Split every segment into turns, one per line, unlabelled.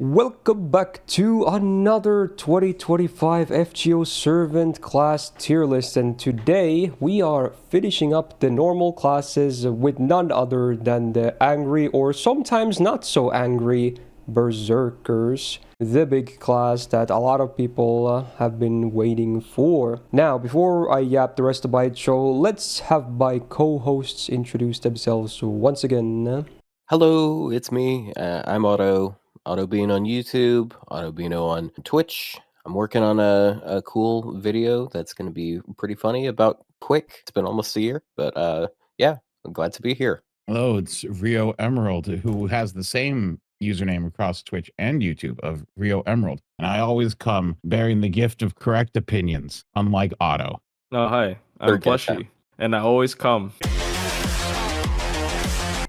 Welcome back to another 2025 FGO Servant class tier list, and today we are finishing up the normal classes with none other than the angry or sometimes not so angry Berserkers, the big class that a lot of people have been waiting for. Now, before I yap the rest of my show, let's have my co-hosts introduce themselves once again.
Hello, it's me. I'm Otto. Otto Bean on YouTube, Otto Beano on Twitch. I'm working on a cool video that's going to be pretty funny about Quick. It's been almost a year, but yeah, I'm glad to be here.
Hello, it's Rio Emerald, who has the same username across Twitch and YouTube of Rio Emerald. And I always come bearing the gift of correct opinions, unlike Otto.
Oh, hi, I'm Plushy, and I always come.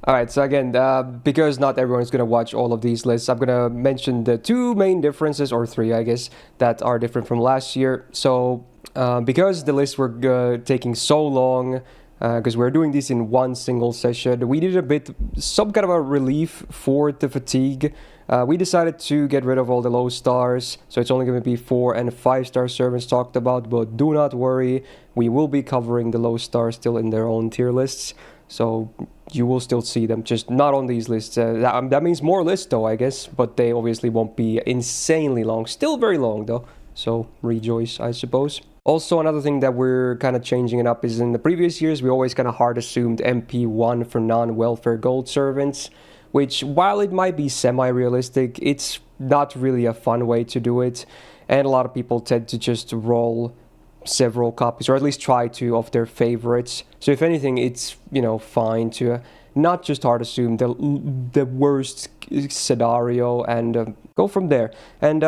Alright, so again, because not everyone is going to watch all of these lists, I'm going to mention the two main differences, or three I guess, that are different from last year. So, because the lists were taking so long, because we're doing this in one single session, we needed some kind of a relief for the fatigue. We decided to get rid of all the low stars, so it's only going to be 4 and 5 star servants talked about, but do not worry, we will be covering the low stars still in their own tier lists. So you will still see them, just not on these lists. That means more lists though, I guess, but they obviously won't be insanely long. Still very long though, so rejoice, I suppose. Also, another thing that we're kind of changing it up is in the previous years, we always kind of hard assumed MP1 for non-welfare gold servants, which while it might be semi-realistic, it's not really a fun way to do it. And a lot of people tend to just roll several copies, or at least try to, of their favorites. So if anything, it's, you know, fine to not just hard assume the worst scenario and go from there. And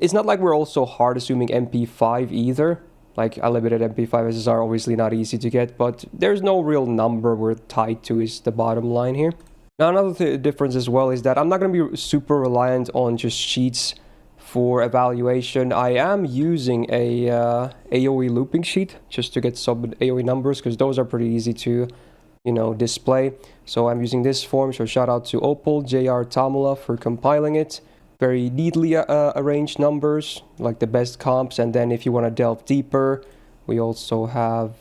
it's not like we're also hard assuming MP5 either. Like unlimited MP5s are obviously not easy to get, but there's no real number we're tied to is the bottom line here. Now another difference as well is that I'm not going to be super reliant on just sheets for evaluation. I am using a AoE looping sheet just to get some AoE numbers, because those are pretty easy to, you know, display. So I'm using this form, so shout out to Opal, JR, Tamula for compiling it. Very neatly arranged numbers, like the best comps. And then if you want to delve deeper, we also have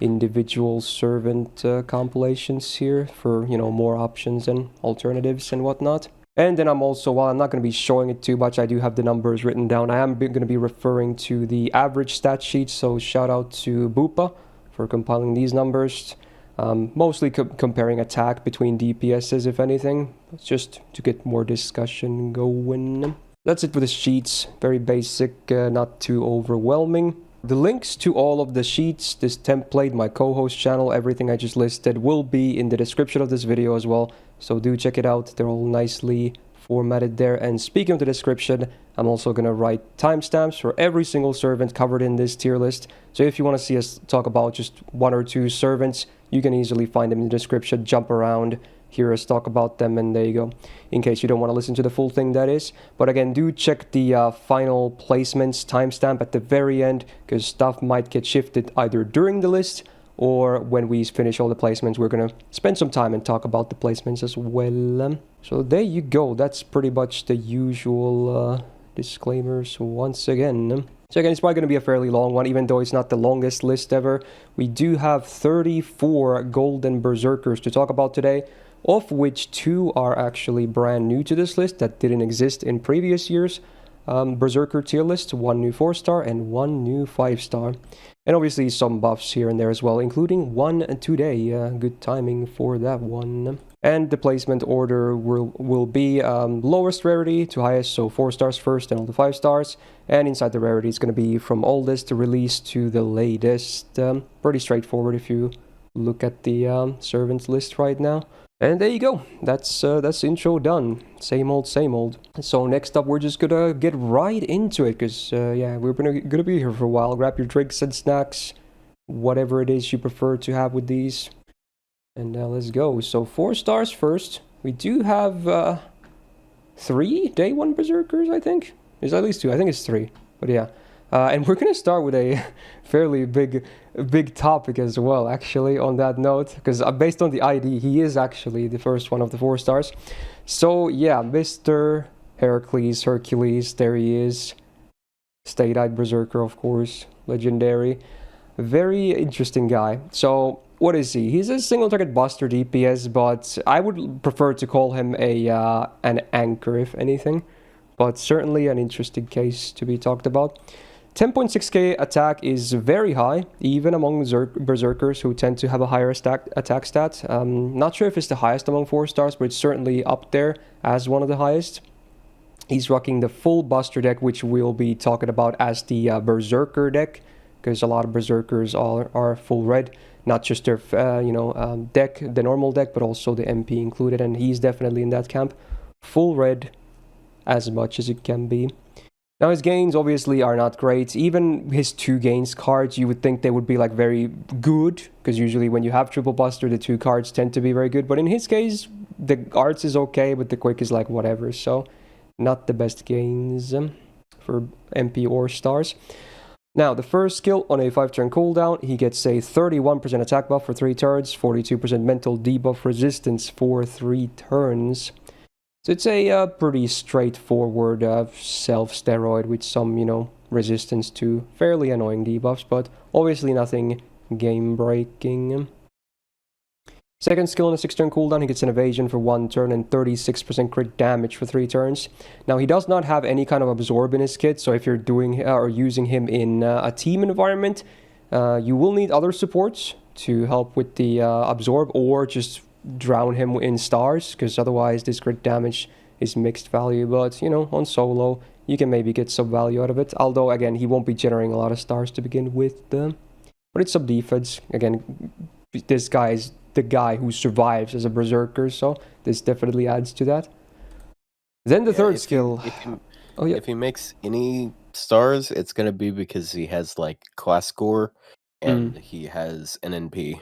individual servant compilations here for, you know, more options and alternatives and whatnot. And then I'm also, while I'm not going to be showing it too much, I do have the numbers written down. I am going to be referring to the average stat sheet, so shout out to Bupa for compiling these numbers. Mostly comparing attack between DPSs, if anything, just to get more discussion going. That's it for the sheets. Very basic, not too overwhelming. The links to all of the sheets, this template, my co-host channel, everything I just listed will be in the description of this video as well. So do check it out. They're all nicely formatted there. And speaking of the description, I'm also going to write timestamps for every single servant covered in this tier list. So if you want to see us talk about just 1 or 2 servants, you can easily find them in the description, jump around, hear us talk about them, and there you go. In case you don't want to listen to the full thing, that is. But again, do check the final placements timestamp at the very end, because stuff might get shifted either during the list or when we finish all the placements. We're going to spend some time and talk about the placements as well. So there you go. That's pretty much the usual disclaimers once again. So again, it's probably going to be a fairly long one, even though it's not the longest list ever. We do have 34 golden berserkers to talk about today, of which 2 are actually brand new to this list that didn't exist in previous years. Berserker tier list, 1 new 4-star and 1 new 5-star. And obviously some buffs here and there as well, including 1 today. Good timing for that one. And the placement order will be lowest rarity to highest, so 4 stars first and all the 5 stars. And inside the rarity is going to be from oldest to release to the latest. Pretty straightforward if you look at the servants list right now. And there you go. That's intro done. Same old, same old. So next up, we're just gonna get right into it, because yeah, we're gonna be here for a while. Grab your drinks and snacks, whatever it is you prefer to have with these. And let's go. So 4 stars first. We do have 3 day 1 berserkers, I think. There's at least 2. I think it's 3. But yeah. And we're going to start with a fairly big topic as well, actually, on that note, because based on the ID, he is actually the first one of the 4 stars. So yeah, Mr. Hercules, there he is. State-eyed Berserker, of course, legendary. Very interesting guy. So, what is he? He's a single-target buster DPS, but I would prefer to call him an anchor, if anything. But certainly an interesting case to be talked about. 10.6k attack is very high, even among Berserkers who tend to have a higher attack stat. Not sure if it's the highest among 4 stars, but it's certainly up there as one of the highest. He's rocking the full Buster deck, which we'll be talking about as the Berserker deck, because a lot of Berserkers are full red, not just their deck, the normal deck, but also the MP included, and he's definitely in that camp. Full red, as much as it can be. Now his gains obviously are not great. Even his 2 gains cards, you would think they would be like very good, because usually when you have triple Buster, the 2 cards tend to be very good. But in his case, the arts is okay, but the quick is like whatever. So not the best gains for MP or stars. Now, the first skill on a 5-turn cooldown, he gets a 31% attack buff for 3 turns, 42% mental debuff resistance for 3 turns. So it's a pretty straightforward self-steroid with some, resistance to fairly annoying debuffs, but obviously nothing game-breaking. Second skill on a 6-turn cooldown, he gets an evasion for 1 turn and 36% crit damage for 3 turns. Now, he does not have any kind of absorb in his kit, so if you're doing or using him in a team environment, you will need other supports to help with the absorb, or just drown him in stars, because otherwise this crit damage is mixed value. But, on solo, you can maybe get some value out of it. Although, again, he won't be generating a lot of stars to begin with. But it's sub defense. Again, this guy is the guy who survives as a Berserker, so this definitely adds to that. Then the third skill.
If he makes any stars, it's going to be because he has like class score and he has an NP.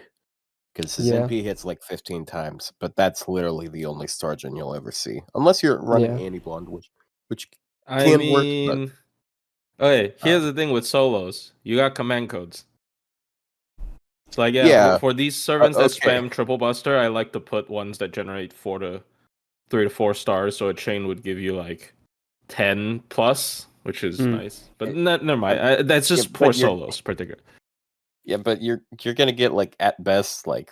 Because his NP hits like 15 times, but that's literally the only star gen you'll ever see. Unless you're running Anti-Blonde, which can work. But,
okay, here's the thing with solos. You got command codes. It's like, for these servants that spam triple buster, I like to put ones that generate 3 to 4 stars, so a chain would give you like 10 plus, which is nice. But never mind. That's just for solos, particularly.
Yeah, but you're gonna get like at best like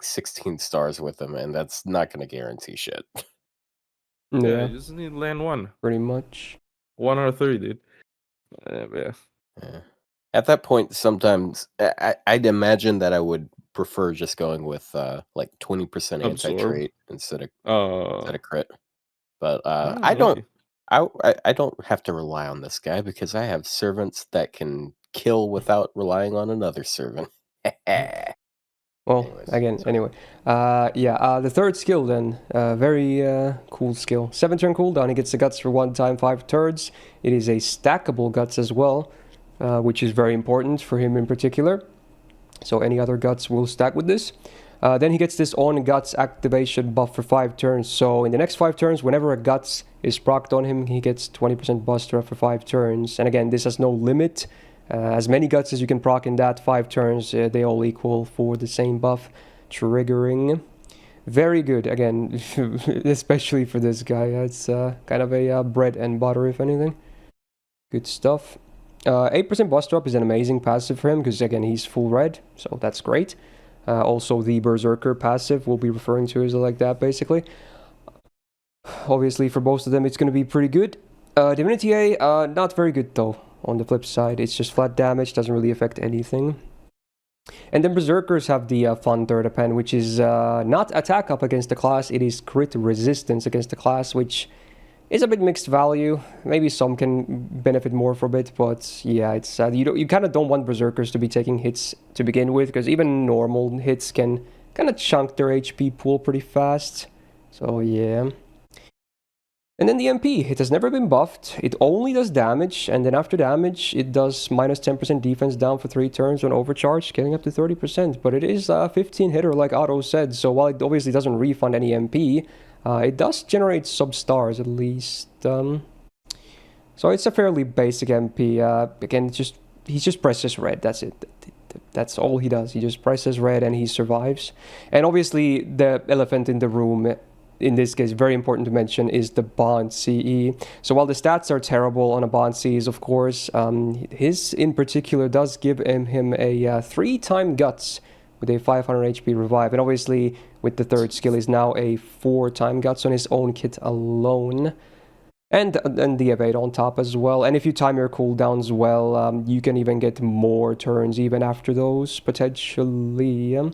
16 stars with them, and that's not gonna guarantee shit.
Yeah, you just need to land 1.
Pretty much.
1 or 3, dude. Yeah.
At that point, sometimes I'd imagine that I would prefer just going with like 20% anti-trait instead of crit. But I don't have to rely on this guy because I have servants that can kill without relying on another servant.
Well, anyway. The third skill then, very cool skill. 7-turn cooldown, he gets the guts for 1 time, 5 turns. It is a stackable guts as well, which is very important for him in particular. So any other guts will stack with this. Then he gets this on guts activation buff for 5 turns. So in the next 5 turns, whenever a guts is procced on him, he gets 20% buster for 5 turns. And again, this has no limit. As many guts as you can proc in that 5 turns, they all equal for the same buff. Triggering. Very good, again, especially for this guy. It's kind of a bread and butter, if anything. Good stuff. 8% bust drop is an amazing passive for him, because again, he's full red, so that's great. Also, the Berserker passive we'll be referring to is like that, basically. Obviously, for most of them, it's going to be pretty good. Divinity A, not very good, though. On the flip side, it's just flat damage, doesn't really affect anything. And then Berserkers have the fun third append, which is not attack up against the class, it is crit resistance against the class, which is a bit mixed value. Maybe some can benefit more from it, but yeah, it's you kind of don't want Berserkers to be taking hits to begin with, because even normal hits can kind of chunk their HP pool pretty fast. So yeah. And then the MP, it has never been buffed, it only does damage, and then after damage, it does minus 10% defense down for 3 turns on overcharge, scaling up to 30%, but it is a 15 hitter like Otto said, so while it obviously doesn't refund any MP, it does generate sub-stars at least. So it's a fairly basic MP, again, he just presses red, that's it. That's all he does, he just presses red and he survives. And obviously, the elephant in the room in this case, very important to mention, is the Bond CE. So while the stats are terrible on a Bond CEs, of course, his in particular does give him a 3-time Guts with a 500 HP revive. And obviously, with the third skill, is now a 4-time Guts on his own kit alone. And the evade on top as well. And if you time your cooldowns well, you can even get more turns even after those, potentially. And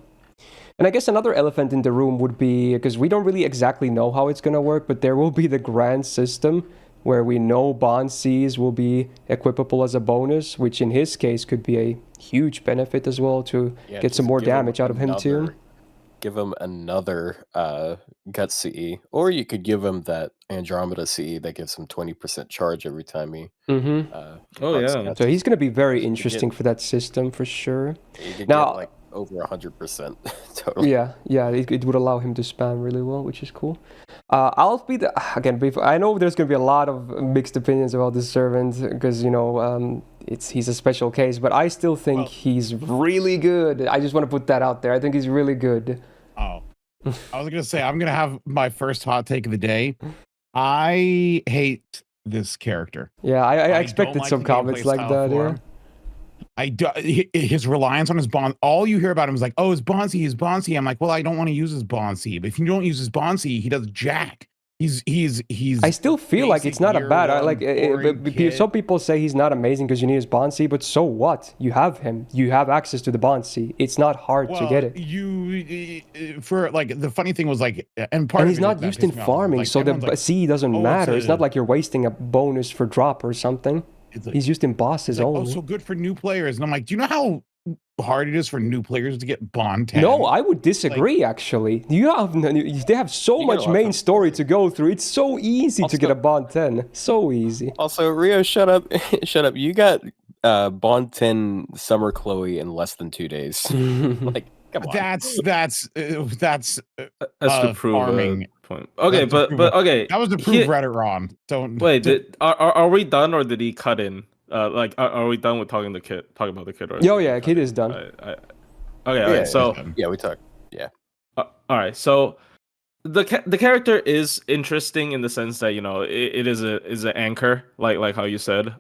I guess another elephant in the room would be, because we don't really exactly know how it's going to work, but there will be the grand system where we know Bond Cs will be equipable as a bonus, which in his case could be a huge benefit as well to get some more damage out of him too.
Give him another Gut CE, or you could give him that Andromeda CE that gives him 20% charge every time he.
So he's going to be very interesting for that system for sure.
You could get like over 100% total.
Yeah, it would allow him to spam really well, which is cool. I'll be I know there's going to be a lot of mixed opinions about this servant because he's a special case, but I still think he's really good. I just want to put that out there. I think he's really good.
Oh, I was gonna say I'm gonna have my first hot take of the day. I hate this character.
Yeah, I expected some comments like that. Yeah.
His reliance on his bond. All you hear about him is like, oh, his Bonsi. I'm like, well, I don't want to use his Bonsi. But if you don't use his Bonsi, he does jack. He's. I
still feel like it's not a bad. Some people say he's not amazing because you need his Bonsi, but so what? You have him. You have access to the Bonsi. It's not hard to get it.
The funny thing was and
he's not used in farming, so the C doesn't matter. It's not like you're wasting a bonus for drop or something. He's used in bosses only.
Oh, so good for new players. And I'm like, do you know how hard it is for new players to get Bond 10?
No, I would disagree, actually. They have so much main story to go through. It's so easy to get a Bond 10. So easy.
Also, Rio, shut up. Shut up. You got Bond 10 Summer Chloe in less than 2 days. Come on.
That's
to prove
farming
point. Okay, but okay.
That was to prove Reddit wrong. Don't
wait. Are we done, or did he cut in? Are we done with talking about the kid?
Yeah, kid is done.
Okay. So
we talked. Yeah.
All right. So the character is interesting in the sense that it is an anchor, like how you said.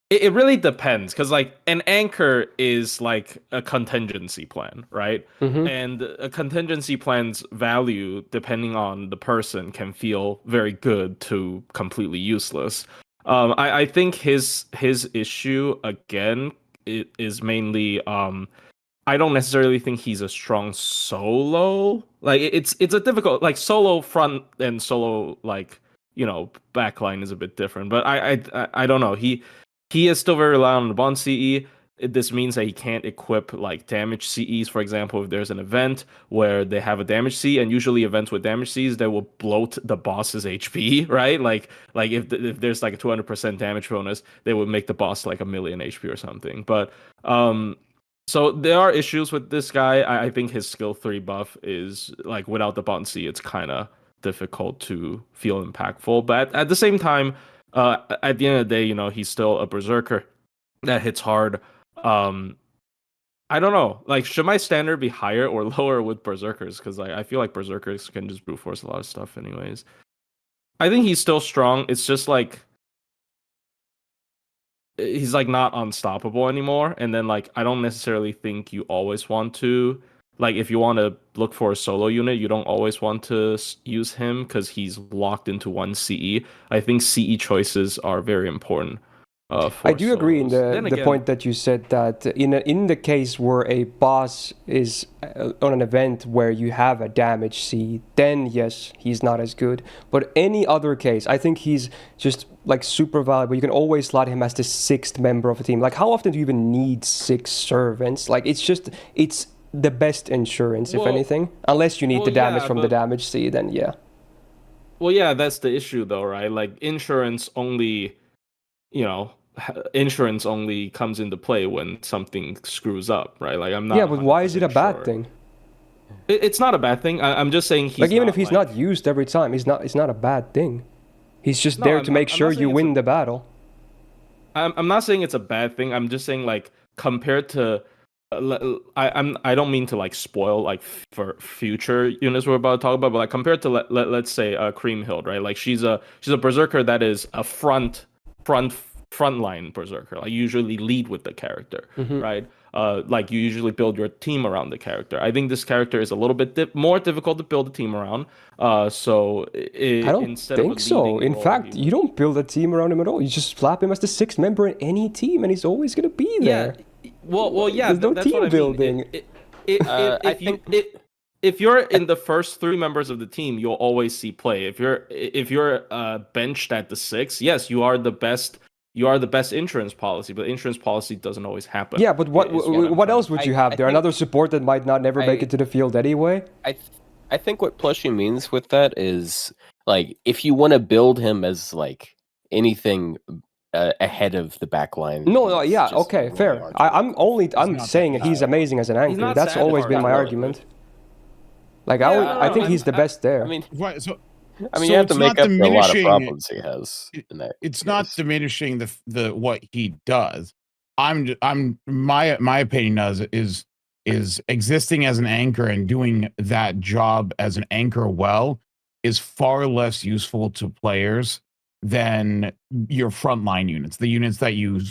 It really depends because an anchor is like a contingency plan, right?
Mm-hmm.
And a contingency plan's value, depending on the person, can feel very good to completely useless. I think his issue again is mainly I don't necessarily think he's a strong solo. It's a difficult solo front and solo backline is a bit different, but I don't know. He is still very reliant on the Bond CE. This means that he can't equip damage CEs, for example, if there's an event where they have a damage C, and usually events with damage Cs, they will bloat the boss's HP, right? If there's a 200% damage bonus, they would make the boss 1,000,000 HP or something. But so there are issues with this guy. I think his skill 3 buff is without the Bond C, it's kind of difficult to feel impactful. But at the same time, at the end of the day, he's still a berserker that hits hard. I don't know. Should my standard be higher or lower with berserkers? Because I feel like berserkers can just brute force a lot of stuff, anyways. I think he's still strong. It's just he's not unstoppable anymore. And then I don't necessarily think you always want to. If you want to look for a solo unit, you don't always want to use him because he's locked into one CE. I think CE choices are very important.
I do agree in the point that you said that in the case where a boss is on an event where you have a damage C, then yes, he's not as good. But any other case, I think he's just super valuable. You can always slot him as the 6th member of a team. How often do you even need 6 servants? It's the best insurance, if anything. Unless you need the damage from the damage C, then yeah.
Well, yeah, that's the issue though, right? Insurance only, insurance only comes into play when something screws up, right? I'm not.
Yeah, but why is it a bad thing?
It's not a bad thing. I'm just saying he's
even if he's not used every time, it's not a bad thing. He's just there to make sure you win the battle.
I'm not saying it's a bad thing. I'm just saying compared to I don't mean to like spoil like for future units we're about to talk about, but like compared to let's say Kriemhild, right? Like she's a berserker that is a frontline berserker. Like you usually lead with the character, right? Like you usually build your team around the character. I think this character is a little bit more difficult to build a team around. So
I don't think so. In fact, you don't build a team around him at all. You just slap him as the sixth member in any team, and he's always gonna be there.
Yeah. Well, yeah.
There's no
that's
team
what I
building.
Mean. If you're in the first three members of the team, you'll always see play. If you're benched at the six, yes, you are the best. You are the best insurance policy, but insurance policy doesn't always happen.
Yeah, but what else would you have there? Another support that might not never make it to the field anyway?
I think what Plushy means with that is, like, if you want to build him as, like, anything ahead of the back line.
No, yeah, okay, fair. I'm saying he's amazing as an anchor. That's always been my argument. Like, I think he's the best there.
I mean,
so
you have to make up for a lot of problems he has in that.
It's not diminishing the what he does. My opinion is existing as an anchor and doing that job as an anchor well is far less useful to players than your frontline units, the units that you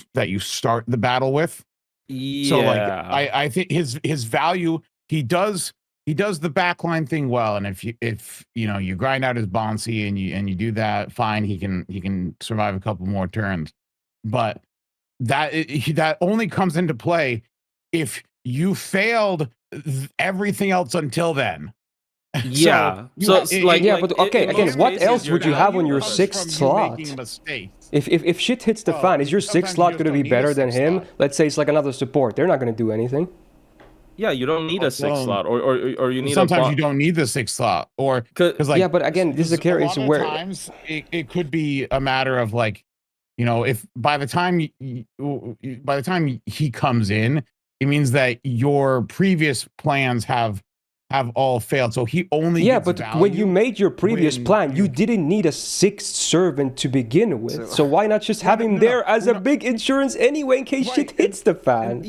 start the battle with.
Yeah.
So like I think his value, he does the backline thing well, and if you grind out his bouncy and you do that, fine, he can survive a couple more turns, but that only comes into play if you failed everything else until then.
Yeah.
Again, what else would you have on your sixth slot? If shit hits the fan, is your sixth slot going to be better than him? Let's say it's like another support. They're not going to do anything.
Yeah, you don't need a sixth slot, or you need.
Sometimes you don't need the sixth slot, or because like
but again, this is a case where
times it could be a matter of like, if by the time he comes in, it means that your previous plans have all failed. So he only
but when you made your previous plan, you didn't need a sixth servant to begin with. So why not just have him there as a big insurance anyway in case shit hits the fan?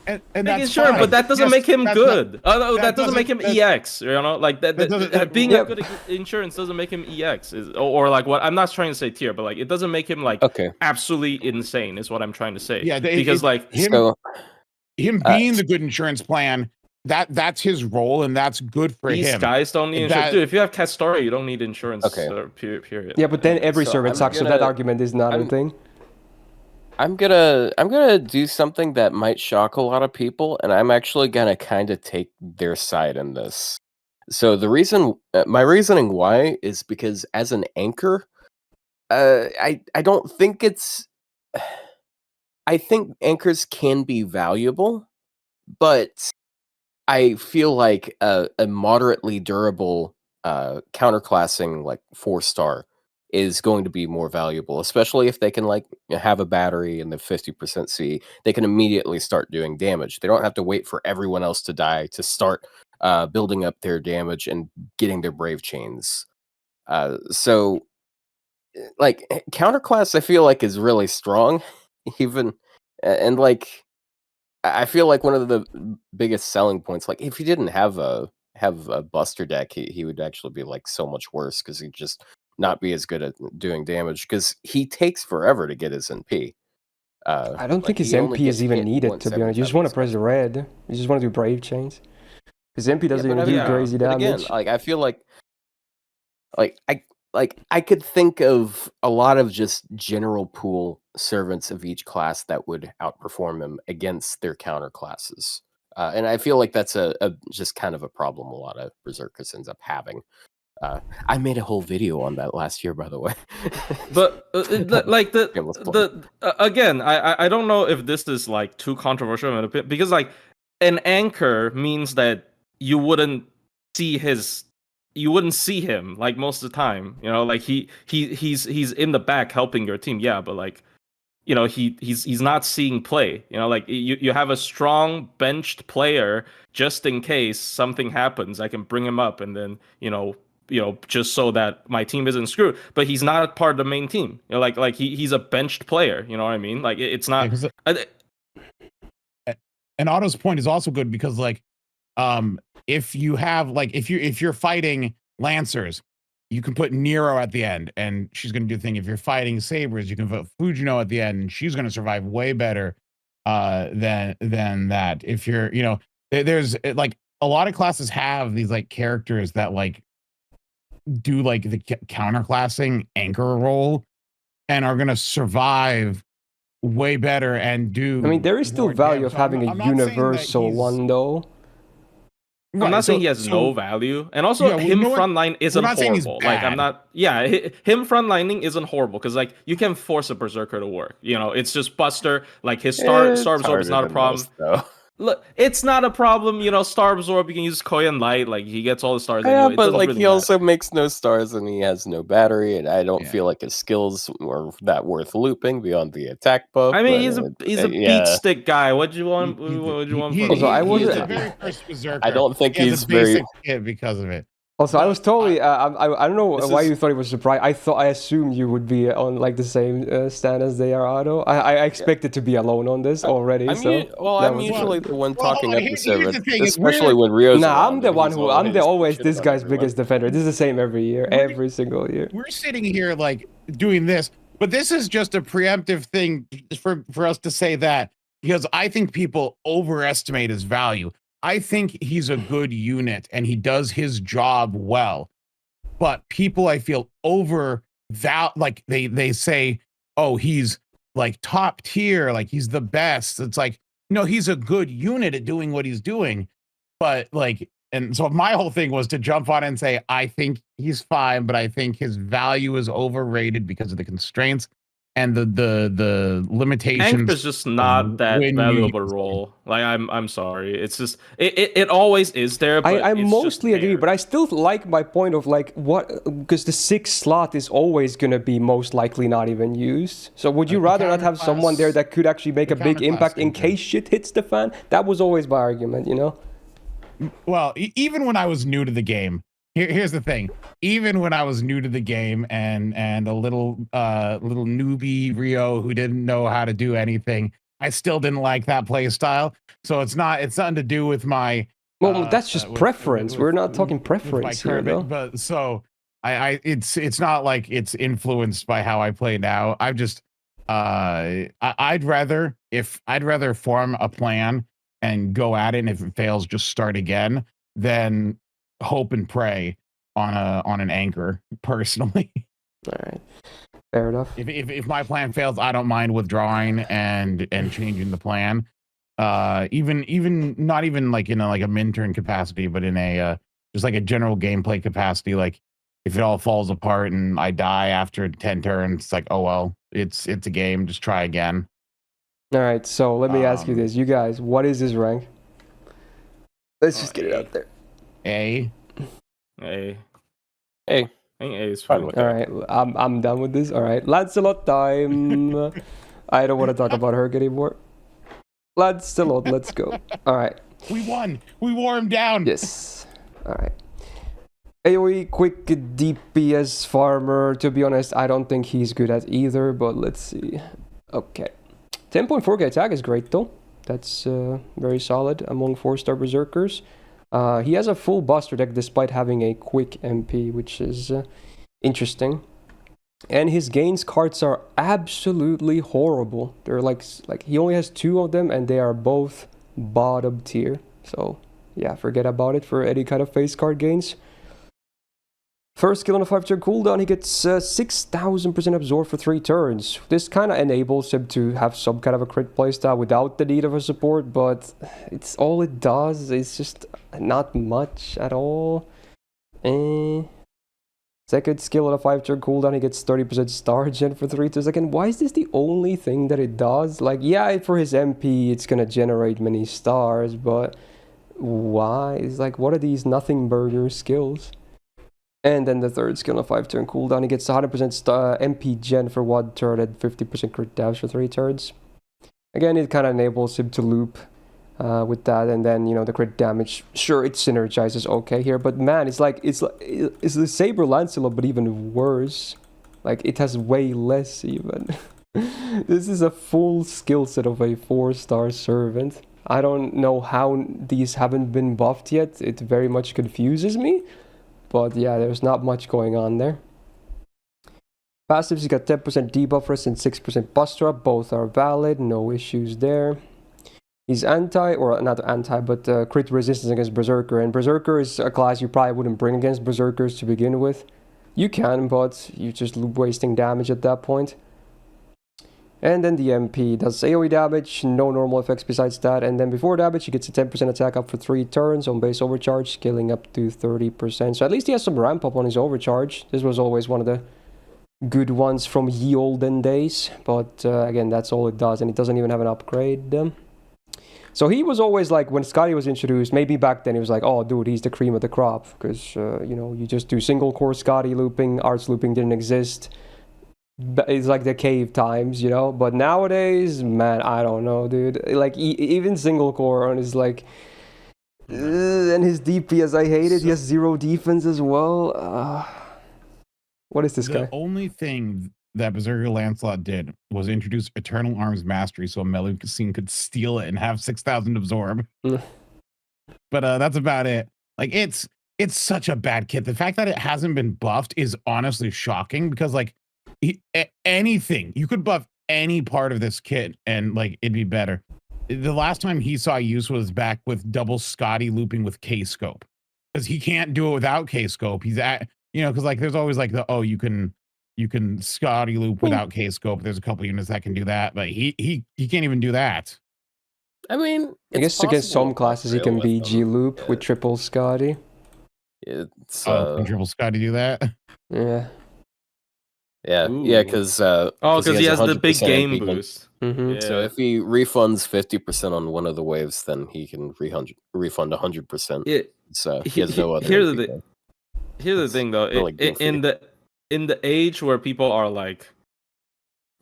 And big insurance, but that doesn't make him good. That doesn't make him EX. Like that being a good insurance doesn't make him EX. Or like what I'm not trying to say tier, but like it doesn't make him like absolutely insane. Is what I'm trying to say. Yeah, because like
him being the good insurance plan. That's his role, and that's good for him.
These guys don't need insurance. Dude, if you have Castoria, you don't need insurance. Period.
Yeah, but then every servant sucks, so that argument is not a thing.
I'm gonna do something that might shock a lot of people, and I'm actually gonna kind of take their side in this. So my reasoning why is because as an anchor, I don't think it's. I think anchors can be valuable, but I feel like a moderately durable counterclassing like 4-star is going to be more valuable, especially if they can like have a battery and the 50% C. They can immediately start doing damage. They don't have to wait for everyone else to die to start building up their damage and getting their brave chains. So like counterclass, I feel like is really strong, even and like. I feel like one of the biggest selling points, like if he didn't have a Buster deck, he would actually be like so much worse because he'd just not be as good at doing damage because he takes forever to get his NP.
I don't think his NP is even needed, to be honest. You just want to press red. You just want to do brave chains. His NP doesn't even do crazy damage.
Again, like I feel like I could think of a lot of just general pool servants of each class that would outperform him against their counter classes. And I feel like that's a just kind of a problem a lot of Berserkers ends up having. I made a whole video on that last year, by the way.
But like again, I don't know if this is like too controversial because like an anchor means that you wouldn't see him like most of the time, like he's in the back helping your team, but like he's not seeing play, like you have a strong benched player just in case something happens. I can bring him up and then just so that my team isn't screwed, but he's not part of the main team, like he's a benched player, you know what I mean? Like it's not
and Otto's point is also good because like, if you have like if you're fighting Lancers, you can put Nero at the end, and she's gonna do the thing. If you're fighting Sabers, you can put Fujino at the end, and she's gonna survive way better than that. If you're, there's like a lot of classes have these like characters that like do like the counterclassing anchor role and are gonna survive way better and do.
I mean, there is still value of having a universal one, though.
I'm not saying he has no value, and also him frontline isn't horrible. Like him frontlining isn't horrible because like you can force a berserker to work. It's just Buster. Like his star absorb is not a problem. Look, it's not a problem. Star absorb. You can use Koyan Light. Like he gets all the stars.
Yeah,
anyway.
but like really he also makes no stars and he has no battery, and I don't feel like his skills are that worth looping beyond the attack buff.
I mean, he's a beat stick guy. What do you want? What do you want?
He's the very first berserker.
I don't think he's very
because of it.
Also, I was totally. I don't know why you thought it was surprised. I assumed you would be on like the same stand as they are, Otto. I expected to be alone on this already.
I'm usually the one talking up the server, especially when Rio's.
Nah, I'm the one who. I'm the always this guy's biggest defender. This is the same every year, every single year.
We're sitting here like doing this, but this is just a preemptive thing for us to say that because I think people overestimate his value. I think he's a good unit and he does his job well, but people I feel like they say, oh, he's like top tier, like he's the best. It's like, no, he's a good unit at doing what he's doing, but like, and so my whole thing was to jump on and say, I think he's fine, but I think his value is overrated because of the constraints and the limitations.
Anchor's just not that valuable role. Like I'm sorry. It's just it always is there. But
I mostly agree, but I still like my point of like what, because the 6th slot is always gonna be most likely not even used. So would you rather not have someone there that could actually make a big impact in case shit hits the fan? That was always my argument,
Well, even when I was new to the game. Here's the thing. Even when I was new to the game and a little newbie Rio who didn't know how to do anything, I still didn't like that play style. So it's nothing to do with my.
Well, that's just preference. We're not talking preference here, though.
But so it's not like it's influenced by how I play now. I've just I'd rather form a plan and go at it, and if it fails, just start again than hope and pray on an anchor personally.
All right, fair enough.
If my plan fails, I don't mind withdrawing and changing the plan. Even not even like in a min turn capacity, but in a just like a general gameplay capacity. Like if it all falls apart and I die after 10 turns, it's like, oh well, it's a game. Just try again.
All right, so let me ask you this, you guys, what is his rank? Let's just get it out there.
A.
I think A is fine.
All right, I'm done with this. All right, Lancelot time. I don't want to talk about Herc anymore. Lancelot, let's go. All right.
We won. We wore him down.
Yes. All right. AoE quick DPS farmer. To be honest, I don't think he's good at either, but let's see. Okay. 10.4k attack is great though. That's very solid among 4-star berserkers. He has a full Buster deck despite having a quick MP, which is interesting. And his gains cards are absolutely horrible. They're like he only has 2 of them, and they are both bottom tier. So yeah, forget about it for any kind of face card gains. First skill on a 5-turn cooldown, he gets 6,000% absorb for 3 turns. This kind of enables him to have some kind of a crit playstyle without the need of a support, but it's all it does. It's just not much at all. Second skill on a 5-turn cooldown, he gets 30% star gen for 3 turns. Again, why is this the only thing that it does? Like, yeah, for his MP, it's gonna generate many stars, but why? It's like, what are these nothing burger skills? And then the third skill on a 5-turn cooldown, he gets 100% MP gen for 1 turn and 50% crit damage for 3 turns. Again, it kind of enables him to loop with that, and then the crit damage. Sure, it synergizes okay here, but man, it's the Saber Lancelot, but even worse. Like it has way less even. This is a full skill set of a 4-star servant. I don't know how these haven't been buffed yet. It very much confuses me. But yeah, there's not much going on there. Passives, you got 10% debuff rest and 6% buster up. Both are valid, no issues there. He's anti, or not anti, but crit resistance against Berserker. And Berserker is a class you probably wouldn't bring against Berserkers to begin with. You can, but you're just wasting damage at that point. And then the MP does AoE damage, no normal effects besides that. And then before damage, he gets a 10% attack up for 3 turns on base overcharge, scaling up to 30%. So at least he has some ramp up on his overcharge. This was always one of the good ones from ye olden days. But again, that's all it does, and it doesn't even have an upgrade. So he was always like, when Scotty was introduced, maybe back then he was like, oh dude, he's the cream of the crop. Because, you know, you just do single core Scotty looping, arts looping didn't exist. It's like the cave times, you know. But nowadays, man, I don't know, dude. Like even single core on his like, and his DPS, I hate it. He has 0 defense as well. What is this guy?
The only thing that Berserker Lancelot did was introduce Eternal Arms Mastery, so a melee scene could steal it and have 6,000 absorb. But that's about it. Like it's such a bad kit. The fact that it hasn't been buffed is honestly shocking, because like. Anything you could buff any part of this kit and like it'd be better. The last time he saw use was back with double Scotty looping with K scope, because he can't do it without K scope. He's at, you know, because like there's always like the you can Scotty loop without K scope. There's a couple units that can do that, but he can't even do that.
I mean,
I guess against some classes he can be G loop with triple Scotty.
It's
can triple Scotty do that?
Yeah.
Yeah, yeah, because
because he has the big game boost.
Mm-hmm.
Yeah.
So if he refunds 50% on one of the waves, then he can refund 100%.
Yeah.
So he has no other.
Here's the thing, though.
Really
in the age where people are like,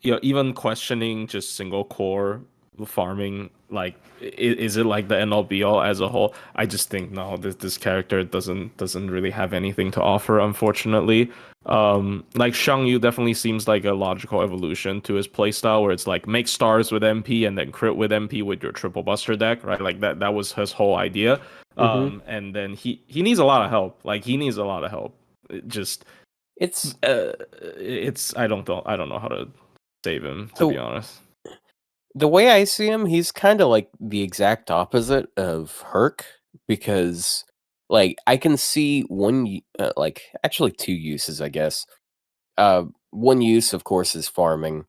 you know, even questioning just single core farming, like, is it like the end all be all as a whole? I just think no, this character doesn't really have anything to offer, unfortunately. Like Xiang Yu definitely seems like a logical evolution to his playstyle, where it's like make stars with MP and then crit with MP with your triple buster deck, right? Like that was his whole idea. And then he needs a lot of help. Like he needs a lot of help. It's I don't know how to save him, to be honest.
The way I see him, he's kind of like the exact opposite of Herc, because like I can see one like actually 2 uses, I guess. One use, of course, is farming,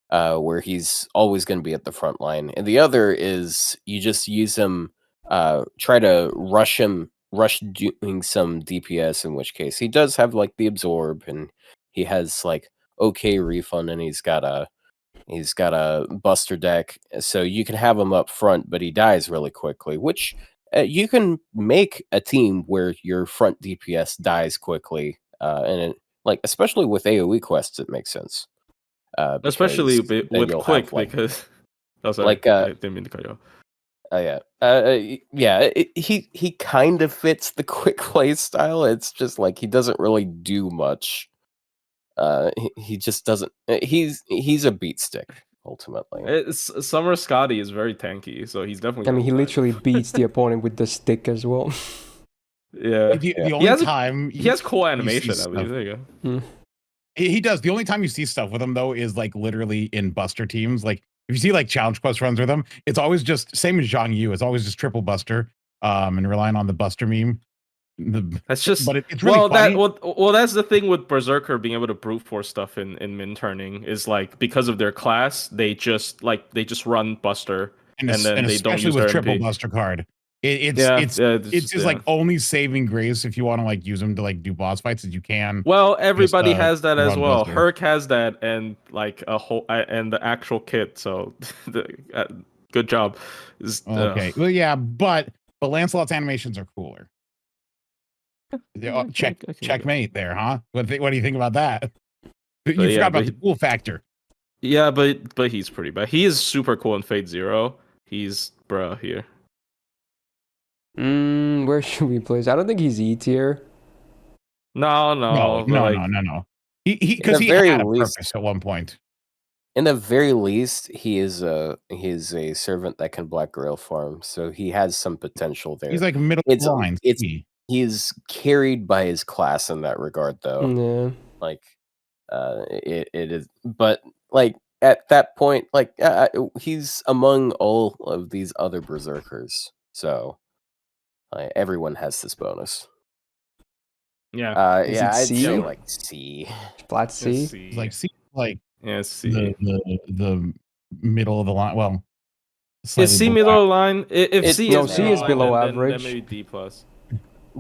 where he's always going to be at the front line, and the other is you just use him, try to rush doing some DPS, in which case he does have like the absorb, and he has like okay refund, and he's got a buster deck, so you can have him up front, but he dies really quickly, which you can make a team where your front DPS dies quickly, and it, like especially with AoE quests, it makes sense.
Especially with quick, like, because
like
I didn't mean to cut you off.
He kind of fits the quick play style. It's just like he doesn't really do much. He just doesn't. He's a beat stick ultimately.
Summer Scotty is very tanky, so he's definitely.
I mean, he literally beats the opponent with the stick as well.
Yeah.
The only time
he has cool animation. At least there you go.
He does. The only time you see stuff with him though is like literally in Buster teams. Like if you see like challenge quest runs with him, it's always just same as Xiang Yu. It's always just triple Buster, and relying on the Buster meme.
That's just,
but it's really funny.
Well, that's the thing with Berserker being able to brute force stuff in min turning is like because of their class, they just run Buster and then they don't use
with
their
triple
MP.
Buster card. It's just like only saving grace if you want to like use them to like do boss fights as you can.
Well, everybody has that as well.
Buster.
Herc has that, and like a whole and the actual kit. So, good job.
Okay, well, yeah, but Lancelot's animations are cooler. Checkmate there, huh? What do you think about that? You forgot about the cool factor.
Yeah, but he's pretty bad. He is super cool in Fate Zero. He's bruh here.
Where should we place? I don't think he's E tier.
No.
He because he had a purpose at one point.
in the very least, he is a servant that can Black Grail farm, so he has some potential there.
He's like middle
It's
line.
he's carried by his class in that regard, though.
Yeah.
Like, it is, but like at that point, like he's among all of these other berserkers, so everyone has this bonus.
Yeah.
Is
yeah,
it
I'd
C?
say like C.
Flat C.
It's like C, like
Yeah, C.
the middle of the line. Well,
Is
slightly
C
below
middle
average.
of the line? If C
no,
is
C
middle
is
of the
below
line,
average.
then maybe D plus.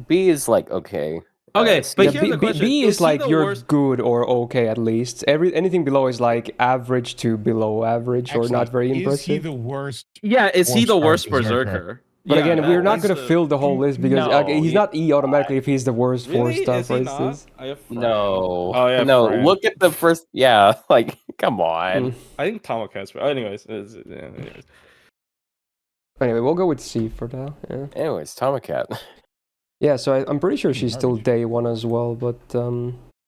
B is like okay.
Okay, but
Yeah,
here's the question:
B
is
is
he
like
the
you're
worst?
good or okay at least. Anything below is like average to below average or not very impressive.
Is he the worst?
Yeah, is he the
Four-star
worst
berserker?
berserker?
But
Yeah,
again, we're not
that's
going to fill the whole list because
No,
he's not E automatically if he's the worst
Really?
4-star,
Is
for
he not?
instance.
I have Fran.
No.
Oh yeah,
No,
Fran.
look at the first. Yeah, like come on.
I think Tamamo Cat's. Anyways,
Anyway, we'll go with C for now. Yeah,
Anyways, Tamamo Cat.
yeah. So I'm pretty sure she's still day 1 as well. But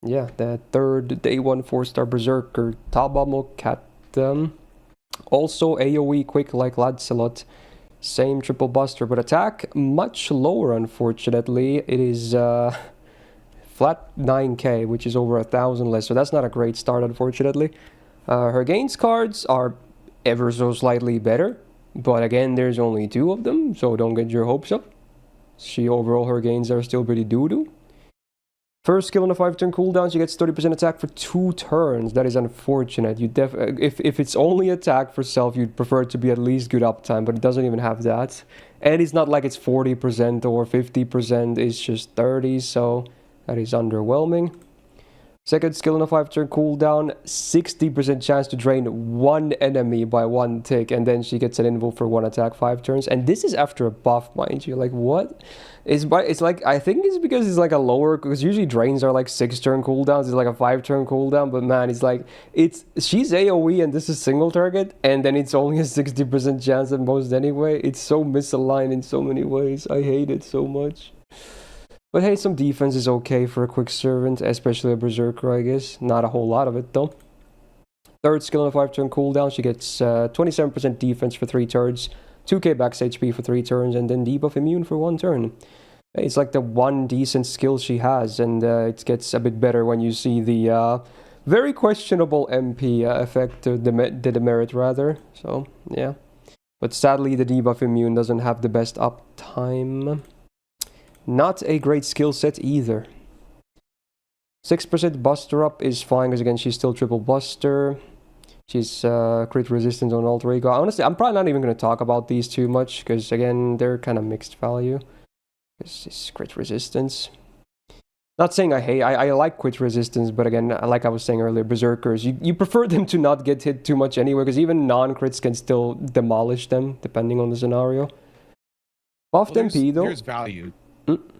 yeah, the third day 1 4-star berserker, Tamamo Cat. Also AoE quick like Lancelot. Same triple buster, but attack much lower, unfortunately. It is flat 9k, which is over 1,000 less, so that's not a great start, unfortunately. Her gains cards are ever so slightly better, but again, there's only 2 of them, so don't get your hopes up. Overall, her gains are still pretty doo-doo. First skill on a 5-turn cooldown, she gets 30% attack for 2 turns. That is unfortunate. If it's only attack for self, you'd prefer it to be at least good uptime, but it doesn't even have that. And it's not like it's 40% or 50%, it's just 30, so that is underwhelming. Second skill on a 5-turn cooldown, 60% chance to drain 1 enemy by 1 tick, and then she gets an invul for 1 attack 5 turns. And this is after a buff, mind you. Like, what? It's like, I think it's because it's like a lower, because usually drains are like 6-turn cooldowns, it's like a 5-turn cooldown, but man, it's like, she's AoE and this is single target, and then it's only a 60% chance at most anyway. It's so misaligned in so many ways. I hate it so much. But hey, some defense is okay for a quick servant, especially a berserker, I guess. Not a whole lot of it, though. Third skill on a 5-turn cooldown, she gets 27% defense for 3 turns, 2k max HP for 3 turns, and then debuff immune for 1 turn. It's like the one decent skill she has, and it gets a bit better when you see the very questionable MP effect, the demerit rather. So, yeah. But sadly, the debuff immune doesn't have the best uptime. Not a great skill set either. 6% buster up is fine because again she's still triple buster. She's crit resistant on alter ego. Honestly, I'm probably not even going to talk about these too much because again they're kind of mixed value. This is crit resistance. Not saying I like crit resistance, but again, like I was saying earlier, berserkers, you prefer them to not get hit too much anyway because even non-crits can still demolish them depending on the scenario. Buffed MP though.
There's value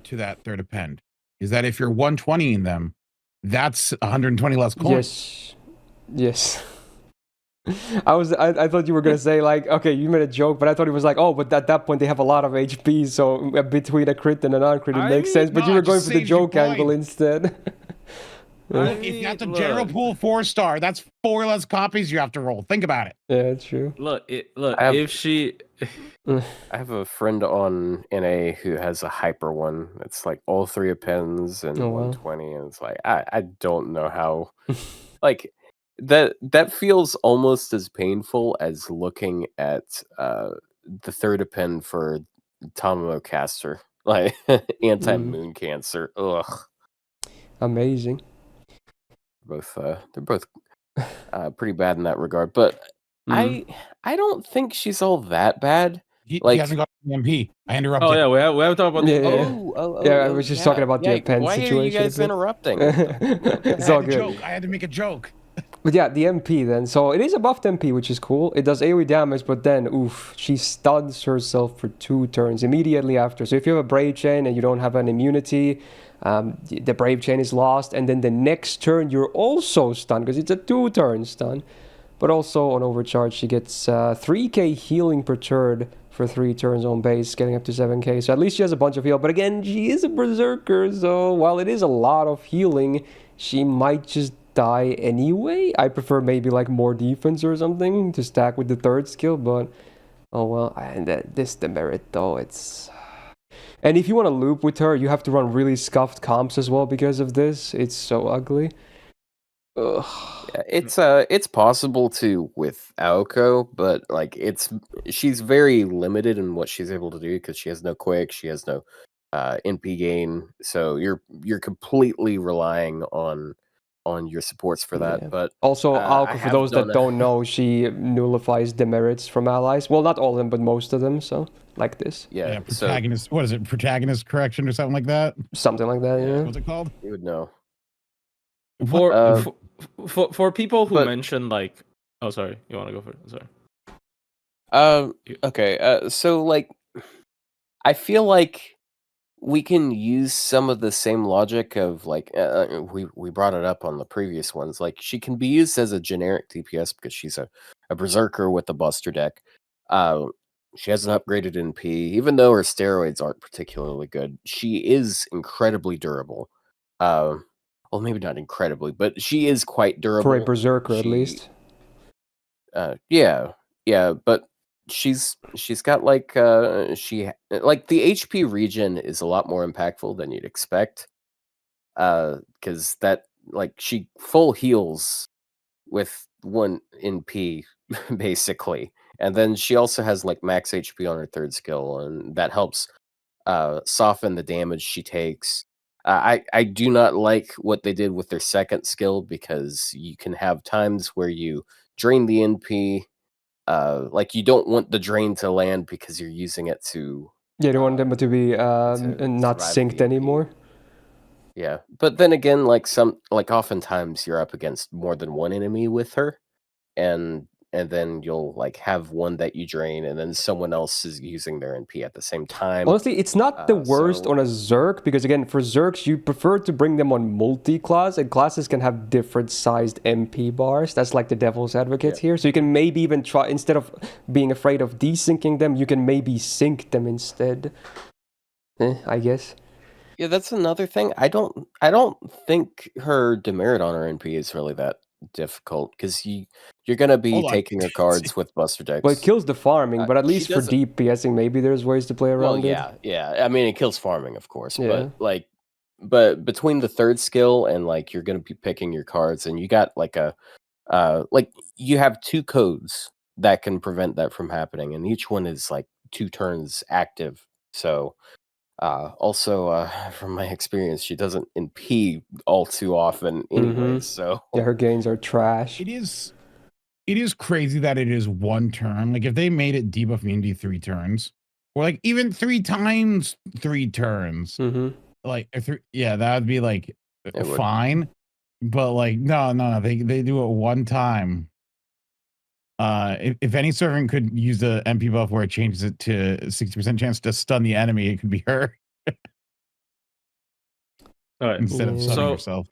to that third append is that if you're 120 in them, that's 120 less coins.
Yes. I thought you were gonna say like, okay, you made a joke, but I thought it was like, oh, but at that point they have a lot of HP, so between a crit and a non-crit it makes sense. But you were going for the joke angle instead.
If that's a general pool 4-star, that's 4 less copies you have to roll. Think about it.
Yeah, true.
If she
I have a friend on NA who has a hyper one. It's like all 3 appends and 120, and it's like I don't know how like that feels almost as painful as looking at the third append for Tamamo Caster, like anti-moon cancer. Ugh.
Amazing.
They're both pretty bad in that regard, but I don't think she's all that bad.
He
Like
hasn't got an MP. I interrupted.
Oh yeah, we have to talk about
I was just talking about the append situation.
Why are you guys interrupting?
It's all good.
I had to make a joke.
But yeah, the MP then. So it is a buffed MP, which is cool. It does AoE damage, but then, oof, she stuns herself for 2 turns immediately after. So if you have a Brave Chain and you don't have an immunity, the Brave Chain is lost. And then the next turn, you're also stunned because it's a 2-turn stun. But also on Overcharge, she gets 3k healing per turn for 3 turns on base, getting up to 7k. So at least she has a bunch of heal. But again, she is a berserker, so while it is a lot of healing, she might just die anyway. I prefer maybe like more defense or something to stack with the third skill, but oh well. And this demerit though, it's... And if you want to loop with her, you have to run really scuffed comps as well because of this. It's so ugly. Ugh.
Yeah, it's possible to with Aoko, but like she's very limited in what she's able to do because she has no quick, she has no NP gain, so you're completely relying on your supports for that.
Yeah.
But
also, Aoko, for those that don't know, she nullifies demerits from allies. Well, not all of them, but most of them. So like this.
Yeah,
protagonist. What is it? Protagonist correction or something like that?
Something like that. Yeah.
What's it called?
You would know.
For people who mentioned like, oh sorry, you want to go for it? Sorry.
Okay. So like, I feel like we can use some of the same logic of like we brought it up on the previous ones. Like she can be used as a generic DPS because she's a berserker with a buster deck. She hasn't upgraded in P, even though her steroids aren't particularly good. She is incredibly durable. Well, maybe not incredibly, but she is quite durable.
For a berserker, at least.
Yeah, but she's got like the HP regen is a lot more impactful than you'd expect. Because that like she full heals with 1 NP basically, and then she also has like max HP on her third skill, and that helps soften the damage she takes. I do not like what they did with their second skill because you can have times where you drain the NP. Like you don't want the drain to land because you're using it to...
Yeah, you don't want them to be not synced anymore.
Yeah, but then again, like oftentimes you're up against more than one enemy with her, and then you'll like have one that you drain, and then someone else is using their NP at the same time.
Honestly, it's not the worst on a Zerg, because again, for Zergs, you prefer to bring them on multi-class, and classes can have different sized MP bars. That's like the devil's advocate here. So you can maybe even try, instead of being afraid of desyncing them, you can maybe sync them instead. I guess.
Yeah, that's another thing. I don't think her demerit on her NP is really that difficult, because you're gonna be taking her cards with buster decks.
Well, it kills the farming, but at least for DPSing, maybe there's ways to play around it.
Yeah. I mean, it kills farming, of course, but between the third skill and like you're gonna be picking your cards, and you got like you have 2 codes that can prevent that from happening, and each one is like 2 turns active. So also, from my experience, she doesn't NP all too often anyways, so...
Yeah, her gains are trash.
It is crazy that it is 1 turn. Like, if they made it debuff immunity 3 turns, or like even 3 times 3 turns, like, that would be like fine. But like, no, they do it 1 time. If any servant could use the MP buff where it changes it to 60% chance to stun the enemy, it could be her.
All right.
Instead of stunning herself.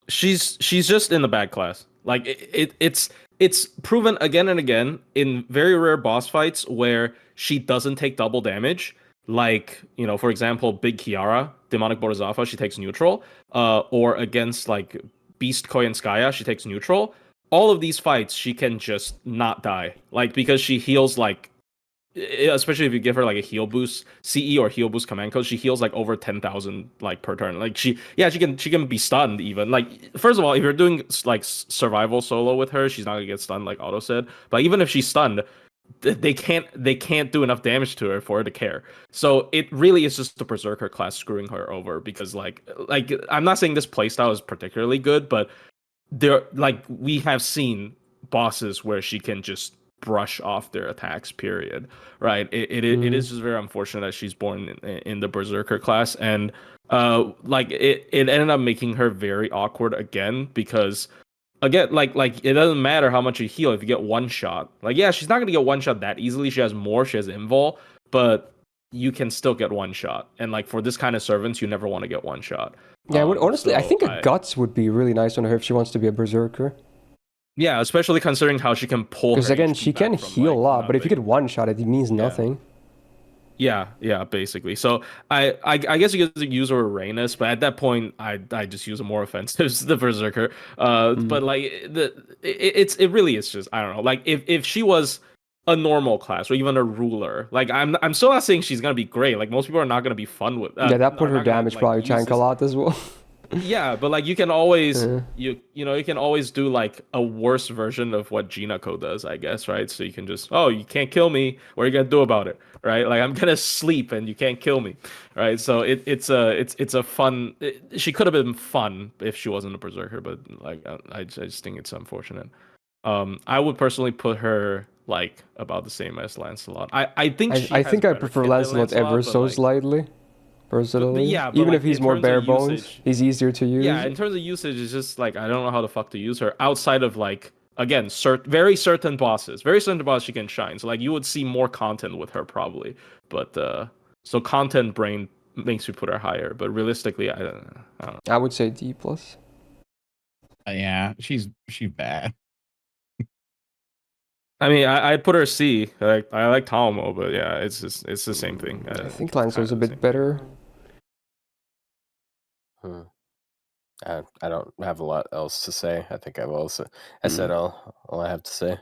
She's just in the bad class. Like it's proven again and again in very rare boss fights where she doesn't take double damage. Like, for example, Big Kiara, Demonic Bodhisattva, she takes neutral. Or against like Beast Koyanskaya, she takes neutral. All of these fights, she can just not die. Like, because she heals like, especially if you give her like a heal boost CE or heal boost command code, she heals like over 10,000 like per turn. Like she can be stunned even. Like, first of all, if you're doing like survival solo with her, she's not gonna get stunned like Otto said. But even if she's stunned, they can't do enough damage to her for her to care. So it really is just the Berserker class screwing her over, because like I'm not saying this playstyle is particularly good, but we have seen bosses where she can just brush off their attacks, period. Right? It is just very unfortunate that she's born in the Berserker class, and it ended up making her very awkward again, because again, like it doesn't matter how much you heal if you get 1 shot. Like, yeah, she's not gonna get 1 shot that easily. She has invul, but you can still get 1 shot. And like for this kind of servants, you never want to get 1 shot.
Yeah, honestly, I think a guts would be really nice on her if she wants to be a berserker.
Yeah, especially considering how she can pull.
Because again, she can heal a lot, but if you get 1 shot, it means nothing.
Yeah, basically. So I guess you could use her Rhaenys, but at that point I just use a more offensive the Berserker. But like it really is just I don't know. Like if she was a normal class or even a ruler, like I'm still not saying she's gonna be great. Like most people are not gonna be fun with.
Yeah, that put
are
her
not gonna,
damage
like,
probably
use
tank a
this.
lot as well.
Yeah, but like you can always you can always do like a worse version of what Jinako does, I guess, right? So you can just you can't kill me. What are you gonna do about it, right? Like I'm gonna sleep and you can't kill me, right? So it's a fun. She could have been fun if she wasn't a berserker, but like I just think it's unfortunate. I would personally put her like about the same as Lancelot. I think
I think I prefer Lancelot ever so
like,
slightly. Personally,
yeah, but
even
like,
if he's
in
more
terms of
bare bones,
usage,
he's easier to use.
yeah, in terms of usage, it's just like I don't know how the fuck to use her outside of like again, very certain bosses. Very certain bosses she can shine. So like you would see more content with her probably. But so content brain makes me put her higher. But realistically, I don't know.
I would say D plus.
Yeah, she's bad.
I mean, I'd put her C. I like Tamamo, but yeah, it's the same thing.
I think Lancelot's a bit better.
I don't have a lot else to say. I think I said all I have to say.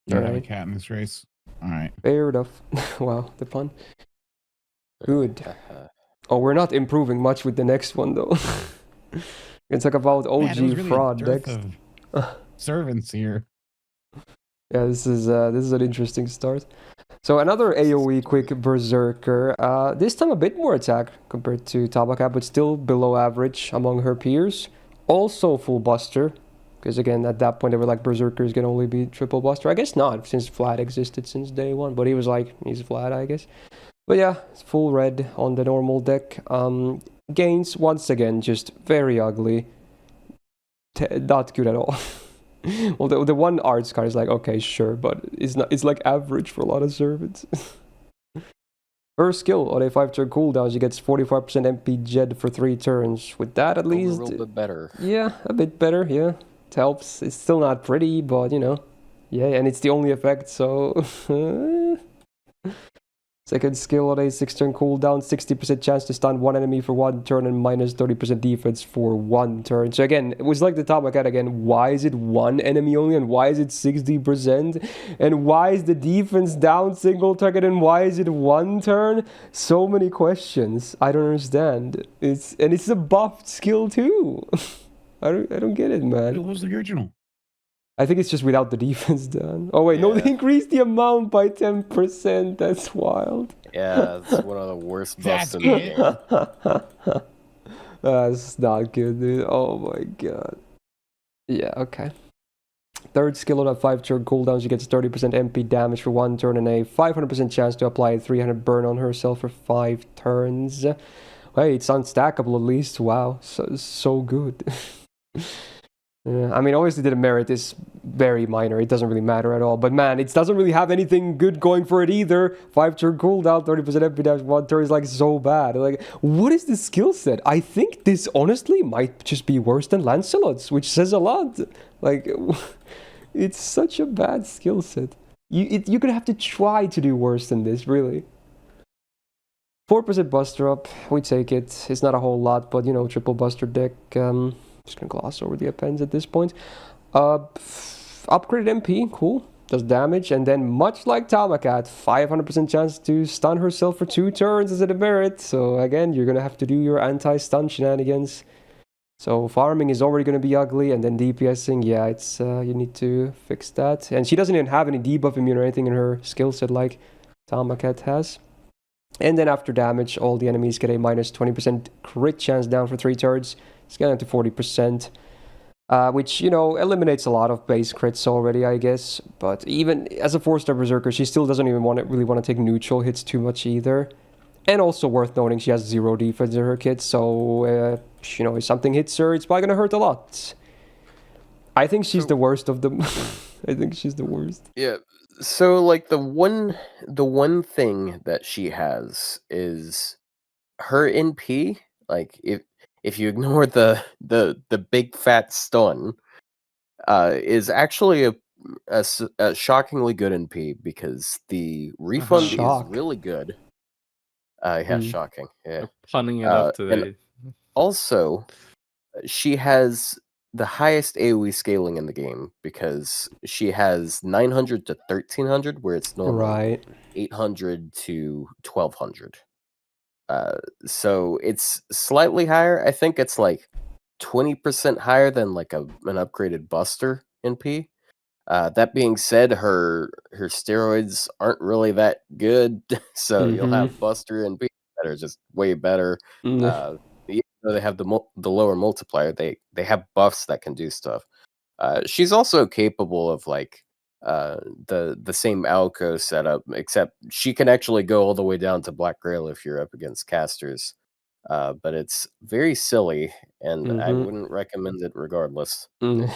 You don't have a cat in this race. All right.
Fair enough. Wow, the fun. Good. Oh, we're not improving much with the next one though. We can talk about OG
really
fraud next.
Servants here.
Yeah, this is an interesting start. So another AoE quick Berserker. This time a bit more attack compared to Tamamo Cat, but still below average among her peers. Also full buster, because again at that point they were like Berserkers can only be triple buster. I guess not, since Vlad existed since day one. But he's Vlad, I guess. But yeah, it's full red on the normal deck. Gains once again just very ugly. Not good at all. Well, the one arts card is like, okay, sure, but it's not. It's like average for a lot of servants. Her skill on a 5-turn cooldown, she gets 45% MP Jed for 3 turns. With that, at least,
a little bit better.
Yeah, a bit better. Yeah, it helps. It's still not pretty, but yeah, and it's the only effect. So second skill on a 6-turn cooldown, 60% chance to stun one enemy for 1 turn and minus 30% defense for 1 turn. So again, it was like the Tamamo Cat again. Why is it 1 enemy only and why is it 60%? And why is the defense down single target and why is it 1 turn? So many questions. I don't understand. It's a buffed skill too. I don't get it, man.
It was the original.
I think it's just without the defense done. Oh wait, no, they increased the amount by 10%. That's wild.
Yeah, it's one of the worst buffs in the game.
That's not good, dude. Oh my god. Yeah, okay. Third skill on a 5-turn cooldown, she gets 30% MP damage for 1 turn and a 500% chance to apply a 300 burn on herself for 5 turns. Hey, it's unstackable at least. Wow, so good. Yeah, I mean, obviously the merit is very minor. It doesn't really matter at all. But man, it doesn't really have anything good going for it either. 5-turn cooldown, 30% MP damage, 1 turn is like so bad. Like, what is the skill set? I think this honestly might just be worse than Lancelot's, which says a lot. Like, it's such a bad skill set. You're gonna have to try to do worse than this, really. 4% buster up, we take it. It's not a whole lot, but triple buster deck. Just gonna gloss over the appends at this point. Upgraded MP, cool. Does damage, and then much like Tamamo Cat, 500% chance to stun herself for 2 turns as a demerit. So again, you're gonna have to do your anti-stun shenanigans. So farming is already gonna be ugly, and then DPSing, yeah, it's you need to fix that. And she doesn't even have any debuff immune or anything in her skill set like Tamamo Cat has. And then after damage, all the enemies get a minus 20% crit chance down for 3 turns. It's getting to 40%, which, eliminates a lot of base crits already, I guess. But even as a 4-star Berserker, she still doesn't even really want to take neutral hits too much either. And also worth noting, she has 0 defense in her kit, so, if something hits her, it's probably going to hurt a lot. I think she's the worst of them. I think she's the worst.
Yeah, so, like, the one thing that she has is her NP, like, if you ignore the big fat stun, is actually a shockingly good NP because the refund is really good. Yeah, shocking. Yeah.
Punning it up today.
And also, she has the highest AoE scaling in the game because she has 900 to 1300, where it's normally 800 to 1200. So it's slightly higher. I think it's like 20% higher than like an upgraded Buster NP. That being said, her steroids aren't really that good, so you'll have Buster NP that are just way better. Even though they have the lower multiplier, they have buffs that can do stuff. She's also capable of like the same Alco setup, except she can actually go all the way down to Black Grail if you're up against casters. But it's very silly, and I wouldn't recommend it regardless. So,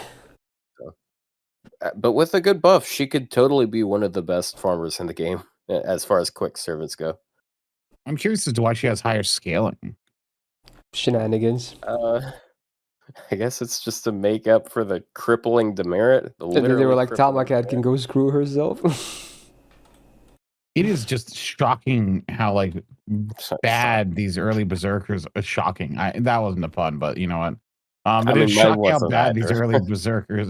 but with a good buff, she could totally be one of the best farmers in the game as far as quick servants go.
I'm curious as to why she has higher scaling.
Shenanigans.
I guess it's just to make up for the crippling demerit.
And then they were like, Tamamo Cat can go screw herself.
It is just shocking how like bad these early berserkers are. Shocking. That wasn't a pun, but you know what? But it's shocking how bad these early berserkers.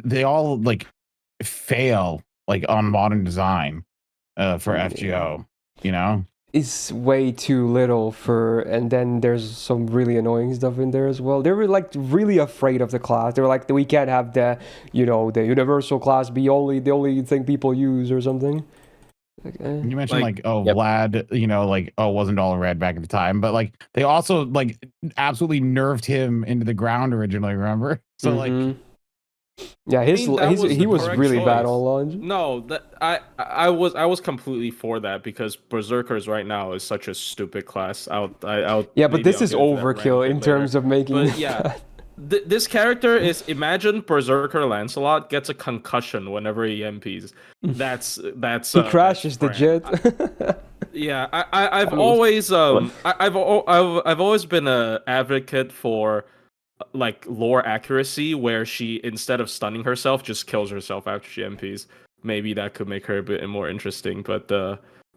They all like fail like on modern design for FGO. You know,
it's way too little for, and then there's some really annoying stuff in there as well. They were like really afraid of the class. They were like, we can't have the, you know, the universal class be the only thing people use or something.
Like, you mentioned Vlad, you know, like wasn't all red back at the time, but like they also like absolutely nerfed him into the ground originally. Remember? So like.
Yeah, he was really bad on launch.
No, I was completely for that because Berserkers right now is such a stupid class. But
this is overkill in terms of making.
But yeah, this character is, imagine Berserker Lancelot gets a concussion whenever he MPs. That's
he crashes the jet.
Yeah, I've always I've always been an advocate for like lore accuracy, where she, instead of stunning herself, just kills herself after she MPs. Maybe that could make her a bit more interesting,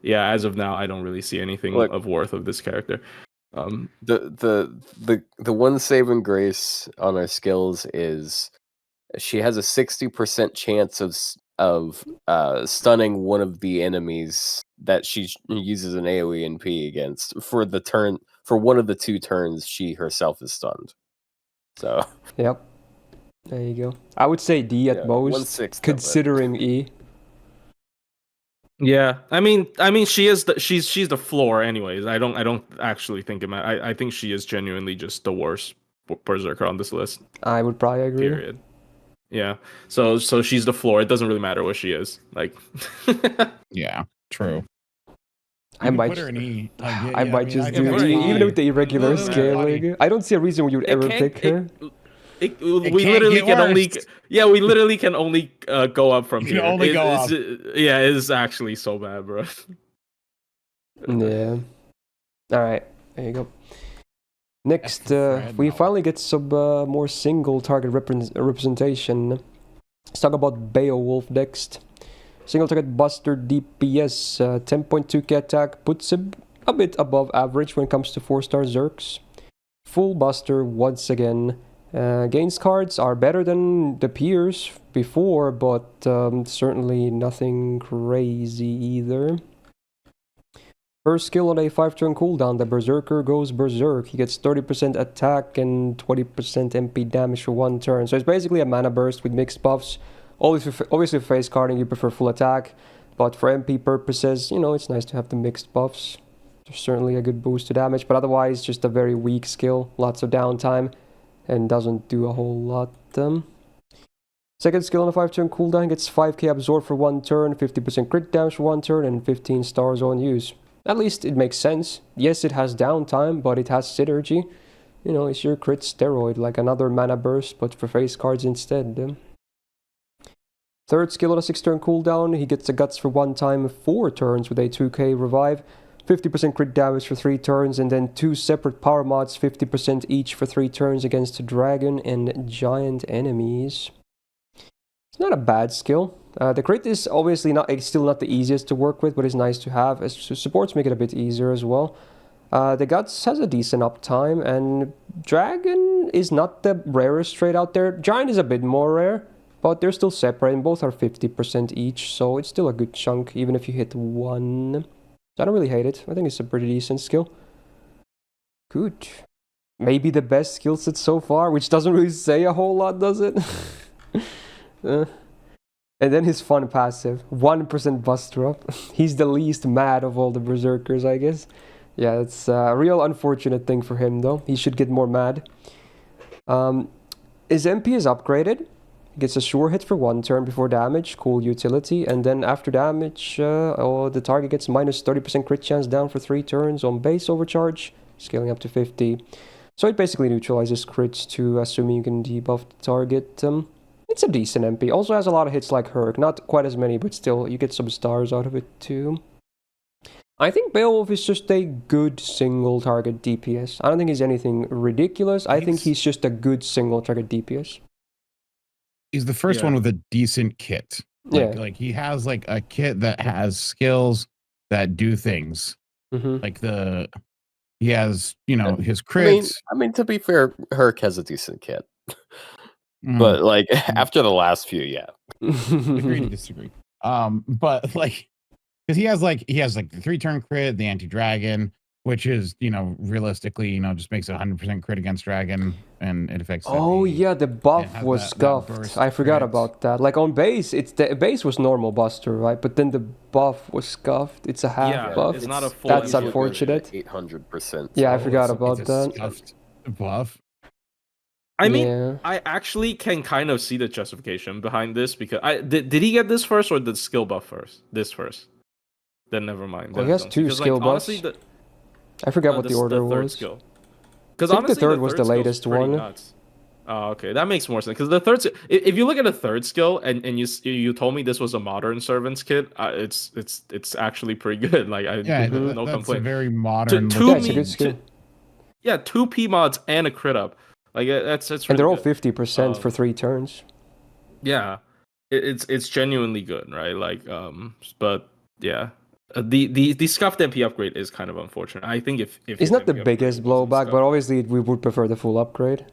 yeah, as of now I don't really see anything of worth of this character.
The one saving grace on her skills is she has a 60% chance of stunning one of the enemies that she uses an AoE NP against for one of the 2 turns she herself is stunned. So
yep, there you go. I would say D at most, considering E.
Yeah, I mean, she's the floor, anyways. I don't actually think I think she is genuinely just the worst berserker on this list.
I would probably agree.
Period. Yeah. So she's the floor. It doesn't really matter what she is. Like.
Yeah. True.
I might just do it, even with the irregular scaling. I don't see a reason we would ever pick her.
We literally can only go up from here.
Only go up.
Yeah, it's actually so bad, bro.
Yeah. All right, there you go. Next, we finally get some more single target representation. Let's talk about Beowulf next. Single target Buster DPS, 10.2k attack, puts him a bit above average when it comes to 4-star Zerks. Full Buster once again. Gains cards are better than the peers before, but certainly nothing crazy either. First skill on a 5-turn cooldown, the Berserker goes Berserk. He gets 30% attack and 20% MP damage for 1 turn. So it's basically a mana burst with mixed buffs. Obviously, face carding, you prefer full attack, but for MP purposes, you know, it's nice to have the mixed buffs. There's certainly a good boost to damage, but otherwise, just a very weak skill. Lots of downtime, and doesn't do a whole lot. Second skill on a 5-turn cooldown gets 5k absorb for 1 turn, 50% crit damage for 1 turn, and 15 stars on use. At least it makes sense. Yes, it has downtime, but it has synergy. You know, it's your crit steroid, like another mana burst, but for face cards instead. Third skill on a 6-turn cooldown, he gets the guts for 1 time, 4 turns with a 2k revive, 50% crit damage for 3 turns, and then 2 separate power mods, 50% each for 3 turns against dragon and giant enemies. It's not a bad skill. The crit is obviously still not the easiest to work with, but it's nice to have. As supports make it a bit easier as well. The Guts has a decent uptime, and Dragon is not the rarest trait out there. Giant is a bit more rare, but they're still separate, and both are 50% each, so it's still a good chunk, even if you hit one. So I don't really hate it. I think it's a pretty decent skill. Good. Maybe the best skill set so far, which doesn't really say a whole lot, does it? And then his fun passive, 1% bust drop. He's the least mad of all the Berserkers, I guess. Yeah, it's a real unfortunate thing for him, though. He should get more mad. His MP is upgraded. He gets a sure hit for 1 turn before damage, cool utility, and then after damage, the target gets minus 30% crit chance down for 3 turns on base overcharge, scaling up to 50. So it basically neutralizes crits too, assuming you can debuff the target. It's a decent MP. Also has a lot of hits like Herc. Not quite as many, but still, you get some stars out of it too. I think Beowulf is just a good single target DPS. I don't think he's anything ridiculous. I think he's just a good single target DPS.
He's the first one with a decent kit. Like he has like a kit that has skills that do things. Like he has, his crits.
I mean, to be fair, Herc has a decent kit. But like after the last few, yeah.
Agree to disagree. But like, because he has like the 3-turn crit, the anti-dragon, which is, realistically, just makes 100% crit against dragon, and it affects.
Oh yeah, the buff was scuffed. I forgot about that. Like on base, the base was normal buster, right? But then the buff was scuffed. It's a half buff.
It's not a full.
That's unfortunate.
800%.
Yeah, I forgot about that.
Scuffed buff.
I mean, I actually can kind of see the justification behind this because did he get this first or the skill buff first? This first. Then never mind.
Well, he has 2 skill buffs.
Honestly,
I forgot what the order was.
Because
I think the third was the latest one.
Nuts. Oh, okay, that makes more sense. Because the third, if you look at the third skill and you told me this was a modern servants kit, it's actually pretty good. Like no complaint.
That's a very modern.
It's a good skill.
2 P mods and a crit up. Like that's really
and they're all
good.
50% for 3 turns.
Yeah, it's genuinely good, right? Like but yeah. The scuffed MP upgrade is kind of unfortunate. I think if
it's not the biggest blowback, but obviously we would prefer the full upgrade.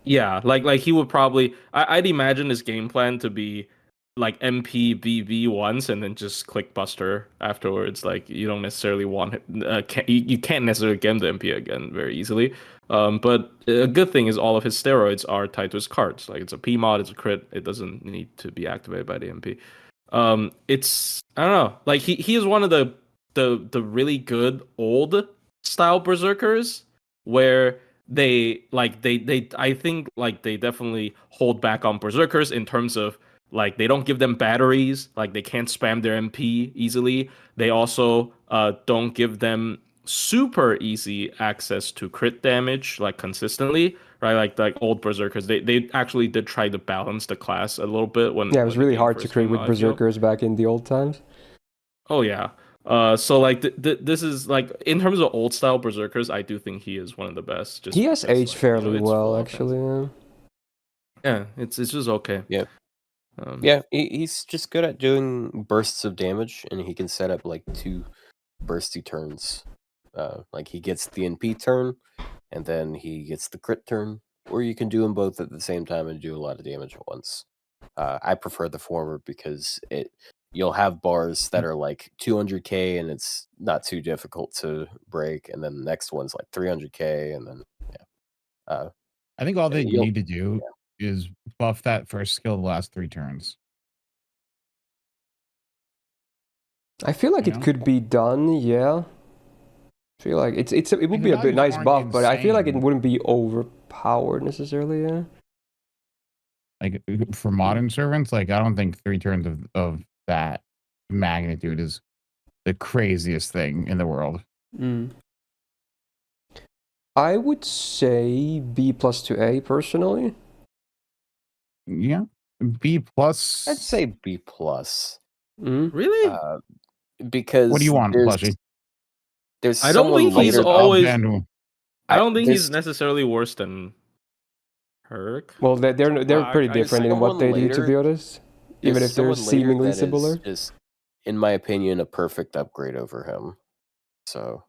Yeah, like he would probably. I'd imagine his game plan to be like MP BB once and then just click Buster afterwards. Like you don't necessarily want you can't necessarily get the MP again very easily. But a good thing is all of his steroids are tied to his cards. Like it's a P mod, it's a crit. It doesn't need to be activated by the MP. It's I don't know. Like he is one of the really good old style berserkers where they I think like they definitely hold back on berserkers in terms of like they don't give them batteries, like they can't spam their MP easily. They also don't give them super easy access to crit damage like consistently, right? Like old berserkers, they actually did try to balance the class a little bit when
it was really hard to crit with berserkers back in the old times.
Oh yeah. So like this is like in terms of old style berserkers, I do think he is one of the best.
He has aged fairly well, actually.
Yeah, it's just okay.
Yeah. He's just good at doing bursts of damage, and he can set up like 2 bursty turns. Like he gets the NP turn, and then he gets the crit turn, or you can do them both at the same time and do a lot of damage at once. I prefer the former because you'll have bars that are like 200k, and it's not too difficult to break, and then the next one's like 300k, and then
I think all they need to do is buff that first skill the last 3 turns.
I feel like it could be done, yeah. I feel like it would be a bit nice buff, but I feel like it wouldn't be overpowered necessarily, yeah.
Like for modern servants, like I don't think 3 turns of that magnitude is the craziest thing in the world.
I would say B+ to A personally.
Yeah, B+.
I'd say B+.
Really?
Because
what do you want, Plushy?
There's
I don't think he's always. I don't think
there's
he's necessarily worse than Herc.
Well, they're pretty
I
different in what
someone
they do, to be
later-
honest. Even
There's
if they're
someone later
seemingly
that
similar.
is, in my opinion, a perfect upgrade over him. So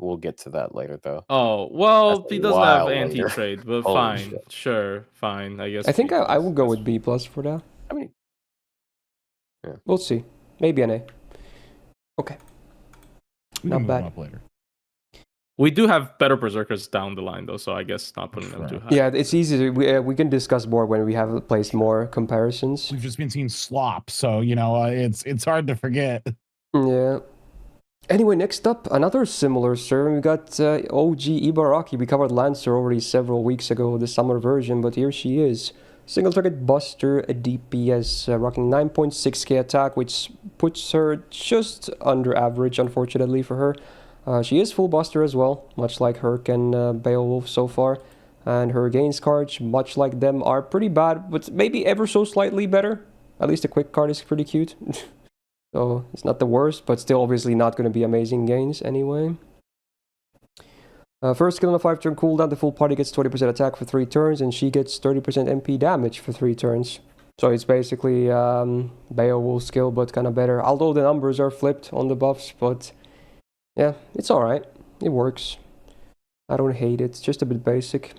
we'll get to that later, though.
Oh, well,
That's a
he doesn't have
while later.
anti-trade, but
Holy
fine.
shit.
Sure, fine. I guess
I think
B+.
I will go with B+ for that.
I mean,
We'll see. Maybe an A. Okay.
We
Not
can move
bad.
them up later.
We do have better berserkers down the line, though, so I guess not putting them too high.
Yeah, it's easy. We can discuss more when we have placed more comparisons.
We've just been seeing slop, so it's hard to forget.
Yeah. Anyway, next up, another similar server. We got OG Ibaraki. We covered Lancer already several weeks ago, the summer version, but here she is. Single target buster, a DPS, rocking 9.6k attack, which puts her just under average, unfortunately for her. She is full buster as well, much like Herc and Beowulf so far. And her gains cards, much like them, are pretty bad, but maybe ever so slightly better. At least the quick card is pretty cute. So it's not the worst, but still obviously not going to be amazing gains anyway. First skill on a 5-turn cooldown, the full party gets 20% attack for 3 turns, and she gets 30% MP damage for 3 turns. So it's basically Beowulf's skill, but kind of better. Although the numbers are flipped on the buffs, but yeah, it's alright. It works. I don't hate it. It's just a bit basic.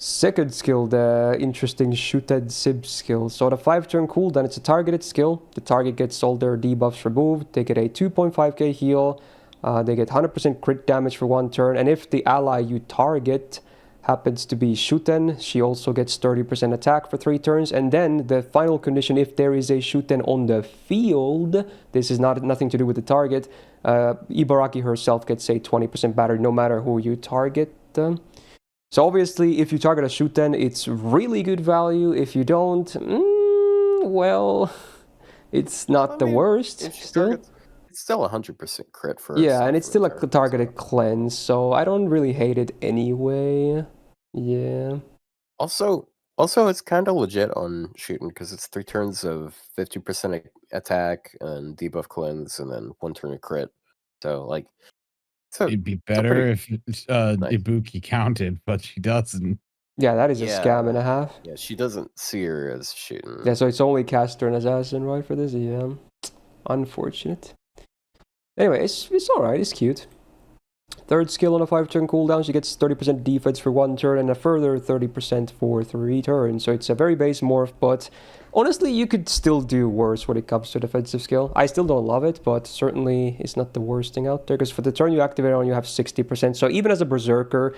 Second skill, the interesting Shooted Sib skill. So the 5-turn cooldown, it's a targeted skill. The target gets all their debuffs removed. They get a 2.5k heal. They get 100% crit damage for 1 turn. And if the ally you target happens to be Shuten, she also gets 30% attack for 3 turns. And then the final condition, if there is a Shuten on the field, this is nothing to do with the target, Ibaraki herself gets a 20% battery no matter who you target. So obviously, if you target a Shuten, it's really good value. If you don't, well, it's not the worst.
It's still 100% crit for
yeah, and it's
for
still a
turn,
targeted cleanse, so I don't really hate it anyway. Yeah.
Also, it's kind of legit on shooting because it's 3 turns of 50% attack and debuff cleanse, and then 1 turn of crit. So like,
it'd be better if Ibuki counted, but she doesn't.
Yeah, that is a scam and a half.
Yeah, she doesn't see her as shooting.
Yeah, so it's only caster and assassin, right, for this? Yeah. Unfortunate. Anyway, it's alright, it's cute. Third skill on a 5-turn cooldown, she gets 30% defense for 1 turn and a further 30% for 3 turns. So it's a very base morph, but honestly, you could still do worse when it comes to defensive skill. I still don't love it, but certainly it's not the worst thing out there, because for the turn you activate on, you have 60%. So even as a berserker,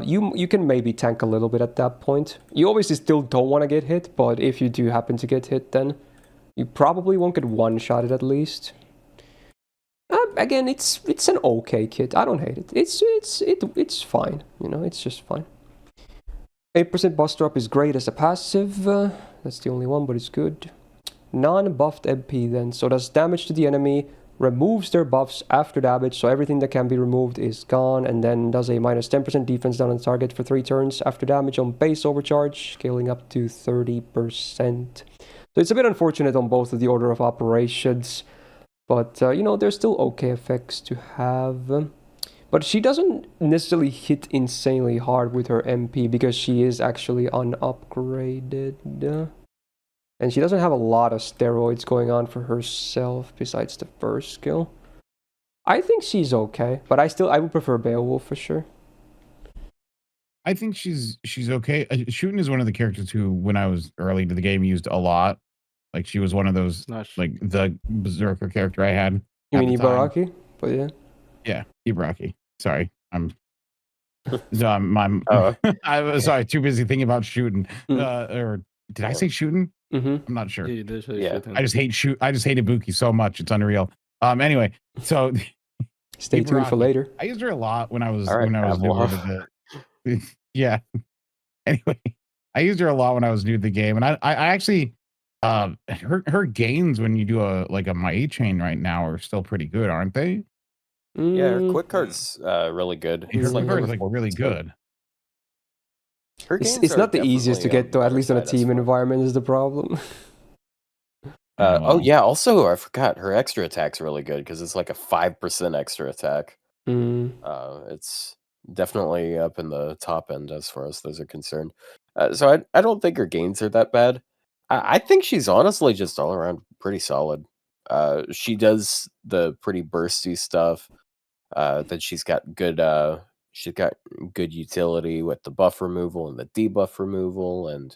you can maybe tank a little bit at that point. You obviously still don't want to get hit, but if you do happen to get hit, then you probably won't get one-shotted at least. Again, it's an okay kit. I don't hate it. It's fine. It's just fine. 8% buster up is great as a passive. That's the only one, but it's good. Non-buffed MP then. So does damage to the enemy, removes their buffs after damage, so everything that can be removed is gone, and then does a minus 10% defense down on target for 3 turns after damage on base overcharge, scaling up to 30%. So it's a bit unfortunate on both of the order of operations. But, there's still okay effects to have. But she doesn't necessarily hit insanely hard with her MP because she is actually unupgraded. And she doesn't have a lot of steroids going on for herself besides the first skill. I think she's okay, but I would prefer Beowulf for sure.
I think she's okay. Shooting is one of the characters who, when I was early to the game, used a lot. Like, she was one of those, like, the Berserker character I had.
You mean Ibaraki? But yeah.
Yeah, Ibaraki. Sorry. I'm I'm sorry, too busy thinking about shooting. Or did I say shooting?
Mm-hmm.
I'm not sure.
Yeah.
I just hate Ibuki so much. It's unreal. Anyway, so
stay tuned for later.
I used her a lot when I was newer to the yeah. Anyway, I used her a lot when I was new to the game, and I actually her gains when you do a my chain right now are still pretty good, aren't they?
Yeah, her quick card's really good.
Her quick card is really good.
It's not the easiest to get though, at least on a team environment is the problem.
Oh yeah, also I forgot her extra attack's really good because it's like a 5% extra attack. It's definitely up in the top end as far as those are concerned. So I don't think her gains are that bad. I think she's honestly just all around pretty solid. She does the pretty bursty stuff. That she's got good utility with the buff removal and the debuff removal, and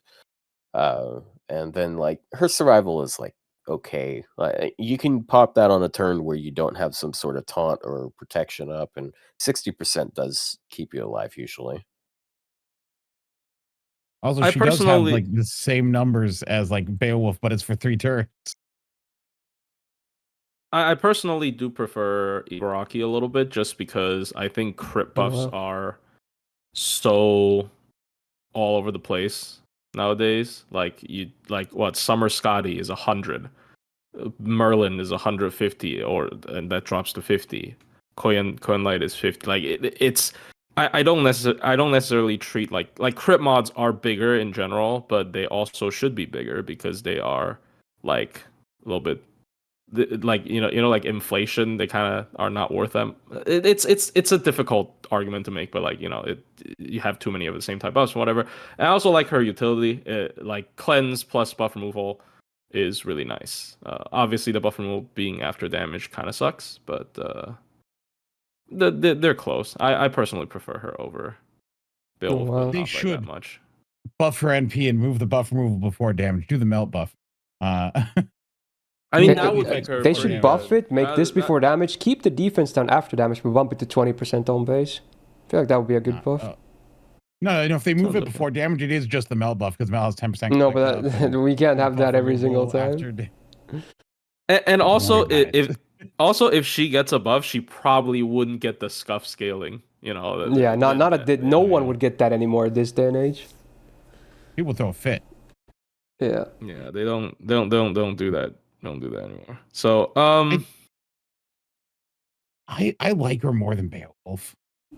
then like her survival is like okay. Like you can pop that on a turn where you don't have some sort of taunt or protection up, and 60% does keep you alive usually.
Also,
I
she does have
personally-
like the same numbers as like Beowulf, but it's for 3 turns.
I personally do prefer Ibaraki a little bit, just because I think crit buffs
wow.
are so all over the place nowadays. Like Summer Scotty is 100, Merlin is 150, and that drops to 50. Koyan Light is 50. Like it's I don't necessarily treat like crit mods are bigger in general, but they also should be bigger because they are like a little bit like like inflation. They kind of are not worth them. It's a difficult argument to make, but like you have too many of the same type buffs, whatever. And I also like her utility. Like cleanse plus buff removal is really nice. Obviously, the buff removal being after damage kind of sucks, but they're close. I personally prefer her over Beowulf.
Wow.
But
They
not by
should.
that much.
Buff her NP and move the buff removal before damage. Do the melt buff.
I mean,
They-
that would make her.
They
pretty
should buff
good.
it, make this before damage, keep the defense down after damage, but bump it to 20% on base. I feel like that would be a good buff.
No, if they move
Sounds
it
okay.
before damage, it is just the melt buff because melt has 10%.
No, but we can't have that every single time.
And also,
Worry about
if she gets a buff, she probably wouldn't get the scuff scaling.
Yeah, no one would get that anymore at this day and age.
People throw a fit.
Yeah.
Yeah, they don't do that. Don't do that anymore. So,
I like her more than Beowulf.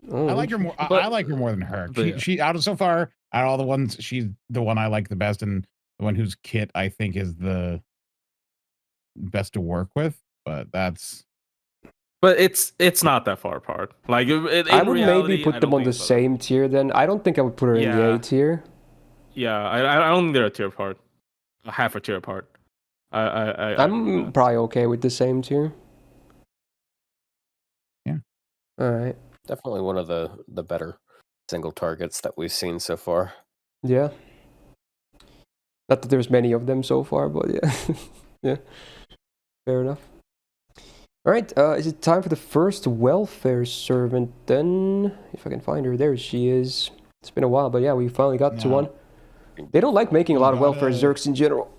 Oh,
I like her more. I like her more than her. She out of all the ones, she's the one I like the best, and the one whose kit I think is the best to work with. But
it's not that far apart. Like
I would maybe put them on the same tier then. I don't think I would put her in the A tier.
Yeah, I don't think they're a tier apart. A half a tier apart.
I'm probably okay with the same tier.
Yeah.
All right.
Definitely one of the better single targets that we've seen so far.
Yeah. Not that there's many of them so far, but yeah. Yeah. Fair enough. All right. Is it time for the first welfare servant then? If I can find her. There she is. It's been a while, but yeah, we finally got to one. They don't like making a lot of welfare zerks in general.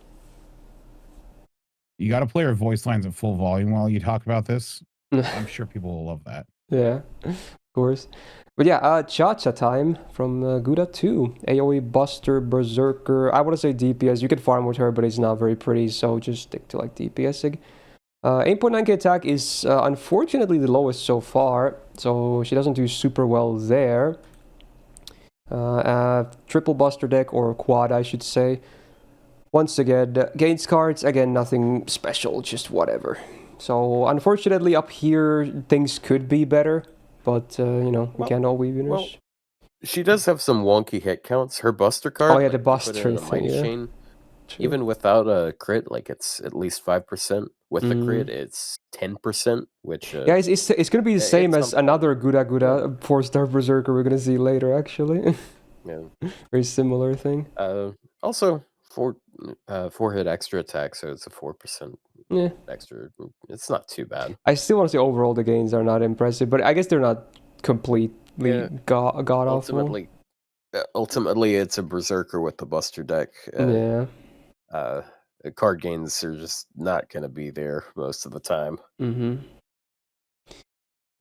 You got to play her voice lines at full volume while you talk about this. I'm sure people will love that.
Yeah, of course. But yeah, ChaCha time from Gouda 2. AoE Buster, Berserker. I want to say DPS. You can farm with her, but it's not very pretty, so just stick to like DPSing. 8.9k attack is unfortunately the lowest so far, so she doesn't do super well there. Triple Buster deck, or quad I should say. Once again, gains cards, again nothing special, just whatever. So unfortunately up here things could be better, but we can't all be winners.
Well, she does have some wonky hit counts. Her Buster card.
Oh yeah, the Buster thing. Yeah.
Chain, even without a crit, like it's at least 5%. With the crit, it's 10%. Which
yeah, it's gonna be the same as another Gouda 4-star Berserker we're gonna see later. Actually,
yeah,
very similar thing.
Also 4 hit extra attack, so it's a 4%.
Yeah,
extra. It's not too bad.
I still want to say overall the gains are not impressive, but I guess they're not completely god awful.
Ultimately, it's a Berserker with the Buster deck.
Yeah.
Card gains are just not going to be there most of the time.
Mm-hmm.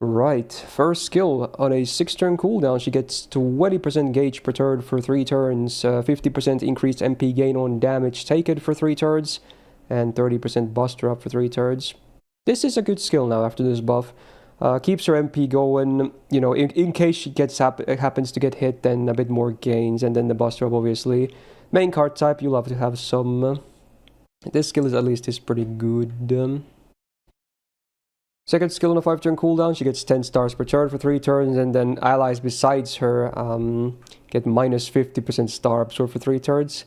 Right. First skill on a 6-turn cooldown, she gets 20% gauge per turn for 3 turns, 50% increased MP gain on damage taken for 3 turns, and 30% buster up for 3 turns. This is a good skill now after this buff. Keeps her MP going, in case she happens to get hit, then a bit more gains, and then the buster up obviously. Main card type, you'll have to have some. This skill is pretty good. Second skill on a 5-turn cooldown, she gets 10 stars per turn for 3 turns, and then allies besides her get minus 50% star absorb for 3 turns.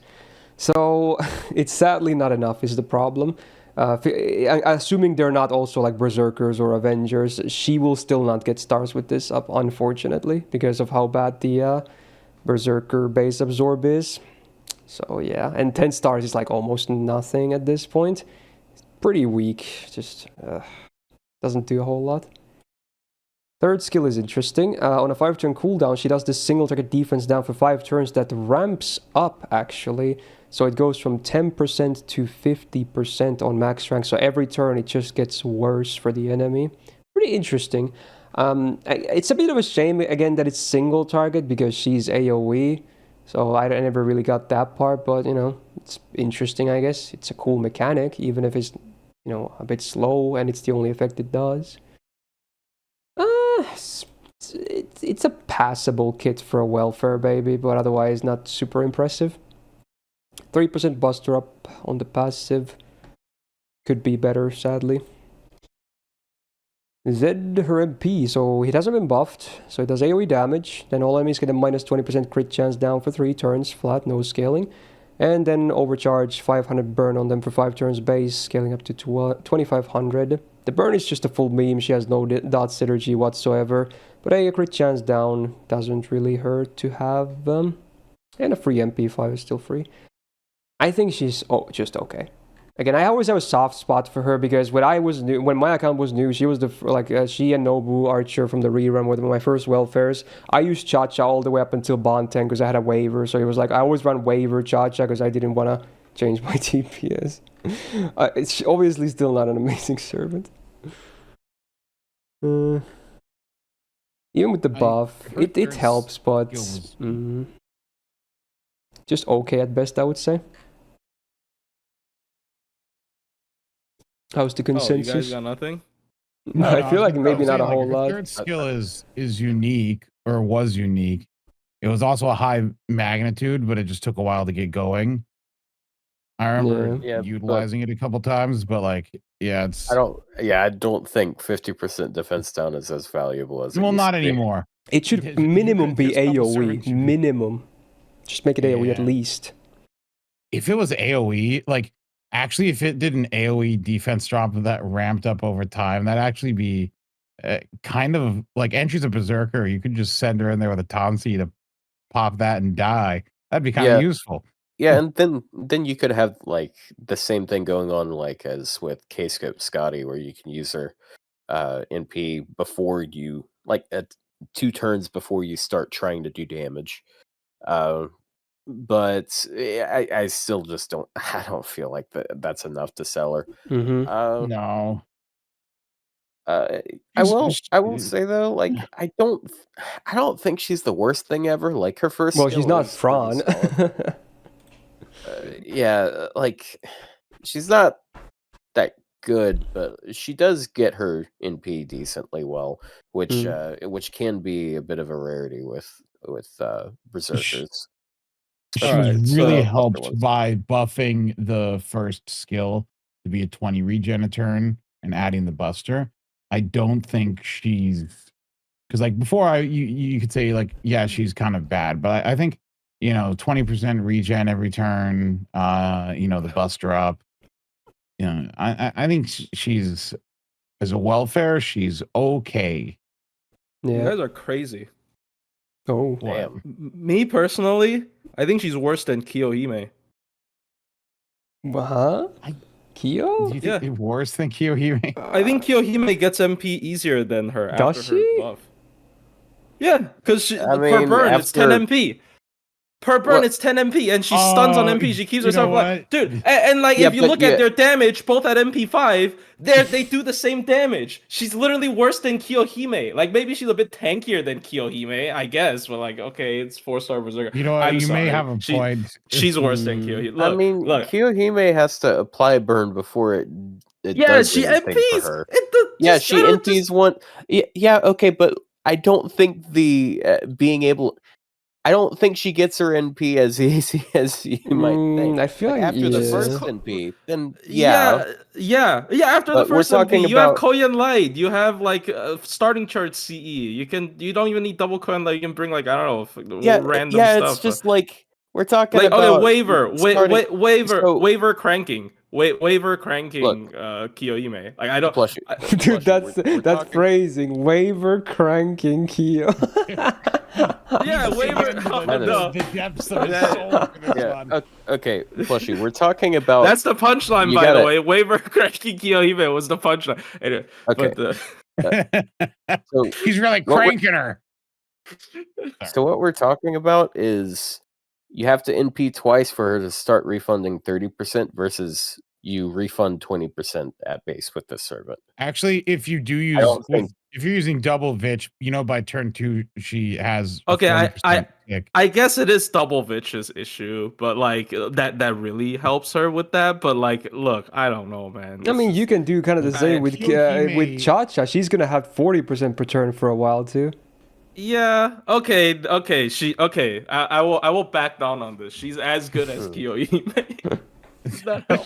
So it's sadly not enough is the problem. Assuming they're not also like Berserkers or Avengers, she will still not get stars with this up, unfortunately, because of how bad the Berserker base absorb is. So yeah, and 10 stars is like almost nothing at this point. It's pretty weak, just doesn't do a whole lot. Third skill is interesting. On a 5-turn cooldown, she does this single target defense down for 5 turns that ramps up actually. So it goes from 10% to 50% on max rank. So every turn it just gets worse for the enemy. Pretty interesting. It's a bit of a shame again that it's single target because she's AoE. So I never really got that part, but you know, it's interesting, I guess. It's a cool mechanic, even if it's, you know, a bit slow and it's the only effect it does. It's a passable kit for a welfare baby, but otherwise not super impressive. 3% buster up on the passive. Could be better, sadly. Zed, her MP, so he hasn't been buffed, so it does AoE damage. Then all enemies get a minus 20% crit chance down for 3 turns, flat, no scaling. And then overcharge 500 burn on them for 5 turns base, scaling up to 2500. The burn is just a full beam, she has no dot synergy whatsoever. But a crit chance down doesn't really hurt to have. And a free MP5 is still free. I think she's just okay. Again, I always have a soft spot for her because when my account was new, she was she and Nobu Archer from the rerun were my first welfares. I used ChaCha all the way up until Bond 10 because I had a waiver, so it was like I always run waiver ChaCha because I didn't want to change my TPS. It's obviously still not an amazing servant. Even with the buff, it helps, but just okay at best, I would say. How's the consensus?
You guys got nothing?
No, I feel like maybe not a whole lot.
Third skill is unique, or was unique. It was also a high magnitude, but it just took a while to get going. I remember utilizing it a couple times, but like, yeah, it's.
I don't think 50% defense down is as valuable as.
Well, not anymore.
It should minimum be AoE. Minimum. Just make it AoE at least.
If it was AoE, like. Actually, if it did an AoE defense drop that ramped up over time, that'd actually be kind of like Entry's a Berserker. You could just send her in there with a Tansi to pop that and die. That'd be kind of useful.
Yeah, and then you could have like the same thing going on like as with K-Scope Scotty, where you can use her NP before you like at 2 turns before you start trying to do damage. But I still just don't. I don't feel like that's enough to sell her.
No.
I will say though, like I don't think she's the worst thing ever. Like her first.
Well, she's not Fran.
Yeah, like she's not that good, but she does get her NP decently well, which can be a bit of a rarity with Berserkers.
She was really helped by buffing the first skill to be a 20 regen a turn and adding the buster. I don't think she's because like before you could say like she's kind of bad, but I think 20% regen every turn, the buster up. I think she's as a welfare she's okay.
Yeah.
You guys are crazy.
Oh,
damn.
Me personally, I think she's worse than Kiyohime.
Huh? Kyo?
Do you think it's worse than Kiyohime?
I think Kiyohime gets MP easier than her
Does
after
she?
her buff. Yeah, because per burn it's 10 MP. Per burn, it's 10 MP, and she stuns on MP. She keeps herself alive. Dude, and like, if you look at their damage, both at MP5, they do the same damage. She's literally worse than Kiyohime. Like, maybe she's a bit tankier than Kiyohime, I guess, but like, okay, it's 4-star Berserker.
You know what? You may have a point.
She's worse than Kiyohime. Look,
I mean, Kiyohime has to apply burn before it does
she
anything
MPs
for her.
she
MPs one. Yeah, okay, but I don't think the being able... I don't think she gets her NP as easy as you might think.
I feel like
after the first NP, then
After the first NP, you have Koyan Light. You have like starting chart CE. You don't even need double Koyan Light. You can bring like I don't know, random stuff.
It's just like we're talking
like,
about
waiver cranking. Waiver cranking Kiyohime. Like I don't
dude, that's phrasing. Waiver cranking Kiyo.
waiver.
The depths of his soul for this one.
Okay, Plushy, we're talking about.
That's the punchline, by the way. Waiver cranking Kiyohime was the punchline. Anyway,
okay. So
he's really cranking her.
So what we're talking about is you have to NP twice for her to start refunding 30% versus you refund 20% at base with the servant.
Actually, if you do use if you're using double Vich, by turn 2 she has
I guess it is double Vich's issue, but like that really helps her with that. But like, look, I don't know, man.
I mean, you can do kind of the same with ChaCha. She's gonna have 40% per turn for a while too.
Yeah. Okay. I will back down on this. She's as good as Kiyohime.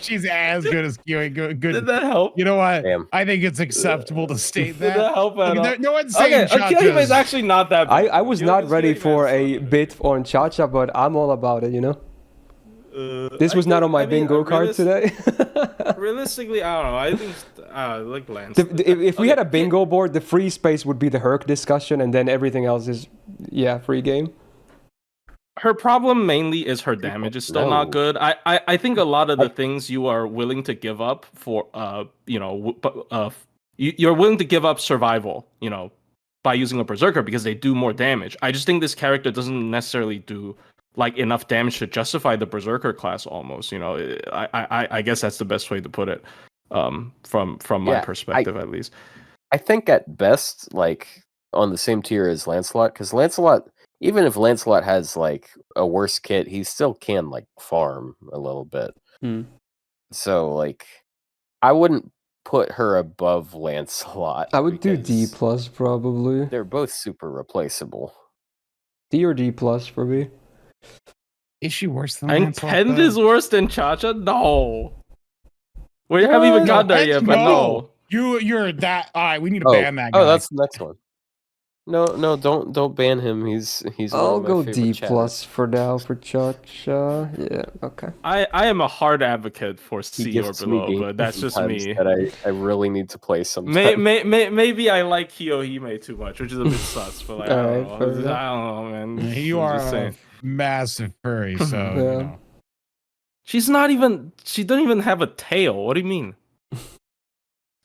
She's as good as Kiyohime. Good.
Did that help?
You know what? Damn. I think it's acceptable to state that.
Did that help at all?
No one's saying
Kiyohime is actually not that bad.
I was not ready for a bit on ChaCha, but I'm all about it. This was not on my bingo card today.
Realistically, I don't know. I think like Lancelot.
If we had a bingo board, the free space would be the Herc discussion, and then everything else is free game.
Her problem mainly is her damage is still not good. I think a lot of the things you are willing to give up for you're willing to give up survival, by using a Berserker because they do more damage. I just think this character doesn't necessarily do like enough damage to justify the Berserker class almost. I guess that's the best way to put it. From my perspective at least.
I think at best, like on the same tier as Lancelot, because Lancelot, even if Lancelot has like a worse kit, he still can like farm a little bit. So like, I wouldn't put her above Lancelot.
I would do D+ probably.
They're both super replaceable.
D or D+ for me.
Is she worse than
Lancelot?
Lancelot?
Penth is worse than ChaCha? No. We haven't even got there yet, but no.
You're that. All right, we need to ban that guy.
Oh, that's the next one. No, don't ban him. He's.
I'll go D+ for now for ChaCha. Yeah, okay.
I am a hard advocate for C or below, but that's just me.
That I really need to play sometimes.
Maybe I like Kiyohime too much, which is a bit sus. But like, I don't know, man.
You are a massive furry, so.
She doesn't even have a tail. What do you mean?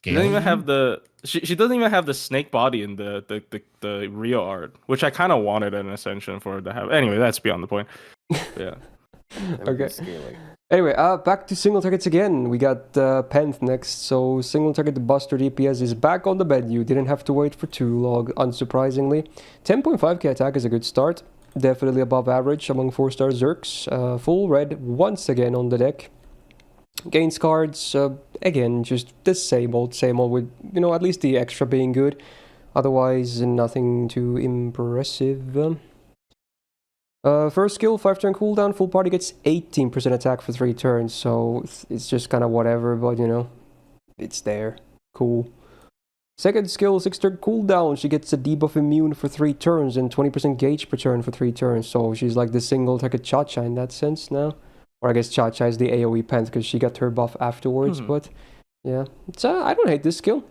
She doesn't even have she doesn't even have the snake body in the Rio art, which I kind of wanted an ascension for her to have. Anyway, that's beyond the point. Yeah.
Okay. Anyway, back to single targets again. We got Penth next. So single target Buster DPS is back on the menu. Didn't have to wait for too long, unsurprisingly. 10.5k attack is a good start. Definitely above average among 4-star Zerks. Full red once again on the deck. Gains cards, again, just the same old with, at least the extra being good. Otherwise, nothing too impressive. First skill, 5-turn cooldown. Full party gets 18% attack for 3 turns. So it's just kind of whatever, but it's there. Cool. Second skill, 6-turn cooldown. She gets a debuff immune for 3 turns and 20% gauge per turn for 3 turns. So she's like the single target ChaCha in that sense now. Or I guess ChaCha is the AoE Penth because she got her buff afterwards. But yeah, it's I don't hate this skill.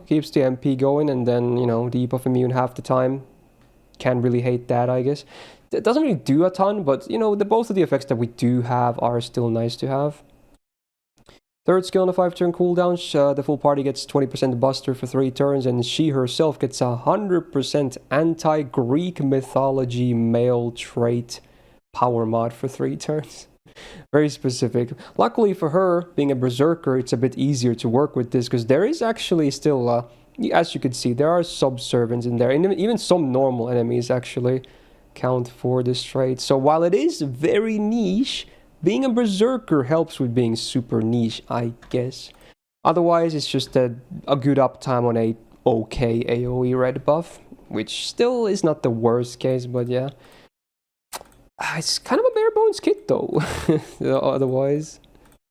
Keeps the MP going and then debuff immune half the time. Can't really hate that, I guess. It doesn't really do a ton, but both of the effects that we do have are still nice to have. Third skill on a 5-turn cooldown, the full party gets 20% Buster for 3 turns, and she herself gets 100% anti-Greek mythology male trait power mod for 3 turns. Very specific. Luckily for her, being a Berserker, it's a bit easier to work with this, because there is actually still, as you can see, there are subservients in there, and even some normal enemies actually count for this trait. So while it is very niche, being a Berserker helps with being super niche, I guess. Otherwise, it's just a good uptime on a okay AoE red buff, which still is not the worst case, but yeah. It's kind of a bare bones kit though. Otherwise,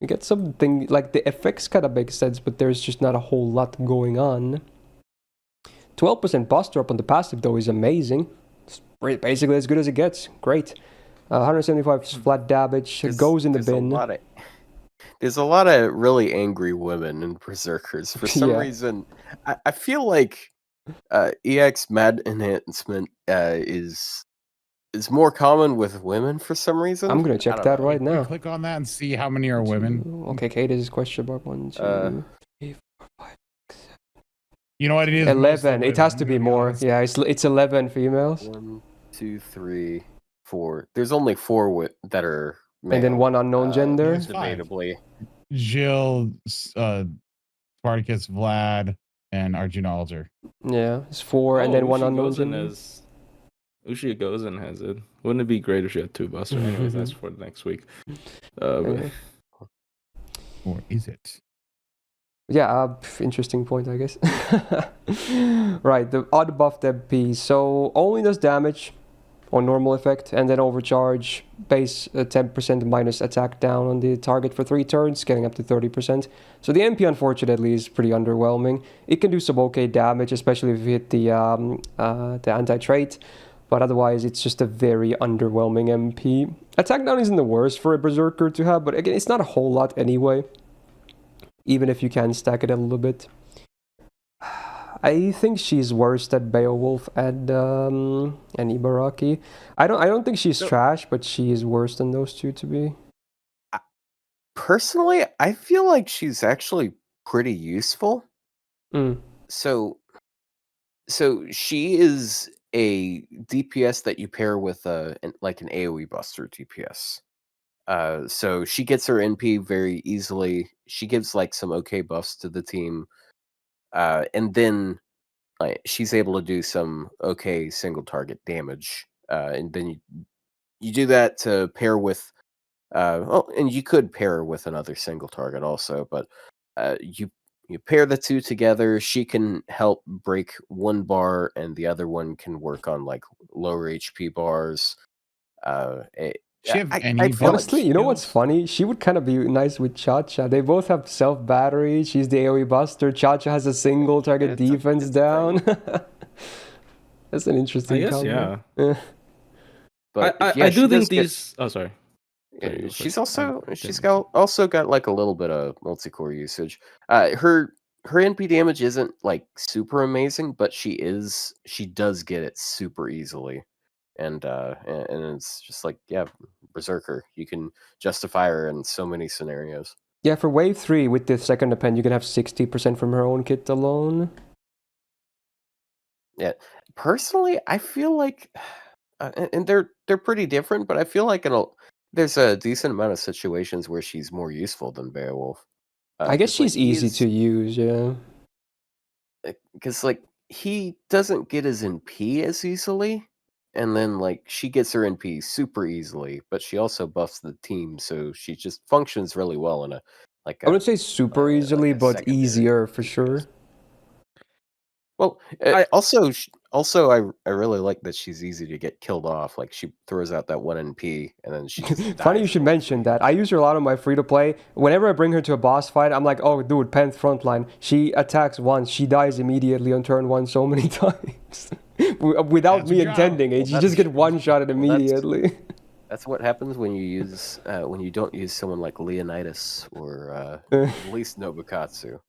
you get something like the effects kind of make sense, but there's just not a whole lot going on. 12% buster up on the passive though is amazing. It's basically as good as it gets. Great. 175 flat damage. Goes in the bin.
There's a lot of really angry women in Berserkers. For some reason, I feel like EX Mad Enhancement is more common with women for some reason.
I'm gonna check that right now.
Click on that and see how many are women.
Okay, Kate is question mark 1, 2, 3, 4, 5, 6, 7.
You know what it is?
11. It has to be more. Yeah, it's 11 females.
1, 2, 3, 4. There's only 4 that are male.
And then 1 unknown gender.
Debatably.
Jill, Spartacus, Vlad, and Arjuna Alter.
Yeah, it's 4 and then 1 unknown gender.
Ushia Gozen has it. Wouldn't it be great if she had 2 busters? Anyways, that's for next week.
Or is it?
Yeah, interesting point, I guess. Right, the odd buffed MP. So only does damage on normal effect, and then overcharge, base 10% minus attack down on the target for 3 turns, getting up to 30%. So the MP, unfortunately, is pretty underwhelming. It can do some okay damage, especially if you hit the anti-trait, but otherwise it's just a very underwhelming MP. Attack down isn't the worst for a Berserker to have, but again, it's not a whole lot anyway, even if you can stack it a little bit. I think she's worse than Beowulf and Ibaraki. I don't think she's trash, but she is worse than those two to be.
Personally, I feel like she's actually pretty useful.
Mm.
So she is a DPS that you pair with like an AoE buster DPS. So she gets her NP very easily. She gives like some okay buffs to the team. And then she's able to do some okay single target damage. And then you do that to pair with, and you could pair with another single target also, but you pair the two together. She can help break one bar, and the other one can work on like lower HP bars.
Honestly, you know what's funny? She would kind of be nice with ChaCha. They both have self battery. She's the AoE buster. ChaCha has a single target defense down. That's an interesting combo.
Yeah. But I do think these. Oh, sorry.
Yeah, she's also got like a little bit of multi-core usage. Her NP damage isn't like super amazing, but she does get it super easily. And it's just like, yeah, Berserker. You can justify her in so many scenarios.
Yeah, for wave 3 with the second append, you can have 60% from her own kit alone.
Yeah, personally, I feel like, and they're pretty different, but I feel like there's a decent amount of situations where she's more useful than Beowulf.
I guess she's easy to use, yeah.
Because like he doesn't get his NP as easily. And then, like, she gets her NP super easily, but she also buffs the team, so she just functions really well in I
wouldn't say super easily, but easier for sure.
Well, I really like that she's easy to get killed off. Like, she throws out that 1 NP, and then she just
Funny you should mention that. I use her a lot on my free-to-play. Whenever I bring her to a boss fight, I'm like, oh, dude, Penth frontline. She attacks once, she dies immediately on turn 1 so many times. Without me intending it. You just get one-shotted immediately.
That's what happens when you use when you don't use someone like Leonidas or at least Nobukatsu.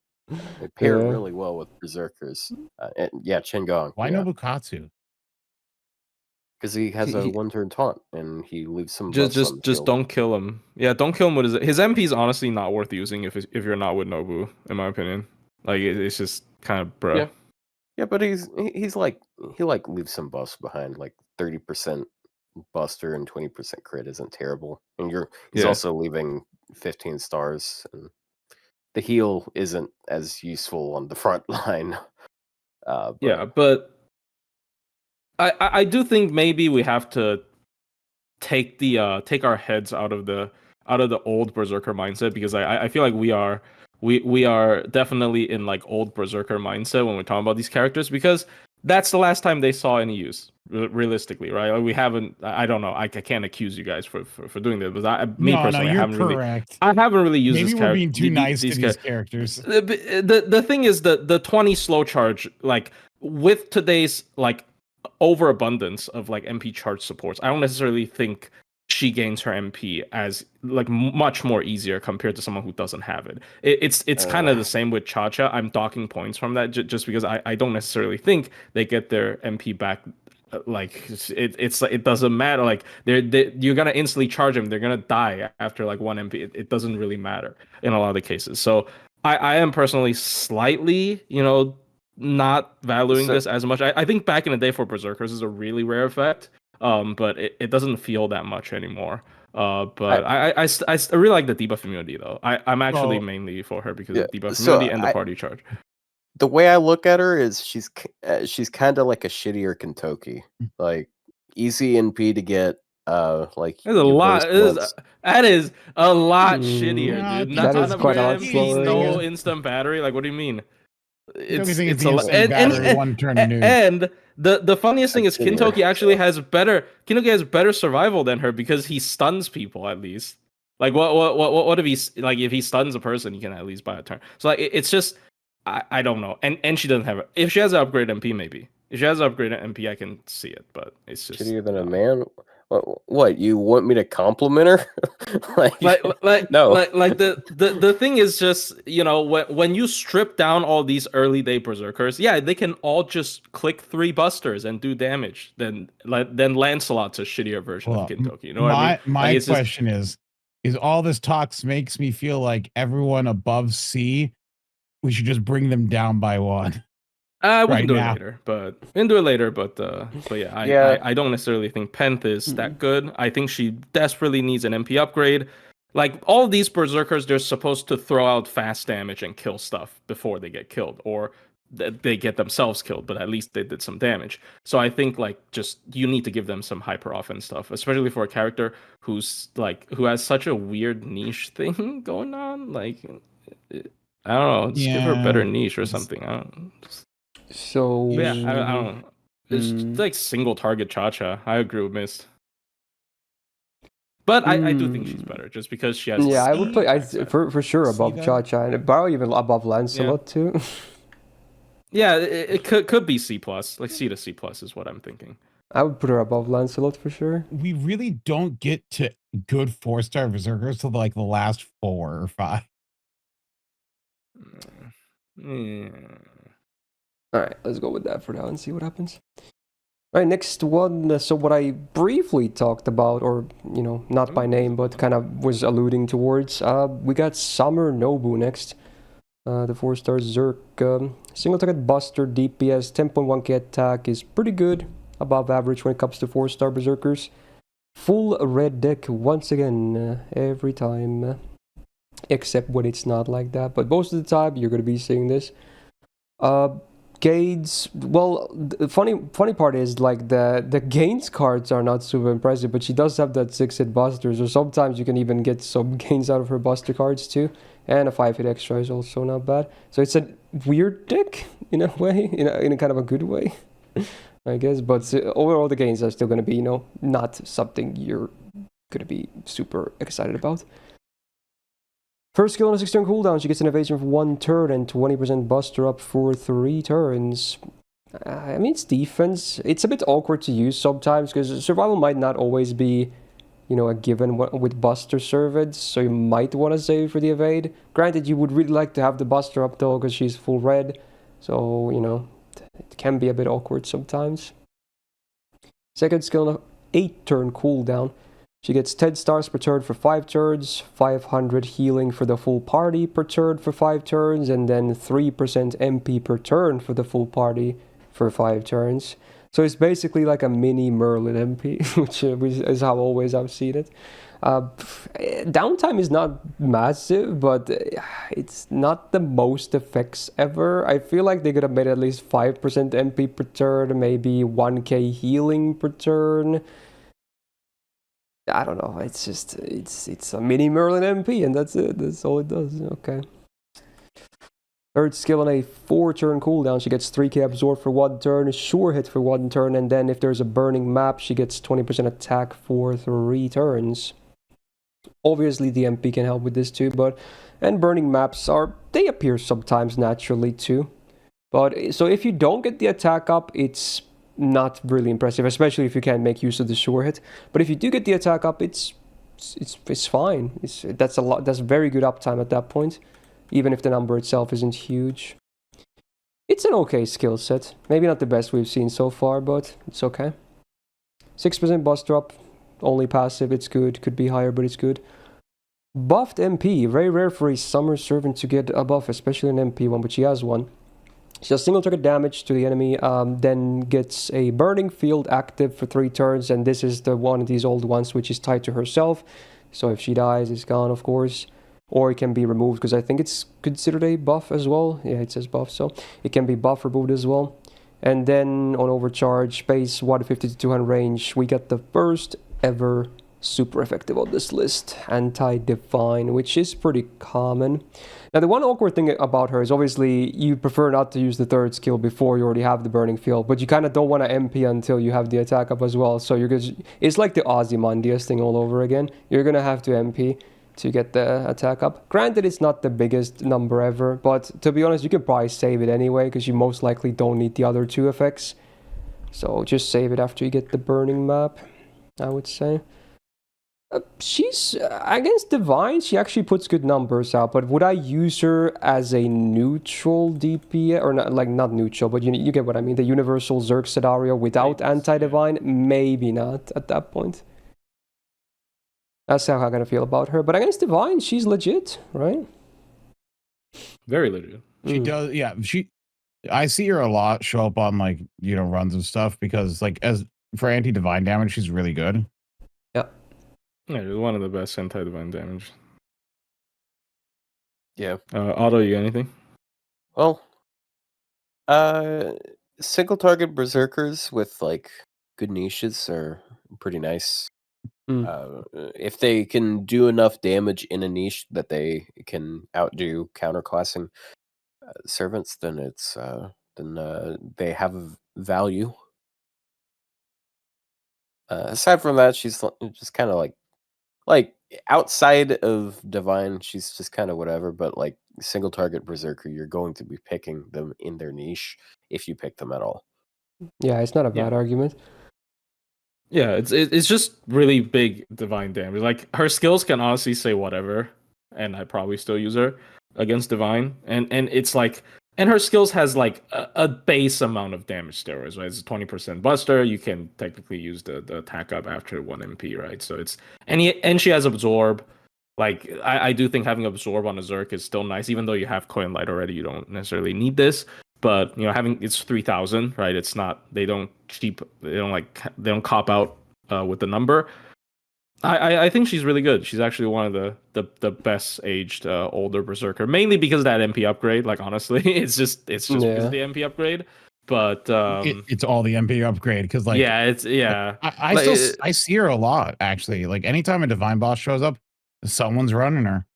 They pair really well with Berserkers. And Chengong.
Why Nobukatsu?
Because he has a one-turn taunt, and he leaves some.
Just don't kill him. Yeah, don't kill him with his MP is honestly not worth using if you're not with Nobu, in my opinion. Like it's just kind of bro.
Yeah. Yeah, but he leaves some buffs behind, like 30% buster and 20% crit isn't terrible. And he's also leaving 15 stars, and the heal isn't as useful on the front line.
But I do think maybe we have to take our heads out of the old Berserker mindset, because I feel like we are definitely in like old Berserker mindset when we're talking about these characters, because that's the last time they saw any use, realistically, right? Like, we haven't. I don't know. I can't accuse you guys for doing this, but me personally,
you're
I haven't
correct.
I haven't really used
Maybe
this
we're being too nice
these
to these characters.
The thing is the 20 slow charge, like with today's like overabundance of like MP charge supports, I don't necessarily think she gains her MP as like much more easier compared to someone who doesn't have it. It's kind of the same with ChaCha. I'm docking points from that just because I don't necessarily think they get their MP back. Like it doesn't matter. Like you're gonna instantly charge them. They're gonna die after like 1 MP. It doesn't really matter in a lot of the cases. So I am personally slightly, not valuing this as much. I think back in the day for Berserkers is a really rare effect. But it doesn't feel that much anymore. But I really like the debuff immunity though. I'm actually mainly for her because of debuff immunity and the party charge.
The way I look at her is she's kind of like a shittier Kintoki, like easy NP to get. Like
there's a lot. That is a lot shittier, dude.
That is quite a lot slower.
No instant battery. Like, what do you mean?
It's a lot.
And the funniest thing is Kintoki actually has better survival than her because he stuns people at least. Like what if if he stuns a person, he can at least buy a turn. So like it's just I don't know. And she doesn't have it. If she has an upgrade MP, maybe. If she has an upgrade MP, I can see it, but it's just
shittier than a man. What you want me to compliment her? No.
Like the thing is just when you strip down all these early day berserkers, yeah, they can all just click 3 busters and do damage. Then Lancelot's a shittier version of Kintoki. You know what I mean?
My question is all this talks makes me feel like everyone above C, we should just bring them down by 1.
We can do it later, but yeah, I don't necessarily think Penth is that good. I think she desperately needs an MP upgrade. Like all these berserkers, they're supposed to throw out fast damage and kill stuff before they get killed, or they get themselves killed, but at least they did some damage. So I think like just you need to give them some hyper offense stuff, especially for a character who has such a weird niche thing going on. Like I don't know, just give her a better niche or something. I don't.
So
yeah, I don't know. It's like single target ChaCha. I agree with Mist. But I do think she's better just because she has.
Yeah, I would put for sure above ChaCha and probably even above Lancelot too.
Yeah, it could be C+. Like C to C+ is what I'm thinking.
I would put her above Lancelot for sure.
We really don't get to good 4-star berserkers till like the last 4 or 5.
All right, let's go with that for now and see what happens. All right, next one. So what I briefly talked about, or not by name, but kind of was alluding towards. We got Summer Nobu next. The 4-star Zerk. Single target buster, DPS, 10.1k attack is pretty good, above average when it comes to 4-star berserkers. Full red deck once again, every time, except when it's not like that. But most of the time, you're gonna be seeing this. Gains, well, the funny part is like the gains cards are not super impressive, but she does have that 6-hit buster, so sometimes you can even get some gains out of her buster cards too, and a 5-hit extra is also not bad. So it's a weird deck in a way, in a kind of a good way, I guess. But overall, the gains are still going to be not something you're going to be super excited about. First skill on a 6-turn cooldown, she gets an evasion for 1 turn and 20% buster up for 3 turns. I mean, it's defense. It's a bit awkward to use sometimes because survival might not always be, a given with buster served, so you might want to save for the evade. Granted, you would really like to have the buster up though because she's full red, so, it can be a bit awkward sometimes. Second skill on a 8-turn cooldown. She gets 10 stars per turn for 5 turns, 500 healing for the full party per turn for 5 turns, and then 3% MP per turn for the full party for 5 turns. So it's basically like a mini Merlin MP, which is how always I've seen it. Downtime is not massive, but it's not the most effects ever. I feel like they could have made at least 5% MP per turn, maybe 1k healing per turn. I don't know, it's just, it's a mini Merlin MP and that's it, that's all it does, okay. Third skill on a 4-turn cooldown, she gets 3k absorb for 1 turn, a sure hit for 1 turn, and then if there's a burning map, she gets 20% attack for 3 turns. Obviously, the MP can help with this too, and burning maps they appear sometimes naturally too. But so if you don't get the attack up, it's not really impressive, especially if you can't make use of the sure hit. But if you do get the attack up, it's fine. That's a very good uptime at that point, even if the number itself isn't huge. It's an okay skill set. Maybe not the best we've seen so far, but it's okay. 6% bust drop, only passive, it's good. Could be higher, but it's good. Buffed MP, very rare for a Summer Servant to get a buff, especially an MP one, but she has one. She does single target damage to the enemy, then gets a Burning Field active for 3 turns, and this is the one of these old ones which is tied to herself. So if she dies, it's gone, of course. Or it can be removed, because I think it's considered a buff as well. Yeah, it says buff, so it can be buff removed as well. And then on overcharge, space 150 to 200 range, we get the first ever super effective on this list, Anti-Divine, which is pretty common. Now, the one awkward thing about her is obviously you prefer not to use the third skill before you already have the Burning Field, but you kind of don't want to MP until you have the attack up as well. So it's like the Ozymandias thing all over again. You're going to have to MP to get the attack up. Granted, it's not the biggest number ever, but to be honest, you can probably save it anyway, because you most likely don't need the other 2 effects. So just save it after you get the Burning Map, I would say. She's against Divine, she actually puts good numbers out, but would I use her as a neutral DP, or not neutral, but you get what I mean, the universal Zerg scenario without Anti-Divine? Maybe not at that point. That's how I'm gonna feel about her, but against Divine, she's legit, right?
Very legit.
She does, yeah. I see her a lot show up on runs and stuff, because as for anti-divine damage, she's really good.
Yeah, you're one of the best anti-divine damage.
Yeah.
Otto, you got anything?
Well, single target berserkers with good niches are pretty nice. If they can do enough damage in a niche that they can outdo counterclassing servants, then they have value. Aside from that, she's just kind of like outside of divine, she's just kind of whatever. But single target berserker, you're going to be picking them in their niche if you pick them at all.
Yeah, it's not a bad argument.
Yeah, it's just really big divine damage. Her skills can honestly say whatever, and I probably still use her against divine. And it's and her skills has a base amount of damage steroids, right? It's a 20% buster. You can technically use the attack up after 1 MP, right? So it's and she has absorb. I do think having absorb on a Zerk is still nice, even though you have Coin Light already. You don't necessarily need this. But having it's 3,000, right? It's not they don't cop out with the number. I think she's really good. She's actually one of the best aged older berserker, mainly because of that MP upgrade. Honestly, it's just because of the MP upgrade. But
it's all the MP upgrade, because I see her a lot actually. Anytime a divine boss shows up, someone's running her.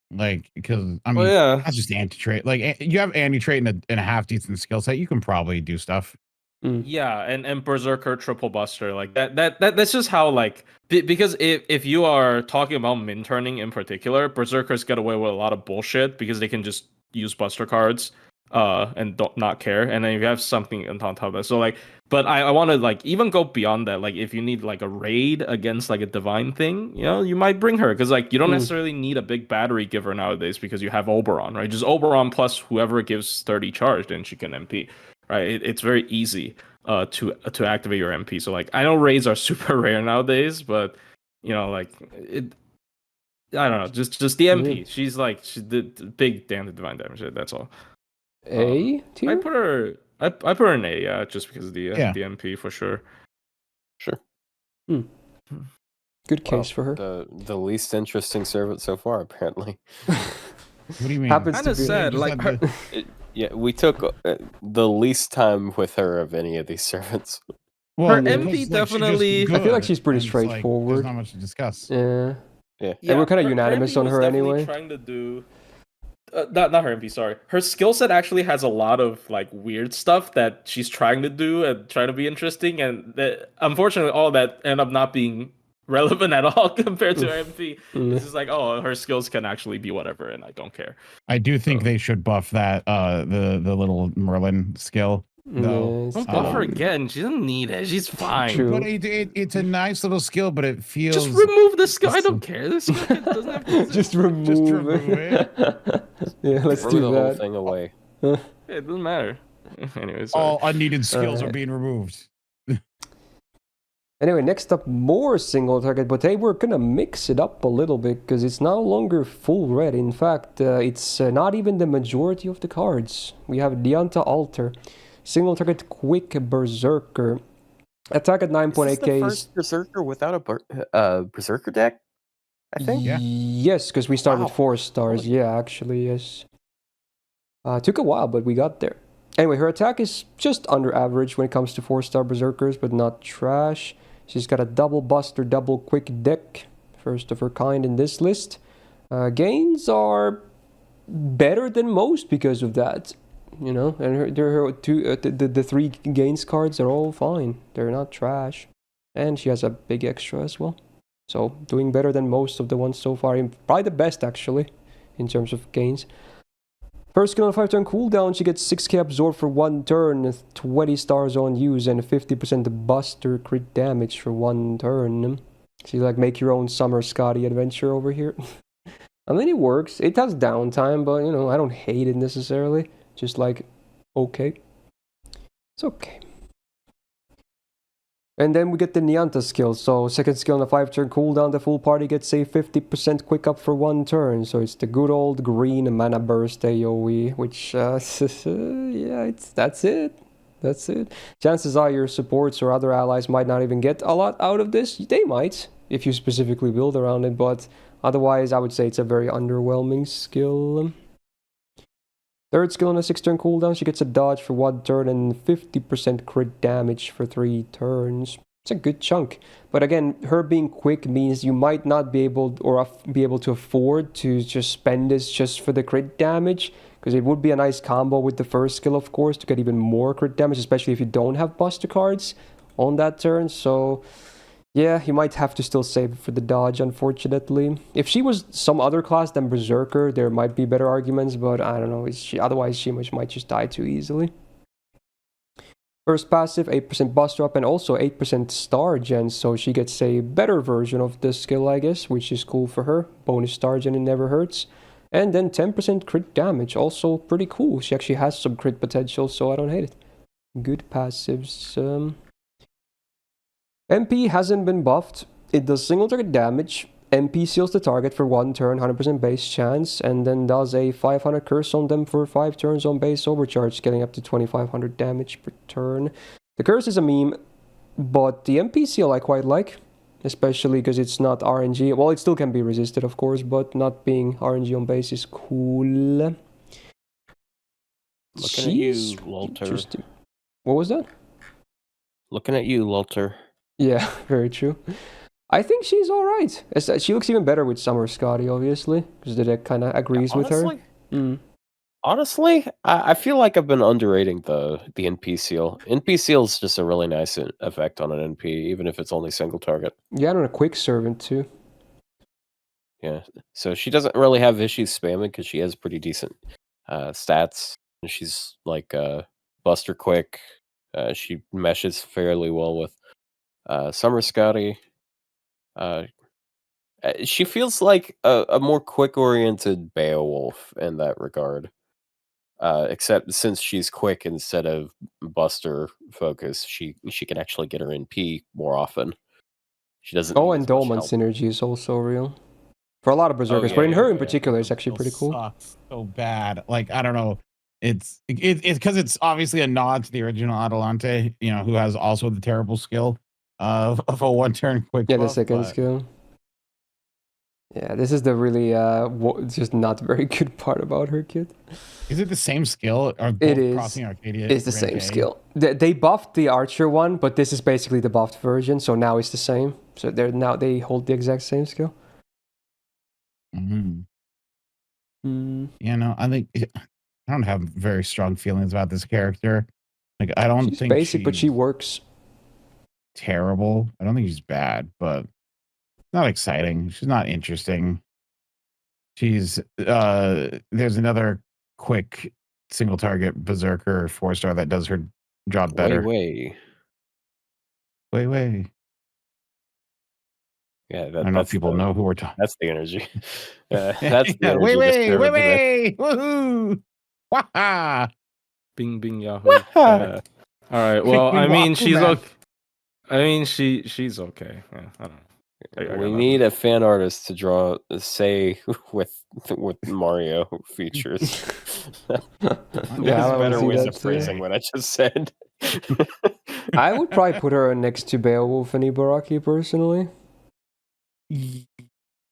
Because I mean, that's just anti-trait. You have anti-trait and a half decent skill set, you can probably do stuff.
Yeah, and berserker triple buster that's just how because if you are talking about min turning in particular, berserkers get away with a lot of bullshit because they can just use buster cards and don't not care, and then you have something on top of that. So but I want to even go beyond that. If you need a raid against a divine thing, you might bring her, because you don't necessarily need a big battery giver nowadays, because you have Oberon, right? Just Oberon plus whoever gives 30 charged, and she can MP, right? It's very easy to activate your MP. So I know raids are super rare nowadays, but I don't know, just the MP. She's the big damn divine damage. That's all.
A tier?
I put her in A, yeah, just because of the MP for sure.
Sure.
Good case for her.
The least interesting servant so far, apparently.
What do you mean?
Happens
Kind
to
of
be
sad.
Yeah, we took the least time with her of any of these servants.
Well,
her MP definitely.
I feel like she's pretty straightforward.
There's not much to discuss.
Yeah.
Yeah.
And we're kind of unanimous on her
definitely
anyway.
Trying to do not her MP. Sorry, her skill set actually has a lot of like weird stuff that she's trying to do and trying to be interesting, and unfortunately, all that end up not being relevant at all compared to her MP. It's just like, oh, her skills can actually be whatever, and I don't care.
I do think they should buff that the little Merlin skill. Though,
Yes,
buff her again. She doesn't need it. She's fine.
True.
But it's a nice little skill, but it feels.
Just remove the skill. I don't care. This skill doesn't have to.
Just remove it. Yeah, let's
Throw
do
the
that.
whole thing away.
It doesn't matter. Anyways,
all unneeded skills are being removed.
Anyway, next up, more single target, but hey, we're gonna mix it up a little bit because it's no longer full red. In fact, it's not even the majority of the cards. We have Atalanta Alter, single target quick Berserker, attack at 9.8k.
Is this the first Berserker without a Berserker deck? I think.
Yeah.
Yes, because we started with 4 stars.
Holy.
Yeah, actually, yes. Took a while, but we got there. Anyway, her attack is just under average when it comes to 4-star Berserkers, but not trash. She's got a double buster, double quick deck, first of her kind in this list. Gains are better than most because of that, you know. And the 3 gains cards are all fine. They're not trash, and she has a big extra as well. So doing better than most of the ones so far. Probably the best actually, in terms of gains. First skill on 5-turn cooldown, she gets 6k absorb for 1 turn, 20 stars on use, and 50% buster crit damage for 1 turn. So you like make your own Summer Scotty adventure over here. I mean, it works. It has downtime, but you know, I don't hate it necessarily. Just like, okay. It's okay. And then we get the Nyanta skill. So second skill on a 5-turn cooldown, the full party gets a 50% quick up for 1 turn. So it's the good old green mana burst AoE, which, yeah, that's it. That's it. Chances are your supports or other allies might not even get a lot out of this. They might, if you specifically build around it, but otherwise I would say it's a very underwhelming skill. Third skill on a 6-turn cooldown, she gets a dodge for 1 turn and 50% crit damage for 3 turns. It's a good chunk. But again, her being quick means you might not be able to afford to just spend this just for the crit damage, because it would be a nice combo with the first skill, of course, to get even more crit damage, especially if you don't have buster cards on that turn. So yeah, you might have to still save it for the dodge, unfortunately. If she was some other class than Berserker, there might be better arguments, but I don't know. Otherwise, she might just die too easily. First passive, 8% buster up, and also 8% star gen, so she gets a better version of the skill, I guess, which is cool for her. Bonus star gen, it never hurts. And then 10% crit damage, also pretty cool. She actually has some crit potential, so I don't hate it. Good passives. MP hasn't been buffed. It does single target damage. MP seals the target for 1 turn, 100% base chance, and then does a 500 curse on them for 5 turns on base overcharge, getting up to 2500 damage per turn. The curse is a meme, but the MP seal I quite like, especially because it's not RNG. Well, it still can be resisted, of course, but not being RNG on base is cool.
Looking at you, Jalter.
What was that?
Looking at you, Jalter.
Yeah, very true. I think she's alright. She looks even better with Summer Scotty, obviously, because the deck kind of agrees with her.
Honestly, I feel like I've been underrating the NP seal. NP seal is just a really nice effect on an NP, even if it's only single target.
Yeah, and on a quick servant, too.
Yeah, so she doesn't really have issues spamming because she has pretty decent stats. She's like buster quick. She meshes fairly well with Summer Scotty. She feels like a more quick-oriented Beowulf in that regard. Except since she's quick instead of buster focus, she can actually get her NP more often. She doesn't.
Oh, and Dolman synergy is also real for a lot of Berserkers, but in her in particular, it's actually pretty cool.
Sucks so bad. Like, I don't know. It's because it's obviously a nod to the original Atalanta, you know, who has also the terrible skill of a 1-turn quick.
Yeah, the second skill. Yeah, this is the really just not very good part about her kit.
Is it the same skill?
It is.
Crossing Arcadia,
it's the same skill. They buffed the Archer one, but this is basically the buffed version, so now it's the same. So they hold the exact same skill.
Mm-hmm.
Mm.
You know, I think I don't have very strong feelings about this character. Like, I don't
She's
think
basic, but she works.
terrible. I don't think she's bad, but not exciting. She's not interesting. She's there's another quick single target Berserker 4-star that does her job better.
Way. Yeah,
I don't know if people know who we're talking.
That's the energy. That's the energy.
Wait. Woohoo! Waha!
Bing bing Yahoo. All right. Well, I mean, she's okay. I mean, she's okay. Yeah, I don't know.
We need a fan artist to draw Sei with Mario features.
Yeah,
better ways of phrasing what I just said.
I would probably put her next to Beowulf and Ibaraki personally.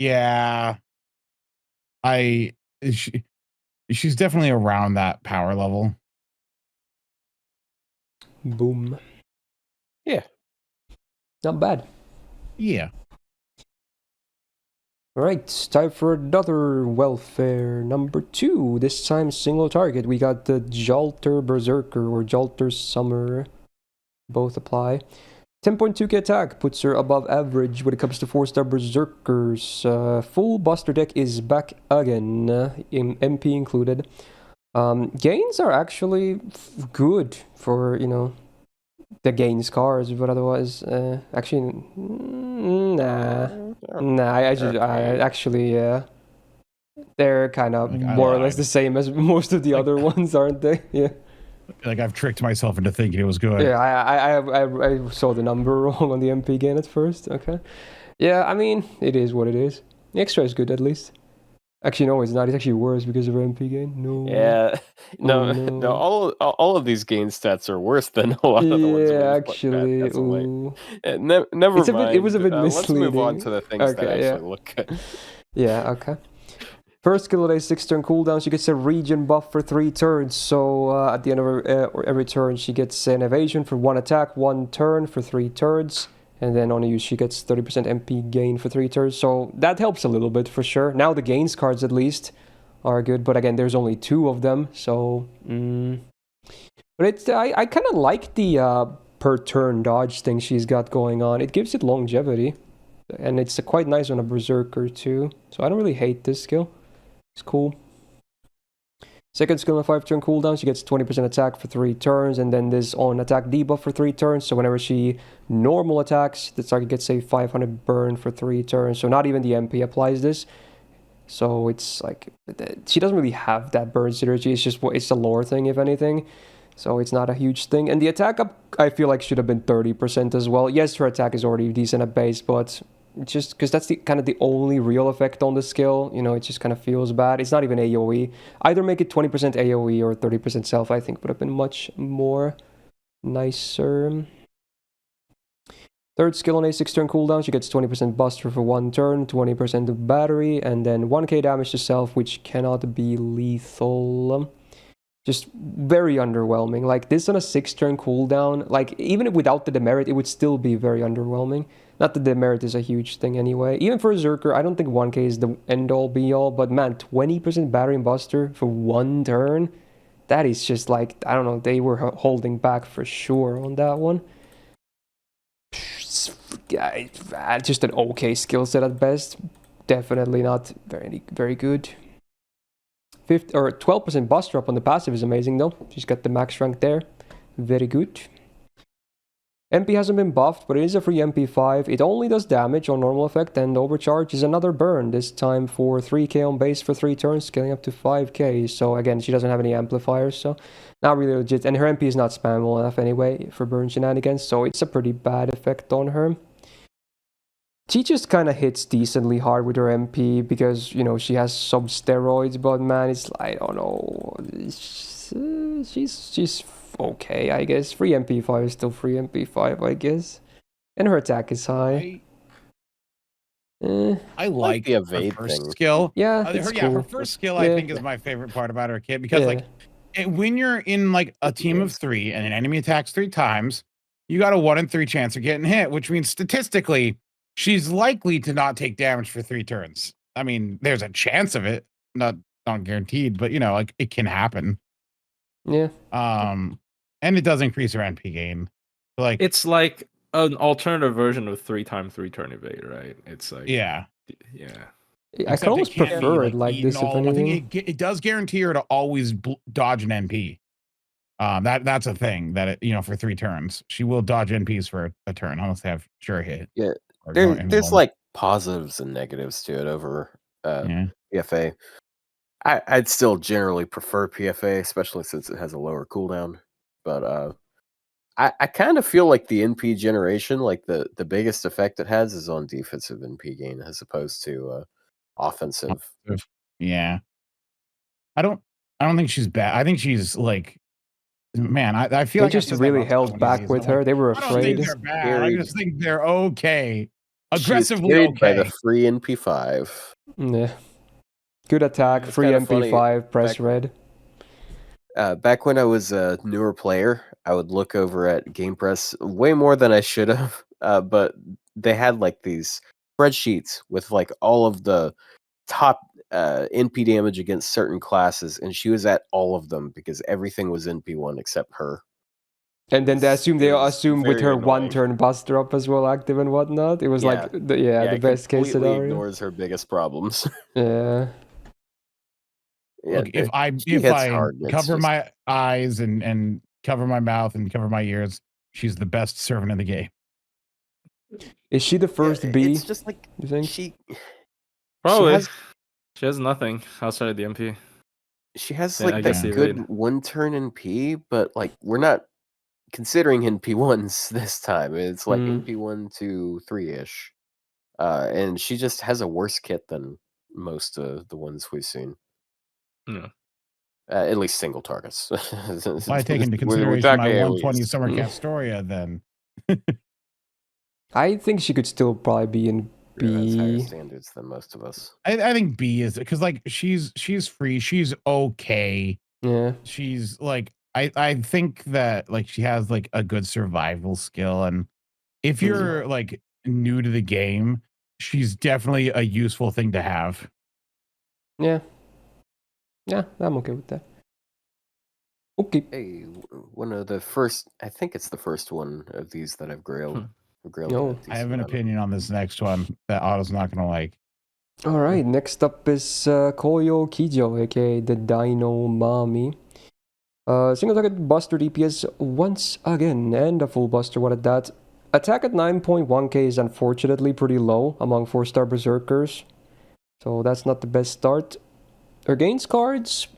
Yeah, she's definitely around that power level.
Boom.
Yeah,
not bad.
Yeah.
All right, time for another welfare number 2. This time single target. We got the Jalter Berserker or Jalter Summer. Both apply. 10.2k attack puts her above average when it comes to 4-star Berserkers. Full Buster deck is back again, in MP included. Gains are actually good for, you know, the gains cards, but otherwise, actually, nah. They're kind of more or less the same as most of the other ones, aren't they? Yeah.
Like, I've tricked myself into thinking it was good.
Yeah, I saw the number wrong on the MP gain at first. Okay. Yeah, I mean, it is what it is. The extra is good at least. Actually, no, it's not. It's actually worse because of MP gain. No.
Yeah. No. All of these gain stats are worse than a lot of the ones.
Yeah, actually.
Never mind.
It was a bit misleading.
Let's move on to the things that actually look good.
Yeah. Okay. First skill of day 6-turn cooldown. She gets a regen buff for 3 turns. So at the end of every turn, she gets an evasion for 1 attack, 1 turn for 3 turns. And then on use, she gets 30% MP gain for 3 turns. So that helps a little bit for sure. Now the gains cards at least are good. But again, there's only 2 of them. So, but it's I kind of like the per turn dodge thing she's got going on. It gives it longevity. And it's quite nice on a Berserker too. So I don't really hate this skill. It's cool. Second skill on 5-turn cooldown, she gets 20% attack for 3 turns, and then this on attack debuff for 3 turns. So whenever she normal attacks, the target gets a 500 burn for 3 turns. So not even the MP applies this. So it's like, she doesn't really have that burn synergy. It's a lore thing, if anything. So it's not a huge thing. And the attack up, I feel like should have been 30% as well. Yes, her attack is already decent at base, but just because that's kind of the only real effect on the skill, you know, it just kind of feels bad. It's not even AoE. Either make it 20% AoE or 30% self, I think would have been much more nicer. Third skill on a 6-turn cooldown, she gets 20% buster for 1 turn, 20% of battery, and then 1k damage to self, which cannot be lethal. Just very underwhelming. Like, this on a 6-turn cooldown, like, even without the demerit, it would still be very underwhelming. Not that the demerit is a huge thing anyway. Even for Berserker, I don't think 1k is the end-all be-all, but man, 20% battery and buster for 1 turn? That is just like, I don't know, they were holding back for sure on that one. Just an okay skill set at best. Definitely not very good. 12% buster up on the passive is amazing though. She's got the max rank there. Very good. MP hasn't been buffed, but it is a free MP5. It only does damage on normal effect, and overcharge is another burn, this time for 3k on base for 3 turns, scaling up to 5k. So again, she doesn't have any amplifiers, so not really legit. And her MP is not spammable enough anyway for burn shenanigans, so it's a pretty bad effect on her. She just kind of hits decently hard with her MP because, you know, she has some steroids, but man, it's, I don't know, she's okay, I guess. Free MP5 is still free MP5, I guess. And her attack is high.
I like
the evade
first
thing.
skill.
Yeah,
cool. Her first skill, I think, is my favorite part about her kit because, like, when you're in like a team of 3 and an enemy attacks 3 times, you got a 1 in 3 chance of getting hit, which means statistically, she's likely to not take damage for 3 turns. I mean, there's a chance of it, not not guaranteed, but like it can happen.
Yeah.
And it does increase your NP gain. Like
it's like an alternative version of 3x3 turn evade, right? It's like
yeah.
I can almost prefer it like this, if anything.
I think it does guarantee her to always dodge an NP. That's a thing that for 3 turns she will dodge NPs for a turn unless they have sure hit.
Yeah, there's like positives and negatives to it over PFA. I'd still generally prefer PFA, especially since it has a lower cooldown. But I kind of feel like the NP generation, like the biggest effect it has is on defensive NP gain as opposed to offensive.
Yeah, I don't think she's bad. I think she's like, man, I feel like
just really held back with her. They were afraid.
I don't think they're bad. I just think they're okay. Aggressively okay.
By the free NP5.
Yeah. Good attack, free MP5, press red.
Back when I was a newer player, I would look over at Game Press way more than I should have. But they had like these spreadsheets with like all of the top NP damage against certain classes, and she was at all of them because everything was NP1 except her.
And then they assume with her
annoying.
1-turn buster up as well active and whatnot. It was like the best case scenario.
Ignores her biggest problems.
Yeah.
Look, if I cover my eyes and cover my mouth and cover my ears, she's the best servant in the game.
Is she the first B?
It's just like
you think?
She
has nothing outside of the MP.
She has like that good 1-turn NP, but like we're not considering NP1s this time. It's like NP1 to 3-ish. And she just has a worse kit than most of the ones we've seen.
Yeah.
At least single targets.
If I take into consideration my 120 Summer Castoria, then
I think she could still probably be in B.
Higher standards than most of us.
I think B is because like she's free, she's okay.
Yeah.
She's like I think that like she has like a good survival skill, and if you're like new to the game, she's definitely a useful thing to have.
Yeah. Yeah, I'm okay with that. Okay.
Hey, one of the first, I think it's the first one of these that I've grailed.
I have an opinion on this next one that Otto's not going to like.
All right, next up is Koyo Kijo, aka the Dino Mommy. Single target buster DPS once again, and a full buster one at that. Attack at 9.1k is unfortunately pretty low among 4-star Berserkers, so that's not the best start. Her gains cards,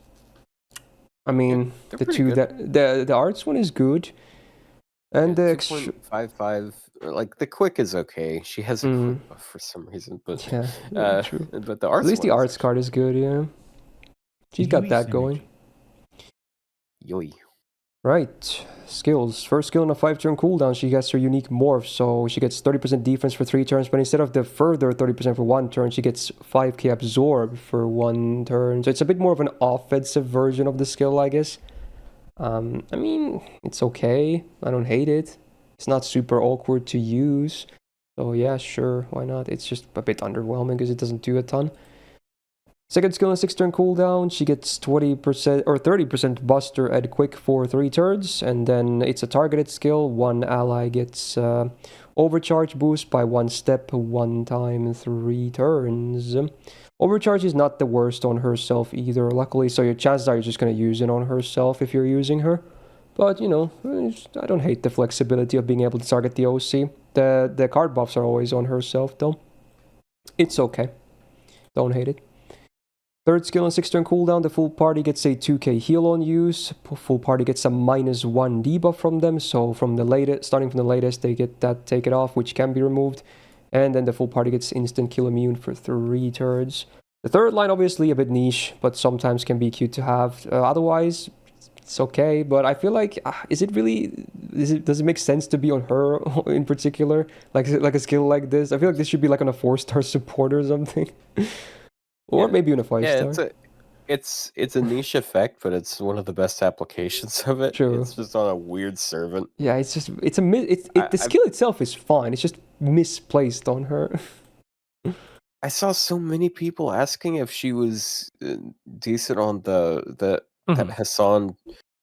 I mean, the two good. The arts one is good, and the
2.55, like the quick is okay. She has a quick buff for some reason, but
true.
But the arts,
at least the arts card is good, yeah. She's got that going.
Yoi.
Right, skills. First skill on a 5-turn cooldown, she gets her unique morph, so she gets 30% defense for 3 turns, but instead of the further 30% for 1 turn, she gets 5k absorb for 1 turn. So it's a bit more of an offensive version of the skill, I guess. I mean, it's okay. I don't hate it. It's not super awkward to use. So yeah, sure, why not? It's just a bit underwhelming because it doesn't do a ton. Second skill on 6-turn cooldown, she gets 20% or 30% buster at quick for 3 turns, and then it's a targeted skill. One ally gets overcharge boost by 1 step, 1 time, 3 turns. Overcharge is not the worst on herself either, luckily, so your chances are you're just going to use it on herself if you're using her. But, you know, I don't hate the flexibility of being able to target the OC. The card buffs are always on herself, though. It's okay. Don't hate it. Third skill on 6-turn cooldown, the full party gets a 2k heal on use. Full party gets a -1 debuff from them, so starting from the latest, they get that taken off, which can be removed. And then the full party gets instant kill immune for 3 turns. The third line, obviously a bit niche, but sometimes can be cute to have. Otherwise, it's okay, but I feel like, does it make sense to be on her in particular? Like a skill like this? I feel like this should be like on a 4-star support or something. Or maybe on a 5-star.
It's a niche effect, but it's one of the best applications of it.
True.
It's just on a weird servant.
Yeah, the skill itself is fine. It's just misplaced on her.
I saw so many people asking if she was decent on that Hassan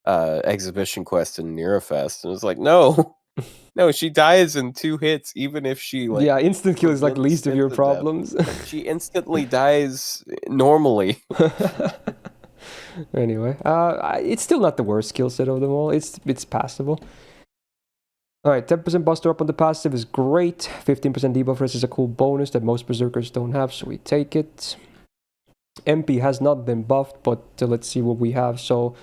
exhibition quest in Neurofest, and it was like, no, no, she dies in 2 hits, even if she like
Yeah, instant kill is like
limps
least of your
into death.
problems.
She instantly dies normally.
Anyway, it's still not the worst skill set of them all. It's passable. All right, 10% buster up on the passive is great. 15% debuff rest is a cool bonus that most berserkers don't have, so we take it. MP has not been buffed, but let's see what we have. So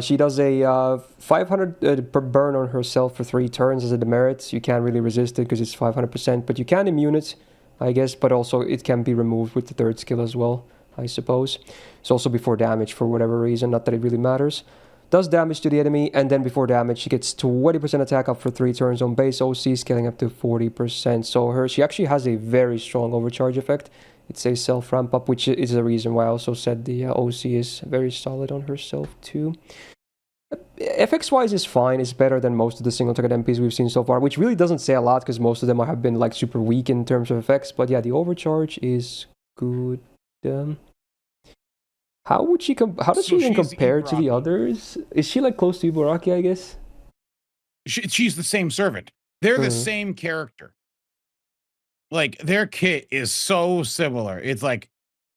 she does a 500 per burn on herself for 3 turns as a demerit. You can't really resist it because it's 500%, but you can immune it, I guess, but also it can be removed with the 3rd skill as well, I suppose. It's also before damage for whatever reason, not that it really matters. Does damage to the enemy, and then before damage, she gets 20% attack up for 3 turns on base OC, scaling up to 40%. So she actually has a very strong overcharge effect. It's a self ramp up, which is the reason why I also said the OC is very solid on herself too. FX wise is fine. It's better than most of the single target MPs we've seen so far, which really doesn't say a lot because most of them have been like super weak in terms of effects. But yeah, the overcharge is good. How would she how does she even compare to the others? Is she like close to Ibaraki, I guess?
She's the same servant. They're the same character. Like their kit is so similar. It's like,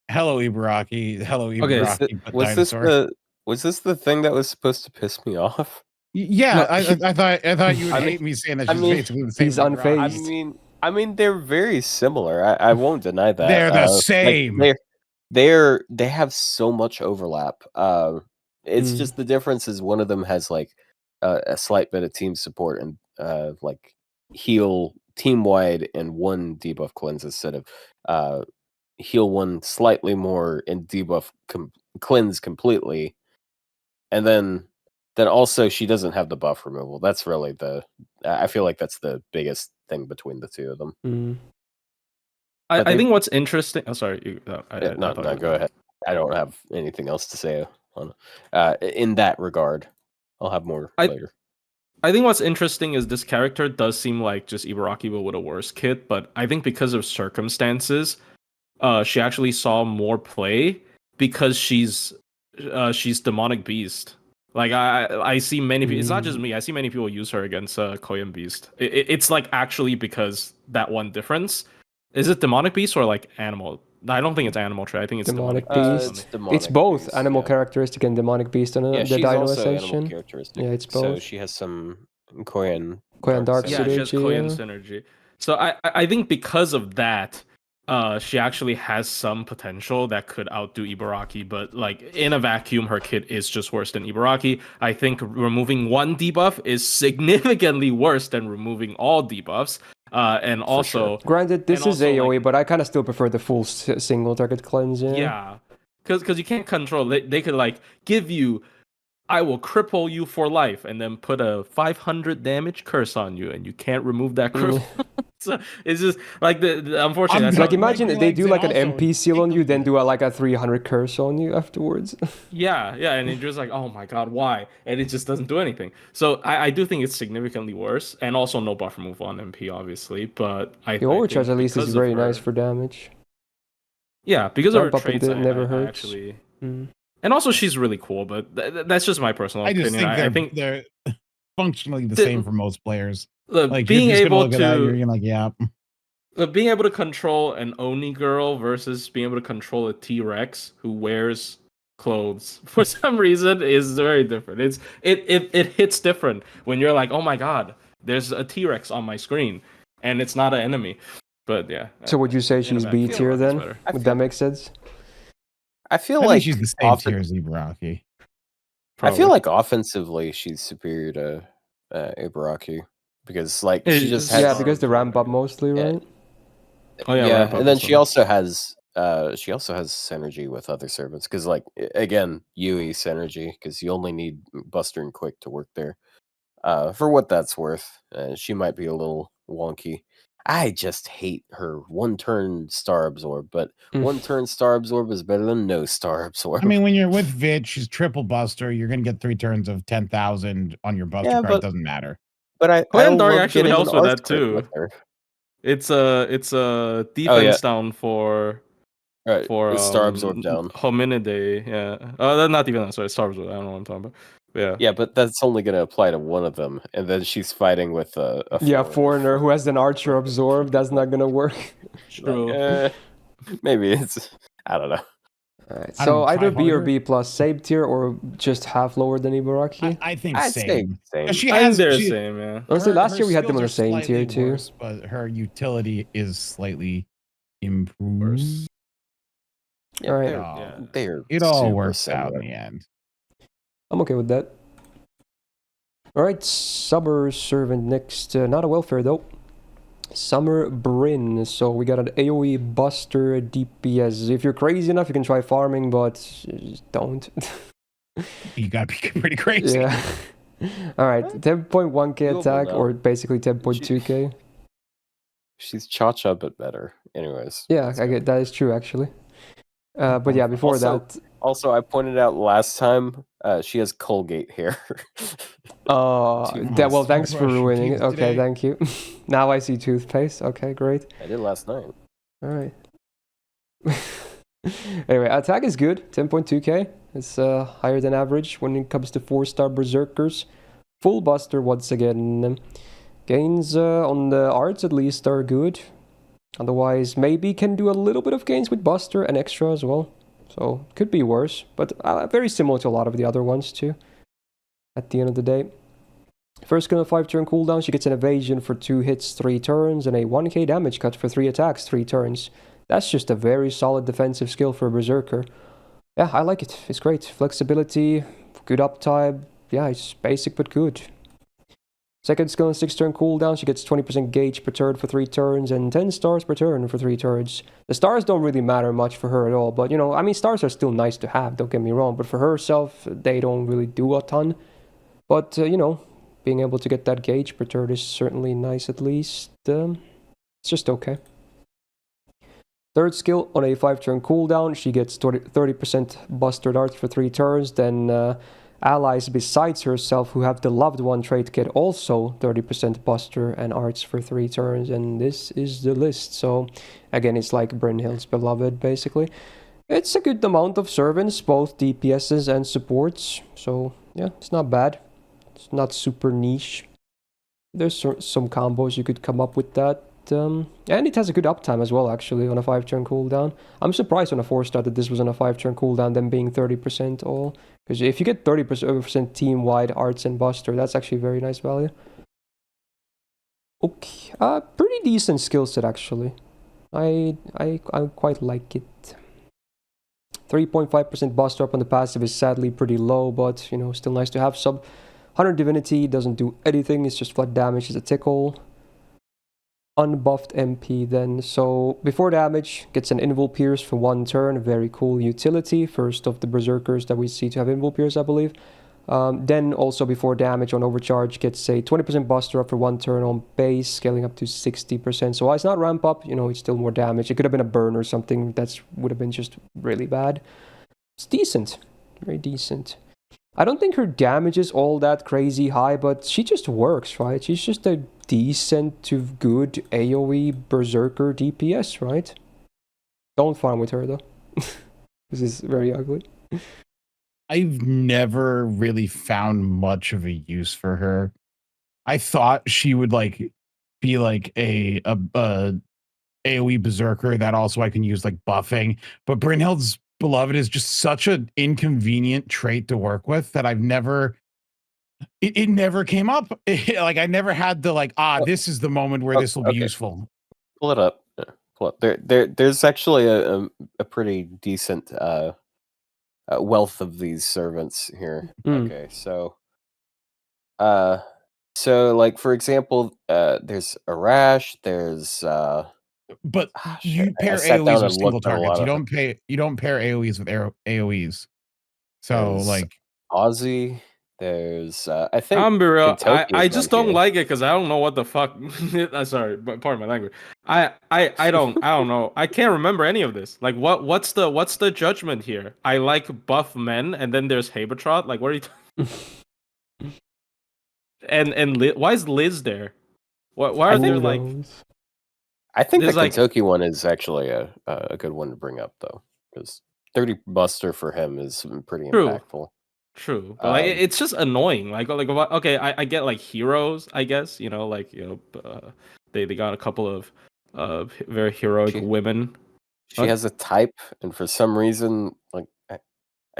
hello Ibaraki, hello Ibaraki.
Okay, was this the thing that was supposed to piss me off?
Yeah, no, I thought you would hate me saying that she's basically the same.
He's unfazed.
I mean, they're very similar. I won't deny that.
They're the same.
Like, they have so much overlap. It's just the difference is one of them has like a slight bit of team support and like heal team wide and 1 debuff cleanse instead of heal 1 slightly more and debuff cleanse completely, and then also she doesn't have the buff removal. That's really I feel like that's the biggest thing between the 2 of them.
I think what's interesting. Oh, sorry.
No, go ahead. I don't have anything else to say on in that regard. I'll have more later.
I think what's interesting is this character does seem like just Ibaraki but with a worse kit, but I think because of circumstances, she actually saw more play because she's demonic beast. Like I see many people. It's not just me. I see many people use her against Koyan Beast. It's like actually because that one difference. Is it demonic beast or like animal? I don't think it's animal trait. I think it's demonic
beast. It's both beast, animal characteristic and demonic beast on the Dino Ascension. Yeah, it's both.
So she has some Koyan
dark synergy.
Yeah, she has Koyan synergy. So I think because of that, she actually has some potential that could outdo Ibaraki, but like in a vacuum, her kit is just worse than Ibaraki. I think removing 1 debuff is significantly worse than removing all debuffs. And also,
granted, this is AoE, but I kind of still prefer the full single target cleanse.
Yeah, because you can't control. They could like give you, I will cripple you for life, and then put a 500 damage curse on you, and you can't remove that cripple. So it's just like the unfortunately.
Like imagine they do like an MP seal on you, then do like a 300 curse on you afterwards.
Yeah, and it's just like, oh my god, why? And it just doesn't do anything. So I do think it's significantly worse, and also no buff removal on MP, obviously. But the
overcharge at least is very nice for damage.
Yeah, because of her traits,
it never hurts.
Actually. And also, she's really cool, but that's just my personal opinion.
I think they're functionally the same for most players.
Like being able to being able to control an Oni girl versus being able to control a T-Rex who wears clothes for some reason is very different. It hits different when you're like, oh my god, there's a T-Rex on my screen and it's not an enemy. But yeah.
So would you say she's B tier then? Would that make sense?
I feel like
she's the same tier as Ibaraki.
I feel like offensively she's superior to Ibaraki. Because like she just has
because the ramp up mostly, right?
Oh yeah, and then she also has synergy with other servants because like again Yui synergy because you only need Buster and Quick to work there. For what that's worth, she might be a little wonky. I just hate her 1-turn star absorb, but 1-turn star absorb is better than no star absorb.
I mean, when you're with Vit, she's triple Buster. You're gonna get 3 turns of 10,000 on your Buster card. It doesn't matter.
But I
Daria actually helps with that too. It's a
Oh yeah,
defense down for
right. It's Star Absorb down.
Hominidae. Yeah. Not even that. Sorry, Star Absorb. I don't know what I'm talking about. But yeah.
Yeah, but that's only going to apply to one of them, and then she's fighting with a
Yeah,
foreigner.
foreigner who has an archer absorb. That's not gonna work.
True.
Like, maybe it's. I don't know.
Alright,
I
so
don't
either
try
B or
harder.
B plus same tier or just half lower than Ibaraki.
I think
I'd say
same.
same.
She
I think
has
they're the
she,
same, yeah.
Honestly, last
her
year we had them on the
skills are
same tier
slightly
too.
worse, but her utility is slightly improved.
Worse.
Yeah,
Alright.
they're
It all
super
works out in
similar.
the end.
I'm okay with that. Alright, Summer Servant next. Not a welfare though. Summer Bryn. So we got an AoE Buster DPS. If you're crazy enough, you can try farming, but just don't.
You gotta be pretty crazy.
Yeah. Alright, 10.1k
Doable
attack
now.
or basically 10.2k.
She's ChaCha, but better. Anyways.
Yeah,
let's
I
go.
get that is true actually. But yeah, before
Also-
that.
Also, I pointed out last time she has Colgate hair.
Well, thanks for
Brush your
ruining it.
teeth
Okay,
today.
thank you. Now I see toothpaste. Okay, great.
I did last night.
All right. Anyway, attack is good. 10.2k. It's higher than average when it comes to 4-star berserkers. Full buster once again. Gains on the arts at least are good. Otherwise, maybe can do a little bit of gains with buster and extra as well. So could be worse, but very similar to a lot of the other ones too. At the end of the day. First skill 5-turn cooldown, she gets an evasion for 2 hits, 3 turns, and a 1k damage cut for 3 attacks, 3 turns. That's just a very solid defensive skill for a berserker. Yeah, I like it. It's great. Flexibility, good uptime. Yeah, it's basic but good. Second skill 6-turn cooldown, she gets 20% gauge per turn for 3 turns and 10 stars per turn for 3 turns. The stars don't really matter much for her at all, but you know, I mean, stars are still nice to have, don't get me wrong, but for herself, they don't really do a ton. But, you know, being able to get that gauge per turn is certainly nice at least. It's just okay. Third skill, on a 5-turn cooldown, she gets 30% Buster Darts for 3 turns, then allies besides herself who have the Loved One trait get also 30% Buster and Arts for 3 turns, and this is the list. So, again, it's like Brynhild's Beloved, basically. It's a good amount of servants, both DPSs and supports, so yeah, it's not bad. It's not super niche. There's some combos you could come up with that. And it has a good uptime as well, actually, on a 5-turn cooldown. I'm surprised on a 4-star that this was on a 5-turn cooldown, then being 30% all. Because if you get 30% team-wide arts and buster, that's actually very nice value. Okay, pretty decent skill set, actually. I quite like it. 3.5% buster up on the passive is sadly pretty low, but, you know, still nice to have. Sub 100 Divinity doesn't do anything, it's just flat damage, it's a tickle. Unbuffed MP then. So before damage, gets an Invul Pierce for 1 turn, very cool utility. First of the berserkers that we see to have Invul Pierce, I believe. Then also before damage on overcharge, gets a 20% buster up for 1 turn on base, scaling up to 60%. So while it's not ramp up, you know, it's still more damage. It could have been a burn or something, that would have been just really bad. It's decent, very decent. I don't think her damage is all that crazy high, but she just works, right? She's just a decent to good AoE Berserker DPS, right? Don't farm with her, though. This is very ugly.
I've never really found much of a use for her. I thought she would like be like a AoE Berserker that also I can use like buffing, but Brynhild's Beloved is just such an inconvenient trait to work with that I've never it never came up. Like I never had the like, this is the moment where this will be useful.
Pull it up. Pull up. There's actually a pretty decent wealth of these servants here. Okay, so like for example, there's Arash, there's
but you pair AoEs with single targets. You don't pair AoEs with AoEs. So like
Aussie, there's I think
I'm be real.
Kintoki
I just don't
here.
like it because I don't know what the fuck. Sorry, but pardon my language. I don't know. I can't remember any of this. Like what's the judgment here? I like buff men, and then there's Habertrot. Like what are you? And why is Liz there? Why are there like?
I think the
There's, like-
Kintoki one is actually a good one to bring up, though, because 30 Buster for him is pretty
True.
impactful.
True, but like it's just annoying. Like okay, I get like heroes, I guess. You know, like they got a couple of very heroic women.
She has a type, and for some reason, like I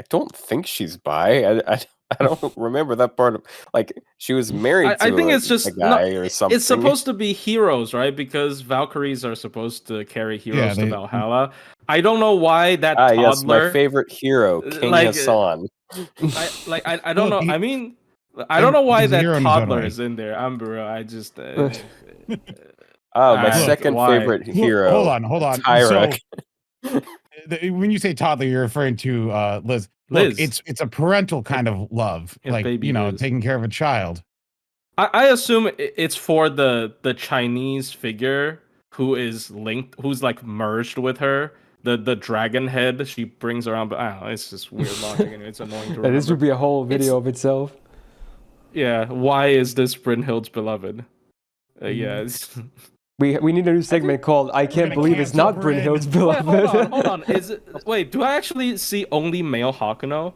don't think she's bi. I don't remember that part of like she was married to
I think it's just
a guy or something.
It's supposed to be heroes, right? Because Valkyries are supposed to carry heroes to Valhalla. I don't know why that toddler.
Yes, my favorite hero, King Hassan.
I don't know. I mean, I don't know why that toddler is in there. I just.
My second favorite hero.
Hold on.
Tyra.
So, when you say toddler, you're referring to Liz. Look, it's a parental kind of love, like Liz. Taking care of a child.
I assume it's for the Chinese figure who is linked, who's like merged with her. The dragon head she brings around, but I don't know, it's just weird logic and it's annoying to remember.
This would be a whole video of itself.
Yeah, why is this Brynhild's beloved?
We need a new segment called "I Can't Believe It's Not Brynhild's Beloved."
Hold on. Wait, do I actually see only male Hakuno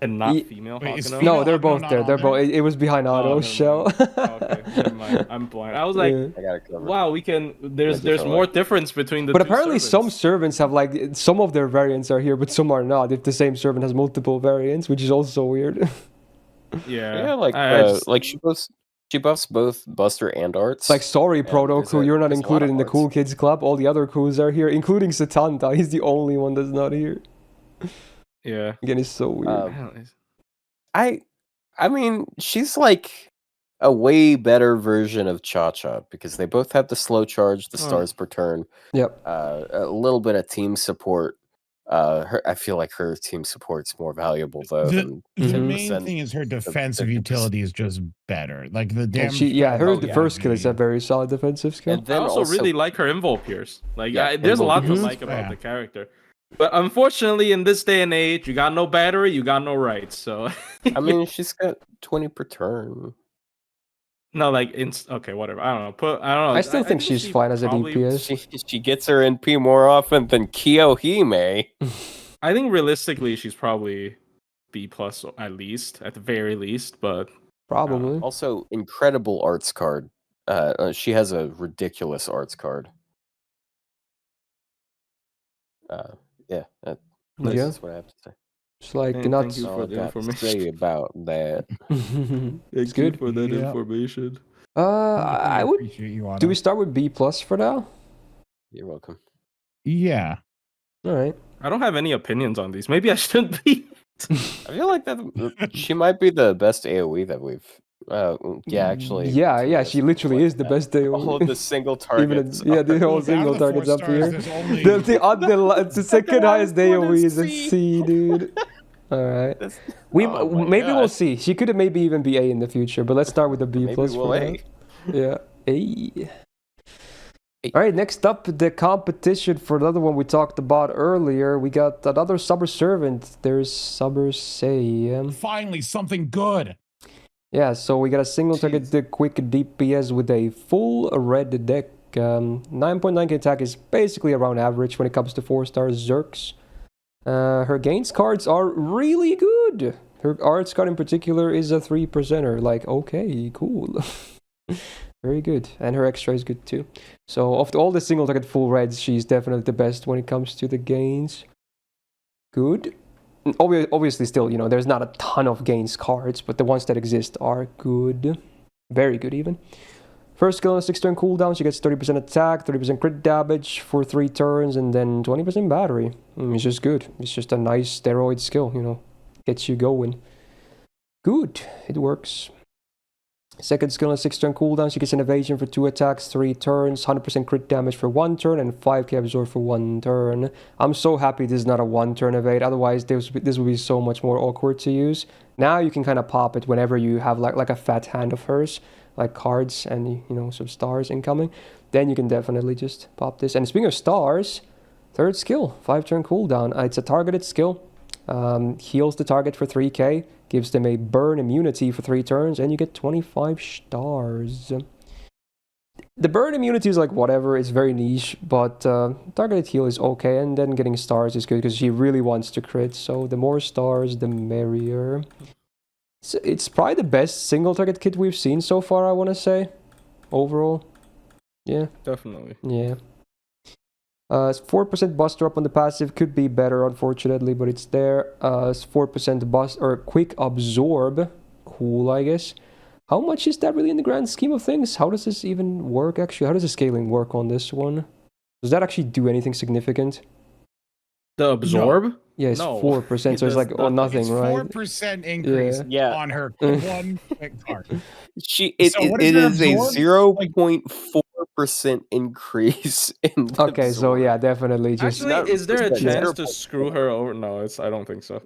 and not female Hakuno?
No, they're both there. They're both. It was behind Otto's shell.
Okay, never mind. I'm blind. I was like, wow, we can. There's more difference between the.
But
two
apparently,
servants.
some servants have like some of their variants are here, but some are not. If the same servant has multiple variants, which is also weird.
Yeah,
like she buffs both Buster and Arts.
Like, sorry, Proto Crew, you're not included in the Cool Kids Club. All the other crews are here, including Satanta. He's the only one that's not here.
Yeah.
Again, it's so weird.
I mean, she's like a way better version of ChaCha because they both have the slow charge, the stars per turn.
Yep.
A little bit of team support. I feel like her team support's more valuable though.
The main thing is her defensive utility is just better. Like the damage.
Her first skill is a very solid defensive skill.
And then I also really like her Invul Pierce. Like, there's a lot to like about the character. But unfortunately, in this day and age, you got no battery, you got no rights. So
I mean, she's got 20 per turn.
No, like okay, whatever. I don't know.
I still think she's fine as a DPS.
She gets her NP more often than Kiyohime.
I think realistically, she's probably B+ at the very least. But
probably
also incredible arts card. She has a ridiculous arts card. That's what I have to say.
It's like
thank you for the information.
Say about that.
It's good
for that information.
Do we start with B+ for now?
You're welcome.
Yeah.
All right.
I don't have any opinions on these. Maybe I shouldn't be.
I feel like that she might be the best AoE that we've. Actually.
Yeah. She literally is the best AoE.
All of the single targets.
The whole single targets up here. The second highest AoE is a C, dude. All right. We'll see. She could have maybe even be A in the future, but let's start with the B+ for now. Yeah, A. All right, next up, the competition for another one we talked about earlier. We got another Summer Servant. There's Summer Sei.
Finally, something good.
Yeah, so we got a single target the quick DPS with a full red deck. 9.9k attack is basically around average when it comes to 4-star Zerks. Her gains cards are really good. Her arts card in particular is a 3%er. Like, okay, cool. Very good. And her extra is good too. So of all the single target full reds, she's definitely the best when it comes to the gains. Good. Obviously still, there's not a ton of gains cards, but the ones that exist are good. Very good even. First skill on a 6-turn cooldown, she gets 30% attack, 30% crit damage for 3 turns, and then 20% battery. It's just good. It's just a nice steroid skill, Gets you going. Good. It works. Second skill on a 6-turn cooldown, she gets an evasion for 2 attacks, 3 turns, 100% crit damage for 1 turn, and 5k absorb for 1 turn. I'm so happy this is not a 1-turn evade, otherwise this would be so much more awkward to use. Now you can kind of pop it whenever you have like a fat hand of hers, like cards and some stars incoming. Then you can definitely just pop this. And speaking of stars, third skill, 5-turn cooldown. It's a targeted skill. Heals the target for 3k, gives them a burn immunity for 3 turns, and you get 25 stars. The burn immunity is like whatever, it's very niche, but targeted heal is okay, and then getting stars is good because she really wants to crit, so the more stars, the merrier. It's probably the best single target kit we've seen so far, I want to say, overall. Yeah.
Definitely.
Yeah. 4% buster up on the passive could be better, unfortunately, but it's there. 4% bust or quick absorb. Cool, I guess. How much is that really in the grand scheme of things? How does this even work, actually? How does the scaling work on this one? Does that actually do anything significant?
The absorb?
Yeah, it's
No,
4%,
it
so it's
does
like nothing,
It's
right?
4% increase on her one quick card.
It is a 0.4% increase in the
Okay, so
absorb.
yeah, definitely. Just
Actually, is there a chance to
0.4.
screw her over? No, I don't think so.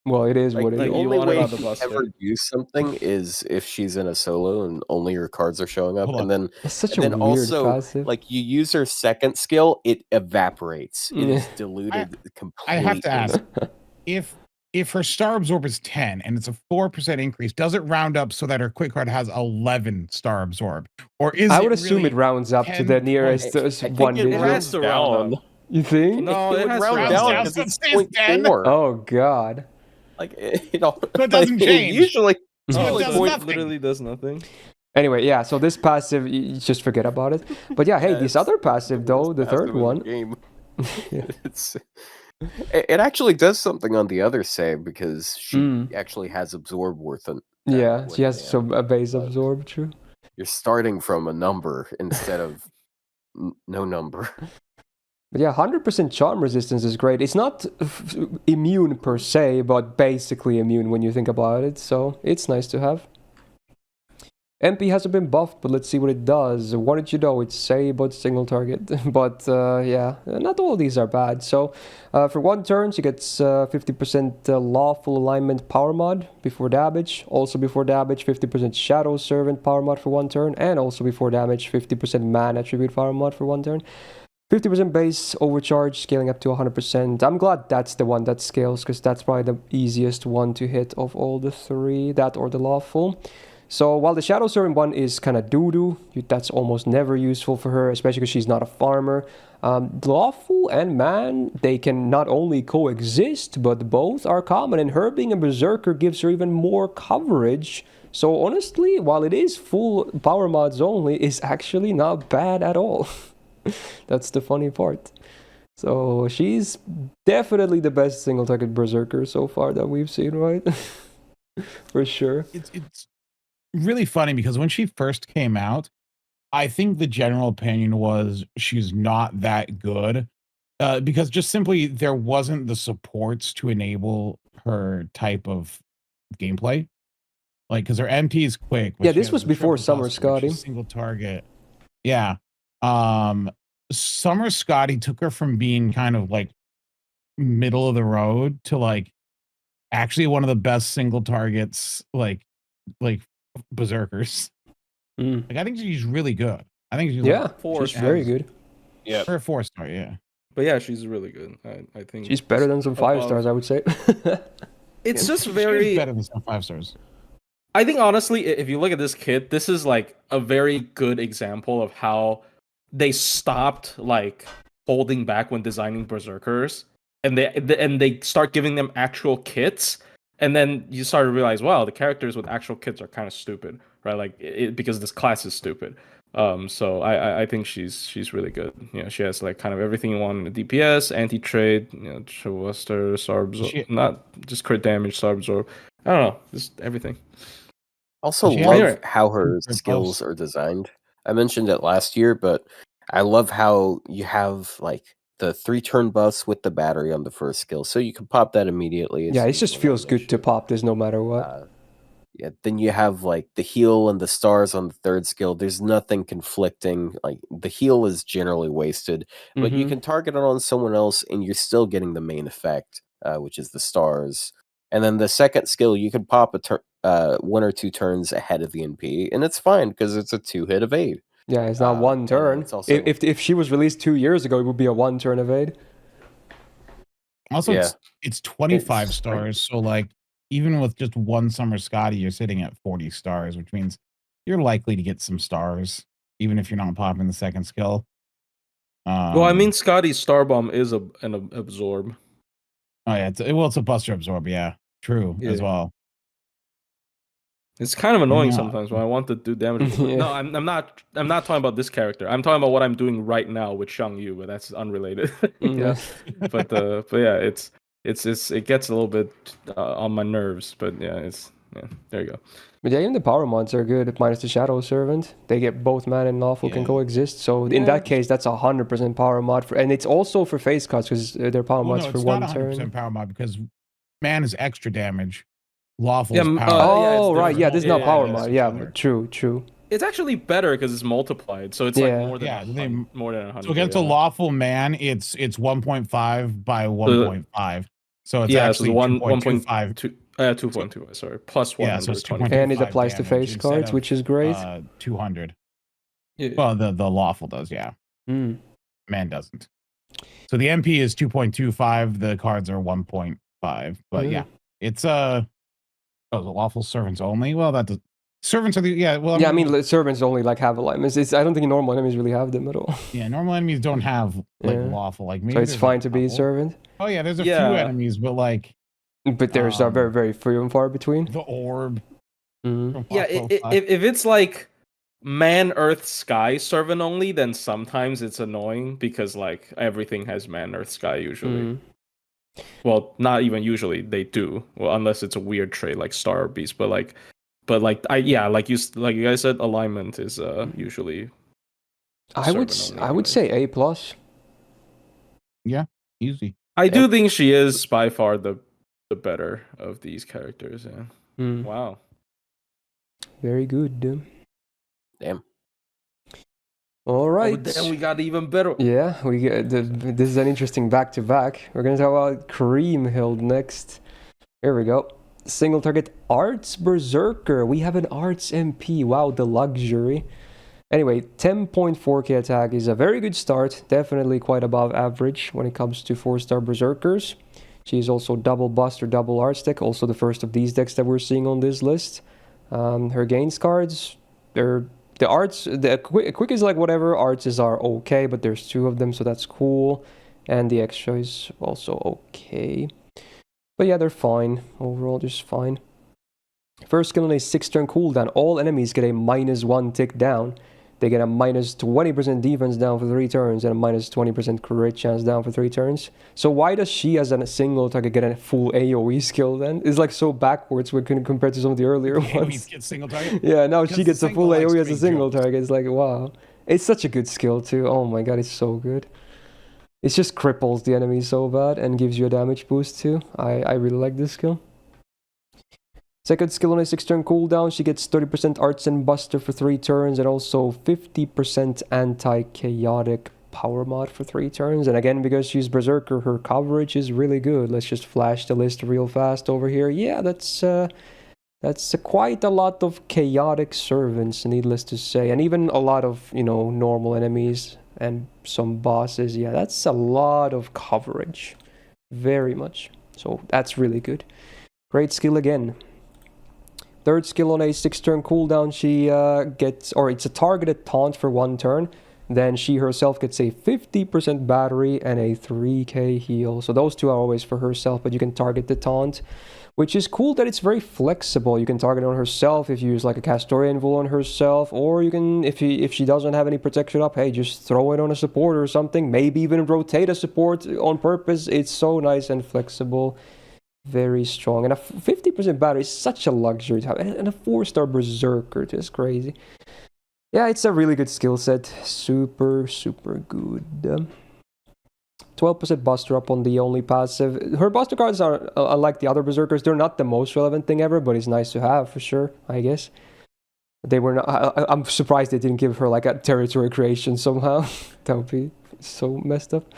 well, it is
Like,
what it
the
is.
you
only
want it
way
on the
you
buster.
ever do something is if she's in a solo and only her cards are showing up,
Hold
and then
It's such
and
a
then
weird
also
passive.
like you use her second skill, it evaporates. It is diluted completely.
I have to ask, if her star absorb is 10 and it's a 4% increase, does it round up so that her quick card has 11 star absorb? Or is
I would
it
assume
really
it rounds up to the
10
nearest
points?
one
it
digit.
has to round up.
You think?
No,
it
it
would
has to
round
round
down
down.
because
So
it's
it stays 10?
0.4.
Oh god.
Like you know,
So it doesn't change.
Usually,
So it
Oh,
does
so it
nothing.
literally does nothing.
Anyway, yeah, so this passive, you just forget about it. But yeah, hey, this other passive though, the third one.
Game.
Yeah.
It actually does something on the other save because she actually has absorb worth it.
Yeah, she has some base absorb, true.
You're starting from a number instead of no number.
But yeah, 100% charm resistance is great. It's not immune per se, but basically immune when you think about it, so it's nice to have. MP hasn't been buffed, but let's see what it does. What did you know? It's Sei, but single target. But yeah, not all of these are bad. So for 1 turn, she gets 50% lawful alignment power mod before damage. Also before damage, 50% shadow servant power mod for 1 turn. And also before damage, 50% man attribute power mod for 1 turn. 50% base overcharge, scaling up to 100%. I'm glad that's the one that scales, because that's probably the easiest one to hit of all the 3. That or the lawful. So while the Shadow Servant one is kind of doo-doo, that's almost never useful for her, especially because she's not a farmer. Lawful and Man, they can not only coexist, but both are common, and her being a Berserker gives her even more coverage. So honestly, while it is full power mods only, it's actually not bad at all. That's the funny part. So she's definitely the best single target Berserker so far that we've seen, right? For sure.
It's really funny because when she first came out, I think the general opinion was she's not that good because just simply there wasn't the supports to enable her type of gameplay. Like, because her MT is quick.
Yeah, this was before Summer Scotty.
Single target. Yeah. Summer Scotty took her from being kind of like middle of the road to like actually one of the best single targets, like Berserkers. Like, I think she's really good. I think she's
she's very good.
Yeah,
for a 4-star, yeah.
But yeah, she's really good. I think
she's better than some 5 stars, I would say.
It's just
She's
very
better than some 5 stars.
I think honestly, if you look at this kit, this is like a very good example of how they stopped like holding back when designing Berserkers, and they start giving them actual kits, and then you start to realize, wow, the characters with actual kits are kind of stupid, right? Like because this class is stupid. So I think she's really good. You know, she has like kind of everything you want in the DPS, anti-trade, you know, Buster, Sarbzor, not just crit damage, Sarbzor. I don't know, just everything.
Also love how her skills are designed. I mentioned it last year, but I love how you have like the 3-turn buffs with the battery on the first skill, so you can pop that immediately.
Yeah, it just feels good to pop this no matter what.
Yeah, then you have like the heal and the stars on the 3rd skill. There's nothing conflicting. Like the heal is generally wasted, but you can target it on someone else, and you're still getting the main effect, which is the stars. And then the 2nd skill, you can pop a 1 or 2 turns ahead of the NP, and it's fine because it's a 2-hit evade.
Yeah, it's not 1 turn.
Also,
if she was released 2 years ago, it would be a 1-turn evade.
Also, it's 25 stars, so like even with just 1 Summer Scotty, you're sitting at 40 stars, which means you're likely to get some stars. even if you're not popping the second skill.
Well, I mean, Scotty's Starbomb is an absorb.
Oh yeah, it's a Buster Absorb. Yeah, true as well.
It's kind of annoying sometimes when I want to do damage.
Yeah.
No, I'm not talking about this character. I'm talking about what I'm doing right now with Xiang Yu, but that's unrelated.
Yeah.
but yeah, it gets a little bit on my nerves. But yeah, there you go.
But yeah, even the power mods are good, minus the Shadow Servant. They get both man and lawful can coexist. So in that case, that's 100% power mod and it's also for face cuts because they're power mods for one turn.
It's not 100% power mod because man is extra damage. Lawful is power.
Oh right, yeah, this is not power mod. Yeah, true.
It's actually better because it's multiplied, so it's like more than more than 100.
So against a lawful man, it's 1.5 by 1.5. So it's actually 1.25.
2.2, sorry, plus 1.
Yeah, so it's 2.25
and it applies to face cards, which is great.
200. Yeah. Well, the lawful does, yeah. Man doesn't. So the MP is 2.25. The cards are 1.5. But yeah, it's the lawful servants only. Well, that does. Servants are I
mean servants only like have alignments. I don't think normal enemies really have them at all.
Yeah, normal enemies don't have lawful like me.
So it's fine to be a servant.
Oh yeah, there's a few enemies, but like.
But there's are very, very few and far between.
The orb.
Yeah, if it's like man, earth, sky servant only, then sometimes it's annoying because like everything has man, earth, sky usually. Well, not even usually. They do. Well, unless it's a weird trait like star or beast. But like like you guys said, alignment is usually.
I would say A plus.
Yeah, easy.
I do think she is by far the better of these characters. Yeah. Wow.
Very good.
Damn.
All right.
Then we got even better.
Yeah, we get this is an interesting back-to-back. We're gonna talk about Kriemhild next. Here we go. Single target Arts Berserker. We have an Arts MP. Wow, the luxury. Anyway, 10.4k attack is a very good start. Definitely quite above average when it comes to 4-star Berserkers. She's also double Buster, double Arts deck. Also the first of these decks that we're seeing on this list. Her gains cards, the arts, the quick is like whatever. Arts are okay, but there's 2 of them, so that's cool. And the extra is also okay. But yeah, they're fine. Overall, just fine. First skill on a 6-turn cooldown. All enemies get a -1 tick down. They get a -20% defense down for 3 turns and a -20% crit chance down for 3 turns. So why does she as a single target get a full AoE skill then? It's like so backwards when compared to some of the earlier ones.
Get single target?
Yeah, now she gets a full AoE as a single target. It's like, wow. It's such a good skill too. Oh my god, it's so good. It just cripples the enemy so bad and gives you a damage boost too. I really like this skill. Second skill on a 6-turn cooldown, she gets 30% Arts and Buster for 3 turns and also 50% Anti-Chaotic Power Mod for 3 turns. And again, because she's Berserker, her coverage is really good. Let's just flash the list real fast over here. Yeah, that's quite a lot of Chaotic Servants, needless to say. And even a lot of, normal enemies and some bosses. Yeah, that's a lot of coverage. Very much. So that's really good. Great skill again. Third skill on a 6-turn cooldown, she it's a targeted taunt for 1 turn. Then she herself gets a 50% battery and a 3k heal. So those 2 are always for herself, but you can target the taunt, which is cool that it's very flexible. You can target it on herself if you use like a Castoria invul on herself, or you can, if she doesn't have any protection up, hey, just throw it on a support or something. Maybe even rotate a support on purpose. It's so nice and flexible. Very strong. And a 50% battery is such a luxury to have. And a 4-star Berserker, just crazy. Yeah, it's a really good skill set. Super, super good. 12% Buster up on the only passive. Her Buster cards are, unlike the other Berserkers, they're not the most relevant thing ever, but it's nice to have for sure, I guess. They were not, I'm surprised they didn't give her like a territory creation somehow. That would be so messed up.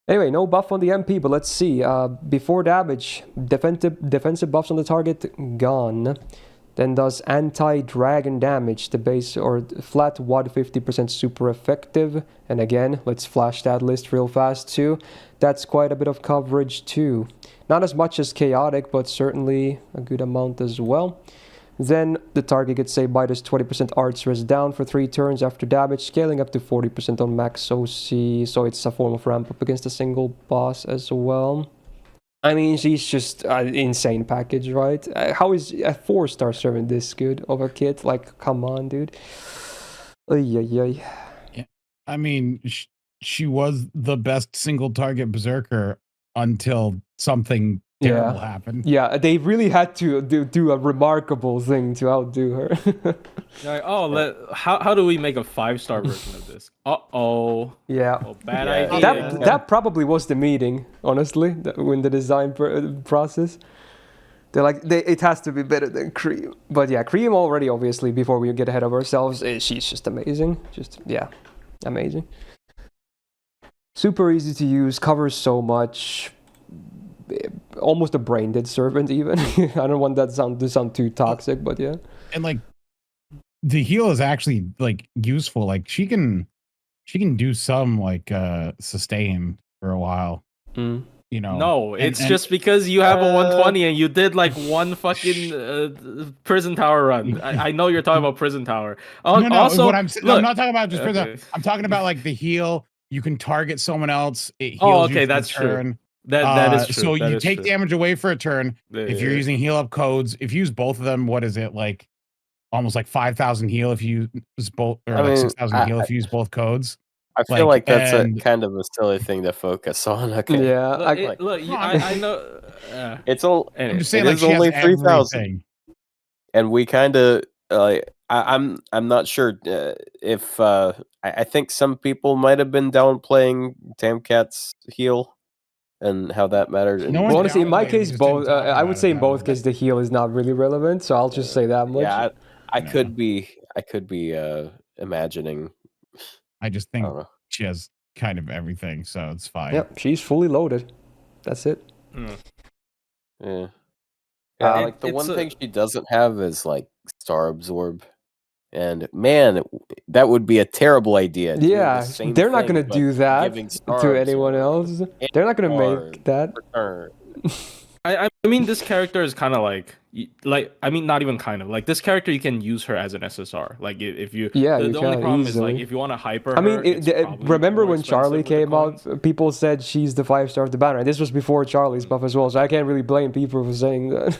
Anyway, no buff on the MP, but let's see. Before damage, defensive buffs on the target, gone. Then does anti-dragon damage, the base or flat WAD 50% super effective. And again, let's flash that list real fast too. That's quite a bit of coverage too. Not as much as chaotic, but certainly a good amount as well. Then the target gets say minus 20% arts rest down for 3 turns after damage, scaling up to 40% on max OC, so it's a form of ramp up against a single boss as well. I mean, she's just an insane package, right? How is a 4-star serving this good of a kit? Like, come on, dude. Yeah.
I mean, she was the best single target berserker until something terrible happened.
Yeah, they really had to do a remarkable thing to outdo her.
Like, how do we make a 5-star version of this?
Yeah.
Bad idea.
That probably was the meeting, honestly, in the design process. They're like, it has to be better than Kriemhild. But yeah, Kriemhild already, obviously, before we get ahead of ourselves, she's just amazing. Amazing. Super easy to use, covers so much. Almost a brain dead servant, even. I don't want that to sound too toxic, but yeah.
And like, the heal is actually like useful. Like she can do some like sustain for a while. You know.
No, it's just because you have a 120 and you did like one fucking prison tower run. I know you're talking about prison tower.
No,
also,
I'm not talking about just prison. I'm talking about like the heal. You can target someone else. It heals you for
that's
a turn.
True. That is true.
So
that
you take damage away for a turn. If you're using heal up codes, if you use both of them, what is it like? Almost like 5,000 heal if you use both, or like 6,000 heal if you use both codes.
I feel like that's a kind of a silly thing to focus on. Okay.
Yeah.
I know.
It's all.
I'm just saying, like,
it's only 3,000, and we kind of. I'm not sure if I think some people might have been downplaying Tamcat's heal and how that matters.
Well, honestly, in my case, both. I would say in both cases the heal is not really relevant, so I'll just say that much.
Yeah, I could be imagining.
I just think she has kind of everything, so it's fine.
Yep, she's fully loaded. That's it.
Yeah. Like the one thing she doesn't have is like Star Absorb. And man, that would be a terrible idea.
Yeah, they're not going to do that to anyone else. They're not going to make that.
I mean, this character is kind of like I mean, not even kind of like this character. You can use her as an SSR. Like if you, the only problem
easily.
is like if you want to hyper.
I mean, remember when Charlie came out? People said she's the 5-star of the banner. And this was before Charlie's buff as well, so I can't really blame people for saying that.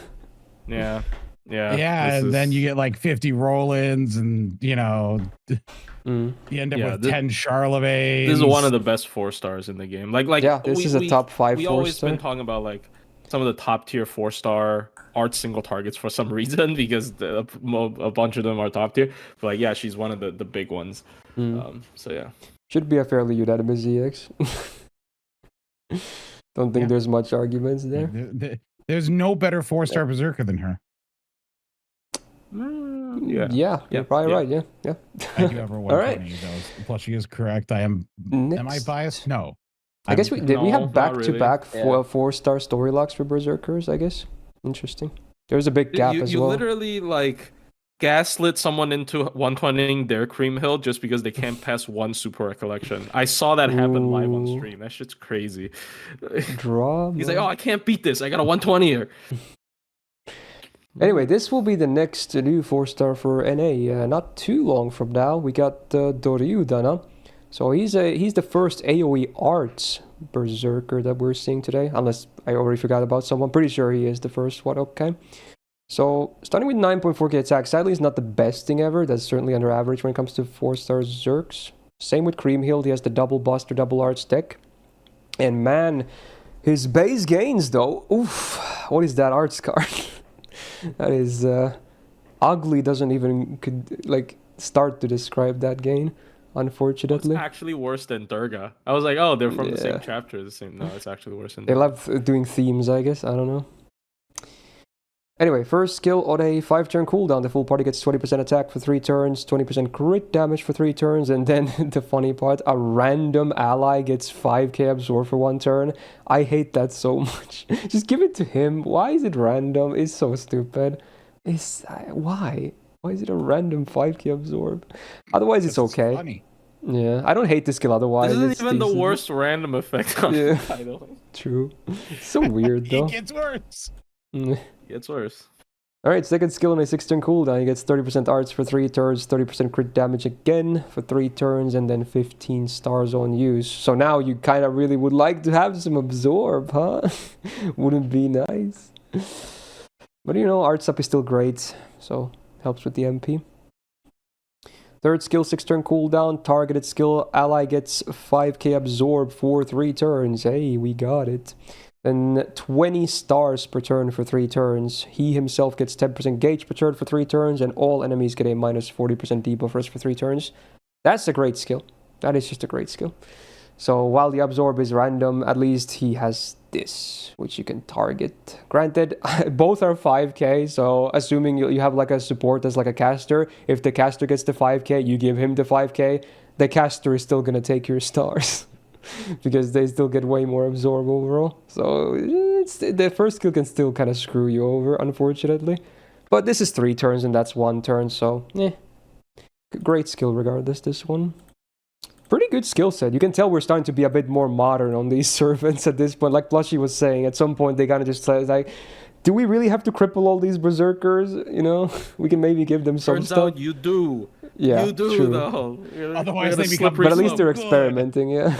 Yeah.
And then you get like 50 roll-ins, and you know, you end up with 10 Charlevagnes.
This is one of the best 4-stars in the game.
This is a top 5 4-star.
We always been talking about like some of the top tier 4-star art single targets for some reason because a bunch of them are top tier. But like, she's one of the big ones. So yeah,
should be a fairly unanimous EX. Don't think there's much arguments there.
There's no better 4-star berserker than her.
You're probably right. Yeah.
I do have her 120 of those. Plus, she is correct. Am I biased? No.
I guess we have back-to-back 4-star story locks for berserkers. I guess interesting. There's a big gap as well.
You literally like gaslit someone into 120ing their Kriemhild just because they can't pass one super recollection. I saw that happen live on stream. That shit's crazy.
Drama.
He's like, I can't beat this. I got a 120er.
Anyway, this will be the next new 4-star for NA. Not too long from now, we got Duryodhana. So he's the first AoE arts berserker that we're seeing today, unless I already forgot about someone. Pretty sure he is the first one. Okay. So starting with 9.4k attack, sadly is not the best thing ever. That's certainly under average when it comes to 4-star Zerks. Same with Kriemhild. He has the double buster, double arts deck. And man, his base gains though. Oof, what is that arts card? That is ugly. Doesn't even start to describe that gain, unfortunately.
It's actually worse than Durga. I was like, they're from the same chapter. No, it's actually worse than
They love doing themes, I guess. I don't know. Anyway, first skill on a 5-turn cooldown. The full party gets 20% attack for 3 turns, 20% crit damage for 3 turns, and then the funny part, a random ally gets 5k absorb for 1 turn. I hate that so much. Just give it to him. Why is it random? It's so stupid. Why? Why is it a random 5k absorb? Otherwise, it's okay.
Funny.
Yeah, I don't hate the skill otherwise.
This isn't even the worst random effect on the title.
True. It's so weird though.
It gets worse.
Gets worse.
Alright, second skill on a 6-turn cooldown. He gets 30% arts for 3 turns, 30% crit damage again for 3 turns, and then 15 stars on use. So now you kind of really would like to have some absorb, huh? Wouldn't be nice. But you know, arts up is still great, so helps with the MP. Third skill, 6-turn cooldown. Targeted skill, ally gets 5k absorb for 3 turns. Hey, we got it. Then 20 stars per turn for 3 turns. He himself gets 10% gauge per turn for 3 turns, and all enemies get a minus 40% debuff rest for 3 turns. That's a great skill. That is just a great skill. So while the absorb is random, at least he has this, which you can target. Granted, both are 5k, so assuming you have like a support as like a caster, if the caster gets the 5k, you give him the 5k, the caster is still gonna take your stars. Because they still get way more absorb overall. So the first skill can still kind of screw you over, unfortunately. But this is 3 turns and that's 1 turn, so great skill regardless, this one. Pretty good skill set. You can tell we're starting to be a bit more modern on these servants at this point. Like Plushy was saying, at some point they kind of just like, do we really have to cripple all these berserkers? You know, we can maybe give them some
Turns
stuff.
out you do.
Yeah,
you do
true.
though.
Otherwise they become.
But at least they're experimenting, yeah.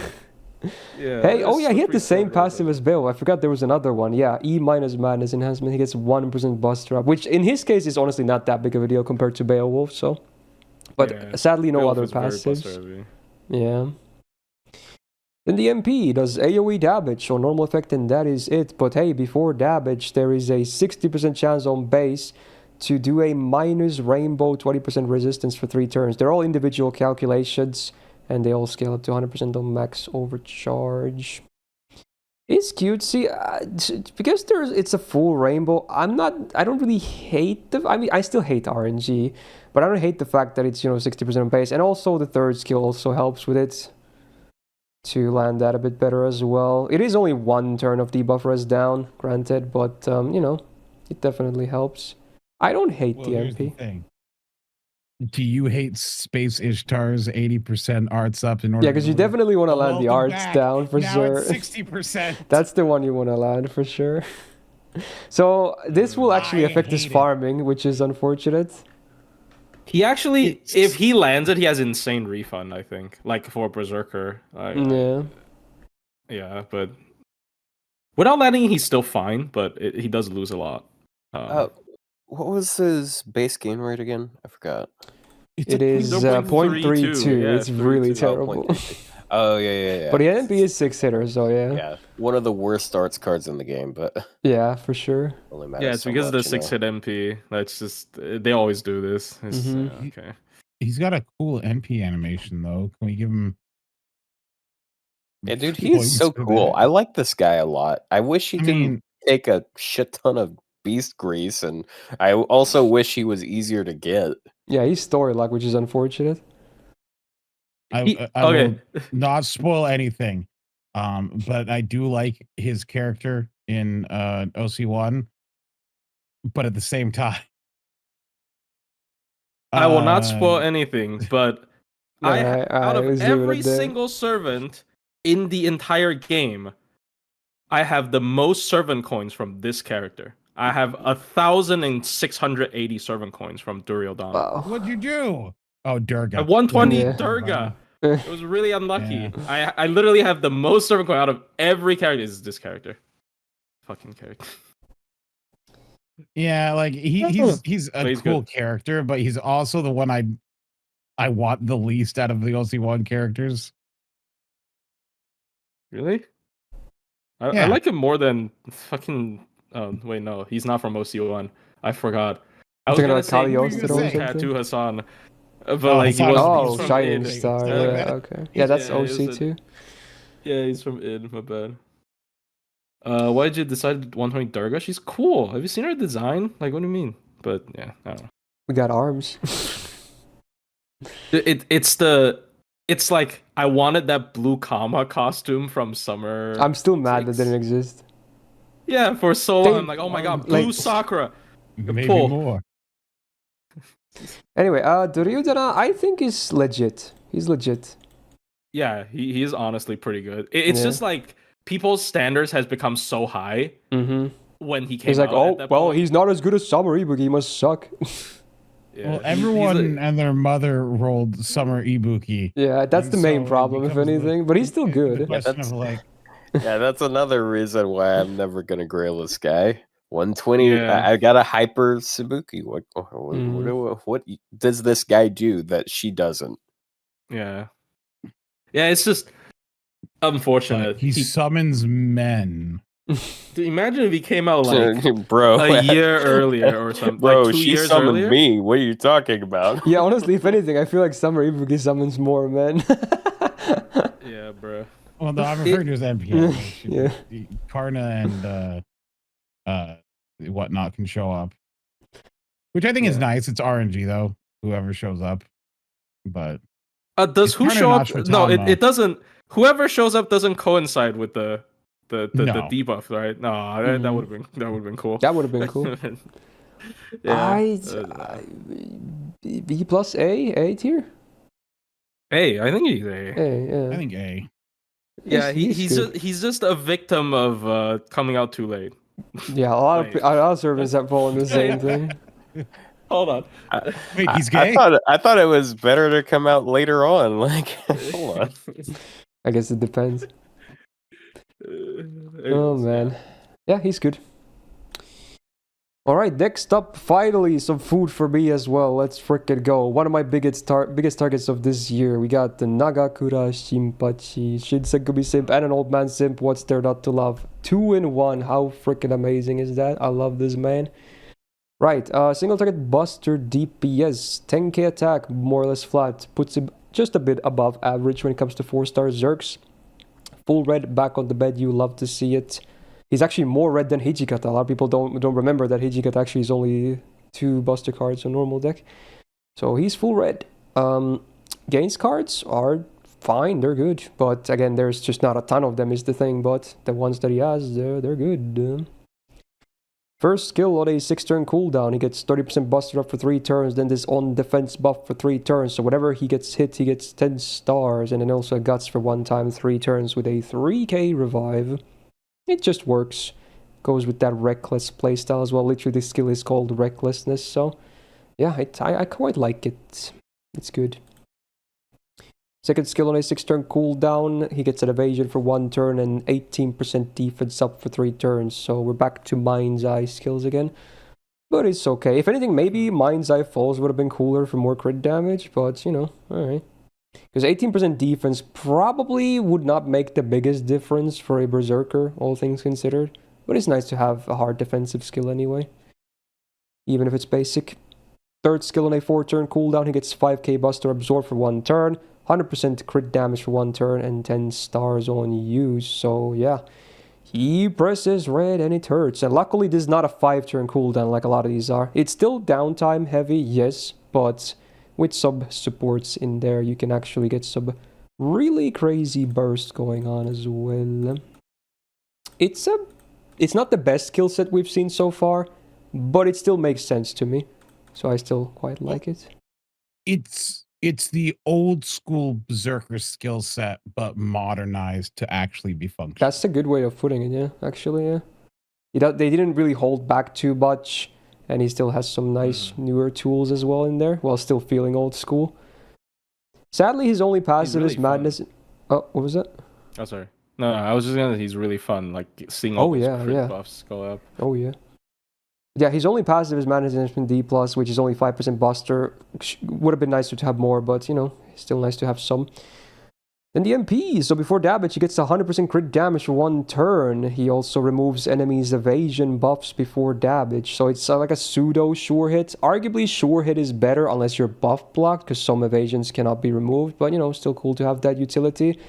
Yeah,
hey, oh yeah, he had
slippery
the same
slope,
passive as Bill. I forgot there was another one. Yeah, E minus madness enhancement. He gets 1% bust drop, which in his case is honestly not that big of a deal compared to Beowulf. So, but
Yeah,
sadly, no
Beowulf
other
is very
passives.
buster-heavy.
Yeah. Then the MP does AoE damage on normal effect, and that is it. But hey, before damage, there is a 60% chance on base to do a minus rainbow 20% resistance for 3 turns. They're all individual calculations, and they all scale up to 100% on max overcharge. It's cute. See, because it's a full rainbow. I don't really hate I still hate RNG, but I don't hate the fact that it's 60% on base, and also the third skill also helps with it to land that a bit better as well. It is only 1 turn of debuff res down, granted, but it definitely helps. I don't hate the
Here's
MP.
the thing. Do you hate Space Ishtar's 80% arts up in order?
Yeah, because you definitely want to land the arts
back.
down for
now
sure.
It's 60%.
That's the one you want to land for sure. So this will actually affect his farming, which is unfortunate.
He actually, if he lands it, he has insane refund, I think. Like for Berserker. Yeah, but without landing, he's still fine, but he does lose a lot.
What was his base gain rate again? I forgot.
It is 0.32.
Yeah,
it's really terrible.
Oh, yeah.
But the NP is 6-hitter, so yeah.
Yeah, one of the worst starts cards in the game, but
yeah, for sure.
Only matters
yeah, it's
so
because
much,
of the 6-hit MP. That's just they always do this. Okay.
He's got a cool NP animation though. Can we give him?
Yeah, dude, he's so cool. I like this guy a lot. I wish he could take a shit ton of beast grease, and I also wish he was easier to get.
Yeah, he's story lock, which is unfortunate.
I will not spoil anything, but I do like his character in OC1, but at the same time,
I will not spoil anything, but out of every single servant in the entire game, I have the most servant coins from this character. I have 1,680 servant coins from Duryodhana.
Wow.
What'd you do? Oh, Durga.
120 Durga. It was really unlucky. Yeah. I literally have the most servant coin out of every character. Is this character? Fucking character.
Yeah, like he's a cool character, but he's also the one I want the least out of the OC1 characters.
Really? I like him more than fucking. Wait, no, he's not from OC1. I forgot. I was gonna say Tattoo Hassan, but like he was.
Oh, Shining Star. Yeah, okay. Yeah, that's OC too.
Yeah, he's from id. My bad. Why did you decide 120 Durga? She's cool. Have you seen her design? Like, what do you mean? But yeah, I don't know.
We got arms.
It's like I wanted that blue Kama costume from Summer.
I'm still mad that didn't exist.
Yeah, for so long I'm like, oh my god, blue Sakura.
Maybe more.
Anyway, Duryodhana I think is legit. He's legit.
Yeah, he is honestly pretty good. It's just like people's standards has become so high when he came
He's like,
out. At that point.
he's not as good as Summer Ibuki. He must suck.
Yeah,
well, everyone and their mother rolled Summer Ibuki.
Yeah, that's the main problem, if anything. But he's still good.
The question of like,
yeah, that's another reason why I'm never gonna grail this guy. 120.
Yeah.
I got a hyper Sabuki. What does this guy do that she doesn't?
Yeah, it's just unfortunate.
he summons men.
Imagine if he came out like
bro,
a year earlier or something.
Bro,
like 2
she
years
summoned
earlier?
me. What are you talking about?
Yeah, honestly, if anything, I feel like Summer Ibuki summons more men.
Yeah, bro.
Well, no, I'm referring to as MPA.
Yeah.
Karna and whatnot can show up, which I think is nice. It's RNG though. Whoever shows up, but
Does who
Karna
show
not
up?
Shotama.
No, it doesn't. Whoever shows up doesn't coincide with the
No.
debuff, right? No, that would have been cool.
That would have been cool.
Yeah.
B plus A tier?
Hey, I think he's A.
A, yeah.
I think A.
Yeah,
good.
he's just a victim of coming out too late.
Yeah, a lot of servants that fall in the same thing.
Hold on.
Wait, he's gay?
I thought it was better to come out later on. Like, hold on.
I guess it depends. Oh man, yeah, he's good. All right, next up, finally some food for me as well. Let's frickin' go. One of my biggest targets of this year. We got the Nagakura Shinpachi, Shinsengumi Simp, and an Old Man Simp. What's there not to love? 2 in 1. How frickin' amazing is that? I love this man. Right, single target Buster DPS, 10k attack, more or less flat. Puts him just a bit above average when it comes to 4-star Zerks. Full red, back on the bed, you love to see it. He's actually more red than Hijikata. A lot of people don't remember that Hijikata actually is only 2 Buster cards on normal deck. So he's full red. Gains cards are fine, they're good. But again, there's just not a ton of them is the thing. But the ones that he has, they're good. First skill on a 6-turn cooldown, he gets 30% Buster up for 3 turns, then this on defense buff for 3 turns. So whatever he gets hit, he gets 10 stars, and then also Guts for 1 time, 3 turns with a 3k revive. It just works. Goes with that reckless playstyle as well. Literally, this skill is called Recklessness. So, yeah, I quite like it. It's good. Second skill on a 6-turn cooldown. He gets an evasion for 1 turn and 18% defense up for 3 turns. So we're back to Mind's Eye skills again. But it's okay. If anything, maybe Mind's Eye Falls would have been cooler for more crit damage. But, you know, alright. Because 18% defense probably would not make the biggest difference for a Berserker, all things considered. But it's nice to have a hard defensive skill anyway. Even if it's basic. Third skill on a 4-turn cooldown, he gets 5k Buster Absorb for 1 turn. 100% crit damage for 1 turn and 10 stars on use. So yeah, he presses red and it hurts. And luckily this is not a 5-turn cooldown like a lot of these are. It's still downtime heavy, yes, but with sub supports in there, you can actually get some really crazy burst going on as well. It's not the best skill set we've seen so far, but it still makes sense to me. So I still quite like it.
It's the old school Berserker skill set, but modernized to actually be functional.
That's a good way of putting it, yeah, actually, yeah. They didn't really hold back too much, and he still has some nice newer tools as well in there, while still feeling old school. Sadly, his only passive is Madness. Oh, what was that?
Oh, sorry. No, I was just gonna. He's really fun, like seeing all those crit buffs go up.
Oh yeah. Yeah, his only passive is Madness Enhancement D+, which is only 5% Buster. Would have been nicer to have more, but, you know, still nice to have some. Then the MP, so before damage, he gets 100% crit damage for 1 turn. He also removes enemies' evasion buffs before damage, so it's like a pseudo sure hit. Arguably, sure hit is better unless you're buff blocked, because some evasions cannot be removed, but, you know, still cool to have that utility.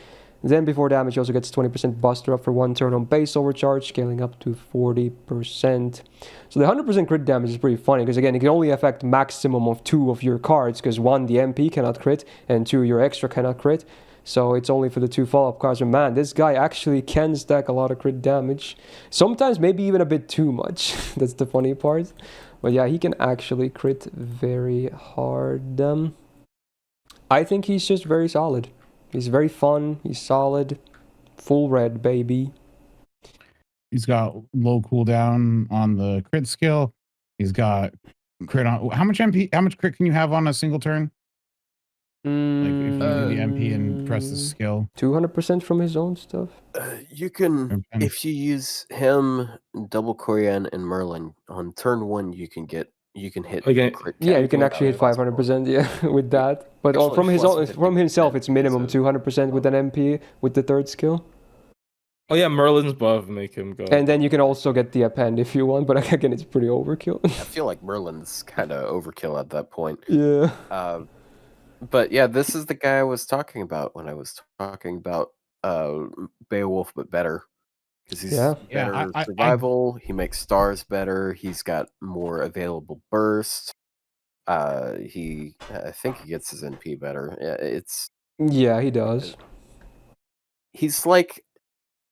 Then before damage, he also gets 20% Buster up for 1 turn on base overcharge, scaling up to 40%. So the 100% crit damage is pretty funny, because again, it can only affect maximum of 2 of your cards, because 1, the MP cannot crit, and 2, your extra cannot crit. So it's only for the 2 follow-up cards. And man, this guy actually can stack a lot of crit damage. Sometimes maybe even a bit too much. That's the funny part. But yeah, he can actually crit very hard. I think he's just very solid. He's very fun, he's solid, full red, baby.
He's got low cooldown on the crit skill. He's got crit on. How much MP? How much crit can you have on a single turn? Like if you do the MP and press the skill.
200% from his own stuff.
You can, if you use him, Double Corian, and Merlin on turn 1, you can hit. Crit
yeah, you can actually hit 500%. Yeah, with that. But from himself, it's minimum 200% with an MP with the third skill.
Oh yeah, Merlin's buff make him go.
And then you can also get the append if you want, but again, it's pretty overkill.
I feel like Merlin's kind of overkill at that point.
Yeah.
But yeah, this is the guy I was talking about when I was talking about Beowulf, but better. Because he's better survival, he makes stars better, he's got more available burst. I think he gets his NP better.
Yeah, he does.
He's like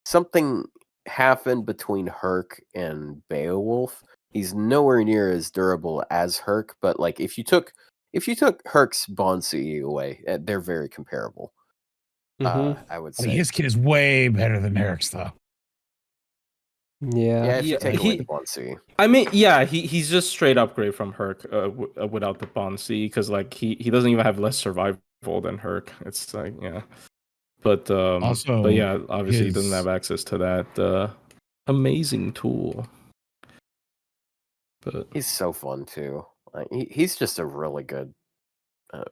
something half in between Herc and Beowulf. He's nowhere near as durable as Herc, but like if you took Herc's Bond CE away, they're very comparable. I would say
his kit is way better than Herc's, though.
Yeah,
if you take away the Bond CE.
I mean, yeah, he's just straight upgrade from Herc without the Bond CE, because like he doesn't even have less survival than Herc. It's like but yeah, obviously he doesn't have access to that amazing tool. But
he's so fun too. He's just a really good,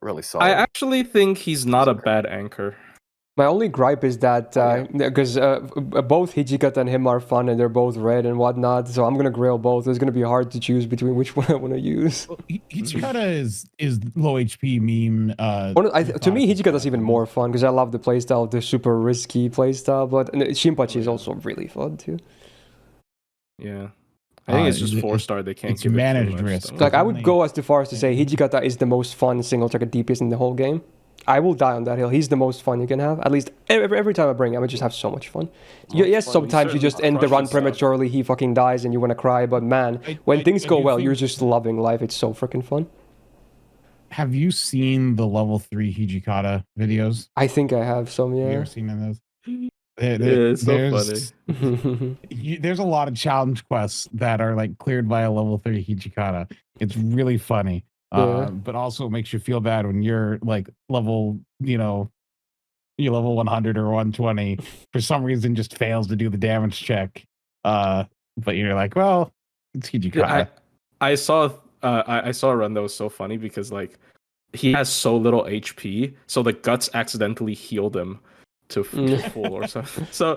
really solid.
I actually think he's not a bad anchor.
My only gripe is that because both Hijikata and him are fun and they're both red and whatnot, so I'm gonna grail both. It's gonna be hard to choose between which one I want to use.
Well, Hijikata is low HP meme.
To me, Hijikata's even more fun because I love the playstyle, the super risky playstyle. But Shinpachi is also really fun too.
Yeah. I think it's just 4-star. They can't give
managed
it too much,
risk.
Like I would go as far as to say Hijikata is the most fun single target DPS in the whole game. I will die on that hill. He's the most fun you can have. At least every time I bring him, I just have so much fun. Yes, sometimes you just end the run prematurely. He fucking dies and you want to cry. But man, when things go well, you're just loving life. It's so freaking fun.
Have you seen the level 3 Hijikata videos?
I think I have some. Yeah.
Have you ever seen those?
It's so funny.
There's a lot of challenge quests that are like cleared by a level 3 Hijikata. It's really funny. But also makes you feel bad when you're like level, you're level 100 or 120 for some reason just fails to do the damage check. But you're like, well, it's Hijikata.
I saw a run that was so funny because like he has so little HP, so the guts accidentally healed him to full or something. So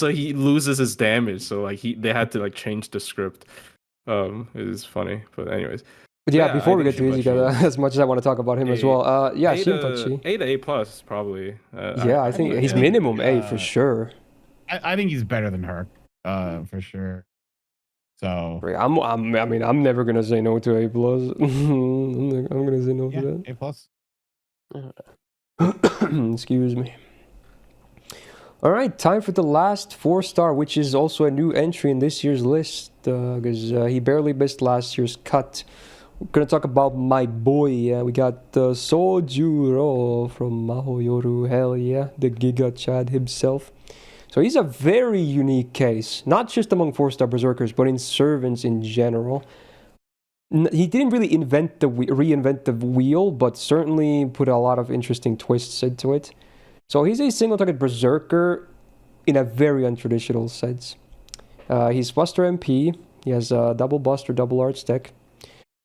he loses his damage. So like they had to like change the script. It is funny, but anyways.
But yeah, before we get to Hijikata, as much as I want to talk about him as well, Shinpachi.
A to A+ probably.
I think he's minimum A for sure.
I think he's better than her, for sure. So
I'm never gonna say no to A+. I'm gonna say no to
that.
A+. Excuse me. All right, time for the last 4-star, which is also a new entry in this year's list because he barely missed last year's cut. We're gonna talk about my boy. We got Soujuurou from Mahoyoru. Hell yeah, the Giga Chad himself. So he's a very unique case, not just among 4-star berserkers, but in servants in general. He didn't really reinvent the wheel, but certainly put a lot of interesting twists into it. So he's a single target berserker in a very untraditional sense. He's Buster MP. He has a double Buster, double Arts deck.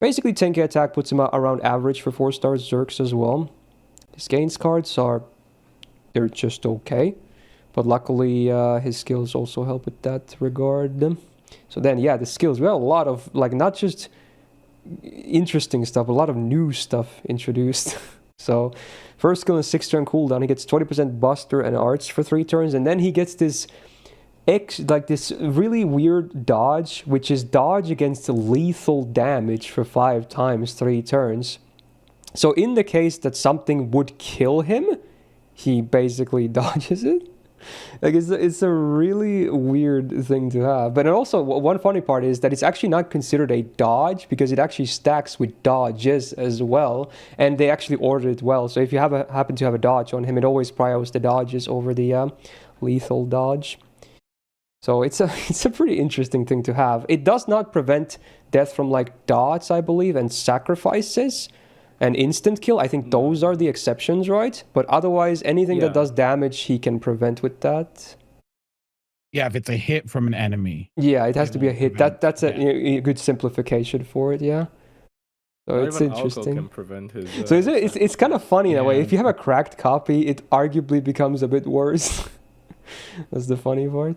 Basically, 10k attack puts him around average for 4-star Zerks as well. His gains cards they're just okay. But luckily, his skills also help with that regard. So then, the skills. We have a lot of, like, not just interesting stuff, a lot of new stuff introduced. So, first skill is 6-turn cooldown. He gets 20% Buster and Arts for 3 turns. And then he gets this this really weird dodge, which is dodge against lethal damage for 5 times 3 turns. So in the case that something would kill him, he basically dodges it. Like it's a really weird thing to have. But also one funny part is that it's actually not considered a dodge because it actually stacks with dodges as well, and they actually ordered it well. So if you happen to have a dodge on him, it always priors the dodges over the lethal dodge. So it's a pretty interesting thing to have. It does not prevent death from like dots, I believe, and sacrifices and instant kill. I think those are the exceptions, right? But otherwise, anything that does damage, he can prevent with that.
Yeah, if it's a hit from an enemy.
Yeah, it has to be a hit. That's a good simplification for it. Yeah. So
Not
it's
even
interesting.
Can prevent his,
so it's kind of funny in a way. If you have a cracked copy, it arguably becomes a bit worse. That's the funny part.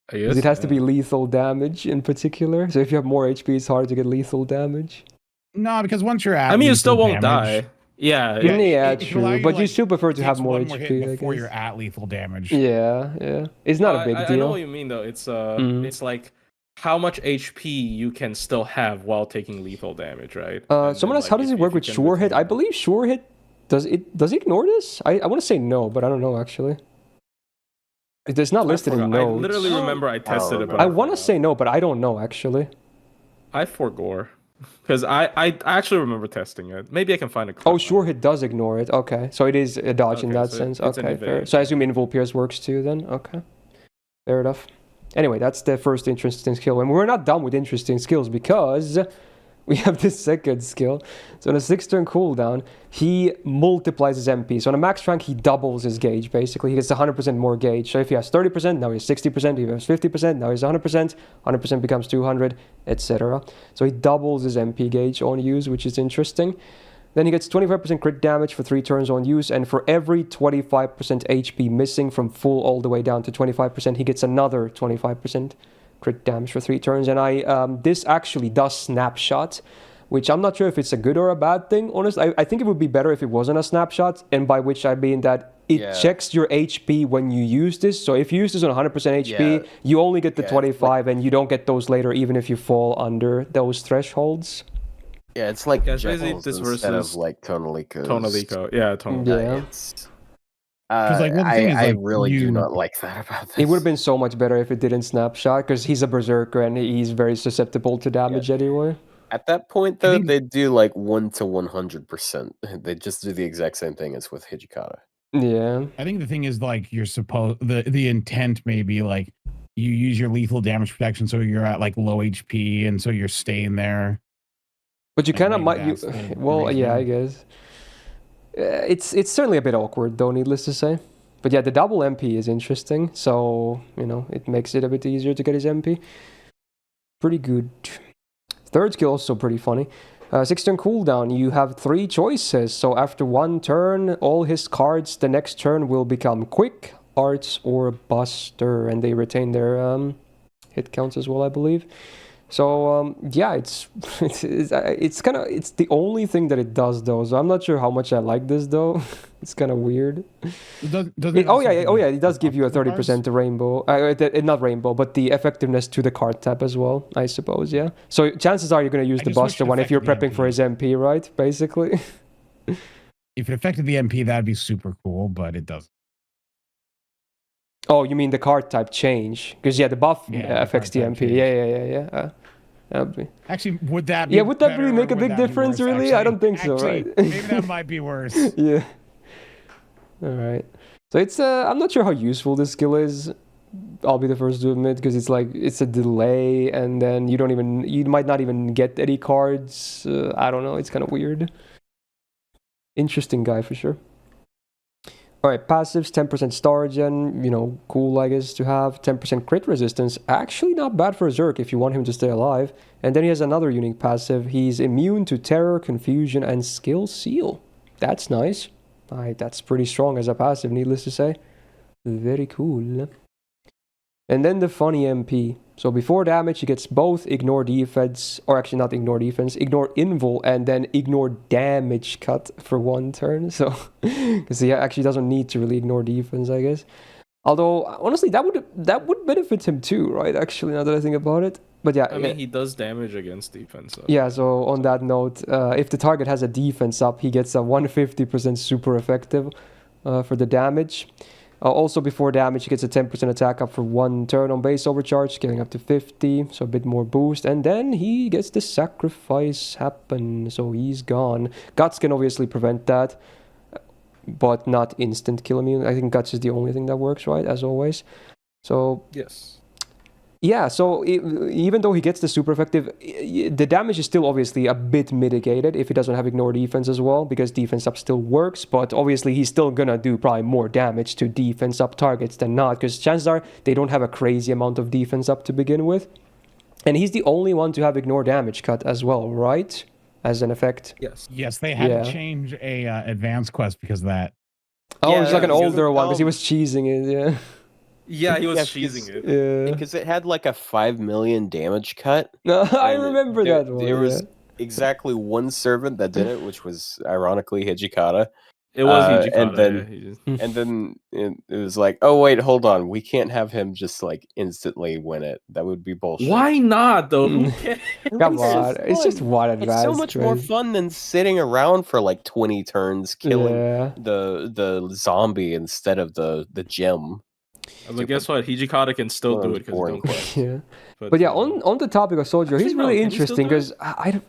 Because it has to be lethal damage in particular. So if you have more HP, it's hard to get lethal damage.
No, because once you're at,
I mean, you still won't die. Yeah,
true. But you still prefer to have more HP
before you're at lethal damage.
Yeah. It's not a big deal.
I know what you mean, though. It's like how much HP you can still have while taking lethal damage, right?
Someone asked, how does it work with sure hit? I believe sure hit does it ignore this? I want to say no, but I don't know actually. It's not listed in notes.
I literally remember I tested it, but
I want to say no, but I don't know actually.
I forgore. Because I actually remember testing it. Maybe I can find a clip.
Oh, sure hit does ignore it. Okay. So it is a dodge in that sense. Okay, fair. So I assume Invul Pierce works too then? Okay. Fair enough. Anyway, that's the first interesting skill. And we're not done with interesting skills because we have this second skill. So on a 6-turn cooldown, he multiplies his MP. So on a max rank, he doubles his gauge, basically. He gets 100% more gauge. So if he has 30%, now he has 60%. If he has 50%, now he's 100%. 100% becomes 200, etc. So he doubles his MP gauge on use, which is interesting. Then he gets 25% crit damage for 3 turns on use, and for every 25% HP missing from full all the way down to 25%, he gets another 25% crit damage for 3 turns. And this actually does snapshot, which I'm not sure if it's a good or a bad thing, honestly. I think it would be better if it wasn't a snapshot, and by which I mean that it checks your HP when you use this. So if you use this on 100% HP, you only get the 25, and you don't get those later, even if you fall under those thresholds.
Yeah, it's like
Jekyll's
this instead of like Tonalico's.
Yeah, Tonalico.
I really do not like that about this.
It would have been so much better if it didn't snapshot, because he's a berserker and he's very susceptible to damage anyway.
At that point, though, they do like 1 to 100%. They just do the exact same thing as with Hijikata.
Yeah.
I think the thing is like you're supposed the intent may be like you use your lethal damage protection, so you're at like low HP, and so you're staying there.
But you kind of might. I guess. It's certainly a bit awkward, though, needless to say. But yeah, the double MP is interesting, so, it makes it a bit easier to get his MP. Pretty good. Third skill also pretty funny. 6-turn cooldown, you have 3 choices. So after 1 turn, all his cards the next turn will become Quick, Arts, or Buster, and they retain their hit counts as well, I believe. So it's the only thing that it does, though. So I'm not sure how much I like this, though. It's kind of weird. It does give you a 30% rainbow. Not rainbow, but the effectiveness to the card tab as well, I suppose. Yeah. So chances are you're going to use the Buster one if you're prepping for his MP, right? Basically.
If it affected the MP, that'd be super cool, but it doesn't.
Oh, you mean the card type change? Because the buff affects the MP. Yeah.
Actually, would that be
would that really make a big difference, really? I don't think so, right?
Maybe that might be worse.
Yeah. All right. So it's I'm not sure how useful this skill is. I'll be the first to admit, because it's a delay, and then you might not even get any cards. I don't know. It's kind of weird. Interesting guy for sure. All right, passives, 10% star gen, cool, I guess, to have. 10% crit resistance, actually not bad for a Zerk if you want him to stay alive. And then he has another unique passive. He's immune to terror, confusion, and skill seal. That's nice. All right, that's pretty strong as a passive, needless to say. Very cool. And then the funny MP. So before damage, he gets both ignore defense, or actually not ignore defense, ignore invul, and then ignore damage cut for 1 turn. So, because he actually doesn't need to really ignore defense, I guess. Although, honestly, that would benefit him too, right? Actually, now that I think about it. But yeah.
I mean, he does damage against defense. So.
Yeah, so on that note, if the target has a defense up, he gets a 150% super effective for the damage. Also, before damage, he gets a 10% attack up for 1 turn on base overcharge, scaling up to 50, so a bit more boost. And then he gets the sacrifice happen, so he's gone. Guts can obviously prevent that, but not instant kill immune. I think Guts is the only thing that works, right, as always. So
yes.
Yeah, so even though he gets the super effective, the damage is still obviously a bit mitigated if he doesn't have ignore defense as well, because defense up still works, but obviously he's still gonna do probably more damage to defense up targets than not, because chances are they don't have a crazy amount of defense up to begin with. And he's the only one to have ignore damage cut as well, right? As an effect.
Yes, they had to change a advanced quest because of that.
Oh, it's like an older one because he was cheesing it, yeah.
Yeah, he was cheesing it.
Yeah.
Because it had like a 5 million damage cut.
No, I remember that one.
There was exactly one servant that did it, which was ironically Hijikata.
It was
Hijikata. And then it was like, oh wait, hold on, we can't have him just like instantly win it. That would be bullshit.
Why not though?
Come on, it's just one advance.
It's so much more fun than sitting around for like 20 turns killing the zombie instead of the gem.
But guess what? Hijikata can still do it because don't
yeah. But yeah, on the topic of Soujuurou, he's really interesting because I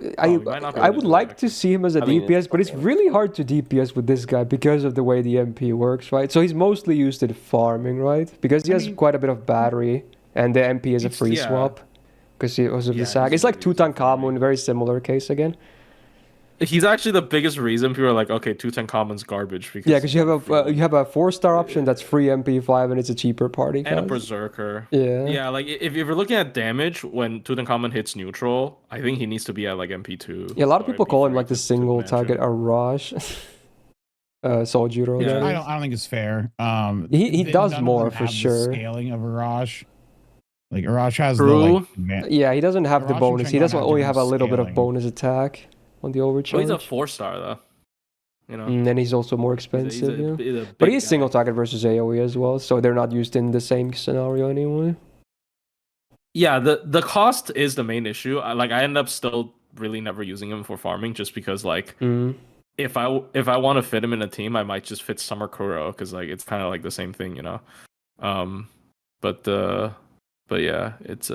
would like to see him as a DPS, but it's really hard to DPS with this guy because of the way the MP works, right? So he's mostly used in farming, right? Because he has quite a bit of battery, and the MP is a free swap because he was of the sack. It's like Tutankhamun, very similar case again.
He's actually the biggest reason people are like, okay, Tutankhamun's garbage.
Because you have a 4-star option that's free MP5 and it's a cheaper party
and a Berserker.
Yeah,
like if you're looking at damage when Tutankhamun hits neutral, I think he needs to be at like MP2.
Yeah, a lot of people call him like the single target Arash. Soujuurou.
Yeah, I don't think it's fair.
He does more for sure.
The scaling of Arash. Like Arash has
he doesn't have the bonus. He doesn't only have a little bit of bonus attack on the overcharge.
Well, he's a 4-star though, you know.
And he's also more expensive. But he's single target versus AoE as well, so they're not used in the same scenario anyway.
Yeah, the cost is the main issue. I end up still really never using him for farming just because like if I want to fit him in a team, I might just fit Summer Kuro because like it's kind of like the same thing, you know. But yeah, it's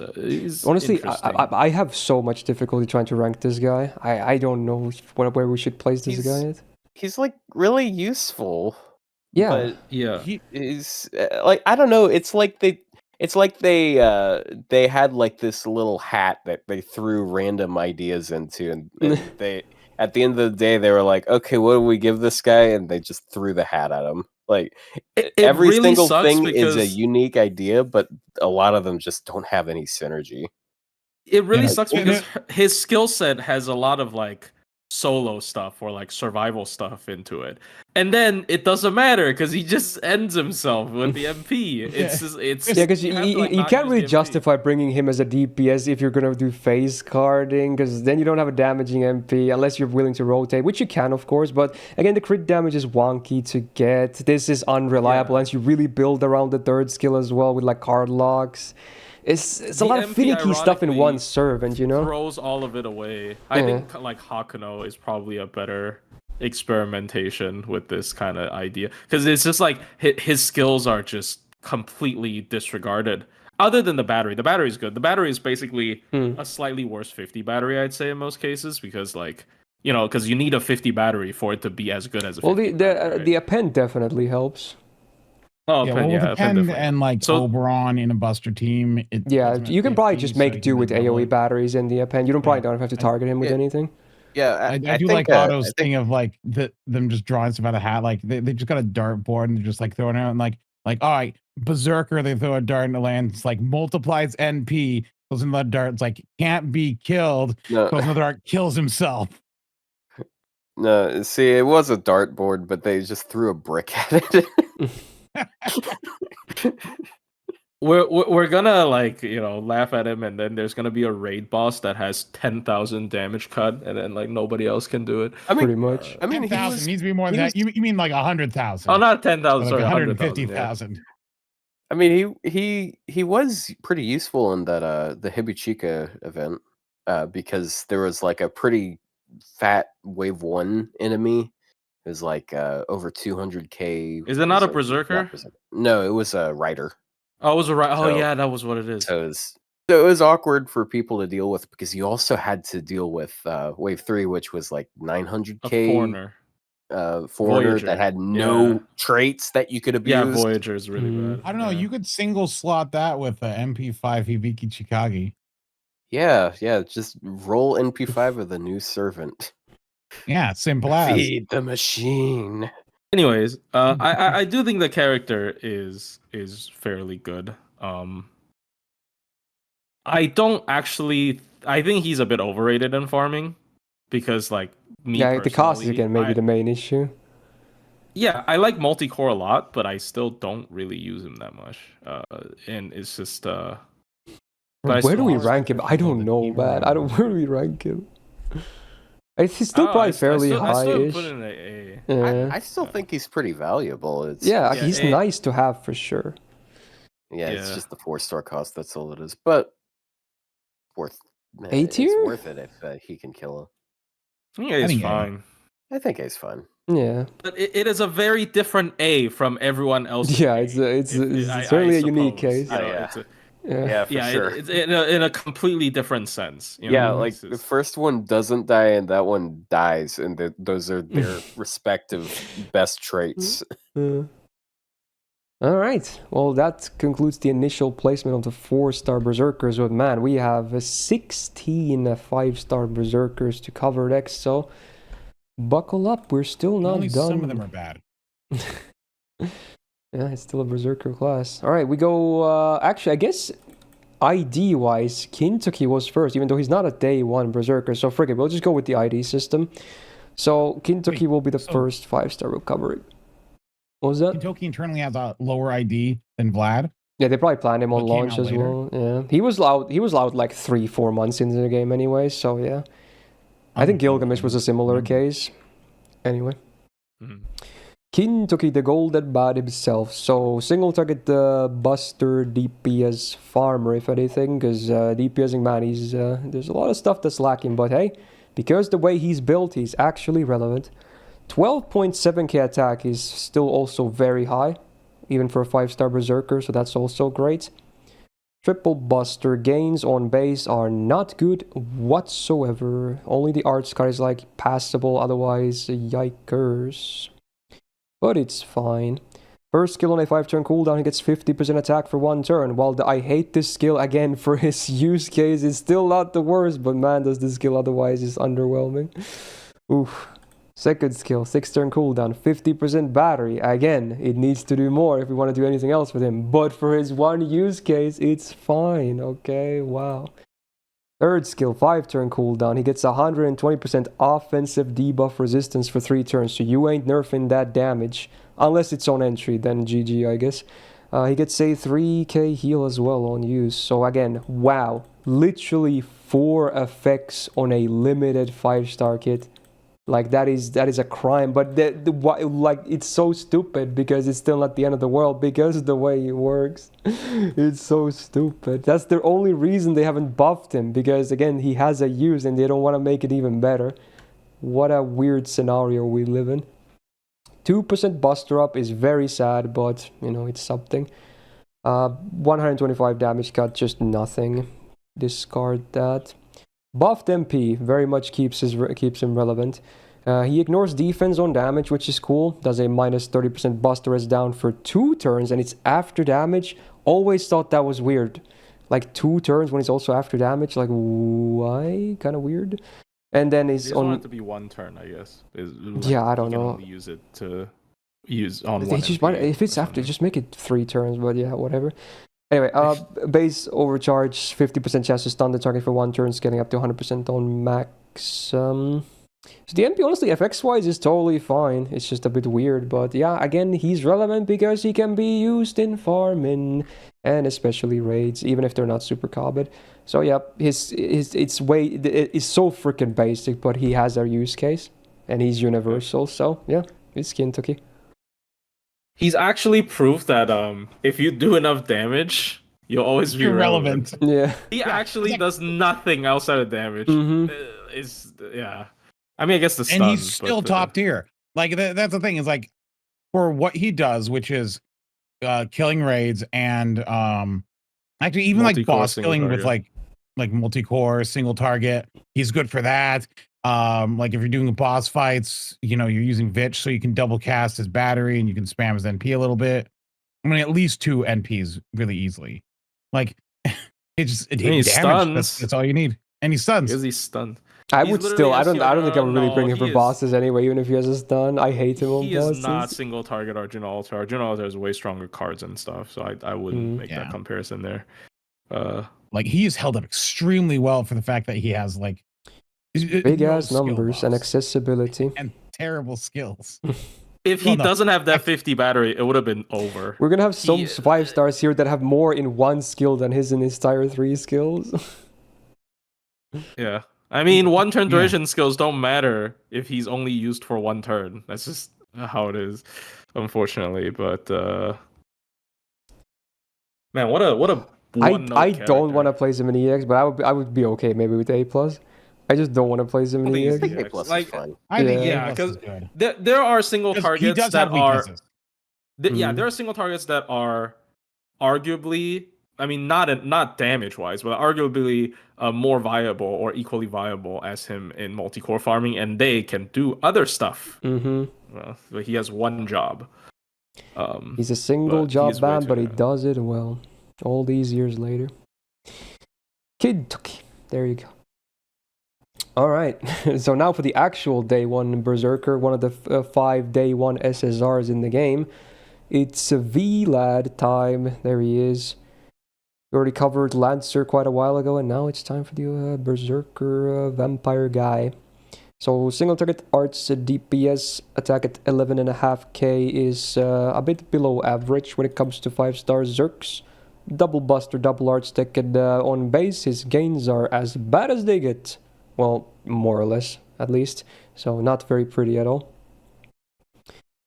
honestly, I have so much difficulty trying to rank this guy. I don't know where we should place this guy at.
He's like really useful.
Yeah,
but he's like I don't know. It's like they had like this little hat that they threw random ideas into, and they at the end of the day they were like, okay, what do we give this guy? And they just threw the hat at him. Like every really single thing is a unique idea, but a lot of them just don't have any synergy.
It really sucks because his skill set has a lot of like solo stuff or like survival stuff into it, and then it doesn't matter because he just ends himself with the MP. It's
because you can't really justify bringing him as a DPS if you're gonna do phase carding, because then you don't have a damaging MP unless you're willing to rotate, which you can of course. But again, the crit damage is wonky to get. This is unreliable, and you really build around the third skill as well with like card locks. It's a lot of finicky stuff in one servant, you know?
Throws all of it away. I think like Hakuno is probably a better experimentation with this kind of idea, because it's just like his skills are just completely disregarded. Other than the battery is good. The battery is basically a slightly worse 50 battery, I'd say in most cases, because like you know, because you need a 50 battery for it to be as good as a 50 battery,
the append definitely helps.
Oh, yeah, Penth and like Oberon in a Buster team.
You can probably just make do with AoE batteries in the append. You don't have to target him with anything.
Yeah,
I do like Otto's thing of like them just drawing stuff out of the hat. Like they just got a dartboard and they're just like throwing it out and like all right, Berserker, they throw a dart in the land. It's like multiplies NP. Goes in the dart. It's like can't be killed. Goes in the dart, kills himself.
No, see, it was a dartboard, but they just threw a brick at it.
We're gonna like laugh at him, and then there's gonna be a raid boss that has 10,000 damage cut, and then like nobody else can do it.
I mean, pretty much.
I mean, 10,000 needs to be more than that. You mean like 100,000?
Oh, not 10,000.
Like
sorry,
150,000.
Yeah.
I mean, he was pretty useful in that the Hijikata event because there was like a pretty fat wave 1 enemy. It was like over 200k.
Is it not a Berserker?
No, it was a Rider.
Oh, it was a Rider. Oh, yeah, that was what it is.
So it was awkward for people to deal with because you also had to deal with wave 3, which was like 900k.
A foreigner.
foreigner
Voyager.
that had no traits that you could abuse.
Yeah, Voyager is really bad.
I don't know.
Yeah.
You could single slot that with MP5 Hibiki Chikagi.
Yeah, just roll NP5 with a new servant.
Yeah, simple as.
Feed the machine.
Anyways, I do think the character is fairly good. I don't actually. I think he's a bit overrated in farming because, like, me
Yeah, the cost is
personally,
again maybe the main issue.
Yeah, I like multi-core a lot, but I still don't really use him that much. And it's just but I
Where do we
still-
rank him? I don't know, man. I don't. Where do we rank him? He's still probably fairly
I still
high-ish.
put in A.
Yeah,
I still think he's pretty valuable. It's
yeah,
yeah,
he's
A.
nice to have for sure.
it's
Yeah.
just the 4-star cost. That's all it is. But worth
A
it's
tier?
worth it if he can kill him.
Yeah, he's
think A.
fine.
I think he's fun.
Yeah,
But it is a very different A from everyone else.
yeah, it's certainly a unique case.
Yeah, for sure.
It's in a completely different sense. You
Yeah,
know?
like
It's
the
just-
first one doesn't die and that one dies, and those are their respective best traits.
All right. Well, that concludes the initial placement of the 4-star Berserkers. But man, we have 16 5-star Berserkers to cover next. So buckle up. We're still not
Only
done.
some of them are bad.
Yeah, it's still a Berserker class. All right, we go. Actually, I guess ID wise, Kintoki was first, even though he's not a day 1 Berserker. So frick it, we'll just go with the ID system. So Kintoki will be the first 5-star. We'll cover it. What was that?
Kintoki internally has a lower ID than Vlad.
Yeah, they probably planned him on
But came
launch
out
as
later.
well. Yeah, he was out like 3-4 months into the game anyway. So yeah, I think Gilgamesh was a similar case. Anyway, Kintoki, the golden bad himself. So single target Buster DPS farmer if anything, because DPSing man, he's there's a lot of stuff that's lacking. But hey, because the way he's built, he's actually relevant. 12.7k attack is still also very high, even for a 5-star Berserker, so that's also great. Triple Buster gains on base are not good whatsoever. Only the art card is like passable, otherwise yikers. But it's fine. First skill on a 5-turn cooldown, he gets 50% attack for 1 turn, while I hate this skill again for his use case. It's still not the worst, but man, does this skill otherwise is underwhelming. Oof. Second skill, 6-turn cooldown, 50% battery. Again, it needs to do more if we want to do anything else with him. But for his one use case, it's fine. Okay, wow. Third skill, 5-turn cooldown. He gets 120% offensive debuff resistance for 3 turns. So you ain't nerfing that damage. Unless it's on entry, then GG, I guess. He gets a 3k heal as well on use. So again, wow. Literally 4 effects on a limited 5-star kit. Like that is a crime, but like it's so stupid because it's still not the end of the world because of the way it works. It's so stupid. That's the only reason they haven't buffed him, because again he has a use and they don't want to make it even better. What a weird scenario we live in. 2% Buster up is very sad, but you know it's something. 125 damage cut, just nothing. Discard that. Buffed MP very much keeps him relevant. He ignores defense on damage, which is cool. Does a minus 30% Buster as down for 2 turns, and it's after damage. Always thought that was weird. Like 2 turns when it's also after damage. Like, why? Kind of weird. And then he's on.
Want it to be 1 turn, I guess.
Yeah, I don't know.
Only use it to use on
They
1.
just if it's after, just make it 3 turns. But yeah, whatever. Anyway, base overcharge, 50% chance to stun the target for 1 turn, scaling up to 100% on max. So the MP, honestly, FX-wise is totally fine. It's just a bit weird, but yeah, again, he's relevant because he can be used in farming and especially raids, even if they're not super cobbed. So yeah, it's so freaking basic, but he has a use case and he's universal. So yeah, it's Kintoki.
He's actually proof that if you do enough damage, you'll always be relevant.
Yeah.
He actually does nothing outside of damage. Yeah. I mean, I guess the stun,
and he's still top tier. Like that's the thing, is like for what he does, which is killing raids and actually even like boss killing with like multi-core single target. He's good for that. Like if you're doing boss fights, you're using Vitch, so you can double cast his battery and you can spam his NP a little bit. I mean, at least 2 NPs really easily. Like it hit damage. That's all you need. And he stuns.
Because he's stunned.
I would still. I don't think I would really bring him for bosses anyway, even if he has a stun. I hate him on bosses.
He is not single target Arjuna Alter. Arjuna Alter has way stronger cards and stuff, so I wouldn't make that comparison there.
Like he is held up extremely well for the fact that he has like
big ass numbers and accessibility
and terrible skills.
If he doesn't have that 50 battery, it would have been over.
We're gonna have some 5 stars here that have more in one skill than his in his tier 3 skills.
Yeah. I mean, one turn duration skills don't matter if he's only used for 1 turn. That's just how it is, unfortunately. But man, what a
I don't want to place him in EX, but I would be okay maybe with A+. I just don't want to place him in EX.
I think A+ is fine.
I think
because there are single targets that are there are single targets that are arguably, I mean, not damage-wise, but arguably more viable or equally viable as him in multi-core farming, and they can do other stuff. Well, but he has one job.
He's a single job man, but he does it well. All these years later. Kintoki. There you go. Alright, so now for the actual day 1 Berserker, one of the 5 day 1 SSRs in the game. It's Vlad time. There he is. We already covered Lancer quite a while ago, and now it's time for the Berserker vampire guy. So single target arts DPS attack at 11.5k is a bit below average when it comes to 5 star Zerks. Double buster, double arts tech, and on base his gains are as bad as they get. Well, more or less, at least. So not very pretty at all.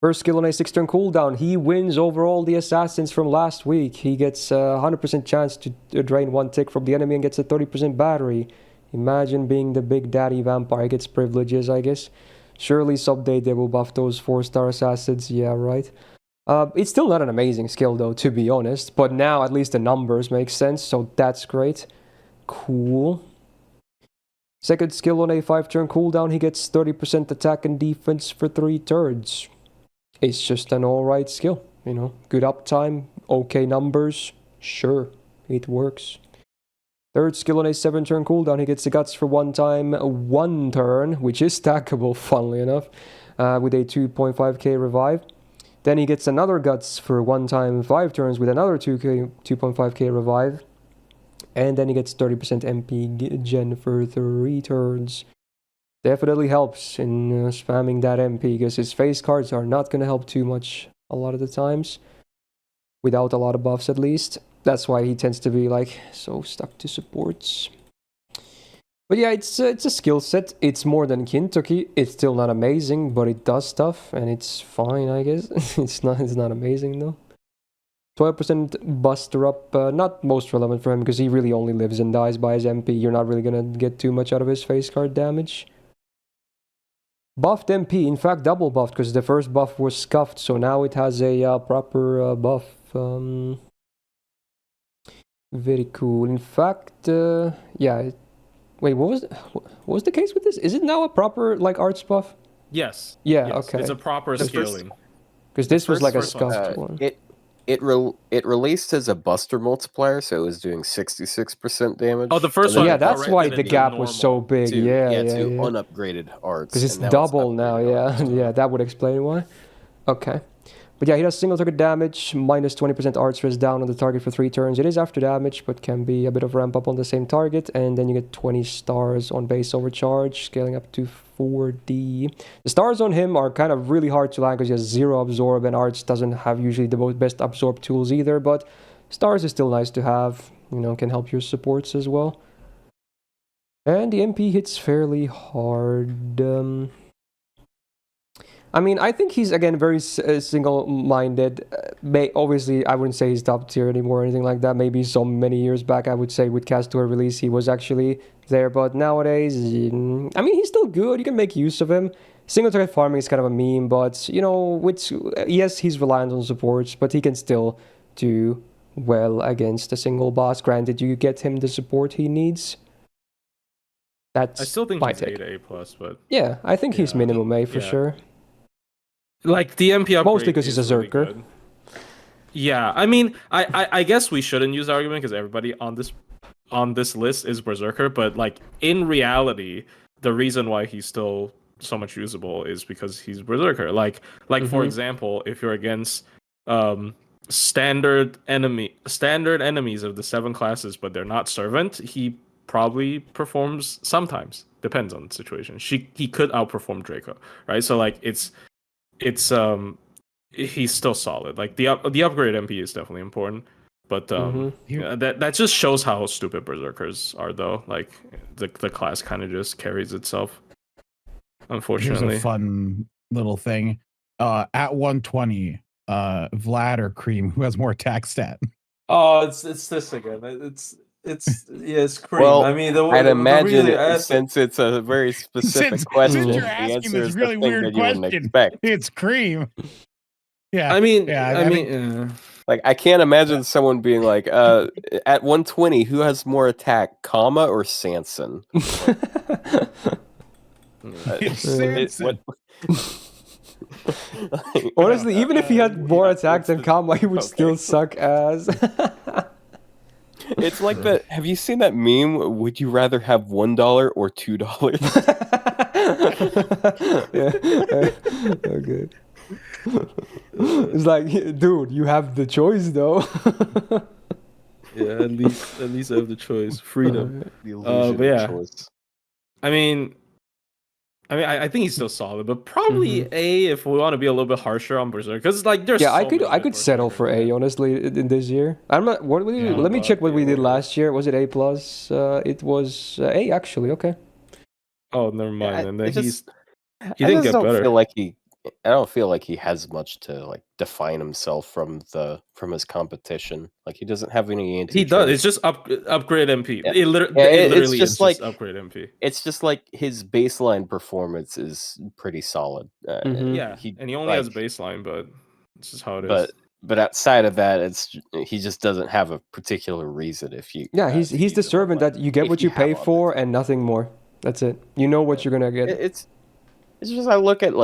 First skill on a 6-turn cooldown, he wins over all the assassins from last week. He gets a 100% chance to drain 1 tick from the enemy and gets a 30% battery. Imagine being the big daddy vampire. He gets privileges, I guess. Surely someday they will buff those 4-star assassins. Yeah, right. It's still not an amazing skill though, to be honest. But now at least the numbers make sense, so that's great. Cool. Second skill on a 5-turn cooldown, he gets 30% attack and defense for 3 turns. It's just an alright skill, good uptime, okay numbers, sure, it works. Third skill on a 7-turn cooldown, he gets the guts for 1 time, 1 turn, which is stackable, funnily enough, with a 2.5k revive. Then he gets another guts for 1 time, 5 turns with another 2.5k revive. And then he gets 30% MP gen for 3 turns. Definitely helps in spamming that MP, because his face cards are not going to help too much a lot of the times. Without a lot of buffs at least. That's why he tends to be like so stuck to supports. But yeah, it's a skill set. It's more than Kintoki. It's still not amazing, but it does stuff and it's fine, I guess. It's not amazing though. 12% buster up, not most relevant for him because he really only lives and dies by his MP. You're not really gonna get too much out of his face card damage. Buffed MP, in fact double buffed because the first buff was scuffed, so now it has a proper buff. Very cool. In fact, yeah. Wait, what was the case with this? Is it now a proper like arts buff?
Yes.
Yeah.
Yes.
Okay.
It's a proper scaling.
Because this was like a scuffed one.
It released as a buster multiplier, so it was doing 66% damage.
Oh, the first one.
Yeah, that's why the gap was so big.
To unupgraded arts.
Because it's double now. Yeah, yeah, that would explain why. Okay. But yeah, he does single target damage, minus 20% arts res down on the target for 3 turns. It is after damage, but can be a bit of ramp up on the same target. And then you get 20 stars on base overcharge, scaling up to 4D. The stars on him are kind of really hard to land because he has 0 absorb, and arts doesn't have usually the best absorb tools either. But stars is still nice to have, can help your supports as well. And the MP hits fairly hard. I mean, I think he's, again, very single-minded. Obviously, I wouldn't say he's top tier anymore or anything like that. Maybe so many years back, I would say with Castoria release, he was actually there. But nowadays, I mean, he's still good. You can make use of him. Single-target farming is kind of a meme, but, yes, he's reliant on supports, but he can still do well against a single boss. Granted, you get him the support he needs. That's
I still think
my
he's
take.
A to A+, but
Yeah, I think he's
Yeah.
minimum A for
Yeah.
sure.
like the MP upgrade
Mostly because he's
is
a
really
Zerker.
good. Yeah, I mean, I guess we shouldn't use the argument because everybody on this list is Berserker, but like in reality, the reason why he's still so much usable is because he's Berserker. Like for example, if you're against standard enemies of the 7 classes, but they're not servant, he probably performs sometimes. Depends on the situation. He could outperform Draco, right? So like it's he's still solid. Like the upgrade MP is definitely important, but that just shows how stupid Berserkers are, though. Like the class kind of just carries itself. Unfortunately,
here's a fun little thing. At 120, Vlad or Cream, who has more attack stat?
Oh, it's this again. It's Cream.
Well,
I mean,
I'd imagine since it's a very specific question,
since you're
the
asking
answer
this
is
really
the thing
weird
that you wouldn't
question,
expect.
it's Cream. Yeah,
I mean,
Like, I can't imagine someone being like, at 120, who has more attack, Kama or Sanson?
It's Sanson.
Honestly, even if he had more attack than Kama, he would still suck ass.
It's like that. Have you seen that meme? Would you rather have $1 or $2?
Yeah. Okay. It's like, dude, you have the choice though.
yeah, at least I have the choice, freedom.
The illusion
but yeah.
of choice.
I mean, I think he's still solid, but probably A if we want to be a little bit harsher on Berserker, because like there's
Yeah,
so
I could settle for A, honestly, in this year. I'm not. What we,
Yeah,
let me
but
check what we did
yeah.
last year. Was it A plus? It was A actually. Okay.
Oh, never mind.
Yeah,
And then
it just-
he didn't get
don't
better.
feel like I don't feel like he has much to like define himself from his competition. Like he doesn't have any anti.
He does. It's just upgrade MP.
Yeah.
It literally
just
is
like-
just upgrade MP.
It's just like his baseline performance is pretty solid.
Yeah, and he only has baseline, but this is how it is.
But outside of that, he just doesn't have a particular reason. If you
Yeah, he's the servant that you get
if
what
you
you pay
have all
for and nothing more. That's it. You know what you're gonna get.
It's just I look at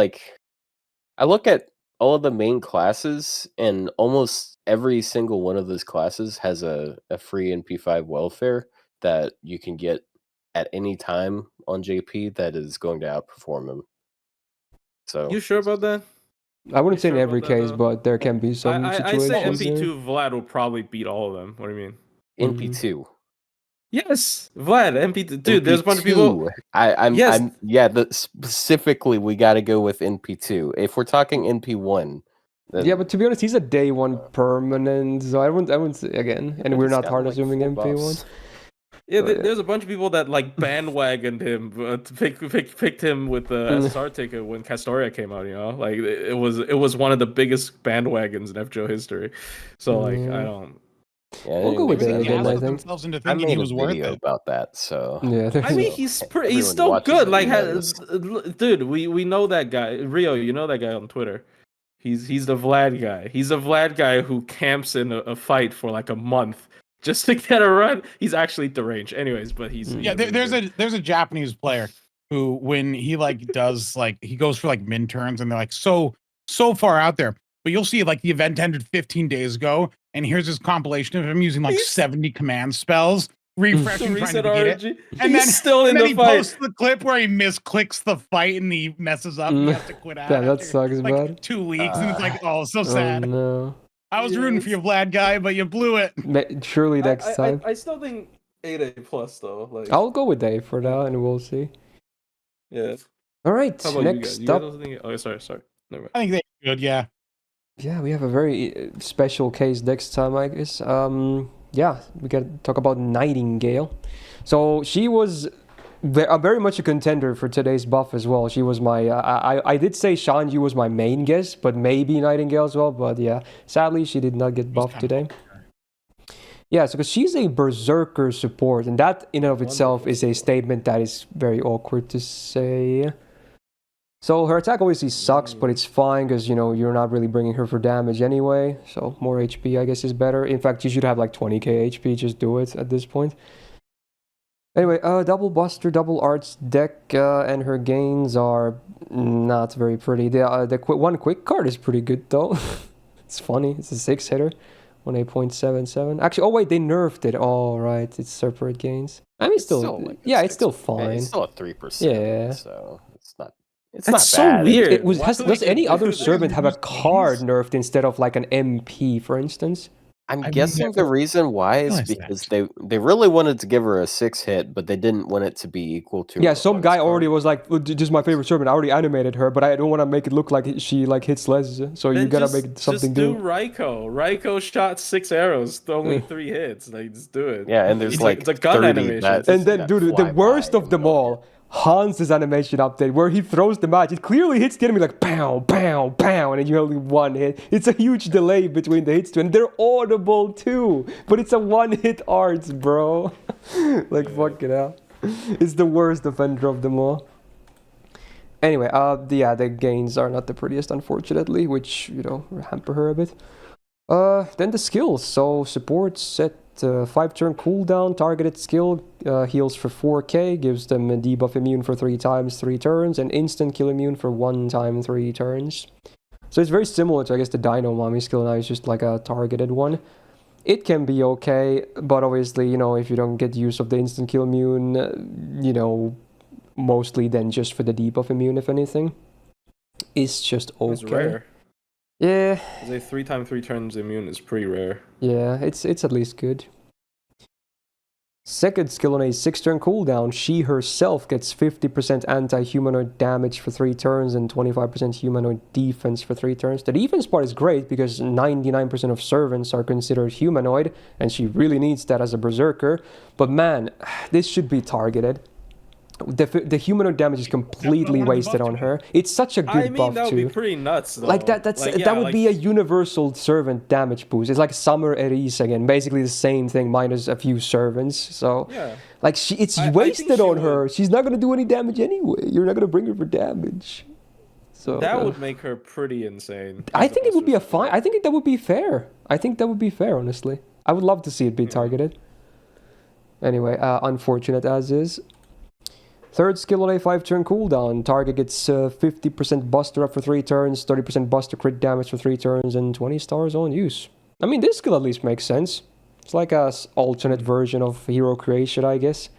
all of the main classes, and almost every single one of those classes has a free NP5 welfare that you can get at any time on JP that is going to outperform him. So
You sure about that?
I wouldn't say in
sure
every
about that,
case,
though?
but there can be some
I
situations.
say
there.
MP2 Vlad will probably beat all of them. What do you mean?
NP2.
Yes, Vlad, MP2. Dude, there's a bunch of people.
Specifically, we got to go with NP2. If we're talking NP1, then,
Yeah, but to be honest, he's a day one permanent, so I wouldn't say again. And
but
we're
he's
not
got,
hard
like,
assuming
4
MP1.
buffs.
Yeah,
But,
there's a bunch of people that like bandwagoned him, picked him with the SSR ticket when Castoria came out. You know, like it was one of the biggest bandwagons in FGO history. So like I don't.
Yeah,
We'll go with
Maybe
that
they
again, I
gaslit
think.
themselves into
I
thinking
made
he
a
was worth
video
it.
about that, so
Yeah,
I mean, he's still
watches
good.
it
Like,
knows.
dude, we know that guy, Rio. You know that guy on Twitter. He's the Vlad guy. He's a Vlad guy who camps in a fight for like a month just to get a run. He's actually deranged, anyways. But he's
There's a Japanese player who, when he like does like he goes for like min turns, and they're like so far out there, but you'll see like the event ended 15 days ago, and here's this compilation of him using like 70 command spells, refreshing, trying to get it, and
he's
then
still in
and then
the
he
fight.
posts the clip where he misclicks the fight and he messes up. He has to quit out.
Yeah, that
after,
sucks,
like
bud.
2 weeks, and it's like, oh, so sad.
Oh, no.
I was rooting for you, Vlad guy, but you blew it.
Surely next time.
I still think 8A plus though. Like
I'll go with Dave for now, and we'll see.
yeah.
All right,
How about
next
you guys?
up.
Also think, oh, sorry. Never mind.
I think they're good, yeah.
Yeah, we have a very special case next time, I guess. Yeah, we got to talk about Nightingale. So she was very much a contender for today's buff as well. She was my... I did say Xiang Yu was my main guess, but maybe Nightingale as well. But yeah, sadly, she did not get buffed today. Yeah, so because she's a Berserker support, and that in and of itself is a statement that is very awkward to say. So her attack obviously sucks, but it's fine because, you know, you're not really bringing her for damage anyway. So more HP, I guess, is better. In fact, you should have like 20k HP. Just do it at this point. Anyway, double Buster, double Arts deck, and her gains are not very pretty. The one quick card is pretty good though. It's funny. It's a 6-hitter, 18.77. Actually, oh wait, they nerfed it. Oh right, it's separate gains. I mean,
It's still like
yeah, it's
6%.
still fine.
It's still at 3%.
Yeah.
So it's not. It's
That's
not bad.
so weird.
Does any other
this?
servant have a
Gains?
card nerfed instead of like an MP, for instance?
I'm
I've
guessing the
never
reason why is
realized
because
that.
they really wanted to give her a 6-hit, but they didn't want it to be equal to.
Yeah,
her
some
Once
guy
card.
already was like, "Oh, this is my favorite servant. I already animated her, but I don't want to make it look like she like hits less. So you
Then
gotta
just,
make it something
just do
new."
Raikou. Raikou shot 6 arrows, only 3 hits. Like, just do it.
Yeah, and there's
It's
like
it's a gun
30
animation.
that-
And then,
that
dude, the
fly
worst
by
of them
and
all, Hans's animation update, where he throws the match. It clearly hits the enemy like pow, pow, pow, and then you only one hit. It's a huge delay between the hits too, and they're audible too. But it's a one-hit arts, bro. Like fuck it out. It's the worst offender of them all. Anyway, the gains are not the prettiest, unfortunately, which hamper her a bit. Then the skills. So support set 5-turn cooldown, targeted skill, heals for 4k, gives them a debuff immune for 3 times 3 turns, and instant kill immune for 1 time 3 turns. So it's very similar to, I guess, the Dino Mommy skill. Now it's just like a targeted one. It can be okay, but obviously, if you don't get use of the instant kill immune, mostly then just for the debuff immune, if anything. It's just okay.
It's rare.
Yeah.
A 3 times 3 turns immune is pretty rare.
Yeah, it's at least good. Second skill on a 6-turn cooldown, she herself gets 50% anti-humanoid damage for 3 turns and 25% humanoid defense for 3 turns. The defense part is great because 99% of servants are considered humanoid, and she really needs that as a berserker. But man, this should be targeted. The humanoid damage is completely wasted on her. It's such a good buff
that would
too.
be pretty nuts though.
Like that would be a universal servant damage boost. It's like Summer Eris again, basically the same thing minus a few servants. So
Yeah.
like it's wasted on her. She's not gonna do any damage anyway. You're not gonna bring her for damage. So
That would make her pretty insane.
I think it would be I think that would be fair. Honestly. I would love to see it be targeted. Anyway, unfortunate as is. Third skill on a 5-turn cooldown. Target gets 50% buster up for 3 turns, 30% buster crit damage for 3 turns, and 20 stars on use. I mean, this skill at least makes sense. It's like a alternate version of hero creation, I guess.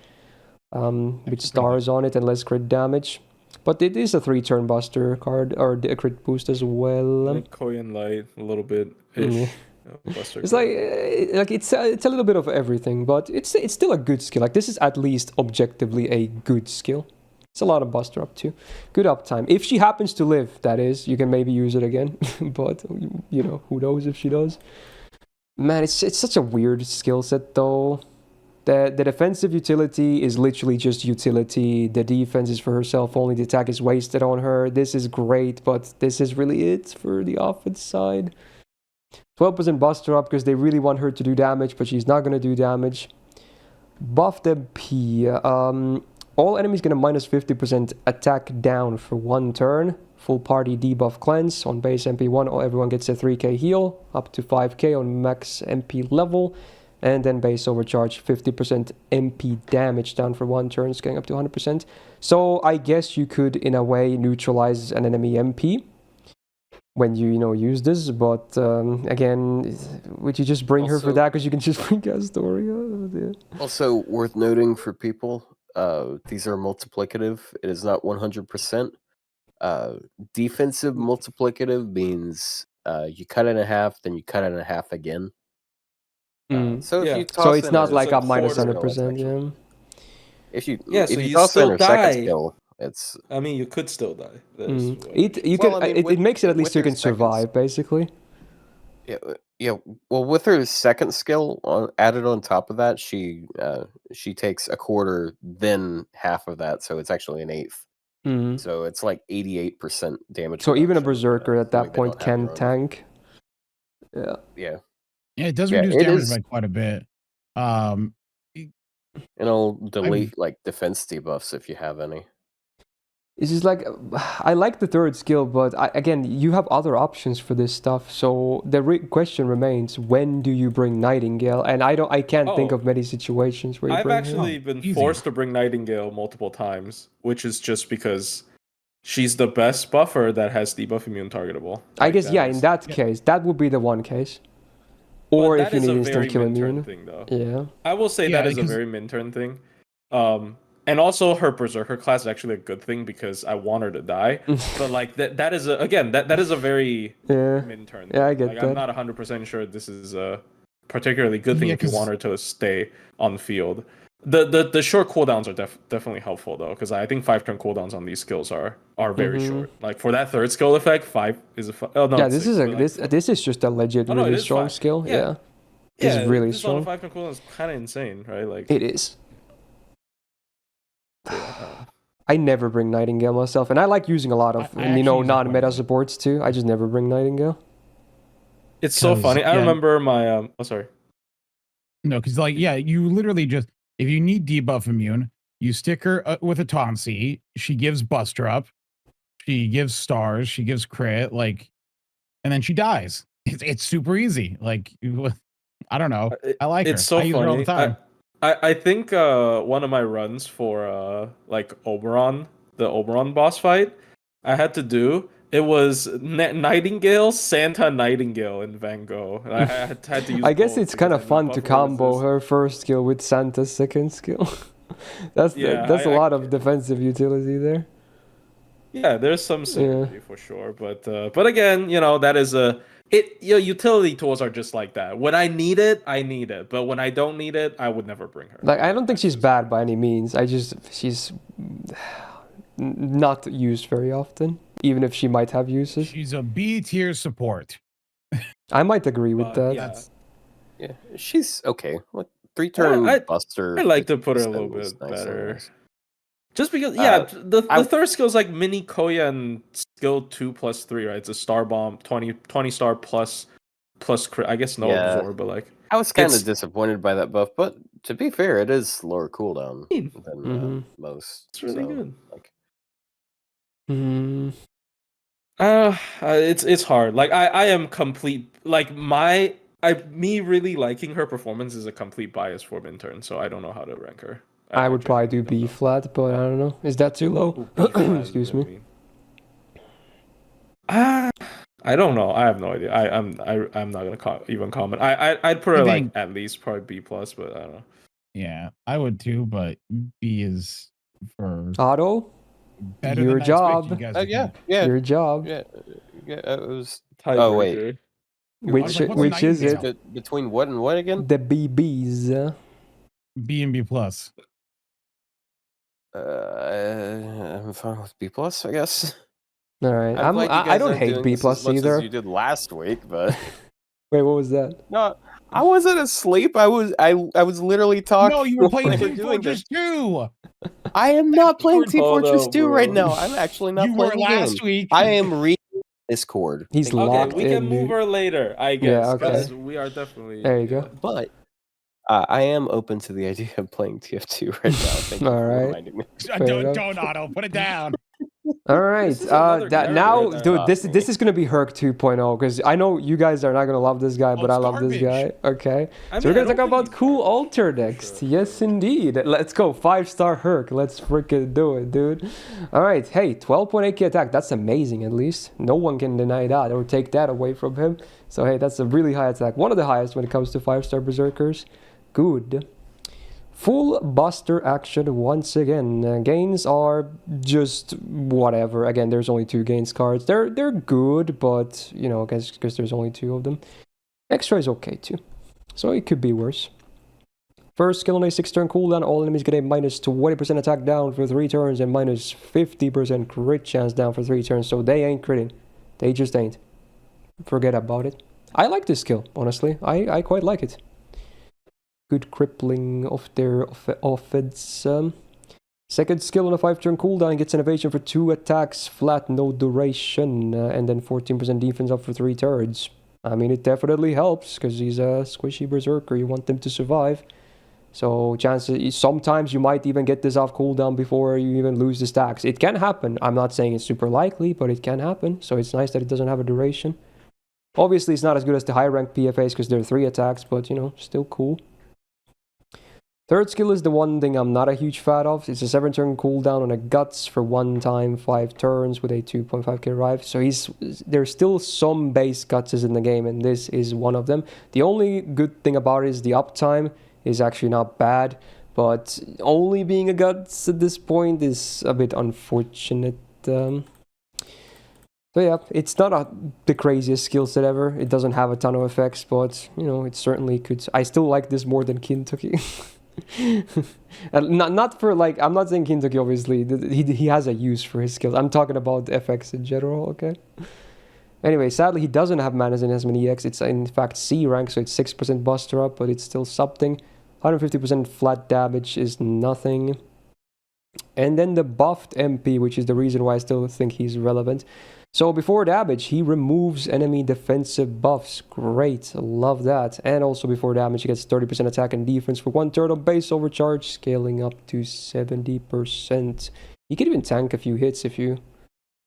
With stars on it and less crit damage. But it is a 3-turn buster card, or a crit boost as well.
Like Korean Light, a little bit ish. Buster
It's
card.
like it's a little bit of everything, but it's still a good skill. Like this is at least objectively a good skill. It's a lot of buster up too. Good uptime. If she happens to live, that is, you can maybe use it again. But who knows if she does. Man, it's such a weird skill set though. The defensive utility is literally just utility. The defense is for herself only. The attack is wasted on her. This is great, but this is really it for the offense side. 12% buster up because they really want her to do damage, but she's not going to do damage. Buffed MP. All enemies get a minus 50% attack down for 1 turn. Full party debuff cleanse. On base MP1, everyone gets a 3k heal, up to 5k on max MP level. And then base overcharge, 50% MP damage down for 1 turn, going up to 100%. So I guess you could, in a way, neutralize an enemy MP when you use this, but again, would you just bring her for that because you can just bring Castoria? Oh, dear.
Also worth noting for people, these are multiplicative. It is not 100%. Defensive multiplicative means you cut it in half, then you cut it in half again. So if you toss
so it's
in
not like a
minus
minus 100%. Yeah.
If you
so you
toss in
still
her second
die.
skill, it's.
I mean, you could still die.
It makes it at least so you can survive, basically.
Yeah. Well, with her second skill added on top of that, she takes a quarter, then half of that, so it's actually an eighth. So it's like 88% damage.
So even a berserker at that point can tank. Yeah.
Yeah.
Yeah, it does reduce damage by quite a bit.
And it'll delete like defense debuffs if you have any.
It's just like, I like the third skill, but again, you have other options for this stuff. So the question remains: when do you bring Nightingale? And I can't think of many situations where you
I've
bring
actually
her.
been forced to bring Nightingale multiple times, which is just because she's the best buffer that has debuff immune targetable.
I guess in that case, that would be the one case. Or if you need instant kill immune.
Thing, though.
Yeah.
I will say that is a very min-turn thing. And also her Berserker class is actually a good thing because I want her to die. But like that is that is a very min-turn thing.
Yeah, I get that.
I'm not 100% sure this is a particularly good thing if you want her to stay on the field. The short cooldowns are definitely helpful though, because I think 5-turn cooldowns on these skills are very short. Like for that third skill effect, 5 is a oh no.
Yeah, this is just a legit really strong skill. Yeah. It's really strong.
On a 5-turn cooldown is kind of insane, right? Like
it is. I never bring Nightingale myself, and I like using a lot of non-meta supports too. I just never bring Nightingale.
It's so funny. I remember my sorry.
No, because you literally just, if you need debuff immune, you stick her with a Tauncy. She gives Buster up. She gives stars. She gives crit. And then she dies. It's super easy. I don't know. I like her.
It's so funny.
Use her all the time.
I think one of my runs for Oberon, the Oberon boss fight, I had to do. It was Nightingale, Santa Nightingale, and Van Gogh. And I had to use.
I guess it's kind of fun to combo her first skill with Santa's second skill. that's a lot of defensive utility there.
Yeah, there's some synergy for sure, but again, that is utility tools are just like that. When I need it, I need it, but when I don't need it, I would never bring her.
I don't think she's bad by any means. She's not used very often, even if she might have uses.
She's a B tier support.
I might agree with that.
Yeah, she's okay. 3-turn Buster.
I like to put her a little bit better. Just because, the third skill is like mini Koya and skill 2+3, right? It's a star bomb, 20 star plus crit. I guess no absorb, but
I was kind of disappointed by that buff, but to be fair, it is lower cooldown than most.
It's really good. It's hard. I am complete. Me really liking her performance is a complete bias for min-turn, so I don't know how to rank her.
I would probably do B flat, but I don't know. Is that too low? Excuse me.
I don't know. I have no idea. I'm not gonna even comment. I'd put her at least probably B plus, but I don't know.
Yeah, I would too, but B is for
Otto. Your job. Your job.
Yeah. It was.
Oh wait.
Which is it?
Between what and what again?
The BBs.
B and B plus.
I'm fine with B plus, I guess.
All right. I don't hate B plus either.
As you did last week, but
wait, what was that?
No, I wasn't asleep. I was literally talking.
No, you were playing Team Fortress 2.
I am not playing Team Fortress 2 right now. I'm actually not playing.
You were last week.
I am reading Discord.
He's locked in.
We can move her later, I guess. Because we are definitely.
There you go.
But I am open to the idea of playing TF2 right now. Thank you for reminding me.
Don't Otto, put it down.
All right. Dude, this is gonna be Herc 2.0 because I know you guys are not gonna love this guy, but I love this guy. Okay. So we're gonna talk about cool Alter next. Yes, indeed. Let's go. 5-star Herc. Let's freaking do it, dude. All right. Hey, 12.8k attack. That's amazing. At least no one can deny that or take that away from him. So hey, that's a really high attack. One of the highest when it comes to 5-star berserkers. Good. Full Buster action once again. Gains are just whatever. Again, there's only 2 gains cards. They're good, but I guess because there's only 2 of them. Extra is okay too, so it could be worse. First skill on a 6-turn cooldown. All enemies get a minus 20% attack down for 3 turns and minus 50% crit chance down for 3 turns. So they ain't critting. They just ain't. Forget about it. I like this skill, honestly. I quite like it. Good crippling of their offense. Second skill on a 5-turn cooldown gets an evasion for 2 attacks, flat, no duration, and then 14% defense up for 3 turns. I mean, it definitely helps because he's a squishy berserker. You want them to survive. So chances, sometimes you might even get this off cooldown before you even lose the stacks. It can happen. I'm not saying it's super likely, but it can happen. So it's nice that it doesn't have a duration. Obviously, it's not as good as the high rank PFAs because they're 3 attacks, but you know, still cool. Third skill is the one thing I'm not a huge fan of. It's a 7-turn cooldown on a Guts for 1 time 5 turns with a 2.5k revive. So there's still some base Gutses in the game, and this is one of them. The only good thing about it is the uptime is actually not bad, but only being a Guts at this point is a bit unfortunate. So yeah, it's not the craziest skill set ever. It doesn't have a ton of effects, but you know, it certainly could. I still like this more than Kintoki. And not for like, I'm not saying Kintoki obviously, he has a use for his skills. I'm talking about FX in general, okay? Anyway, sadly he doesn't have Mana Enhancement EX. It's in fact C rank, so it's 6% buster up, but it's still something. 150% flat damage is nothing. And then the buffed MP, which is the reason why I still think he's relevant. So before damage, he removes enemy defensive buffs. Great, love that. And also before damage, he gets 30% attack and defense for 1 turn of base overcharge, scaling up to 70%. He could even tank a few hits if you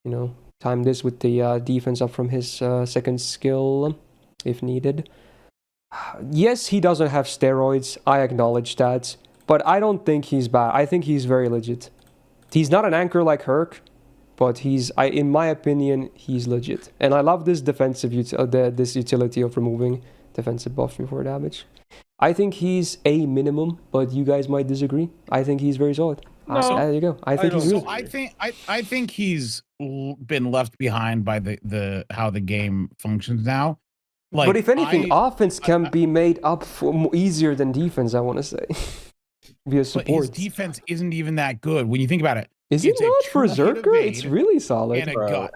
know, time this with the defense up from his second skill, if needed. Yes, he doesn't have steroids, I acknowledge that. But I don't think he's bad. I think he's very legit. He's not an anchor like Herc, but in my opinion, he's legit. And I love this defensive this utility of removing defensive buff before damage. I think he's a minimum, but you guys might disagree. I think he's very solid.
No,
there you go. I think he's good.
I think he's been left behind by the how the game functions now. Like,
but if anything, offense can be made up for easier than defense, I want to say. Via support.
But his defense isn't even that good when you think about it.
Is it not for Berserker? It's really solid.
And a gut.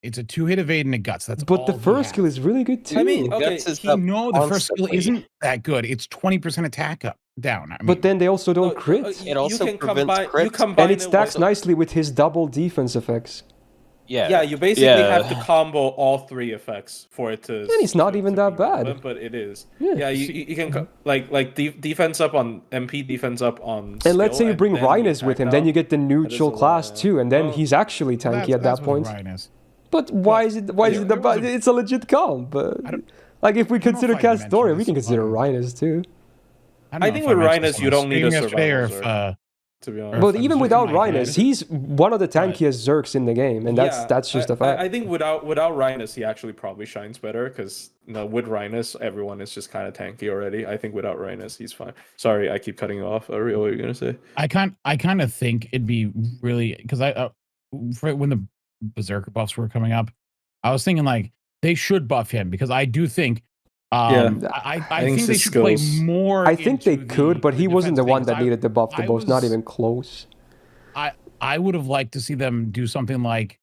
It's a 2-hit evade and a guts. That's
but the first skill is really good too.
I mean, okay,
the first skill isn't that good. It's 20% attack up down. I mean,
but then they also don't crit.
It also prevents crits.
And it stacks nicely with his double defense effects.
Yeah, you basically have to combo all 3 effects for it to.
And it's not even that bad.
But it is. Yeah, you can like defense up on MP, defense up on.
And let's say you bring Rhinus with him, then you get the neutral class too, and then he's actually tanky at that point. But why is it the bad? It's a legit comp. Like if we consider Castoria, we can consider Rhinus too.
I think with Rhinus you don't need a survivor. To be honest.
But even without Rhinus, he's one of the tankiest Zerks in the game, and that's just a fact.
I think without Rhinus, he actually probably shines better because with Rhinus, everyone is just kind of tanky already. I think without Rhinus, he's fine. Sorry, I keep cutting you off. What were you gonna say?
I kind of think it'd be really because when the Berserker buffs were coming up, I was thinking like they should buff him because I do think. I think they should play more.
I think they could, but he wasn't the one that needed the buff the most. Not even close.
I would have liked to see them do something like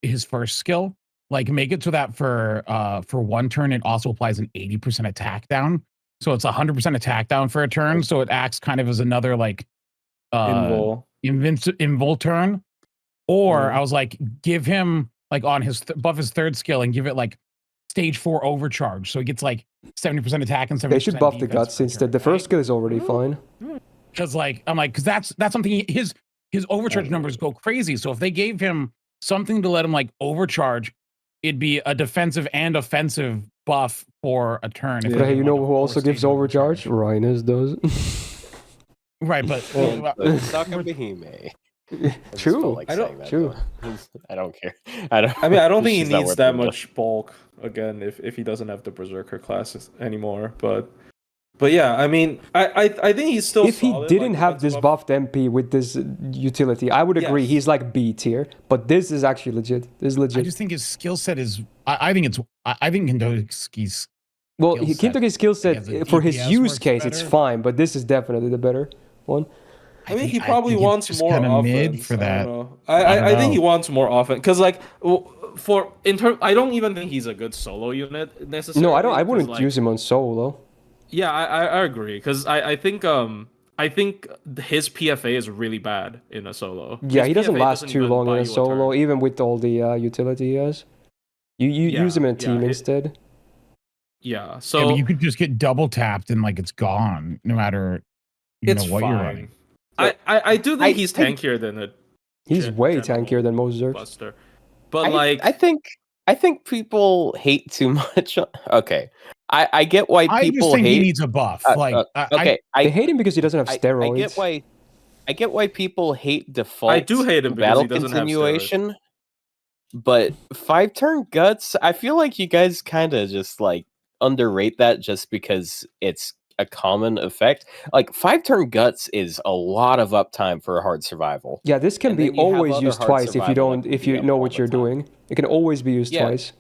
his first skill, like make it so that for 1 turn it also applies an 80% attack down. So it's 100% attack down for a turn. So it acts kind of as another like invul turn. Or I was like, give him like on his buff his third skill and give it like stage 4 overcharge, so he gets like 70% attack and 70%.
They should buff the guts instead. The first skill is already fine.
Because because that's something his overcharge numbers go crazy. So if they gave him something to let him like overcharge, it'd be a defensive and offensive buff for a turn.
But hey, you know who also gives overcharge? Rhinus does.
Right, but
it's not gonna be Hime.
True.
Like
true.
I don't care.
I don't think he needs that much bulk again if he doesn't have the Berserker classes anymore. But yeah, I mean, I think he's still.
If he didn't have this buffed MP with this utility, I would agree he's like B tier. But this is actually legit. This is legit.
I just think his skill set is. I think Kintoki's.
Well, Kintoki's skill set for his use case, it's fine. But this is definitely the better one.
I mean, he probably wants more offense.
For that.
I think he wants more offense because, like, I don't even think he's a good solo unit necessarily.
No, I wouldn't use him on solo.
Yeah, I agree because I think his PFA is really bad in a solo.
Yeah, he doesn't last too long in a solo, even with all the utility he has. You use him in a team instead.
Yeah. So
yeah, but you could just get double tapped and like it's gone, no matter
it's
what
fine.
you're running.
I do think he's tankier than a.
He's way
general
tankier than most Zergs.
Buster. But
I think people hate too much. Okay, I get why
I
people
just think
hate.
he needs a buff.
Okay,
They hate him because he doesn't have steroids.
I get why people hate default.
I do hate him because
battle
he doesn't
continuation.
have steroids.
But 5-turn guts, I feel like you guys kind of just like underrate that just because it's a common effect. Like 5-turn guts is a lot of uptime for a hard survival.
Yeah, this can be always used twice if you know what you're doing. It can always be used twice.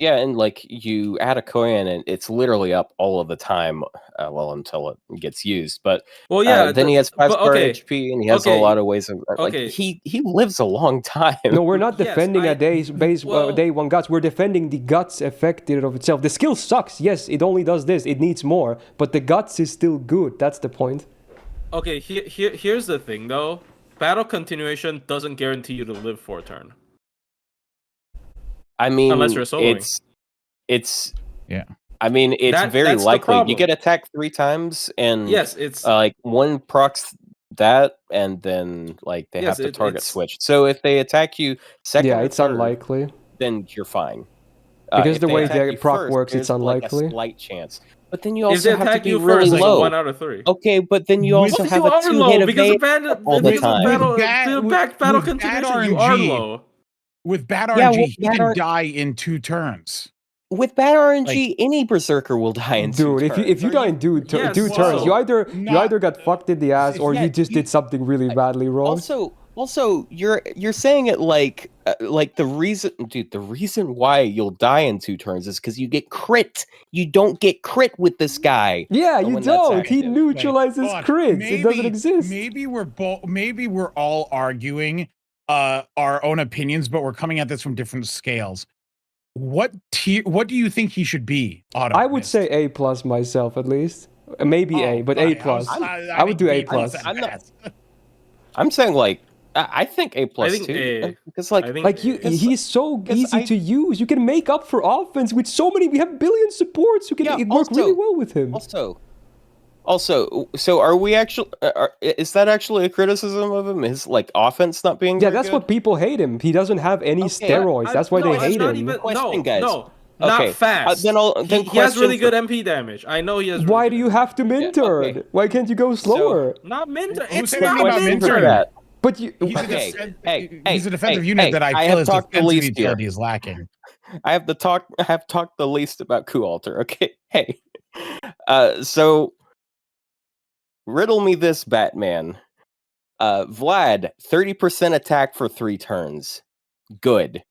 Yeah, and like you add a coin and it's literally up all of the time, until it gets used. But then he has 5-star HP and he has a lot of ways of like he lives a long time.
No, we're not defending a day 1 guts. We're defending the guts effect in and of itself. The skill sucks. Yes, it only does this. It needs more, but the guts is still good. That's the point.
Okay, here's the thing though. Battle continuation doesn't guarantee you to live for a turn.
I mean,
unless you're soloing.
It's
yeah.
I mean, it's very likely you get attacked 3 times, and
yes, it's
like one procs that, and then like they have to target switch. So if they attack you second,
it's unlikely.
Then you're fine.
Because the way the proc works, it's unlikely.
Like a slight chance. But then you also have to be really low.
1 out of 3.
Okay, but then you also have a 2-hit evade all the time.
Battle continuation, you are low.
With bad RNG, he can die in 2 turns.
With bad RNG, any berserker will die in 2 turns.
If you die in 2 turns, you either got fucked in the ass or you just did something really badly wrong.
Also, you're saying it like the reason why you'll die in 2 turns is because you get crit. You don't get crit with this guy.
Yeah, you don't. He neutralizes crits. It doesn't exist.
Maybe we're all arguing our own opinions, but we're coming at this from different scales. What do you think he should be? Otto,
I would say A+ myself, at least. Maybe A, but A+. I would do A+.
I'm saying like I think A+
I think
too.
A.
Because
he's so easy to use. You can make up for offense with so many. We have billion supports who can work really well with him.
Also, so are we actually? Is that actually a criticism of him? His like offense not being?
Yeah, that's what people hate him. He doesn't have any steroids. That's why they hate him.
Not fast. Then he has really good MP damage. I know he has.
Why do you have to Minturn? Why can't you go slower?
Not Minturn.
It's not Minturn.
But you.
He's a defensive unit that I feel his defensive utility is lacking.
I have talked the least about Alter. Okay, hey, so. Riddle me this, Batman. Vlad, 30% attack for 3 turns. Good.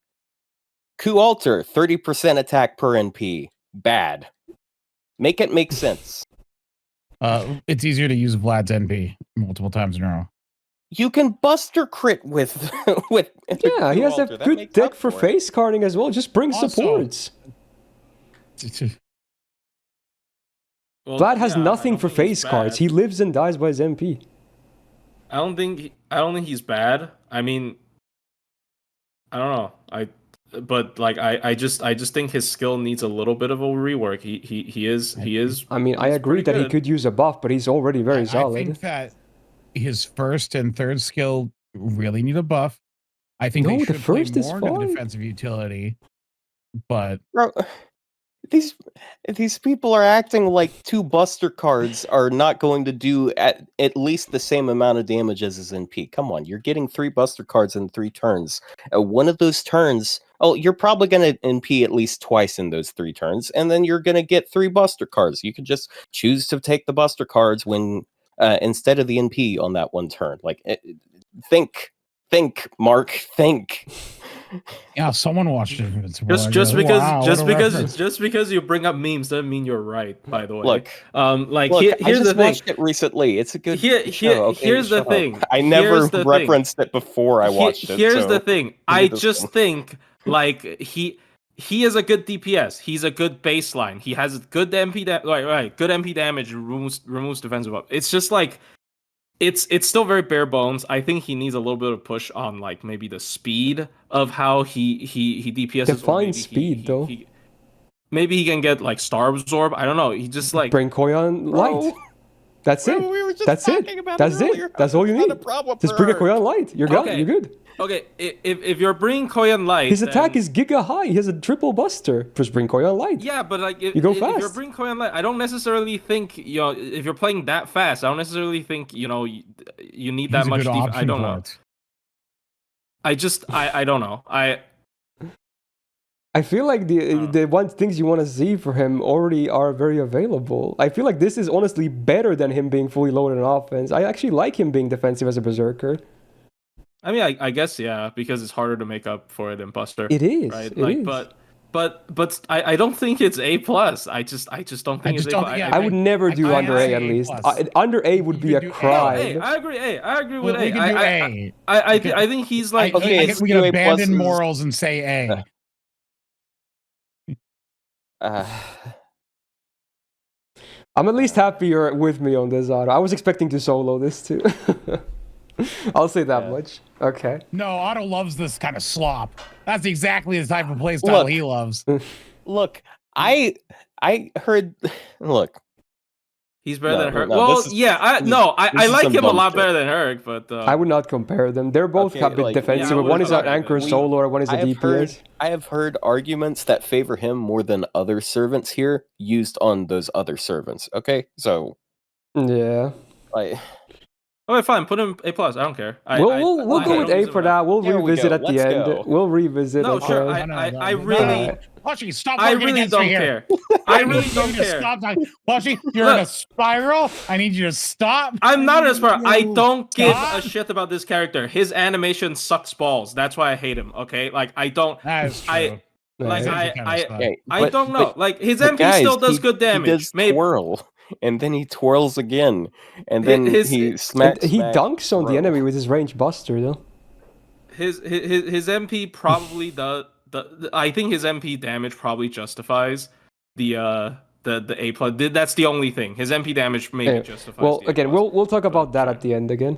Alter, 30% attack per NP. Bad. Make it make sense.
It's easier to use Vlad's NP multiple times in a row.
You can buster crit with
Yeah, he has a good deck for face carding as well. Just bring supports.
Well,
Vlad has nothing for face cards. He lives and dies by his MP.
I don't think he's bad. I mean, I don't know. I just think his skill needs a little bit of a rework. He is.
I mean, I agree that he could use a buff, but he's already very solid.
I think that his first and third skill really need a buff. I think they should play more into the defensive utility, but.
These people are acting like 2 buster cards are not going to do at least the same amount of damage as his NP. Come on, you're getting 3 buster cards in 3 turns. One of those turns, you're probably going to NP at least twice in those 3 turns, and then you're going to get 3 buster cards. You can just choose to take the buster cards when instead of the NP on that 1 turn. Like, think, Mark, think.
Yeah, someone watched it.
Just because you bring up memes doesn't mean you're right. By the way,
look,
here's the thing.
Watched it recently. It's a good
show. Okay, here's the thing.
I never referenced it before I watched it.
Here's the thing. I just think like he is a good DPS. He's a good baseline. He has good MP good MP damage. Removes defensive up. It's just like. It's still very bare bones. I think he needs a little bit of push on like maybe the speed of how he DPS.
Define speed though.
maybe he can get like Star Absorb. I don't know. He just like
Bring Koyan Light. That's it.
We were just
That's it.
talking about
That's
earlier.
it. That's all you
Not
need.
a problem
Just
for
bring a
her.
Koyan Light. You're good.
Okay.
You're good.
Okay, if you're bringing Koyan Light,
His attack
then-
is giga high. He has a triple buster. Just bring Koyan Light.
Yeah, but like if,
You go
if you're
fast.
bringing Koyan Light, I don't necessarily think if you're playing that fast, I don't necessarily think you need that
He's a
much.
good option
I don't
for
know.
it.
I don't know.
I feel like the one things you want to see for him already are very available. I feel like this is honestly better than him being fully loaded on offense. I actually like him being defensive as a berserker.
I mean, I guess yeah, because it's harder to make up for it in Buster.
It is.
right?
It
Like,
is.
but I don't think it's A plus. I just don't think it's A plus.
I would never do
I
under A at
say
least.
A+.
Under A would be a
can do A.
crime.
Hey, I agree. Hey, I agree with
We
A.
can do A.
I think he's like
Okay,
I
it's
guess we can
two A
abandon
pluses.
morals and say A.
I'm at least happy you're with me on this, Otto. I was expecting to solo this too. I'll say that much. Okay.
No, Otto loves this kind of slop. That's exactly the type of playstyle
Look.
he loves.
Look, I heard. Look,
he's better
No,
than Herc.
no,
Well,
this is-
yeah, I
this is
like
some
him a
bum
lot
shit.
better than Herc, but
I would not compare them. They're both
Okay,
a bit
like,
defensive.
yeah, I
One is
wouldn't
an
compare
anchor
them.
solo, or one is a DPS.
I have heard arguments that favor him more than other servants here used on those other servants. Okay, so
Yeah.
like,
okay, fine. Put him A plus. I don't care.
We'll go with A for now. We'll
There we
revisit
go.
at the
Let's
end.
go.
We'll revisit.
No,
okay.
sure.
No,
I really,
Plushy, stop
I
working
really
against me
don't
here.
care. I
I
really
need
don't
you to
care.
stop talking. Plushy, you're in a
Look.
spiral. I need you to stop.
I'm not an Aspire. I don't give
Stop.
a shit about this character. His animation sucks balls. That's why I hate him. Okay, like I don't.
That is true.
I like
Right.
I
Kind of
I
stuff.
okay,
I
but-
don't know.
but-
Like his
but
MP
guys,
still does
he-
good damage.
He does
Maybe
twirl, and then he twirls again, and then
His-
he
And
smacks.
he
back,
dunks on the
throw.
enemy with his range buster, though.
his MP probably does. I think his MP damage probably justifies the A plus. That's the only thing. His MP damage maybe
Anyway,
justifies.
well,
the A+.
again, we'll talk about that
sure.
at the end again.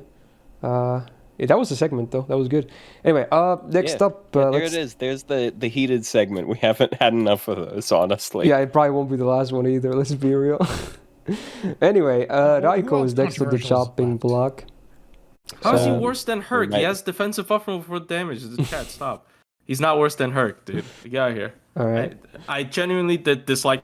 Yeah, that was a segment though. That was good. Anyway, next
Yeah,
up,
there
let's.
it is. There's the heated segment. We haven't had enough of those, honestly.
Yeah, it probably won't be the last one either. Let's be real. Anyway, Raikou is
else
next to the
controversials
chopping
left?
block.
How is he
So-
worse than Herc? He
Right.
has defensive buffer for damage. The chat, stop. He's not worse than Herc, dude. Get out of here.
All right.
I genuinely did dislike.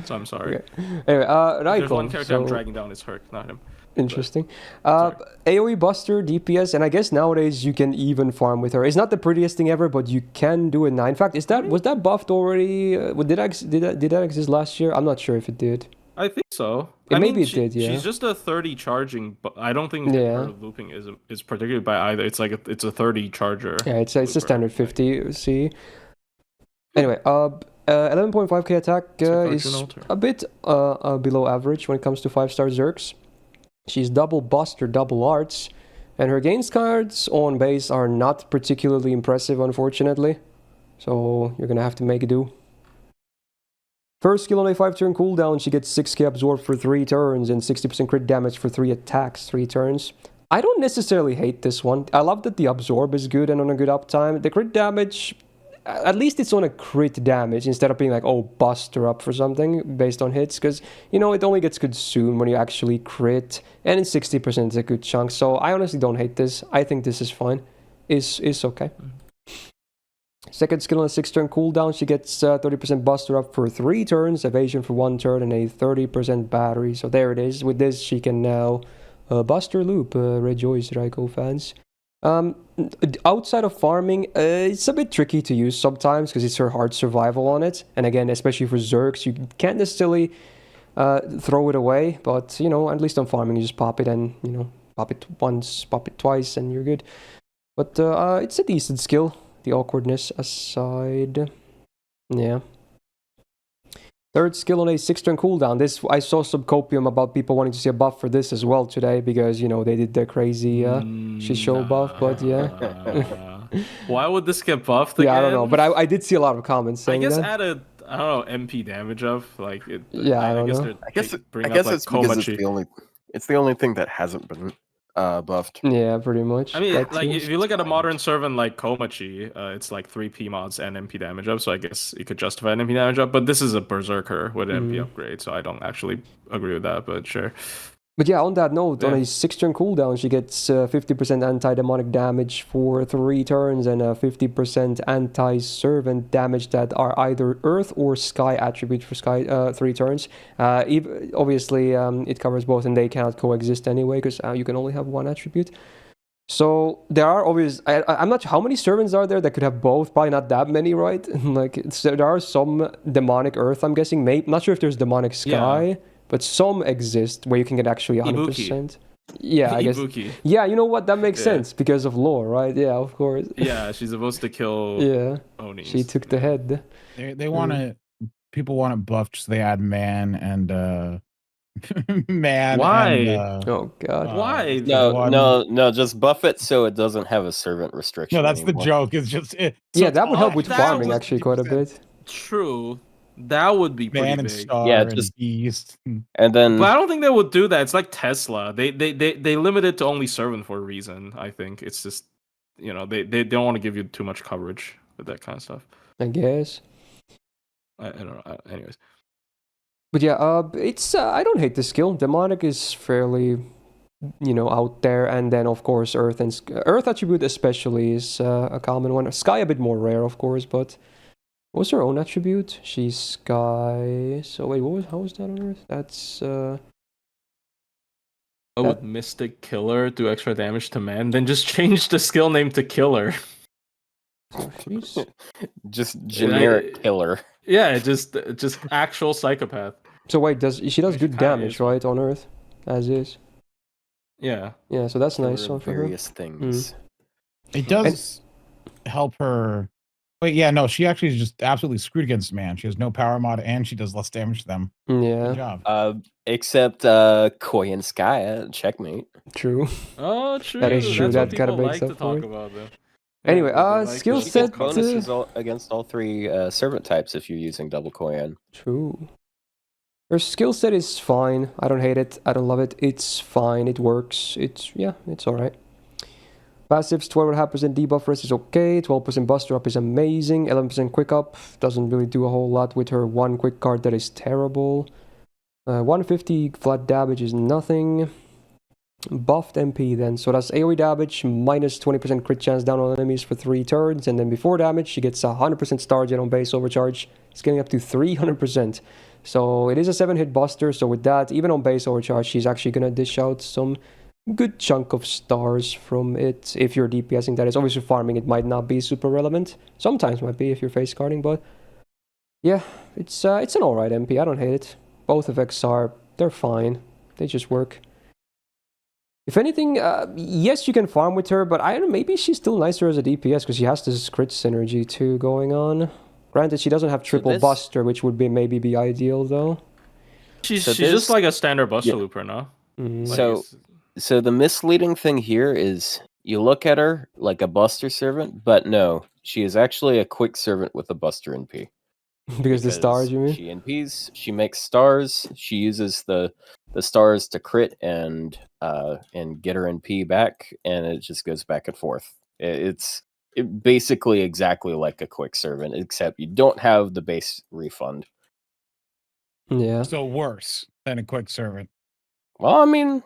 So I'm sorry.
Okay. Anyway, Raikou.
There's one character I'm
so-
dragging down is Herc, not him.
Interesting. AoE Buster, DPS, and I guess nowadays you can even farm with her. It's not the prettiest thing ever, but you can do it now. In fact, was that buffed already? Did that exist last year? I'm not sure if it did.
I think so.
Maybe it did, yeah.
She's just a 30 charging, but I don't think
Yeah.
her looping is particularly by either. It's like it's a 30 charger.
Yeah, it's a
looper.
standard 50. See. Anyway, 11.5k attack
like
is
Arjuna Alter.
a bit below average when it comes to 5-star Zergs. She's double Buster, double Arts, and her gains cards on base are not particularly impressive, unfortunately. So you're gonna have to make do. First skill on a 5-turn cooldown, she gets 6k absorb for 3 turns and 60% crit damage for 3 attacks, 3 turns. I don't necessarily hate this one. I love that the absorb is good and on a good uptime. The crit damage, at least it's on a crit damage instead of being like, oh, buster up for something based on hits. Because, it only gets good soon when you actually crit. And 60% is a good chunk. So I honestly don't hate this. I think this is fine. Is okay. Second skill on a 6-turn cooldown, she gets 30% buster up for 3 turns, evasion for 1 turn, and a 30% battery. So there it is. With this, she can now buster loop. Rejoice, Raikou fans. Outside of farming, it's a bit tricky to use sometimes because it's her hard survival on it. And again, especially for Zergs, you can't necessarily throw it away. But, at least on farming, you just pop it and, pop it once, pop it twice, and you're good. But it's a decent skill. The awkwardness aside. Yeah. Third skill on a 6-turn cooldown. This, I saw some copium about people wanting to see a buff for this as well today because, they did their crazy Shisho buff, but yeah.
Why would this get buffed again?
Yeah, I don't know, but I did see a lot of comments
I
saying
guess
that.
add a, I don't know, MP damage of, like...
Yeah, I don't know.
I guess
bring
it's
up, like,
because
Komachi.
it's the only thing that hasn't been buffed.
Yeah, pretty much.
I mean,
That
like
seems-
if you look at a modern servant like Komachi, it's like 3 P mods and MP damage up, so I guess you could justify an MP damage up. But this is a Berserker with an MP upgrade, so I don't actually agree with that. But sure.
But yeah, on that note, on
Yeah.
a 6-turn cooldown, she gets 50% anti-demonic damage for 3 turns and 50% anti-servant damage that are either earth or sky attributes for 3 turns. Obviously, it covers both, and they cannot coexist anyway because you can only have one attribute. So there are I'm not sure how many servants are there that could have both. Probably not that many, right? So there are some demonic earth, I'm guessing. Not sure if there's demonic sky.
Yeah.
But some exist where you can get actually 100%.
Ibuki.
Yeah, I guess.
Ibuki.
Yeah, you know what? That makes
Yeah.
sense because of lore, right? Yeah, of course.
Yeah, she's supposed to kill
Yeah,
Onis.
she took the head.
They want to. People want it buffed, so they add man and man.
Why?
And,
Oh god.
Why?
No, just buff it so it doesn't have a servant restriction.
No, that's
anymore.
the joke. It's just
Yeah, that would help with
that
farming
was
actually quite a bit.
True. That would be pretty
man and
big.
star
Yeah,
and
just-
beast.
And then
But I don't think they would do that. It's like Tesla. They limit it to only servant for a reason. I think it's just they don't want to give you too much coverage with that kind of stuff.
I guess.
I don't know. Anyways,
But yeah, it's I don't hate the skill. Demonic is fairly, out there, and then of course Earth and Earth attribute especially is a common one. Sky a bit more rare, of course, but what's her own attribute? She's Sky. So wait, how was that on Earth? That's
would Mystic Killer do extra damage to man? Then just change the skill name to Killer.
she's
just generic killer.
Yeah, just actual psychopath.
So wait, she does
Which
good
kinda
damage,
is.
right, on Earth, as is.
Yeah.
Yeah, so that's
Killer
nice
of
for her.
various things.
It does help her. Wait, yeah, no, she actually is just absolutely screwed against man. She has no power mod and she does less damage to them. Good
Yeah,
job.
Except Koi and Sky, checkmate.
true.
Oh, true.
That is true,
That's
that
what
kinda
people
makes
like
up
to
for
talk
it.
about, though.
Anyway,
they like
skill
the
She
set,
gets bonuses against all 3 servant types if you're using double Koyan.
True. Her skill set is fine. I don't hate it. I don't love it. It's fine. It works. It's alright. Passives, 12.5% debuff rest is okay. 12% buster up is amazing. 11% quick up doesn't really do a whole lot with her one quick card that is terrible. 150 flat damage is nothing. Buffed MP then. So that's AoE damage minus 20% crit chance down on enemies for 3 turns. And then before damage, she gets 100% star gen on base overcharge. It's getting up to 300%. So it is a 7-hit buster. So with that, even on base overcharge, she's actually going to dish out some good chunk of stars from it. If you're DPSing, that is. Obviously farming, it might not be super relevant. Sometimes might be if you're face carding, but yeah, it's an alright MP. I don't hate it. Both effects they're fine. They just work. If anything, yes, you can farm with her, but I don't know, maybe she's still nicer as a DPS because she has this crit synergy too going on. Granted, she doesn't have triple buster, which would maybe be ideal though.
She's just like a standard buster looper, no?
Mm-hmm.
So the misleading thing here is you look at her like a buster servant, but no, she is actually a quick servant with a buster NP.
Because the stars, you mean?
She NPs, she makes stars, she uses the stars to crit and get her NP back, and it just goes back and forth. It's basically exactly like a quick servant, except you don't have the base refund.
Yeah.
So worse than a quick servant.
Well, I mean,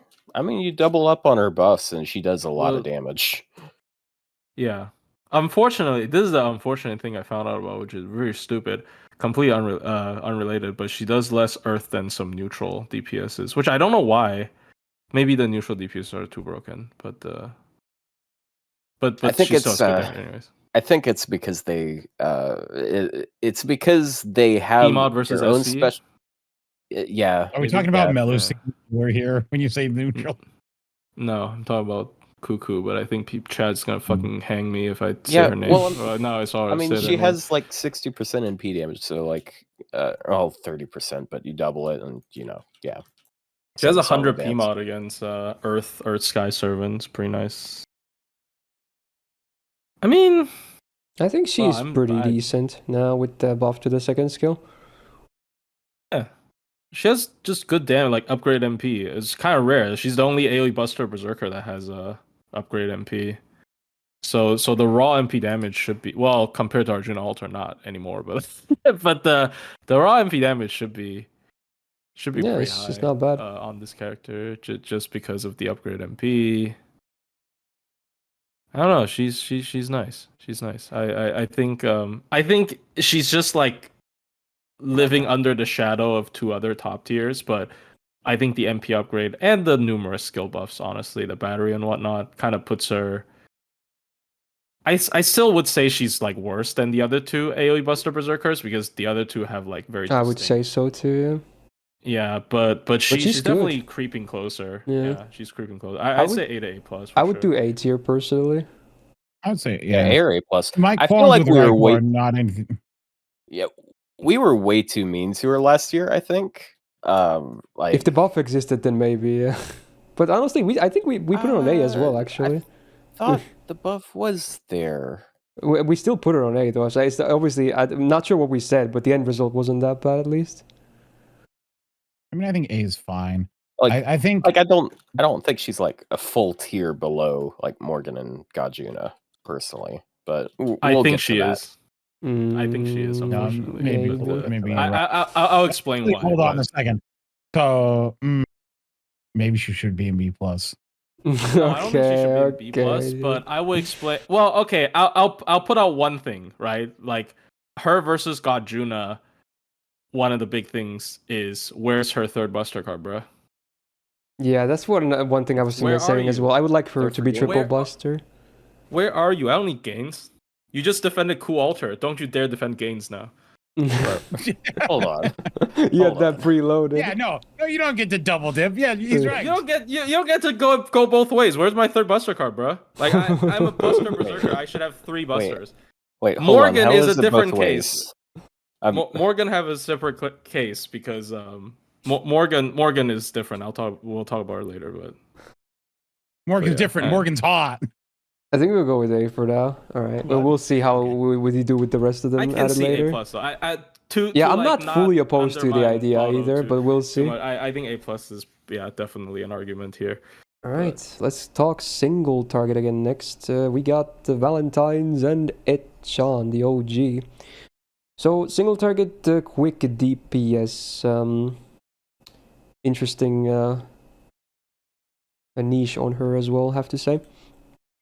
you double up on her buffs, and she does a lot of damage.
Yeah. Unfortunately, this is the unfortunate thing I found out about, which is very stupid, completely unrelated. But she does less Earth than some neutral DPSs, which I don't know why. Maybe the neutral DPS are too broken, but
I think
she's
it's
still good anyways.
I think it's because it's because they have
PMod versus
their own
SC?
special. Yeah.
Are we talking about Mellow We're here when you say neutral?
No, I'm talking about Cuckoo, but I think Chad's gonna fucking hang me if I say her name.
Well,
no, I saw her.
I mean, she
anyway.
has like 60% NP damage, so like 30%, but you double it, and yeah.
She has
Some solid
100 PMod against Earth Sky Servants. Pretty nice. I mean,
I think she's pretty decent now with the buff to the second skill.
Yeah. She has just good damage, like upgrade MP. It's kind of rare. She's the only AoE Buster Berserker that has upgrade MP. So the raw MP damage should be, well, compared to Arjuna Alter, not anymore, but but the raw MP damage should be pretty high.
It's not bad
on this character, just because of the upgrade MP. I don't know. She's nice. She's nice. I think she's just like living under the shadow of two other top tiers, but I think the MP upgrade and the numerous skill buffs, honestly, the battery and whatnot, kind of puts her. I still would say she's like worse than the other two AoE Buster Berserkers because the other two have like very.
I would say so too.
Yeah, but she's
good.
definitely creeping closer. Yeah, she's creeping closer. I'd say A to A plus.
I would do A tier personally.
I would say
A or A plus.
My
I feel like we were way
not anything.
Yeah, we were way too mean to her last year. I think. Like
if the buff existed, then maybe. But honestly, I think we put her on A as well. Actually,
I thought the buff was there.
We still put her on A though. So it's obviously, I'm not sure what we said, but the end result wasn't that bad at least.
I mean, I think A is fine.
Like
I think
like I don't think she's like a full tier below like Morgan and Gajuna personally, but
I think she is. I think she is. Unfortunately,
maybe.
I'll explain why.
Hold on a second. So maybe she should be in B plus.
No, I don't think she should be in B plus, but I will explain. Well, okay, I'll put out one thing, right? Like her versus Gajuna. One of the big things is where's her third Buster card, bro?
Yeah, that's one thing I was saying as well. I would like her to be triple Buster.
Where are you? I don't need gains. You just defended Cool Alter. Don't you dare defend gains now.
Hold on.
You had that preloaded.
Yeah, no, you don't get to double dip. Yeah, he's right.
You don't get to go both ways. Where's my third Buster card, bro? Like I'm a Buster Berserker. I should have 3 Busters.
Wait,
Morgan
is
a different case. Morgan have a separate case because Morgan is different. We'll talk about it later, but
Morgan's different. Morgan's hot.
I think we'll go with A for now. All right, but we'll see how we do with the rest of them.
I can see
later.
A plus. So
I'm not fully opposed to the idea either, but we'll see.
I think A plus is definitely an argument here.
All right, let's talk single target again next. We got the Valentine's and Etchan, the OG. So single target, quick DPS. Interesting a niche on her as well, have to say.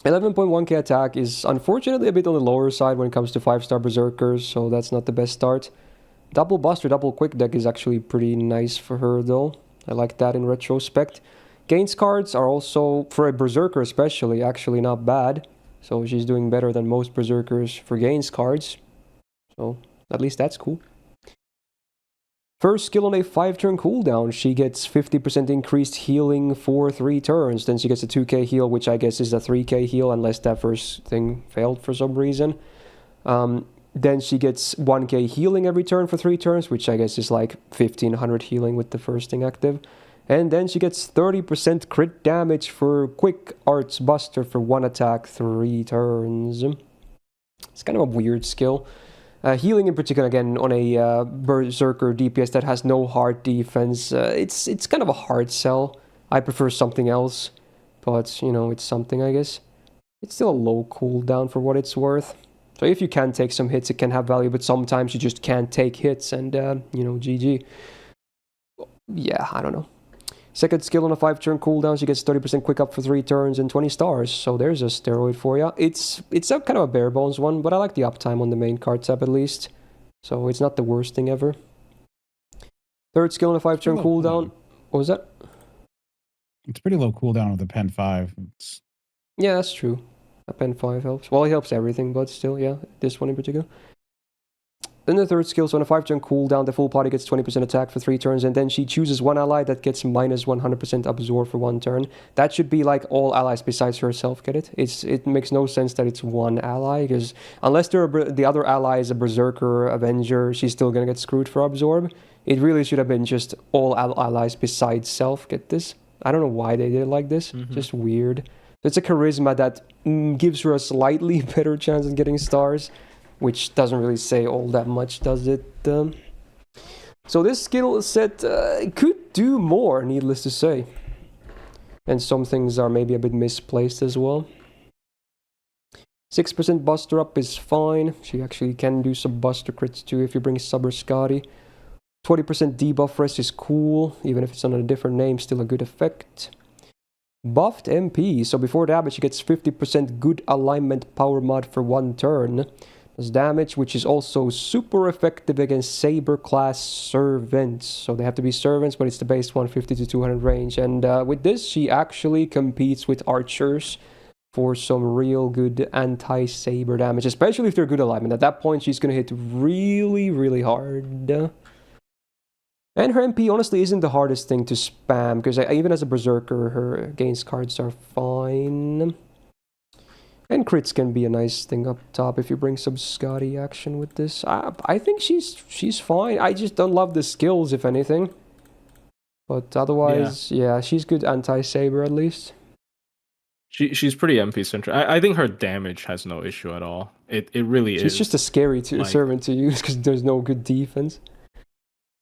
11.1k attack is unfortunately a bit on the lower side when it comes to 5-star Berserkers, so that's not the best start. Double Buster, double Quick Deck is actually pretty nice for her though. I like that in retrospect. Gains cards are also, for a Berserker especially, actually not bad. So she's doing better than most Berserkers for gains cards. So at least that's cool. First skill on a 5-turn cooldown, she gets 50% increased healing for 3 turns. Then she gets a 2k heal, which I guess is a 3k heal, unless that first thing failed for some reason. Then she gets 1k healing every turn for 3 turns, which I guess is like 1500 healing with the first thing active. And then she gets 30% crit damage for Quick Arts Buster for 1 attack, 3 turns. It's kind of a weird skill. Healing in particular, again, on a Berserker DPS that has no hard defense, it's kind of a hard sell. I prefer something else, but, you know, it's something, I guess. It's still a low cooldown for what it's worth. So if you can take some hits, it can have value, but sometimes you just can't take hits, and, you know, GG. Yeah, I don't know. Second skill on a 5-turn cooldown, she gets 30% quick up for 3 turns and 20 stars. So there's a steroid for you. It's a kind of a bare bones one, but I like the uptime on the main card tab at least. So it's not the worst thing ever. Third skill on a 5-turn cooldown. What was that?
It's pretty low cooldown with the Penth 5.
Yeah, that's true. A Penth 5 helps. Well, it helps everything, but still, yeah, this one in particular. Then the third skill, so on a 5-turn cooldown, the full party gets 20% attack for 3 turns, and then she chooses one ally that gets minus 100% absorb for 1 turn. That should be like all allies besides herself get it. It makes no sense that it's one ally, because unless the other ally is a Berserker, Avenger, she's still gonna get screwed for absorb. It really should have been just all allies besides self get this. I don't know why they did it like this. Just weird. It's a charisma that gives her a slightly better chance of getting stars, which doesn't really say all that much, does it? So this skill set could do more, needless to say. And some things are maybe a bit misplaced as well. 6% Buster Up is fine. She actually can do some Buster crits too if you bring Sub or Scotty. 20% debuff rest is cool, even if it's under a different name, still a good effect. Buffed MP, so before damage she gets 50% good alignment power mod for 1 turn. Does damage, which is also super effective against Saber class servants. So they have to be servants, but it's the base 150 to 200 range. And with this, she actually competes with archers for some real good anti-saber damage, especially if they're good alignment. At that point, she's going to hit really, really hard. And her MP honestly isn't the hardest thing to spam, because even as a Berserker, her gains cards are fine. And crits can be a nice thing up top if you bring some Scotty action with this. I think she's fine. I just don't love the skills, if anything. But otherwise, yeah she's good anti-saber at least.
She's pretty MP centric. I think her damage has no issue at all. It really is.
She's just a scary servant to use because there's no good defense.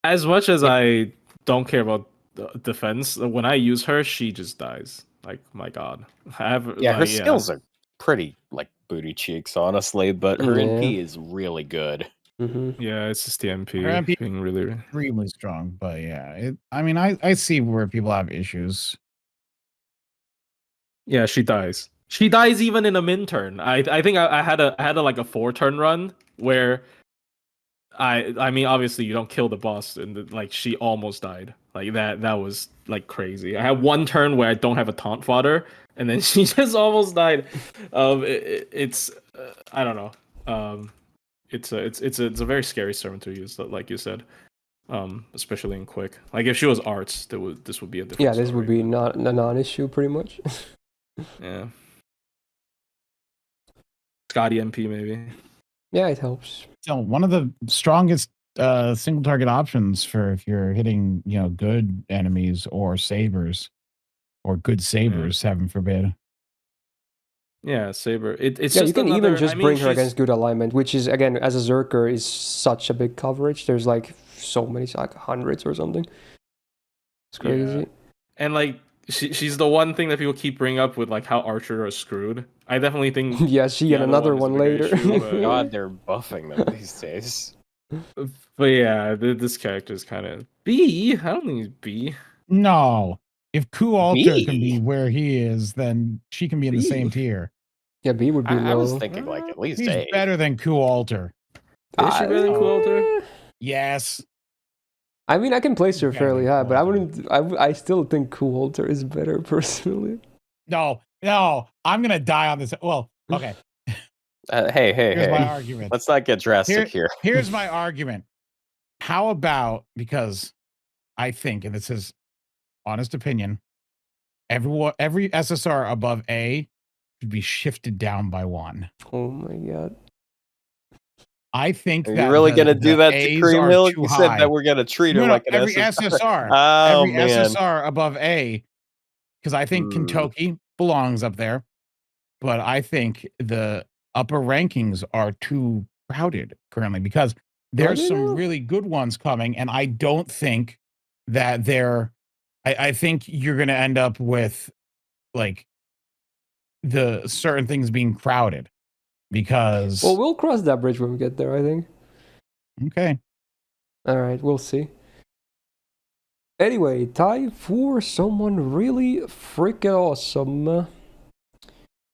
As much as I don't care about defense, when I use her, she just dies. Like, my god.
Her skills are pretty, like, booty cheeks, honestly, but her NP is really good.
Mm-hmm.
Yeah, it's just the MP,
Her MP
being really...
extremely strong, but yeah. I see where people have issues.
Yeah, she dies. She dies even in a min turn. I think I had a like a 4-turn run where... I mean, obviously you don't kill the boss, and like she almost died. Like that was like crazy. I had 1 turn where I don't have a taunt fodder, and then she just almost died. It's I don't know. It's a very scary servant to use, like you said. Especially in quick. Like if she was arts, this would be a different.
Yeah, this would be not a non-issue pretty much.
Yeah. Scotty MP maybe.
Yeah, it helps.
So one of the strongest single target options for if you're hitting, good enemies or sabers, or good sabers, heaven forbid.
Yeah, saber. It's
yeah,
just
you can
another,
even just bring her against good alignment, which is again as a Zerker is such a big coverage. There's like so many, like hundreds or something. It's crazy.
Yeah. And like she's the one thing that people keep bringing up with like how Archer are screwed. I definitely think.
Yeah, she and another one later.
Issue, God, they're buffing them these days.
But yeah, this character is kind of B. I don't think he's B.
No, if Ku Alter can be where he is, then she can be in the same tier.
Yeah, B would be low.
I was thinking like at least
He's
A.
better than Ku Alter.
Is she better than Ku Alter?
Yes.
I mean, I can place her fairly high, but I wouldn't. I still think Ku Alter is better personally.
No, I'm gonna die on this. Well, okay.
Hey.
Here's my argument.
Let's not get drastic here.
Here's my argument. How about, because I think, and this is honest opinion, every SSR above A should be shifted down by 1.
Oh my god.
I think
Are
that
you really going to do that to
A's
Kriemhild? You said
high.
that we're going to treat her like an
every
SSR.
SSR.
Man.
SSR above A, because I think Kintoki belongs up there, but I think the upper rankings are too crowded currently, because there's some really good ones coming, and I don't think that I think you're going to end up with like the certain things being crowded. Because
we'll cross that bridge when we get there, I think.
Okay.
All right, we'll see. Anyway, time for someone really freaking awesome.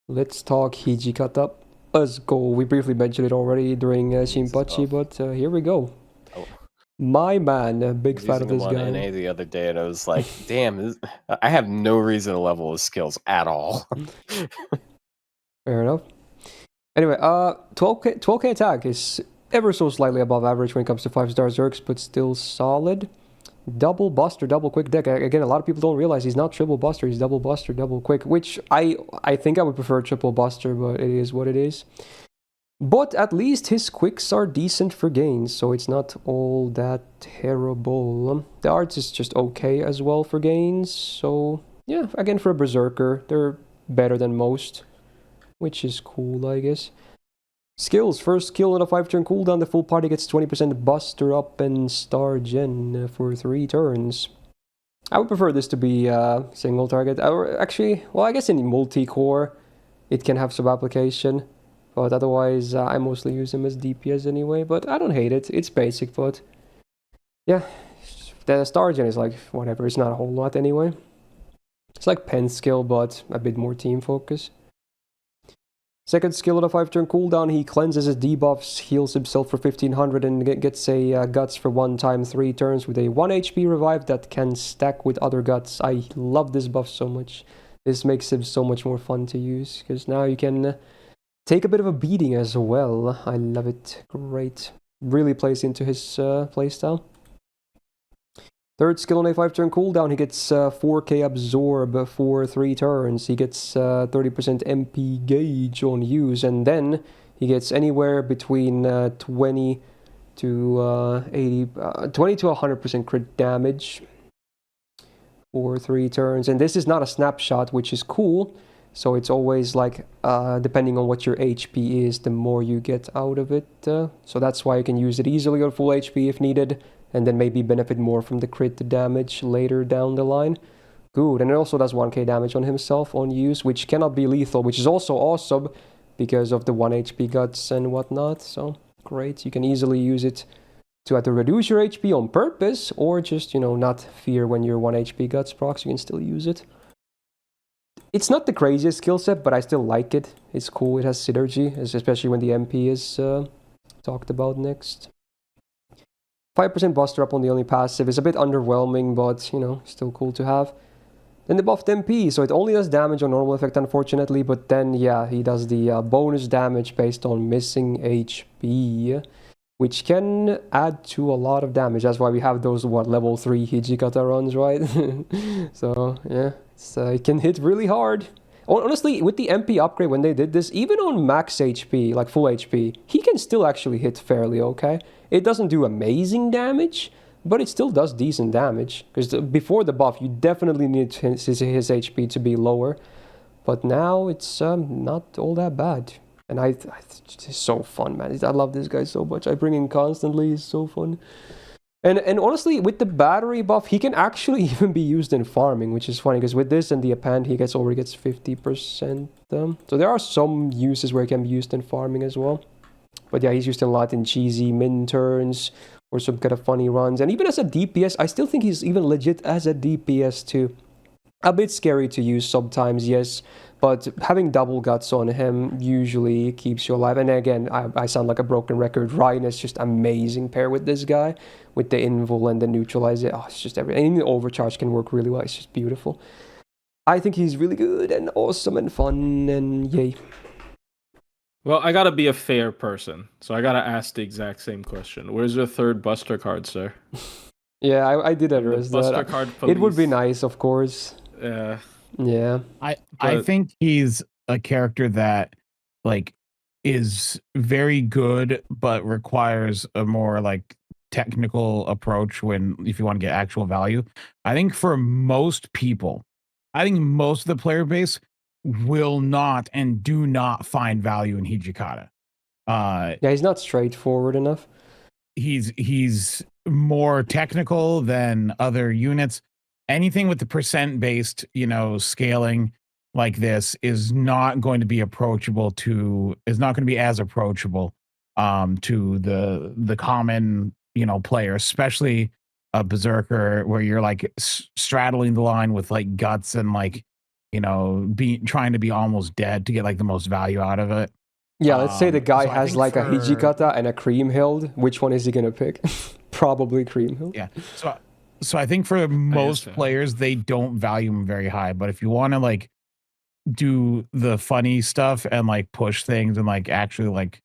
Let's talk Hijikata. Let's go. We briefly mentioned it already during Shinpachi, but here we go. Oh. My man, a big fan of this guy.
I was using the other day, and I was like, damn, I have no reason to level his skills at all.
Fair enough. Anyway, 12k attack is ever so slightly above average when it comes to 5-star Zerks, but still solid. Double Buster, double Quick deck. Again, a lot of people don't realize he's not Triple Buster, he's Double Buster, double Quick, which I think I would prefer Triple Buster, but it is what it is. But at least his Quicks are decent for gains, so it's not all that terrible. The arts is just okay as well for gains, so yeah, again for a Berserker, they're better than most. Which is cool, I guess. Skills. First skill on a 5-turn cooldown, the full party gets 20% Buster Up and Star Gen for 3 turns. I would prefer this to be single target. Or actually, well, I guess in multi-core, it can have some application. But otherwise, I mostly use him as DPS anyway. But I don't hate it. It's basic, but yeah. The Star Gen is like, whatever, it's not a whole lot anyway. It's like Penth skill, but a bit more team focus. Second skill on a 5-turn cooldown, he cleanses his debuffs, heals himself for 1500 and gets a guts for 1 time 3 turns with a 1 HP revive that can stack with other guts. I love this buff so much. This makes him so much more fun to use, because now you can take a bit of a beating as well. I love it. Great. Really plays into his playstyle. Third skill on a 5-turn cooldown, he gets 4k absorb for 3 turns. He gets 30% MP gauge on use, and then he gets anywhere between 20 to 100% crit damage for 3 turns. And this is not a snapshot, which is cool. So it's always like, depending on what your HP is, the more you get out of it. So that's why you can use it easily on full HP if needed, and then maybe benefit more from the crit damage later down the line. Good, and it also does 1k damage on himself on use, which cannot be lethal, which is also awesome because of the 1 HP guts and whatnot. So great, you can easily use it to either reduce your HP on purpose, or just, you know, not fear when your 1 HP guts procs, you can still use it. It's not the craziest skill set, but I still like it. It's cool, it has synergy, especially when the MP is talked about next. 5% Buster Up on the only passive is a bit underwhelming, but, you know, still cool to have. Then the buffed MP, so it only does damage on normal effect, unfortunately, but then, yeah, he does the bonus damage based on missing HP, which can add to a lot of damage. That's why we have those, level 3 Hijikata runs, right? So, yeah, it can hit really hard. Honestly, with the MP upgrade, when they did this, even on max HP, like full HP, he can still actually hit fairly okay. It doesn't do amazing damage, but it still does decent damage. Because before the buff, you definitely need his HP to be lower. But now it's not all that bad. And it's so fun, man. I love this guy so much. I bring him constantly. He's so fun. And honestly, with the battery buff, he can actually even be used in farming, which is funny, because with this and the append, he already gets 50%. So there are some uses where he can be used in farming as well. But yeah, he's used a lot in cheesy min turns or some kind of funny runs. And even as a DPS, I still think he's even legit as a DPS too. A bit scary to use sometimes, yes. But having double guts on him usually keeps you alive. And again, I sound like a broken record. Ryan is just amazing pair with this guy. With the invul and the neutralizer. Oh, it's just everything. And the overcharge can work really well. It's just beautiful. I think he's really good and awesome and fun and yay.
Well, I gotta be a fair person, so I gotta ask the exact same question. Where's your third Buster card, sir?
Yeah, I did address that.
Buster card police.
It would be nice, of course. Yeah.
I think he's a character that, like, is very good, but requires a more, like, technical approach if you want to get actual value. I think for most people, I think most of the player base will not and do not find value in Hijikata.
Yeah, he's not straightforward enough.
He's more technical than other units. Anything with the percent based, you know, scaling like this is not going to be as approachable to the common, you know, player, especially a Berserker where you're like straddling the line with like guts and like, you know, trying to be almost dead to get like the most value out of it.
Yeah, let's say the guy has like a Hijikata and a Kriemhild. Which one is he gonna pick? Probably Kriemhild.
Yeah. So I think for most players, they don't value him very high. But if you want to like do the funny stuff and like push things and like actually like,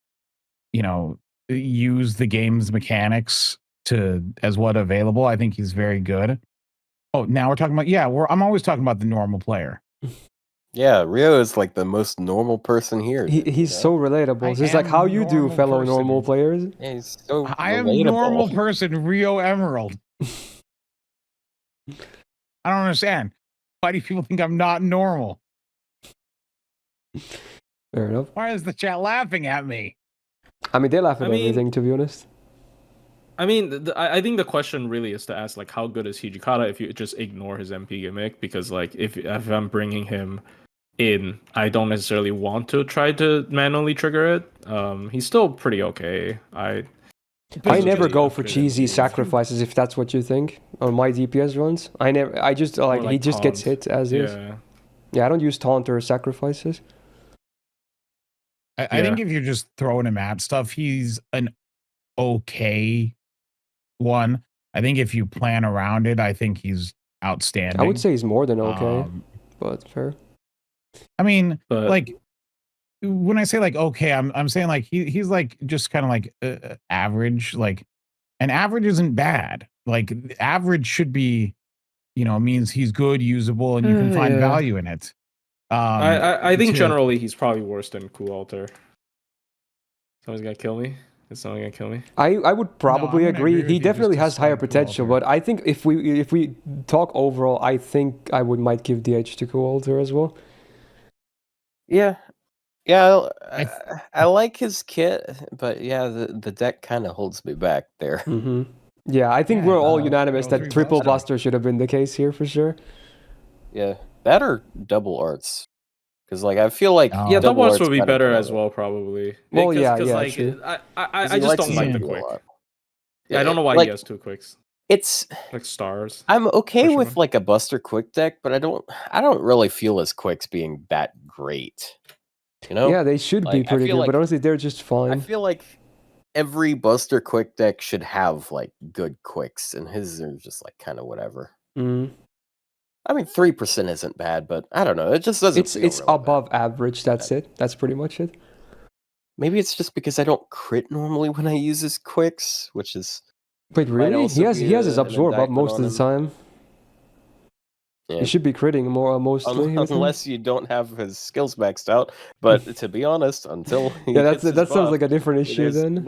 you know, use the game's mechanics as what available, I think he's very good. Oh, now we're talking about I'm always talking about the normal player.
Yeah, Rio is like the most normal person here.
He's so relatable. He's like how you do, fellow normal players.
Yeah, he's so
I am
relatable.
Normal person, Rio Emerald. I don't understand. Why do people think I'm not normal?
Fair enough.
Why is the chat laughing at me?
I mean, they laugh at everything, to be honest.
I mean, I think the question really is to ask, like, how good is Hijikata if you just ignore his MP gimmick? Because, like, if I'm bringing him in, I don't necessarily want to try to manually trigger it. He's still pretty okay. I
never go for cheesy sacrifices if that's what you think on my DPS runs. I just like he just gets hit as is. Yeah, I don't use taunt or sacrifices.
I think if you're just throwing him at stuff, he's an okay one. I think if you plan around it, I think he's outstanding.
I would say he's more than okay, but fair.
I mean, like when I say like okay, I'm saying like he's like just kind of like average. Like an average isn't bad. Like average should be, means he's good, usable, and you can find value in it.
I think generally he's probably worse than Cool Alter. Someone's gonna kill me. Is someone gonna kill me?
I would probably agree. He definitely has higher potential, but I think if we talk overall, I think I might give the edge to Cool Alter as well.
Yeah, I like his kit, but yeah, the deck kind of holds me back there.
Mm-hmm. Yeah, I think we're all unanimous that triple buster should have been the case here for sure.
Yeah, that or double arts. Because like I feel like
double arts would be better as well, probably.
Well, yeah,
like,
true.
I just don't like the quick. Yeah, I don't know why
like,
he has 2 quicks.
It's
like stars.
I'm okay with like a buster quick deck, but I don't really feel his quicks being that great.
Yeah, they should be pretty good, but honestly, they're just fine.
I feel like every buster quick deck should have like good quicks, and his are just like kind of whatever. I mean, 3% isn't bad, but I don't know. It just doesn't.
It's really above average. That's it. That's pretty much it.
Maybe it's just because I don't crit normally when I use his quicks, which is.
Wait, really? He has his absorb up most of the time. Yeah. He should be critting more mostly.
Unless you don't have his skills maxed out. But to be honest, until
that sounds like a different issue then.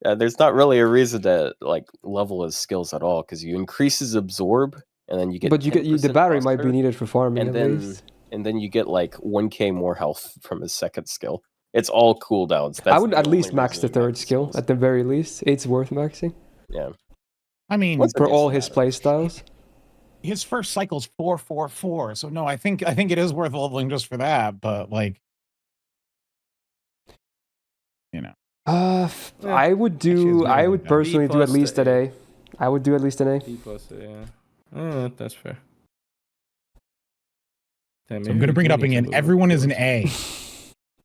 There's not really a reason to like level his skills at all because you increase his absorb and then you get.
But you get the battery might be needed for farming at least.
And then you get like 1k more health from his second skill. It's all cooldowns.
I would at least max the third skill at the very least. It's worth maxing.
Yeah.
I mean,
for all his playstyles.
His first cycle's 444, so no, I think it is worth leveling just for that. But like,
I would personally do at least an A. I would do at least an A.
B plus A, yeah. That's fair.
So I'm gonna bring it up again. Everyone is an A.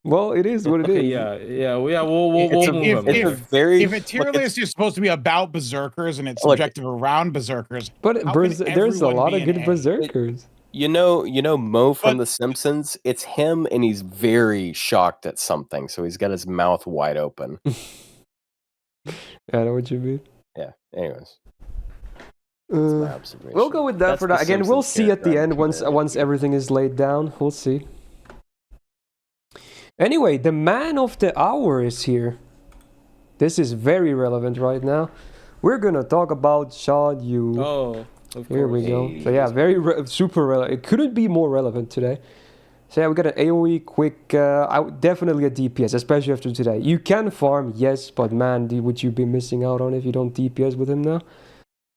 Well, it is what it is.
Yeah. We'll move
if a tier list is supposed to be about berserkers and it's subjective around berserkers,
but there's a lot of good berserkers.
You know Mo from The Simpsons? It's him, and he's very shocked at something, so he's got his mouth wide open.
I know what you mean.
Yeah, anyways. That's my observation.
We'll go with that for that. Again, we'll see at the end once everything is laid down. We'll see. Anyway, the man of the hour is here. This is very relevant right now. We're gonna talk about Xiang Yu.
Oh.
Here we go. So yeah, very super relevant. It couldn't be more relevant today. So yeah, we got an AoE quick, definitely a DPS, especially after today. You can farm, yes, but man, would you be missing out on if you don't DPS with him now?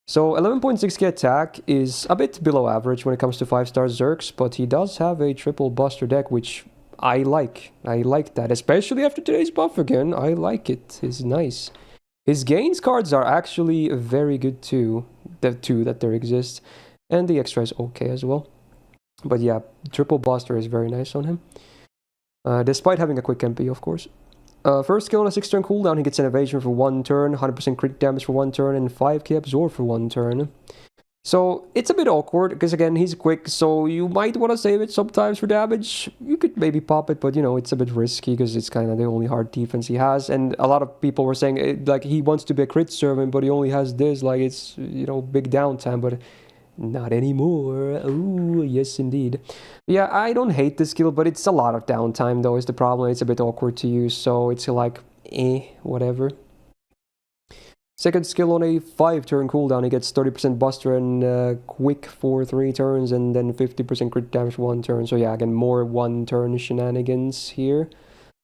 So 11.6k attack is a bit below average when it comes to 5-star Zerks, but he does have a triple buster deck, which I like. I like that, especially after today's buff again. I like it. It's nice. His gains cards are actually very good too. The 2 that there exist, and the extra is okay as well. But yeah, triple buster is very nice on him. Despite having a quick MP, of course. First skill on a 6-turn cooldown, he gets an evasion for 1 turn, 100% crit damage for 1 turn, and 5k absorb for 1 turn. So it's a bit awkward, because again, he's quick, so you might want to save it sometimes for damage. You could maybe pop it, but it's a bit risky, because it's kind of the only hard defense he has. And a lot of people were saying, like, he wants to be a crit servant, but he only has this, like, it's, big downtime, but not anymore. Ooh, yes, indeed. Yeah, I don't hate this skill, but it's a lot of downtime, though, is the problem. It's a bit awkward to use, so it's like, whatever. Second skill on a 5-turn cooldown, he gets 30% buster and quick for 3 turns, and then 50% crit damage for 1 turn. So yeah, again, more 1-turn shenanigans here.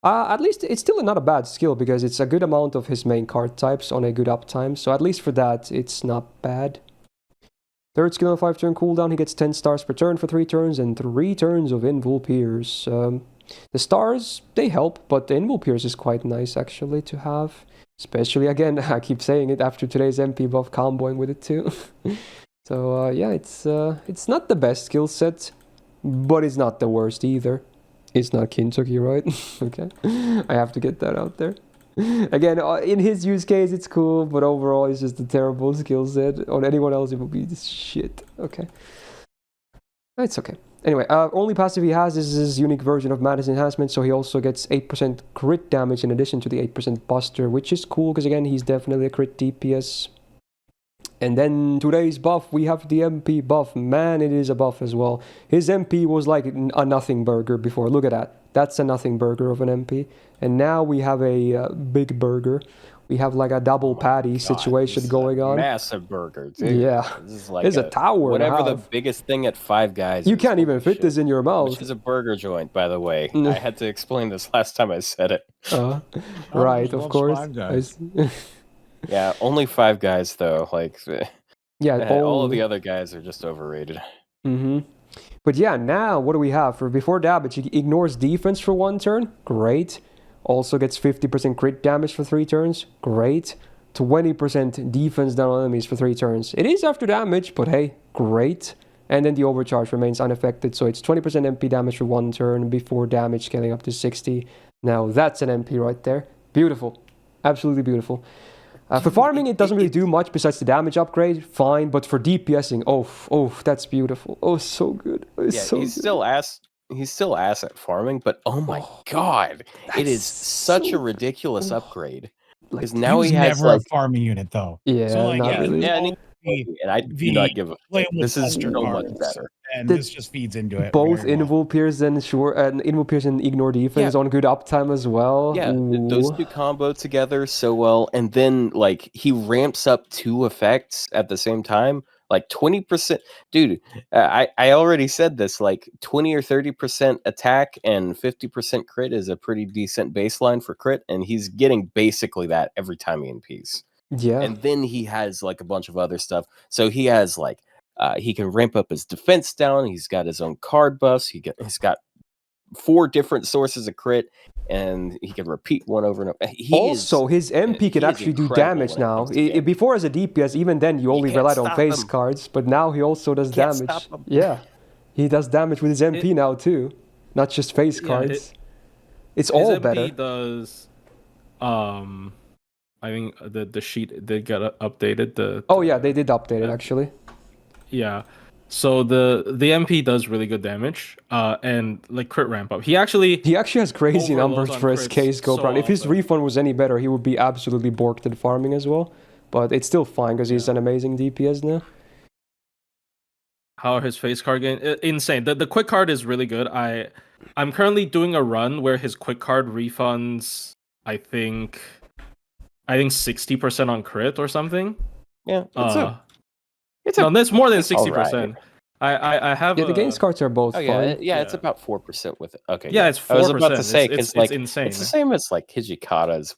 At least it's still not a bad skill because it's a good amount of his main card types on a good uptime. So at least for that, it's not bad. Third skill on 5-turn cooldown, he gets 10 stars per turn for 3 turns and 3 turns of Invul Pierce. The stars, they help, but the Invul Pierce is quite nice actually to have. Especially, again, I keep saying it after today's MP buff comboing with it too. So yeah, it's not the best skill set, but it's not the worst either. It's not Kintoki, right? Okay, I have to get that out there. Again, in his use case, it's cool, but overall, it's just a terrible skill set. On anyone else, it would be this shit. Okay, it's okay. Anyway, only passive he has is his unique version of Madness Enhancement, so he also gets 8% crit damage in addition to the 8% buster, which is cool, because again, he's definitely a crit DPS. And then today's buff, we have the MP buff. Man, it is a buff as well. His MP was like a nothing burger before. Look at that. That's a nothing burger of an MP. And now we have a big burger. We have like a double patty situation going on.
Massive burger, dude.
Yeah.
This is like
it's a tower.
Whatever the biggest thing at Five Guys.
You can't even fit this in your mouth.
Which is a burger joint, by the way. I had to explain this last time I said it.
Right, of course.
Yeah, only Five Guys though. Like,
yeah,
all of the other guys are just overrated.
But yeah, now what do we have for before damage? He ignores defense for 1 turn. Great. Also gets 50% crit damage for 3 turns. Great. 20% defense down on enemies for 3 turns. It is after damage, but hey, great. And then the overcharge remains unaffected, so it's 20% MP damage for 1 turn before damage scaling up to 60. Now that's an MP right there. Beautiful. Absolutely beautiful. For farming, it doesn't really do much besides the damage upgrade. Fine, but for DPSing, oh, that's beautiful. Oh, so good.
Yeah,
so
he's
good.
still ass at farming, but oh my god, it is such a ridiculous upgrade. Because now he has
never
like
a farming unit though.
Yeah,
so like,
not really.
and I do not give a fuck. This is so much better.
And this just feeds into it.
Both Invul Pierce and Invul Pierce and Ignore Defense on good uptime as well.
Yeah, those two combo together so well, and then like he ramps up 2 effects at the same time. Like 20%, dude. I already said this. Like 20 or 30% attack and 50% crit is a pretty decent baseline for crit, and he's getting basically that every time he NPs.
Yeah,
and then he has like a bunch of other stuff. So he has like he can ramp up his defense down. He's got his own card buffs. He's got 4 different sources of crit, and he can repeat one over and over.
His MP can actually do damage now. Before as a DPS, even then you only relied on face cards, but now he also does damage. Yeah, he does damage with his MP now too, not just face cards. It's all
his
better.
MP does, I think the sheet did get updated.
They did update it actually.
Yeah. So the MP does really good damage, and like crit ramp up. He actually
has crazy numbers for his case scope round. If his refund was any better, he would be absolutely borked at farming as well. But it's still fine because he's an amazing DPS now.
How are his face card gain? Insane. The quick card is really good. I'm currently doing a run where his quick card refunds. I think 60% on crit or something.
Yeah.
That's more than 60%. I have.
Yeah, the gains cards are both fine.
Yeah, it's about 4% with it. Okay.
Yeah, it's 4%.
I was about to say because
it's insane.
It's the same as like Hijikata's.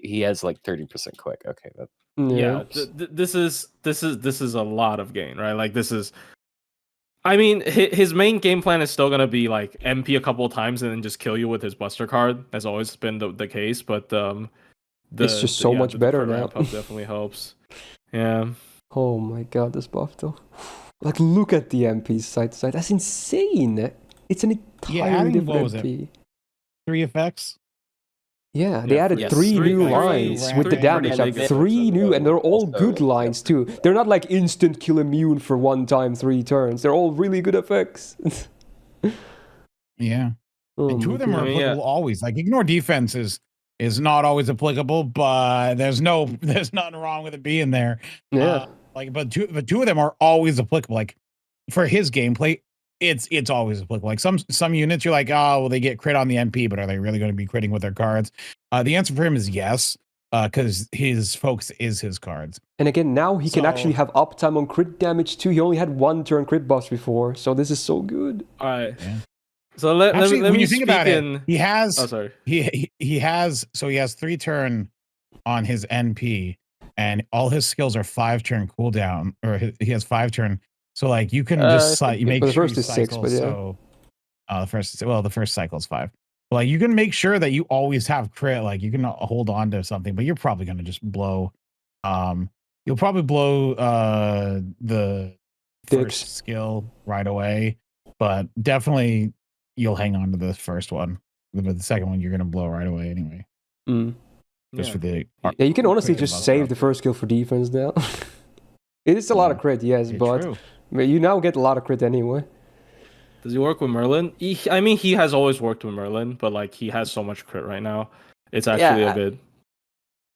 He has like 30% quick. Okay.
This is a lot of gain, right? Like this is. I mean, his main game plan is still gonna be like MP a couple of times and then just kill you with his Buster card. Has always been the case, but
it's just so much better now.
Ramp up definitely helps. Yeah.
Oh my god, this buff though. Like, look at the MPs side to side. That's insane. It's an entirely different MP.
3 effects?
Yeah, they added 3 new lines with the damage up. 3 new, and they're all good lines too. They're not like instant kill immune for 1 time 3 turns. They're all really good effects.
Yeah. And 2 of them are applicable always. Like, ignore defense is not always applicable, but there's nothing wrong with it being there.
Yeah.
But two of them are always applicable. Like for his gameplay, it's always applicable. Like some units, you're like, oh, well, they get crit on the MP, but are they really going to be critting with their cards? The answer for him is yes, because his focus is his cards.
And again, now he can actually have uptime on crit damage too. He only had 1 turn crit buffs before, so this is so good.
All right. Yeah.
So let
Actually,
me
when you
speak
think about
in.
it, he has
Oh, sorry.
he has 3 turn on his NP, and all his skills are 5 turn cooldown, or he has 5 turn. So like you can just you make
the
sure
first
you
is 6,
cycle.
but yeah.
So the first cycle is 5. But, like you can make sure that you always have crit. Like you can hold on to something, but you're probably gonna just blow. You'll probably blow the
Dicks.
first skill right away, but definitely you'll hang on to the first one. But the second one you're gonna blow right away anyway. Just for the
Yeah, you can honestly
crit
just
buff
save
up.
the first skill for defense now. It is a lot of crit, yes,
Yeah,
but
true.
you now get a lot of crit anyway.
Does he work with Merlin? I mean, he has always worked with Merlin, but like he has so much crit right now, it's actually a bit.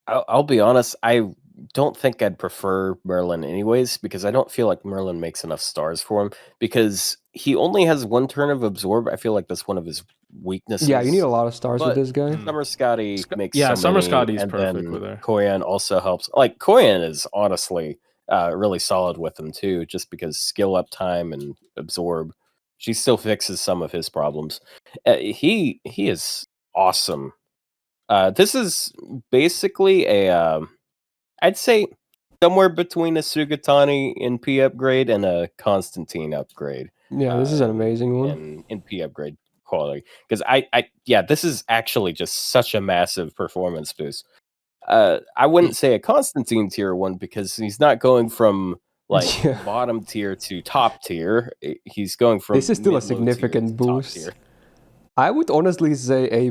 I'll be honest. I don't think I'd prefer Merlin anyways, because I don't feel like Merlin makes enough stars for him, because he only has 1 turn of absorb. I feel like that's one of his weaknesses.
Yeah, you need a lot of stars with
But
this guy.
Summer Scotty makes
Summer
many,
Scotty's
and
perfect
then
with her.
Koyan also helps. Like Koyan is honestly really solid with him too, just because skill up time and absorb. She still fixes some of his problems. He is awesome. This is basically a I'd say somewhere between a Sugatani in P upgrade and a Constantine upgrade.
Yeah, this is an amazing one.
In P upgrade quality, because this is actually just such a massive performance boost. I wouldn't say a Constantine tier 1, because he's not going from like bottom tier to top tier. He's going from
this is still a
mid-low tier
significant
to top
boost.
tier.
I would honestly say A+.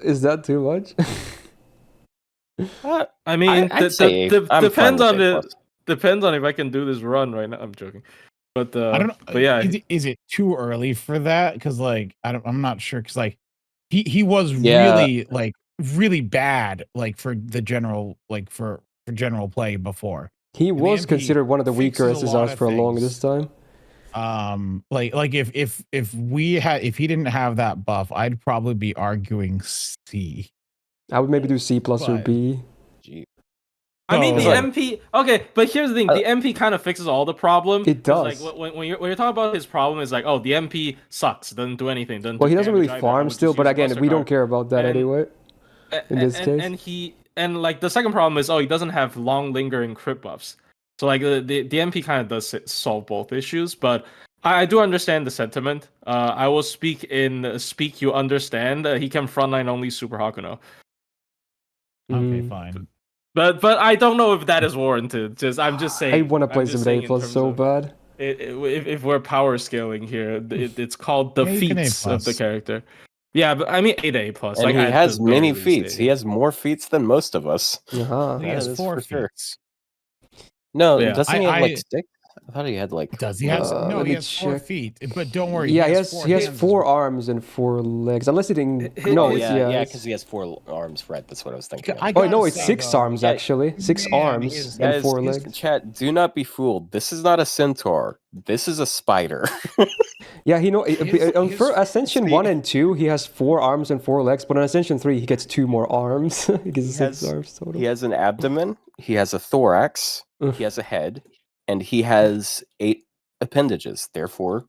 Is that too much?
I mean,
I'd say I'm
depends
fine with
on
A+.
depends on if I can do this run right now. I'm joking, but
I don't know.
But yeah,
is it too early for that? Because like I'm not sure. Because like he was really bad like for the general for general play before.
He
And
was
the MP
considered one of the weaker
fixes a lot
SSRs
of
for the longest
things.
time.
Like if he didn't have that buff, I'd probably be arguing C.
I would maybe do C+ or B.
I mean, the
So-
MP. Okay, but here's the thing: the MP kind of fixes all the problem.
It does.
Like when you're talking about his problem, is like, oh, the MP sucks, doesn't do anything. Doesn't
Well,
do
he doesn't really
damage either. I
farm
would just
still,
use
but
a
again,
Buster
we don't
card.
care about that anyway. In this case,
And like the second problem is, he doesn't have long lingering crit buffs. So like the MP kind of does solve both issues, but I do understand the sentiment. I will speak you understand. He can frontline only Super Hakuno.
Okay, fine.
But I don't know if that is warranted. I'm just saying.
I want to play some A+ so bad.
If we're power scaling here, it's called the
Yeah, you can
feats
A+.
of the character. Yeah, but I mean A+.
And
like,
he
at
has
the
many
very least,
feats. He has more feats than most of us.
Uh-huh.
He has
That is
4
for sure.
feats.
No,
Yeah.
doesn't he have like 6? I thought he had like.
Does he have? No,
let
he
me
has 4
check.
feet. But don't worry.
Yeah,
he
has 4 arms and 4 legs. Unless he didn't. No,
yeah, because he has 4 arms. Right, that's what I was thinking.
Oh no, it's 6 arms actually. 6 arms and 4 legs.
Chat, do not be fooled. This is not a centaur. This is a spider.
Yeah, for Ascension 1 and 2, he has 4 arms and 4 legs, but on Ascension 3, he gets 2 more arms. He gets 6 arms total.
He has an abdomen, he has a thorax, he has a head, and he has 8 appendages. Therefore,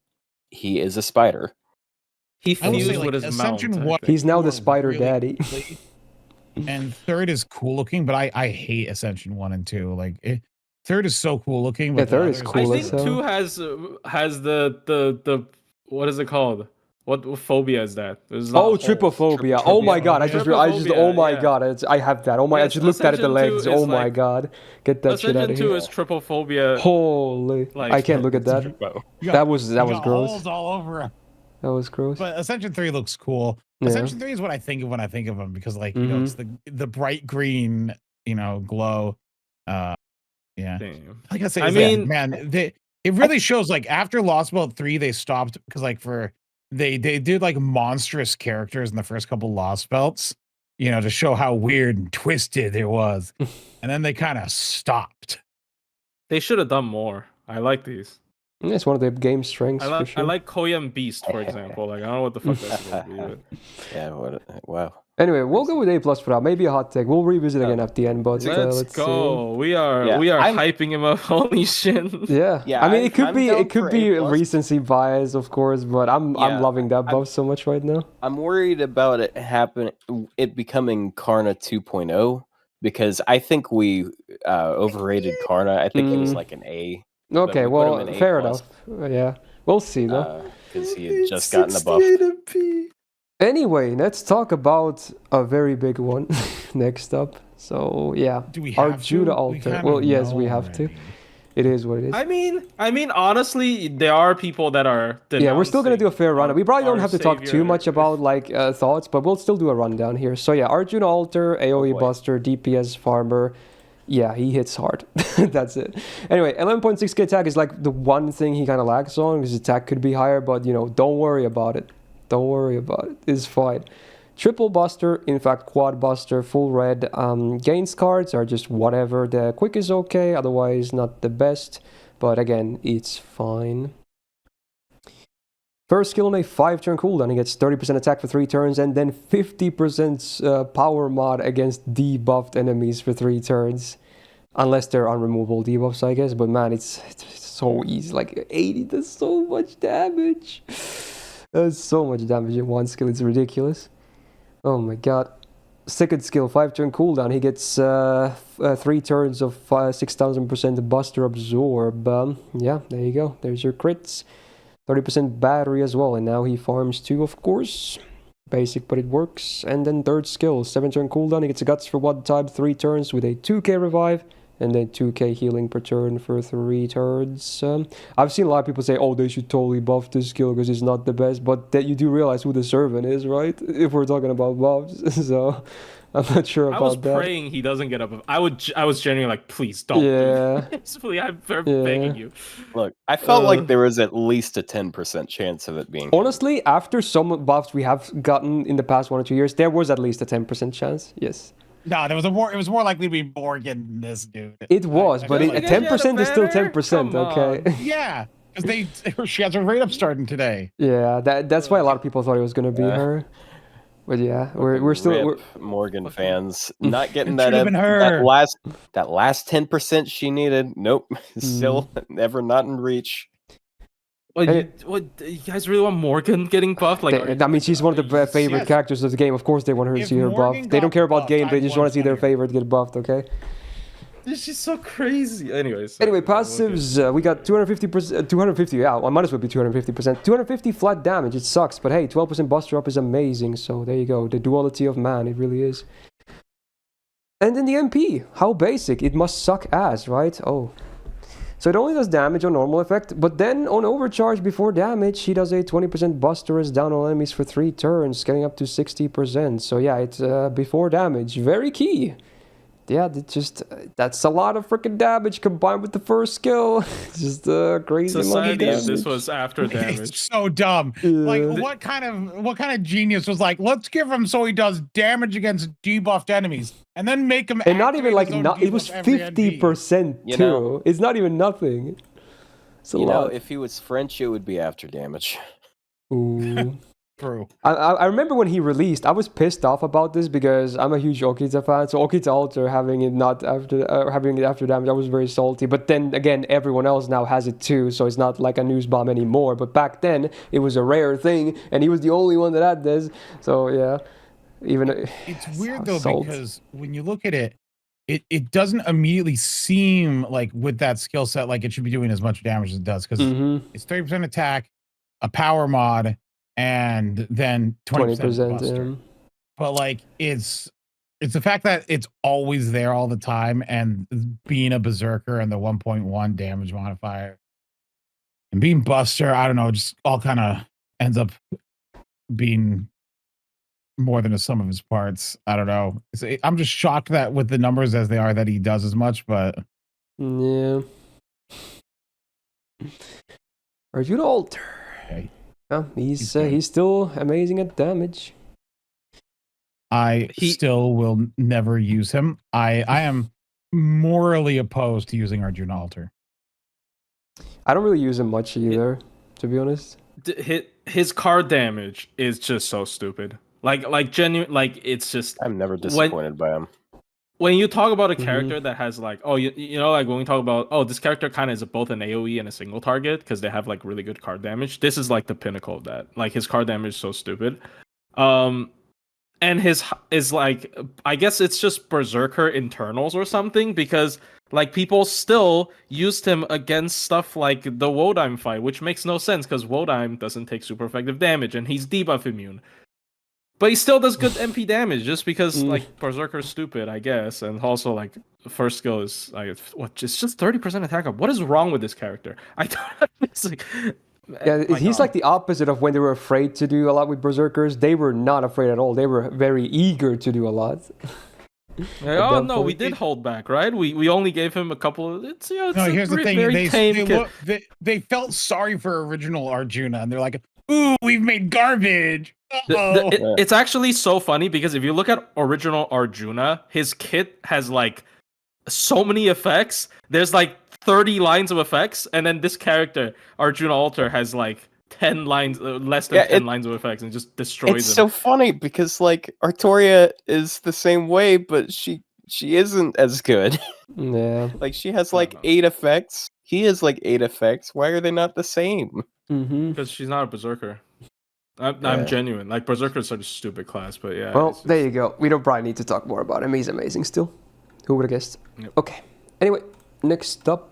he is a spider.
He fused with his
Ascension
mount.
1.
He's now the spider
really
daddy.
And 3rd is cool looking, but I hate Ascension 1 and 2. Like 3rd is so cool looking, but
Yeah, 3rd is cool.
I think 2 has the what is it called? What phobia is that?
Trypophobia. Oh my god, I have that. Oh my, I just looked at the legs. Oh my god. Get that shit out of here.
Ascension 2 is trypophobia.
Holy. I can't look at that. That was gross.
Holes all over him.
That was gross.
But Ascension 3 looks cool.
Yeah.
Ascension 3 is what I think of when I think of him, because like, you know, it's the bright green, glow. Yeah.
Damn.
Like I say,
I mean,
man, it really shows like after Lost Belt 3, they stopped because like they did like monstrous characters in the first couple Lost Belts, to show how weird and twisted it was. And then they kind of stopped.
They should have done more. I like these.
It's one of the game strengths.
I
for sure.
like Koyan Beast, for example. Like, I don't know what the fuck that's supposed to be. But...
Yeah, wow.
Anyway, we'll go with A+ for now. Maybe a hot take. We'll revisit again at the end, but
let's go.
see.
We are hyping him up. Holy shit.
Yeah. I mean, it could be recency bias, of course, but I'm loving that buff so much right now.
I'm worried about it becoming Karna 2.0 because I think we overrated Karna. I think he was like an A.
Okay, well, fair enough. Yeah, we'll see though.
Because he had just gotten the buff.
Anyway, let's talk about a very big one next up. So yeah,
do we have
Arjuna Alter. Well, yes, we have to. It is what it is.
I mean, honestly, there are people that are.
Yeah, we're still gonna do a fair rundown. We probably don't have to talk too much about like thoughts, but we'll still do a rundown here. So yeah, Arjuna Alter, AOE buster, DPS farmer. Yeah, he hits hard. That's it. Anyway, 11.6k attack is like the one thing he kind of lacks on. His attack could be higher, but don't worry about it. Don't worry about it. It's fine. Triple buster, in fact quad buster, full red. Gains cards are just whatever. The quick is okay, otherwise not the best. But again, it's fine. First skill on a 5-turn cooldown, he gets 30% attack for 3 turns and then 50% power mod against debuffed enemies for 3 turns. Unless they're unremovable debuffs, I guess. But man, it's so easy. Like 80 does so much damage. That's so much damage in one skill, it's ridiculous. Oh my god. Second skill, 5-turn cooldown. He gets 3 turns of 6,000% Buster Absorb. Yeah, there you go. There's your crits. 30% battery as well, and now he farms 2, of course. Basic, but it works. And then third skill, 7-turn cooldown. He gets a Guts for 1 type, 3 turns with a 2k revive. And then 2k healing per turn for 3 turns. I've seen a lot of people say, oh, they should totally buff this skill because it's not the best. But that you do realize who the servant is, right? If we're talking about buffs. So I'm not sure about that.
I was praying he doesn't get up. I was genuinely like, please don't.
Yeah.
Please, I'm begging you.
Look, I felt like there was at least a 10% chance of it being.
Honestly, after some buffs we have gotten in the past 1 or 2 years, there was at least a 10% chance. Yes.
No, it was more likely to be Morgan than this dude.
It was, but 10% is still 10%, okay?
Yeah, because she has her rate up starting today.
Yeah, that's why a lot of people thought it was gonna be her. But yeah, we're still
Morgan fans not getting that last 10% she needed. Nope, still never not in reach.
What you guys really want Morgan getting buffed? Like,
I mean, she's one of the favorite characters of the game. Of course, they want her to see her buffed. They don't care about game. They just want to see their favorite get buffed. Okay.
This is so crazy. Anyway,
passives. We got 250%. 250. Yeah, I might as well be 250%. 250 flat damage. It sucks, but hey, 12% buster up is amazing. So there you go. The duality of man. It really is. And then the MP. How basic. It must suck ass, right? Oh. So it only does damage on normal effect, but then on overcharge before damage, he does a 20% buster as down on enemies for 3 turns, getting up to 60%. So yeah, it's before damage. Very key. Yeah, that's a lot of freaking damage combined with the first skill. Just crazy.
Society, if this was after damage.
It's so dumb. Like, what kind of genius was like, let's give him so he does damage against debuffed enemies, and then make him.
And not even like it was 50% too. It's not even nothing. It's a lot.
If he was French, it would be after damage.
Ooh.
True.
I remember when he released, I was pissed off about this because I'm a huge Okita fan. So Okita Alter having it after damage, I was very salty. But then again, everyone else now has it too, so it's not like a news bomb anymore. But back then, it was a rare thing, and he was the only one that had this. So yeah,
it's weird though because when you look at it, it doesn't immediately seem like with that skill set like it should be doing as much damage as it does because it's 30% attack, a power mod, and then 20% buster. But like it's the fact that it's always there all the time, and being a berserker and the 1.1 damage modifier and being buster, I don't know, just all kind of ends up being more than a sum of his parts. I don't know. I'm just shocked that with the numbers as they are that he does as much, but
yeah. Arjuna Alter.
Okay.
Yeah, he's still amazing at damage.
I still will never use him. I am morally opposed to using Arjuna Alter.
I don't really use him much either, to be honest.
His card damage is just so stupid. Like genuine, like it's just
I'm never disappointed by him.
When you talk about a character that has like, oh, you know, like when we talk about, oh, this character kind of is both an AoE and a single target because they have like really good card damage. This is like the pinnacle of that. Like his card damage is so stupid. And his is like, I guess it's just Berserker internals or something, because like people still used him against stuff like the Wodime fight, which makes no sense because Wodime doesn't take super effective damage and he's debuff immune. But he still does good MP damage just because like Berserker's stupid, I guess, and also like first skill is like it's just 30% attack up. What is wrong with this character? I don't. It's like,
yeah, he's like the opposite of when they were afraid to do a lot with Berserkers. They were not afraid at all. They were very eager to do a lot.
Oh no, we did hold back, right? We only gave him a couple of. It's, you know, it's
no, here's the thing. They felt sorry for original Arjuna, and they're like, "Ooh, we've made garbage."
It's actually so funny because if you look at original Arjuna, his kit has like so many effects. There's like 30 lines of effects, and then this character Arjuna Alter has like 10 lines, less than 10 lines of effects, and just destroys them.
It's so funny because like Artoria is the same way, but she isn't as good.
Yeah,
like she has like 8 effects. He has like 8 effects. Why are they not the same?
Because she's not a Berserker. I'm genuine. Like Berserker is such a stupid class, but yeah.
Well, there you go. We don't probably need to talk more about him. He's amazing still. Who would have guessed?
Yep.
Okay. Anyway, next up,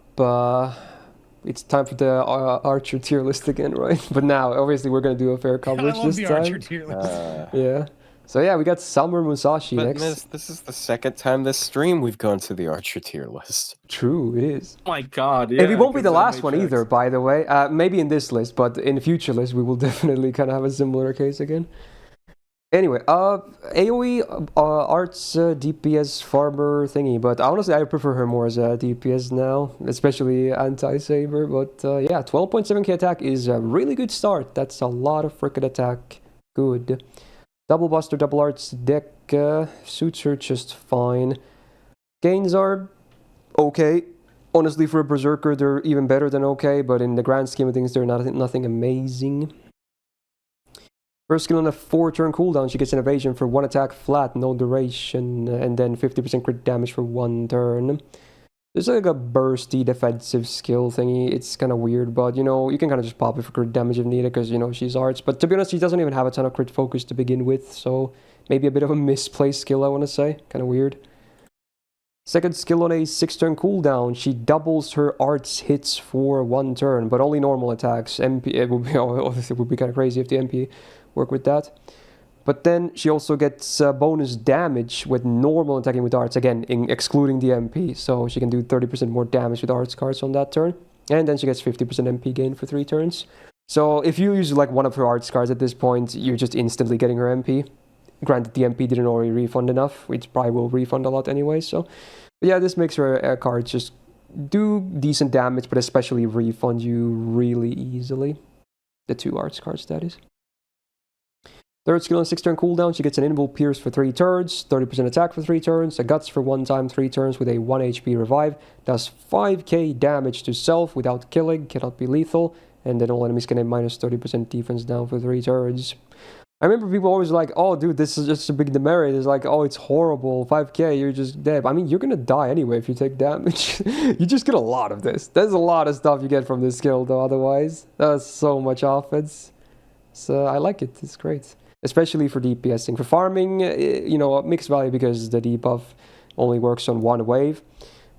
it's time for the Archer tier list again, right? But now, obviously, we're gonna do a fair coverage this time.
Archer tier list.
Yeah. So yeah, we got Summer Musashi
But
next.
this is the second time this stream we've gone to the Archer tier list.
True, it is.
Oh my god, yeah.
And it won't be the last one either, by the way. Maybe in this list, but in the future list, we will definitely kind of have a similar case again. Anyway, AoE arts DPS farmer thingy, but honestly, I prefer her more as a DPS now, especially anti-saber. But yeah, 12.7k attack is a really good start. That's a lot of frickin' attack. Good. Double Buster, Double Arts deck suits her just fine. Gains are okay. Honestly, for a Berserker, they're even better than okay, but in the grand scheme of things, they're nothing amazing. First skill on a 4-turn cooldown, she gets an evasion for 1 attack flat, no duration, and then 50% crit damage for 1 turn. There's like a bursty defensive skill thingy. It's kind of weird, but you know, you can kind of just pop it for crit damage if needed because, you know, she's arts. But to be honest, she doesn't even have a ton of crit focus to begin with, so maybe a bit of a misplaced skill, I want to say. Kind of weird. Second skill on a 6-turn cooldown, she doubles her arts hits for 1 turn, but only normal attacks. MP, it would be kind of crazy if the MP work with that. But then she also gets bonus damage with normal attacking with arts, again, excluding the MP. So she can do 30% more damage with arts cards on that turn. And then she gets 50% MP gain for 3 turns. So if you use like one of her arts cards at this point, you're just instantly getting her MP. Granted, the MP didn't already refund enough, which probably will refund a lot anyway. So but yeah, this makes her cards just do decent damage, but especially refund you really easily. The 2 arts cards, that is. Third skill on 6-turn cooldown, she gets an Invul Pierce for 3 turns, 30% attack for 3 turns, a Guts for 1 time 3 turns with a 1 HP revive, does 5k damage to self without killing, cannot be lethal, and then all enemies can have minus 30% defense down for 3 turns. I remember people always like, oh dude, this is just a big demerit. It's like, oh, it's horrible, 5k, you're just dead. I mean, you're gonna die anyway if you take damage. You just get a lot of this. There's a lot of stuff you get from this skill though, otherwise. That's so much offense. So I like it, it's great. Especially for DPSing. For farming, you know, mixed value because the debuff only works on 1 wave.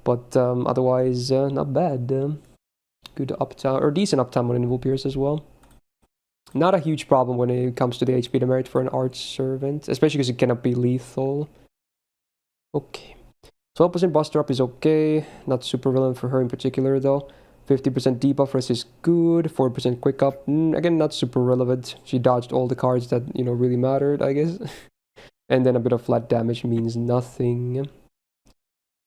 But otherwise, not bad. Good uptime, or decent uptime on Invul Pierce as well. Not a huge problem when it comes to the HP demerit for an Arch Servant, especially because it cannot be lethal. Okay. 12% Buster Up is okay. Not super relevant for her in particular though. 50% debuff rest is good. 4% quick up. Again, not super relevant. She dodged all the cards that, you know, really mattered, I guess. And then a bit of flat damage means nothing.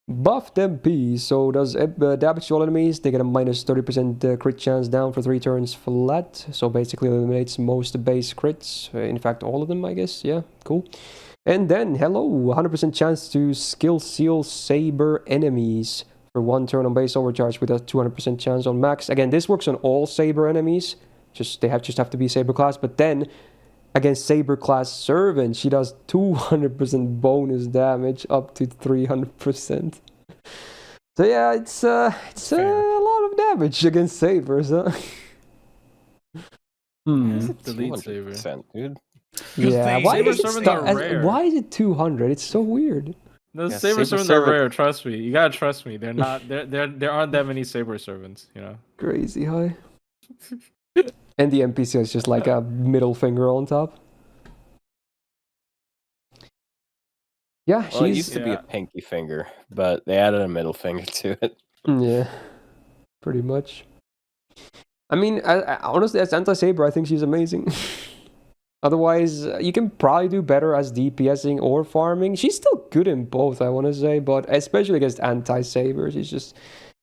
Buffed MP. So does damage to all enemies. They get a minus 30% crit chance down for 3 turns flat. So basically eliminates most base crits. In fact, all of them, I guess. Yeah, cool. And then, hello, 100% chance to skill seal saber enemies. For 1 turn on base overcharge with a 200% chance on max. Again, this works on all saber enemies. They just have to be saber class. But then Against Saber class Servant, she does 200% bonus damage up to 300%. So yeah, it's a lot of damage against Sabers, huh?
Delete Saber,
Yeah,
Dude.
why
Saber
is it
servants are rare.
why is it 200? It's so weird.
The
Yeah,
Saber
Saber
servants are
servant-
rare. Trust me. You gotta trust me. They're not. There aren't that many Saber servants. You know.
Crazy high. And the NPC is just like a middle finger on top. Yeah,
Well, it
she's
used to be a pinky finger, but they added a middle finger to it.
yeah, pretty much. I mean, I honestly, as anti-saber, I think she's amazing. Otherwise, you can probably do better as DPSing or farming. She's still good in both, I want to say, but especially against anti-saber, she's just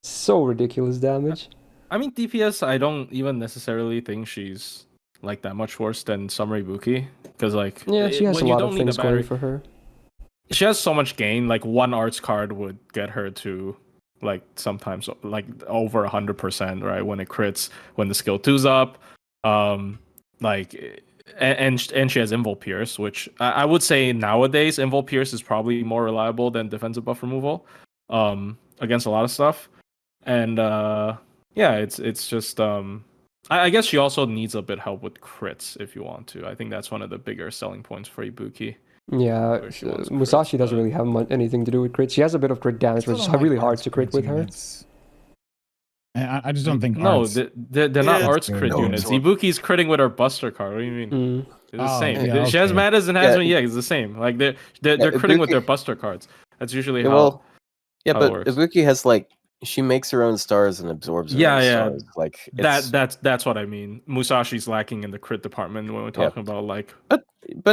so ridiculous damage.
I mean, DPS. I don't even necessarily think she's like that much worse than Summer Ibuki, because like
Yeah, she has
when
a
you
lot
don't
of
need
things
the battery,
going for her.
she has so much gain. Like one arts card would get her to like sometimes like over 100%, right? When it crits, when the skill 2's up, like and she has Invul Pierce, which I would say nowadays Invul Pierce is probably more reliable than defensive buff removal, against a lot of stuff. And yeah, it's just I guess she also needs a bit help with crits if you want to. I think that's one of the bigger selling points for Ibuki.
Yeah,
Where she wants
Musashi
crits,
doesn't
but-
really have anything to do with crit. She has a bit of crit damage, but it's really hard to crit with her.
I just don't think
No,
arts.
they're not
Yeah,
arts
it's
crit
no
units.
absorb.
Ibuki's critting with her Buster card. What do you mean?
Mm.
It's the
Oh,
same.
yeah,
She has
okay.
Madas and has
Yeah.
yeah, it's the same. Like they're critting with
Ibuki-
their Buster cards. That's usually
Yeah,
how.
well, yeah,
how it
but
works.
Ibuki has like she makes her own stars and absorbs her
Yeah,
own
yeah.
stars. Like it's,
That's what I mean. Musashi's lacking in the crit department when we're talking about like.
but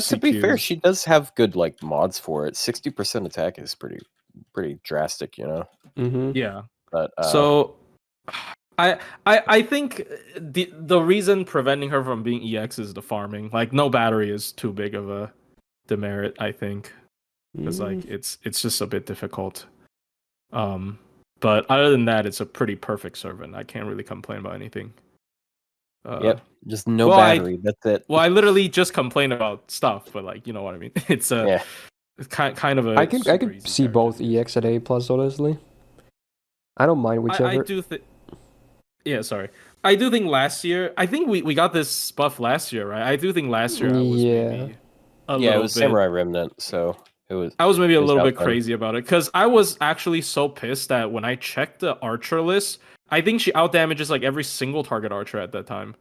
to be fair,
CQs.
she does have good like mods for it. 60% attack is pretty drastic, you know.
Mm-hmm.
Yeah.
But
So, I think the reason preventing her from being EX is the farming. Like no battery is too big of a demerit. I think because like it's just a bit difficult. But other than that, it's a pretty perfect servant. I can't really complain about anything.
yep, just no
well,
battery. That's it.
Well, I literally just complain about stuff, but like you know what I mean. It's a
Yeah.
it's kind of a.
I
super
could
easy
see
character
both
to use.
EX at A plus, honestly. I don't mind whichever.
I do think. Yeah, sorry. I do think last year. I think we got this buff last year, right? I do think last year I was maybe a
Yeah,
little
it was
bit.
Samurai Remnant, so it was.
I was maybe a
it was
little bit
outdone.
crazy about it because I was actually so pissed that when I checked the archer list, I think she outdamages like every single target archer at that time.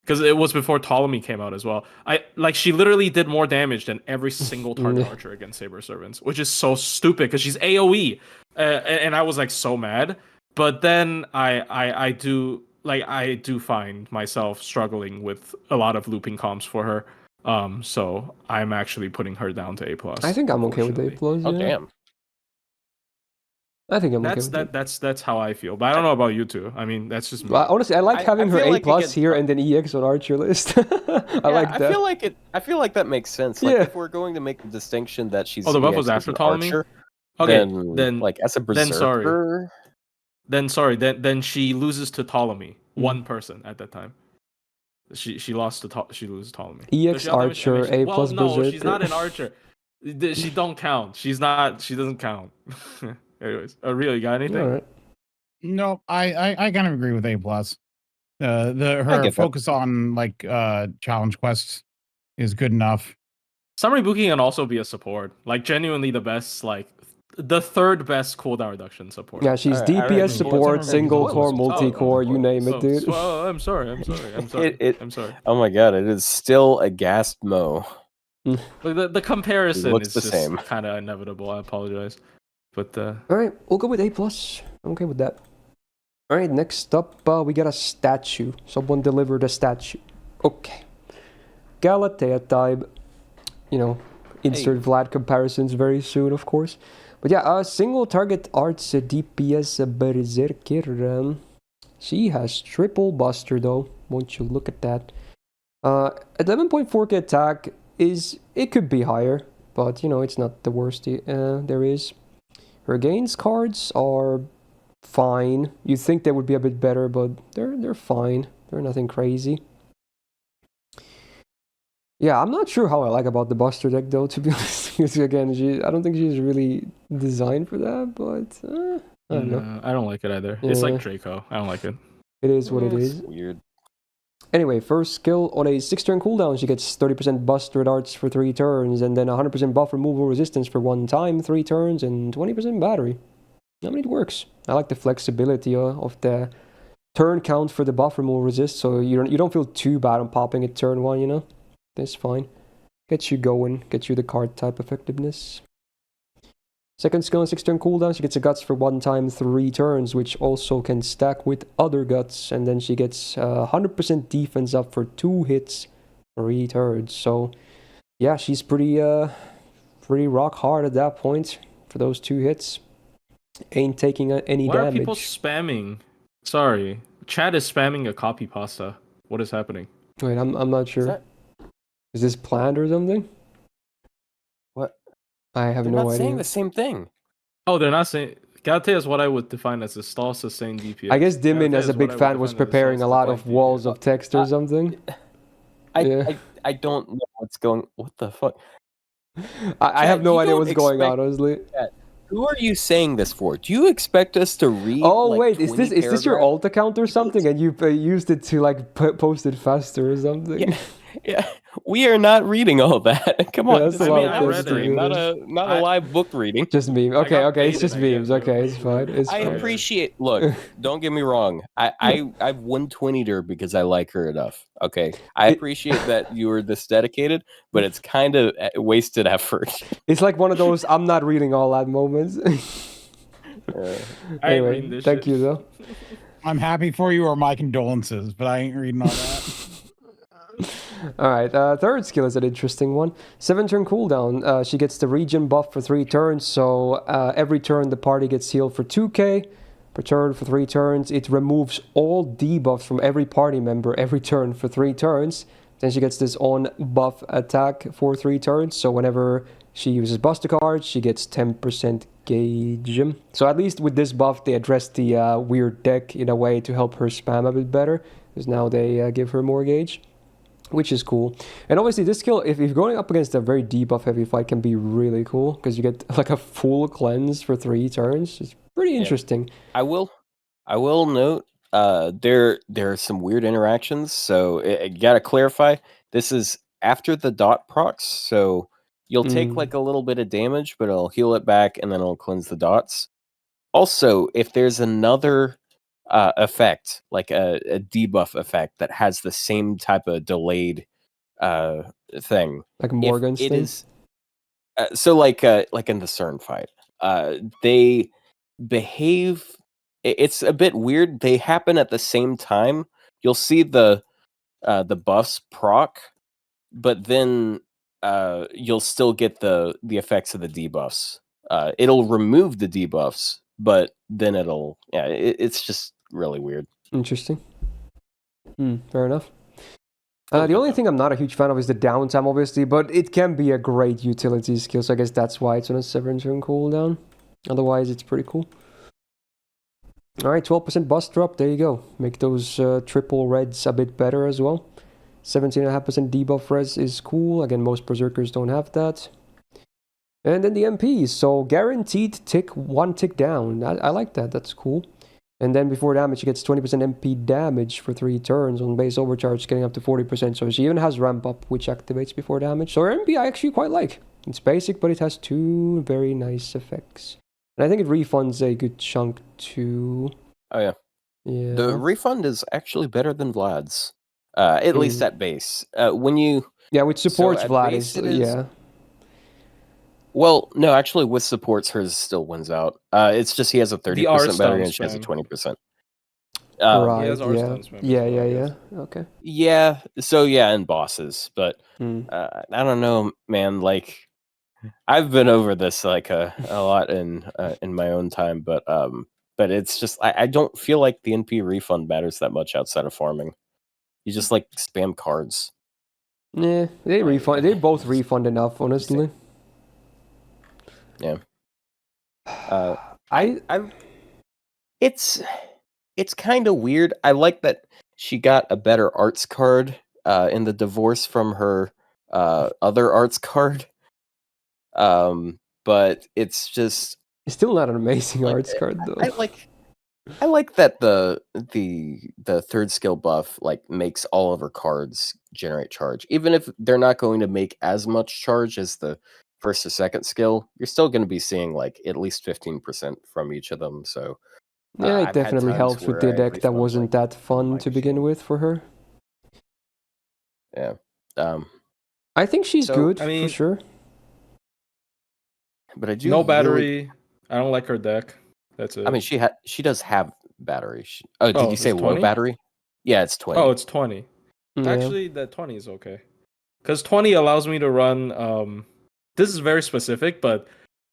Because it was before Ptolemy came out as well. She literally did more damage than every single target archer against Saber Servants, which is so stupid because she's AOE, and I was like so mad. But then I do find myself struggling with a lot of looping comps for her. So I'm actually putting her down to A plus.
I think I'm okay with A plus.
Oh
yeah.
damn!
I think I'm okay with it.
That's how I feel. But I don't know about you two. I mean, that's just me.
Well, honestly, I like having her
feel
A
like it
plus
gets
here
tough.
and then EX on Archer list. I like that.
I feel like that makes sense. Like
Yeah.
if we're going to make the distinction that she's
Oh, the buff
EX
was
as
after
an
Ptolemy?
archer,
Okay,
then like as a berserker.
then then she loses to Ptolemy. One person at that time. She lost to she loses Ptolemy.
EX
Does she outdamage-
Archer,
I mean,
A
well,
plus
no,
Berserker.
she's not an archer. She don't count. She doesn't count. Anyways, really, you got anything?
All right.
No, I kind of agree with A plus. Her
get that.
focus on like challenge quests is good enough.
Summer Ibuki can also be a support. Like genuinely the best, like the third best cooldown reduction support.
Yeah, she's
Alright, I
DPS
reckon
support,
Summer
single
Ibuki
core,
is
multi-core, you name it, dude.
I'm sorry. I'm sorry. I'm sorry.
Oh my god! It is still a Ghast Mo.
Like the comparison
looks
is
the
just
same.
kind of inevitable. I apologize, but
All right, we'll go with A plus. I'm okay with that. All right, next up, we got a statue. Someone delivered a statue. Okay. Galatea type. You know, insert Vlad comparisons very soon, of course. But yeah, single target arts DPS Berserker. She has triple buster though. Won't you look at that? 11.4k attack it could be higher, but you know it's not the worst there is. Her gains cards are fine. You'd think they would be a bit better, but they're fine. They're nothing crazy. Yeah, I'm not sure how I like about the Buster deck though. To be honest, because again, I don't think she's really designed for that. But I don't know.
No, I don't like it either.
Yeah.
It's like Draco. I don't like it.
It is what it
It's
is.
weird.
Anyway, first skill on a 6-turn cooldown, she gets 30% Buster darts for 3 turns, and then 100% buff removal resistance for 1 time, 3 turns, and 20% battery. I mean, it works. I like the flexibility of the turn count for the buff removal resist, so you don't feel too bad on popping at turn 1, you know? That's fine. Gets you going, gets you the card type effectiveness. Second skill on 6-turn cooldown, she gets a guts for 1 time, 3 turns, which also can stack with other guts, and then she gets 100% defense up for 2 hits, 3 turns. So, yeah, she's pretty rock hard at that point for those 2 hits. Ain't taking any
Why
damage.
are people spamming? Sorry, chat is spamming a copy pasta. What is happening?
Wait, I'm not sure. Is this planned or something?
What?
I have
They're
no
not
idea.
saying the same thing.
Oh, they're not saying. Galatea is what I would define as a stall sustained DPS.
I guess Dimin,
Galatea
as a
is
big
what I would
fan, was
define as a
preparing a
stall
lot of
sustained
walls
DPS.
of text or something.
I don't know what's going. What the fuck?
I have no
you
idea
don't
what's going on,
expect-
honestly.
Who are you saying this for? Do you expect us to read?
Oh
like,
wait, is
20
this your
paragraphs?
alt account or something, and you used it to like post it faster or something?
Yeah, we are not reading all that. Come on,
Yeah, that's
this
a
is
lot
a
of
live
text,
stream,
to be
not a live book reading.
Just meme.
I
Okay,
got
it's
baited,
just
I guess,
memes.
but
Okay, it's fine. It's
I
fine.
appreciate. Look, don't get me wrong. I've 120'd her because I like her enough. Okay, I appreciate that you were this dedicated, but it's kind of wasted effort.
It's like one of those I'm not reading all that moments.
I ain't reading
Anyway,
this
thank
shit.
you though.
I'm happy for you, or my condolences, but I ain't reading all that.
All right, third skill is an interesting one. 7-turn cooldown. She gets the regen buff for 3 turns, so every turn the party gets healed for 2k per turn for 3 turns. It removes all debuffs from every party member every turn for 3 turns. Then she gets this on buff attack for 3 turns, so whenever she uses Buster cards, she gets 10% gauge. So at least with this buff, they addressed the weird deck in a way to help her spam a bit better, because now they give her more gauge, which is cool. And obviously this skill, if you're going up against a very debuff heavy fight, can be really cool, because you get like a full cleanse for 3 turns. It's pretty interesting.
I will note there are some weird interactions, so you gotta clarify. This is after the dot procs, so you'll take like a little bit of damage, but it'll heal it back, and then it'll cleanse the dots. Also, if there's another effect, like a debuff effect that has the same type of delayed thing,
Like Morgan's
it
thing?
is so like in the CERN fight, they behave. It's a bit weird. They happen at the same time. You'll see the buffs proc, but then you'll still get the effects of the debuffs. It'll remove the debuffs, but then it's just really weird.
Interesting. Fair enough. The only thing I'm not a huge fan of is the downtime, obviously, but it can be a great utility skill, so I guess that's why it's on a 7-turn cooldown. Otherwise, it's pretty cool. Alright, 12% bust drop, there you go. Make those triple reds a bit better as well. 17.5% debuff res is cool. Again, most Berserkers don't have that. And then the MPs, so guaranteed one tick down. I like that, that's cool. And then before damage, she gets 20% MP damage for 3 turns on base overcharge, getting up to 40%. So she even has ramp up, which activates before damage. So her MP I actually quite like. It's basic, but it has 2 very nice effects. And I think it refunds a good chunk too.
Oh yeah.
Yeah.
The refund is actually better than Vlad's, at least at base.
Which supports
at
Vlad
base
is, yeah.
Well, no, actually, with supports, hers still wins out. It's just he has a 30% battery and she has a 20%.
Right,
He has
yeah.
Arsenal spam as
Yeah,
well, I
yeah,
guess.
okay.
Yeah, so yeah, and bosses, but I don't know, man. Like, I've been over this like a lot in my own time, but it's just I don't feel like the NP refund matters that much outside of farming. You just like spam cards.
Yeah, they refund. They both refund enough, honestly.
Yeah. It's kind of weird. I like that she got a better arts card in the divorce from her other arts card. But it's just
It's still not an amazing
like,
arts card though.
I like that the third skill buff like makes all of her cards generate charge. Even if they're not going to make as much charge as the first or second skill, you're still going to be seeing like at least 15% from each of them. So
Yeah, it
I've had
definitely
times
helps with
where
the
I
deck
least
that
want,
wasn't
like,
that fun
my
to begin
shield.
with for her.
Yeah.
I think she's
So,
good
I
for
mean-
sure.
But I do
No
really-
battery. I don't like her deck. That's it.
I mean, she does have battery. Did
Oh,
you say
it's
low
20?
battery? Yeah, it's 20.
Oh, it's 20.
Yeah.
Actually, that 20 is okay. Because 20 allows me to run. This is very specific, but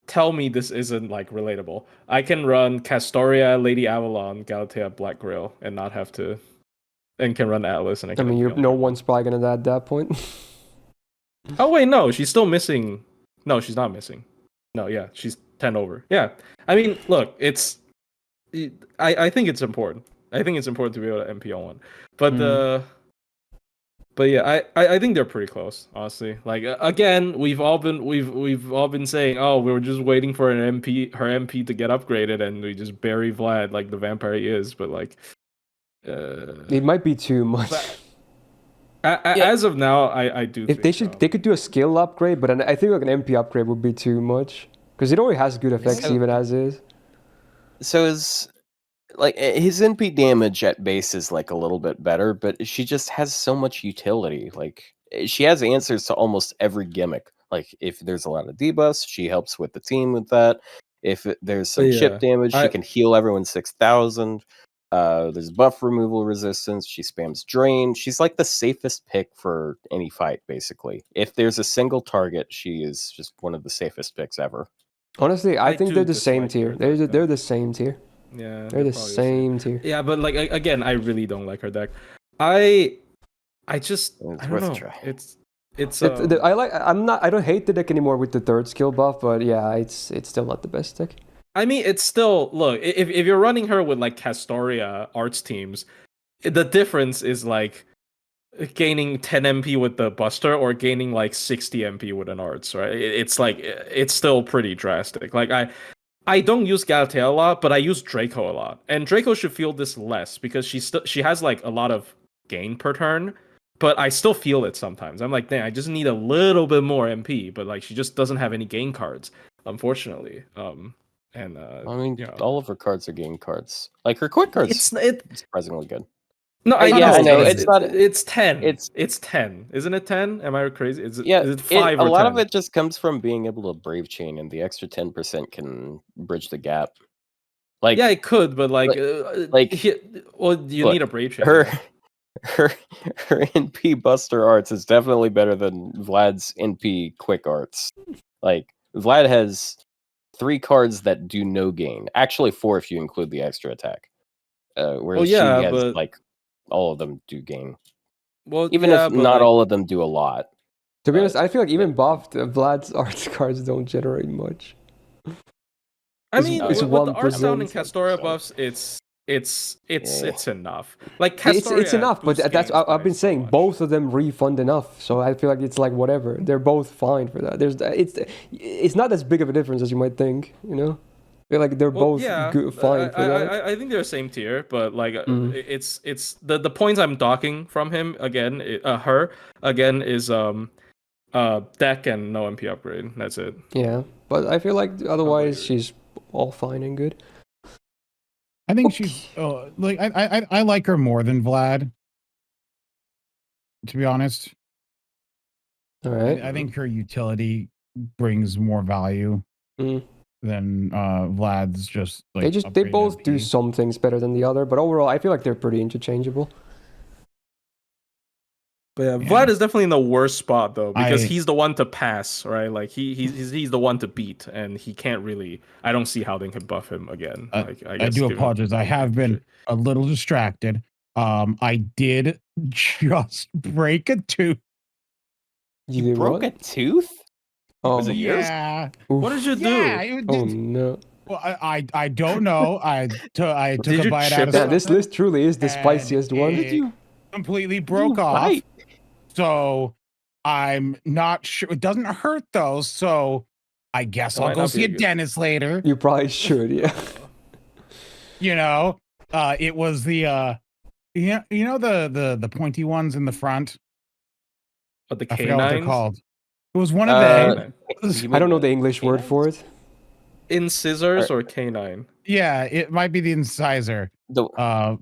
tell me this isn't like relatable. I can run Castoria, Lady Avalon, Galatea, Black Grail, and not have to. And can run Atlas, and I
I
can.
mean,
MP on
no
her.
one's probably gonna at that point.
Oh wait, no, she's still missing. No, she's not missing. No, yeah, she's 10 over. Yeah, I mean, look, I think it's important. I think it's important to be able to MP on one, but yeah, I think they're pretty close, honestly. Like again, we've all been saying, oh, we were just waiting for her MP to get upgraded, and we just bury Vlad like the vampire he is. But like,
It might be too much.
As of now, I do.
If they could do a skill upgrade, but I think like an MP upgrade would be too much because it already has good effects
So-
even as is.
So his NP damage at base is like a little bit better, but she just has so much utility. Like she has answers to almost every gimmick. Like if there's a lot of debuffs, she helps with the team with that. If there's some chip damage, she can heal everyone 6,000. There's buff removal resistance. She spams drain. She's like the safest pick for any fight, basically. If there's a single target, she is just one of the safest picks ever.
Honestly, I think
do
they're the same
dislike her
tier.
deck,
They're the same tier.
Yeah,
They're the
probably
same tier.
Yeah, but like again, I really don't like her deck. I just
It's
I don't
worth a
know.
try.
It's
I don't hate the deck anymore with the third skill buff, but yeah, it's still not the best deck.
I mean, it's still look if you're running her with like Castoria arts teams, the difference is like gaining 10 MP with the Buster or gaining like 60 MP with an arts, right? It's like it's still pretty drastic. Like I don't use Galatea a lot, but I use Draco a lot, and Draco should feel this less because she has like a lot of gain per turn, but I still feel it sometimes. I'm like, I just need a little bit more MP, but like she just doesn't have any gain cards, unfortunately. I
mean, all of her cards are game cards. Like her quick cards, it's surprisingly good.
No,
I know.
It's 10.
It's
10, isn't it? 10? Am I crazy? Is it?
Yeah,
Is it 5
a
or
lot
10?
of it just comes from being able to brave chain, and the extra 10% can bridge the gap. Like
Yeah, it could, but like you need a brave chain.
her NP Buster arts is definitely better than Vlad's NP quick arts. Like Vlad has 3 cards that do no gain. Actually 4 if you include the extra attack. Whereas she has like all of them do gain.
Well,
even if not all of them do a lot.
To be honest, I feel like even buffed Vlad's arts cards don't generate much.
I mean,
it's
with the Art Sound and Castoria buffs, it's enough. Like Castoria
it's enough, but that's I've been saying
much.
both of them refund enough, so I feel like it's like whatever. They're both fine for that. It's not as big of a difference as you might think, you know. I feel like they're both fine for that.
I think they're same tier, but like it's the points I'm docking from him again, her again is deck and no MP upgrade. That's it.
Yeah, but I feel like otherwise she's all fine and good.
I think she's like I like her more than Vlad, to be honest.
All right.
I think her utility brings more value than Vlad's. Just like
they both do some things better than the other, but overall I feel like they're pretty interchangeable.
But yeah, Vlad is definitely in the worst spot though, because he's the one to pass, right? Like he's the one to beat, and he can't really. I don't see how they can buff him again.
I do apologize. I have been a little distracted. I did just break a tooth.
You broke a tooth?
Oh,
was it yours?
Yeah.
What did you do?
Oh no.
Well, I don't know. I took a bite out of
something. This list truly is the spiciest one.
Completely broke off. So I'm not sure. It doesn't hurt though, so I guess I'll go see a dentist later.
You probably should, yeah.
You know, it was the the pointy ones in the front.
But the
I forgot what they're
canines?
called. It was one of them.
I don't know the English word for it.
Incisors or canine?
Yeah, it might be the incisor.
The
But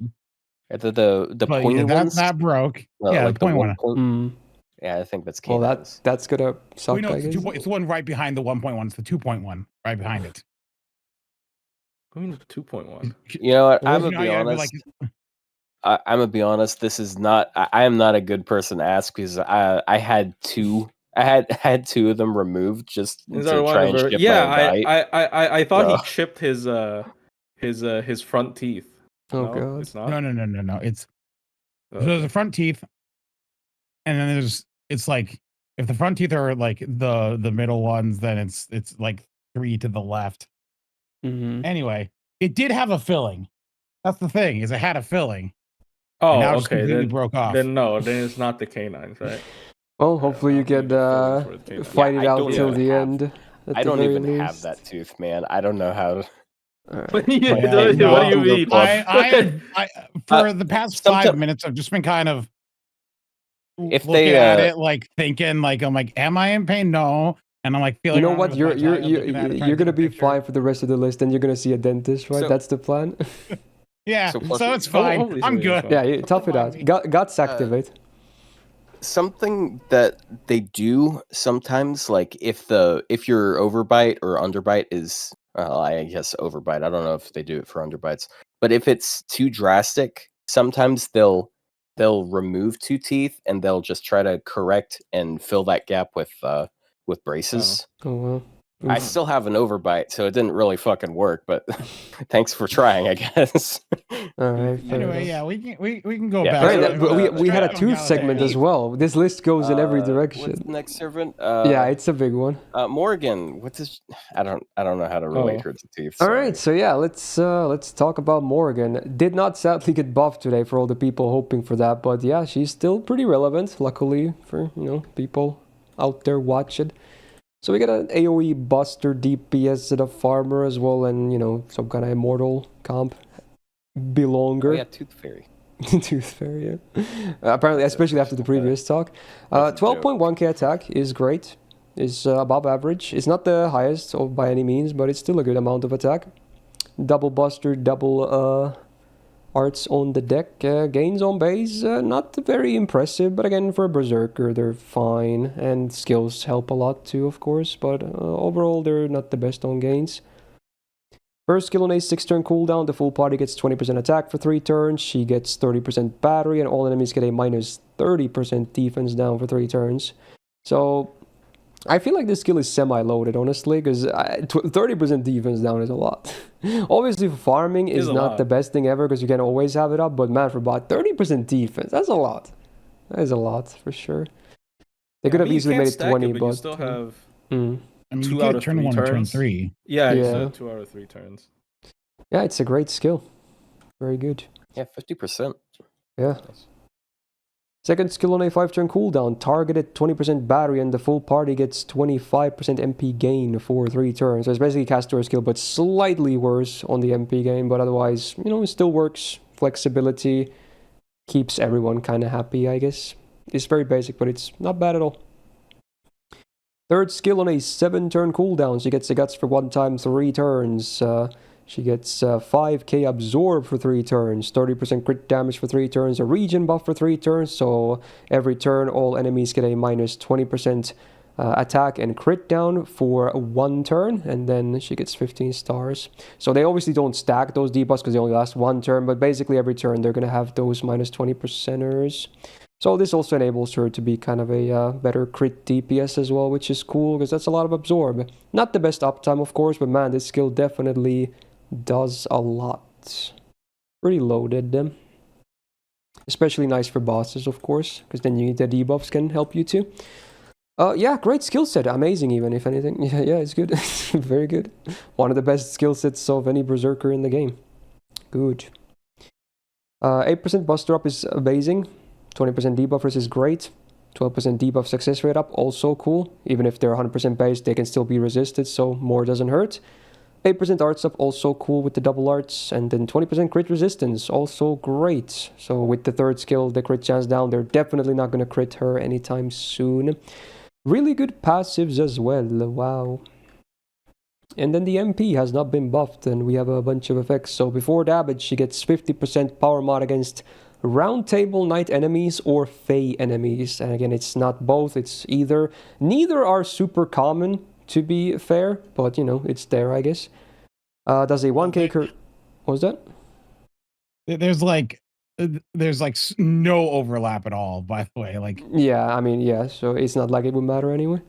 pointy
yeah,
ones.
that broke. Yeah,
like
the point one.
point. Yeah, I think that's
Well,
canines.
that's gonna suck.
No,
I
it's,
guess.
it's the one right behind the 1.1. It's the 2.1 right behind it.
I mean, 2.1.
You know what?
Well,
I'm gonna be honest. I'm gonna be honest. This is not. I am not a good person to ask because I had two. I had two of them removed just to try and chip my bite.
I thought he chipped his front teeth.
Oh
no,
god.
It's not?
No. It's so there's the front teeth, and then it's like if the front teeth are like the middle ones, then it's like 3 to the left. Anyway, it did have a filling. That's the thing, is it had a filling.
Oh,
now
okay.
Completely broke off.
Then it's not the canines, right?
Well, hopefully you can fight it out till the end.
I don't even have that tooth, man. I don't know how to.
What do you mean?
For the past 5 minutes, I've just been kind of looking at it, like thinking, like I'm like, am I in pain? No. And I'm like feeling.
You know what? You're gonna be fine for the rest of the list, and you're gonna see a dentist, right? That's the plan.
Yeah, so it's fine. I'm good.
Yeah, tough it out. Guts activate.
Something that they do sometimes, like if your overbite or underbite is, I guess overbite. I don't know if they do it for underbites, but if it's too drastic, sometimes they'll remove 2 teeth and they'll just try to correct and fill that gap with braces.
Oh well.
I still have an overbite, so it didn't really fucking work. But thanks for trying, I guess.
All right.
Anyway, yeah, we can go back.
Right, we had a tooth segment as well. This list goes in every direction.
What's the next servant?
Yeah, it's a big one.
Morgan. What's his? I don't know how to relate her to teeth.
All right, so yeah, let's talk about Morgan. Did not sadly get buffed today for all the people hoping for that, but yeah, she's still pretty relevant. Luckily for people out there watching. So we got an AoE buster, DPS, and a farmer as well, and some kind of immortal comp. Belonger.
Oh, yeah, Tooth Fairy.
Tooth Fairy, yeah. Apparently, especially after the previous talk. 12.1k attack is great. Is above average. It's not the highest by any means, but it's still a good amount of attack. Double buster, double arts on the deck. Gains on base, not very impressive, but again, for a Berserker, they're fine. And skills help a lot too, of course, but overall, they're not the best on gains. First skill on a 6-turn cooldown, the full party gets 20% attack for 3 turns, she gets 30% battery, and all enemies get a minus 30% defense down for 3 turns. So, I feel like this skill is semi-loaded, honestly, because 30% defense down is a lot. Obviously, farming is not the best thing ever, because you can always have it up, but man, for about 30% defense, that's a lot. That is a lot, for sure. They could have easily made it 20, but...
you still have...
I mean,
2 out of 3
turn 1
turns.
or turn 3.
Yeah, yeah. 2 out of 3 turns.
Yeah, it's a great skill. Very good.
Yeah, 50%.
Yeah. Nice. Second skill on a 5-turn cooldown, targeted 20% battery, and the full party gets 25% MP gain for 3 turns. So it's basically Castoria skill, but slightly worse on the MP gain, but otherwise, it still works. Flexibility keeps everyone kind of happy, I guess. It's very basic, but it's not bad at all. Third skill on a 7-turn cooldown. She gets the guts for 1 time 3 turns. She gets 5k absorb for 3 turns, 30% crit damage for 3 turns, a regen buff for 3 turns. So every turn, all enemies get a minus 20% attack and crit down for 1 turn, and then she gets 15 stars. So they obviously don't stack those debuffs because they only last 1 turn, but basically every turn they're going to have those minus 20%ers. So this also enables her to be kind of a better crit DPS as well, which is cool because that's a lot of absorb. Not the best uptime, of course, but man, this skill definitely does a lot. Pretty loaded. Especially nice for bosses, of course, because then the debuffs can help you too. Yeah, great skill set. Amazing even, if anything. Yeah, it's good. Very good. One of the best skill sets of any Berserker in the game. Good. 8% buster up is amazing. 20% debuffers is great. 12% debuff success rate up, also cool. Even if they're 100% base, they can still be resisted, so more doesn't hurt. 8% arts up, also cool with the double arts. And then 20% crit resistance, also great. So with the third skill, the crit chance down, they're definitely not going to crit her anytime soon. Really good passives as well, wow. And then the MP has not been buffed, and we have a bunch of effects. So before damage, she gets 50% power mod against round table knight enemies or fey enemies. And again, it's not both, it's either. Neither are super common, to be fair, but you know, it's there, I guess. Does a 1k what was that?
There's like no overlap at all, by the way. Like,
yeah, I mean, yeah, so it's not like it would matter anyway.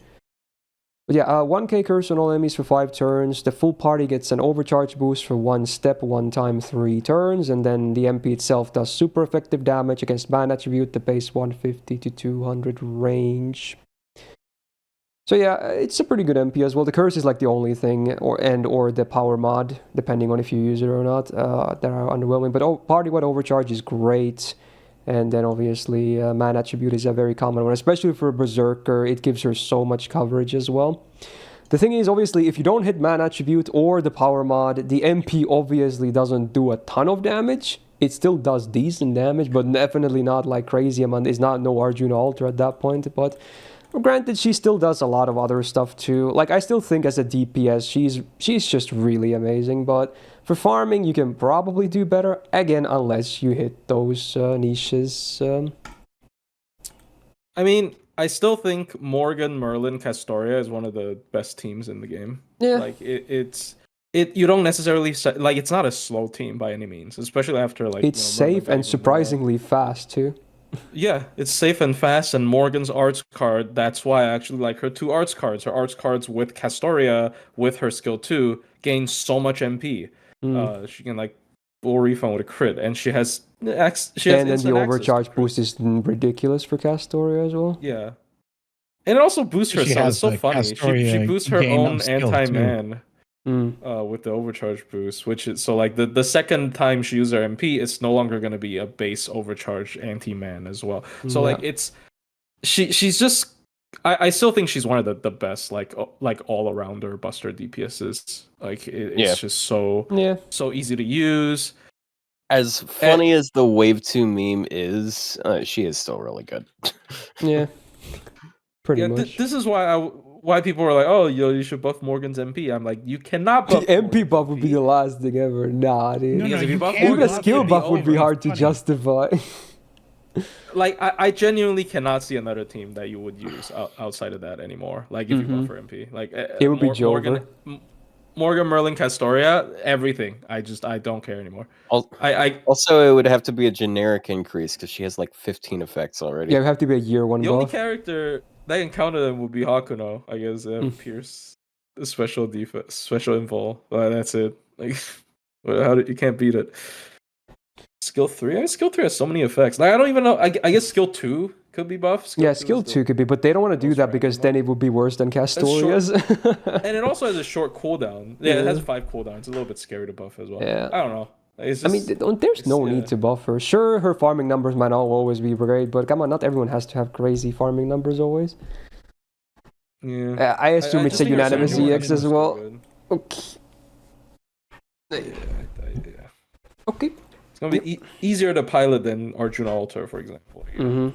But yeah, 1k curse on all enemies for 5 turns. The full party gets an overcharge boost for 1 step, 1 time, 3 turns. And then the MP itself does super effective damage against man attribute, the base 150 to 200 range. So yeah, it's a pretty good MP as well. The curse is like the only thing, or the power mod, depending on if you use it or not, that are underwhelming. But party-wide overcharge is great. And then obviously man attribute is a very common one, especially for a Berserker. It gives her so much coverage as well. The thing is, obviously, if you don't hit man attribute or the power mod, the MP obviously doesn't do a ton of damage. It still does decent damage, but definitely not like crazy amount. It's not no Arjuna Alter at that point, but granted, she still does a lot of other stuff too. Like, I still think as a DPS, she's just really amazing, but for farming, you can probably do better, again, unless you hit those niches.
I mean, I still think Morgan, Merlin, Castoria is one of the best teams in the game.
Yeah.
Like, you don't necessarily, like, it's not a slow team by any means, especially after, like,
it's safe and surprisingly fast too.
Yeah, it's safe and fast, and Morgan's arts card, that's why I actually like her 2 arts cards. Her arts cards with Castoria, with her skill 2, gain so much MP. She can, like, full refund with a crit, and she has
and then the overcharge boost is ridiculous for Castoria as well.
Yeah. And it also boosts herself. It's so funny. She boosts her own anti-man with the overcharge boost, which is so like the second time she uses her MP, it's no longer going to be a base overcharge anti-man as well. So like it's she's just I still think she's one of the best like all-arounder buster DPSs. Like it's just so easy to use.
As funny as the Wave 2 meme is, she is still really good.
Yeah. Pretty much.
This is why people were like, oh, you should buff Morgan's MP. I'm like, you cannot buff
the MP buff would be the last thing ever. Nah, dude. Even a skill buff would be hard to justify.
Like, I genuinely cannot see another team that you would use outside of that anymore. Like, if you buff her MP. Like,
it would be Jover.
Morgan, Merlin, Castoria, everything. I don't care anymore.
Also, it would have to be a generic increase because she has like 15 effects already.
Yeah, it would have to be a year 1 buff.
The only character that can counter them would be Hakuno, I guess. Pierce, special defense, special invul. That's it. Like, you can't beat it. Skill 3? Skill 3 has so many effects. Like, I don't even know. I guess skill 2 could be buffed.
Skill 2 could be, but they don't want to do that because then it would be worse than Castoria's.
And it also has a short cooldown. Yeah, it has 5 cooldowns. It's a little bit scary to buff as well. Yeah. I don't know. Just,
there's no need to buff her. Sure, her farming numbers might not always be great, but come on, not everyone has to have crazy farming numbers always.
Yeah.
I assume it's a unanimous EX as well. Okay.
Yeah.
Okay.
It's gonna be easier to pilot than Arjuna Alter, for example. To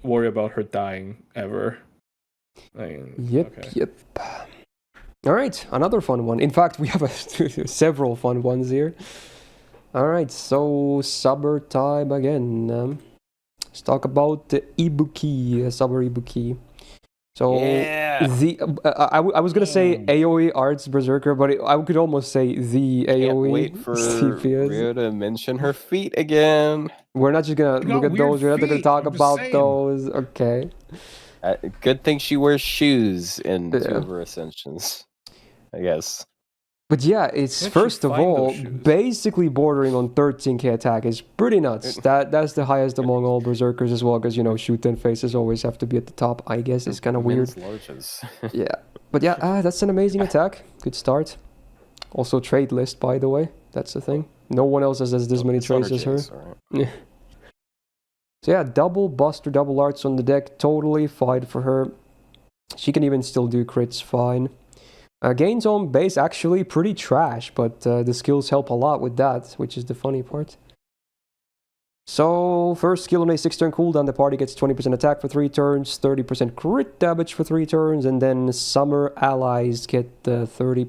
worry about her dying ever.
Yep. All right, another fun one. In fact, we have several fun ones here. All right, so summer time again. Let's talk about the Ibuki, summer Ibuki. So I was gonna say AOE Arts Berserker, but I could almost say the AOE.
Can't wait for Rio to mention her feet again.
We're not just gonna look at those. We're not gonna talk about those. Okay.
Good thing she wears shoes in 2 of her ascensions, I guess.
But yeah, it's first of all basically bordering on 13k attack. It's pretty nuts. That's the highest among all berserkers as well, because shoot and faces always have to be at the top. I guess it's kind of weird. Yeah, but yeah, that's an amazing attack. Good start. Also trade list, by the way. That's the thing. No one else has this many trades as her.
Yeah.
So yeah, double Buster, double Arts on the deck, totally fine for her. She can even still do crits fine. Gains on base actually pretty trash, but the skills help a lot with that, which is the funny part. So, first skill on a 6-turn cooldown, the party gets 20% attack for 3 turns, 30% crit damage for 3 turns, and then Summer allies get 30%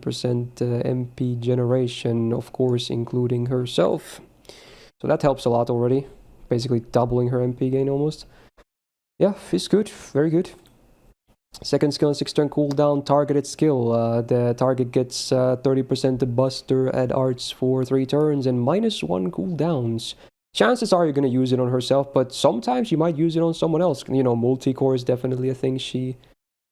MP generation, of course, including herself. So that helps a lot already, basically doubling her MP gain almost. Yeah, it's good, very good. Second skill on 6-turn cooldown, targeted skill. The target gets 30% Buster and Arts for 3 turns and -1 cooldowns. Chances are you're going to use it on herself, but sometimes you might use it on someone else. You know, multi-core is definitely a thing she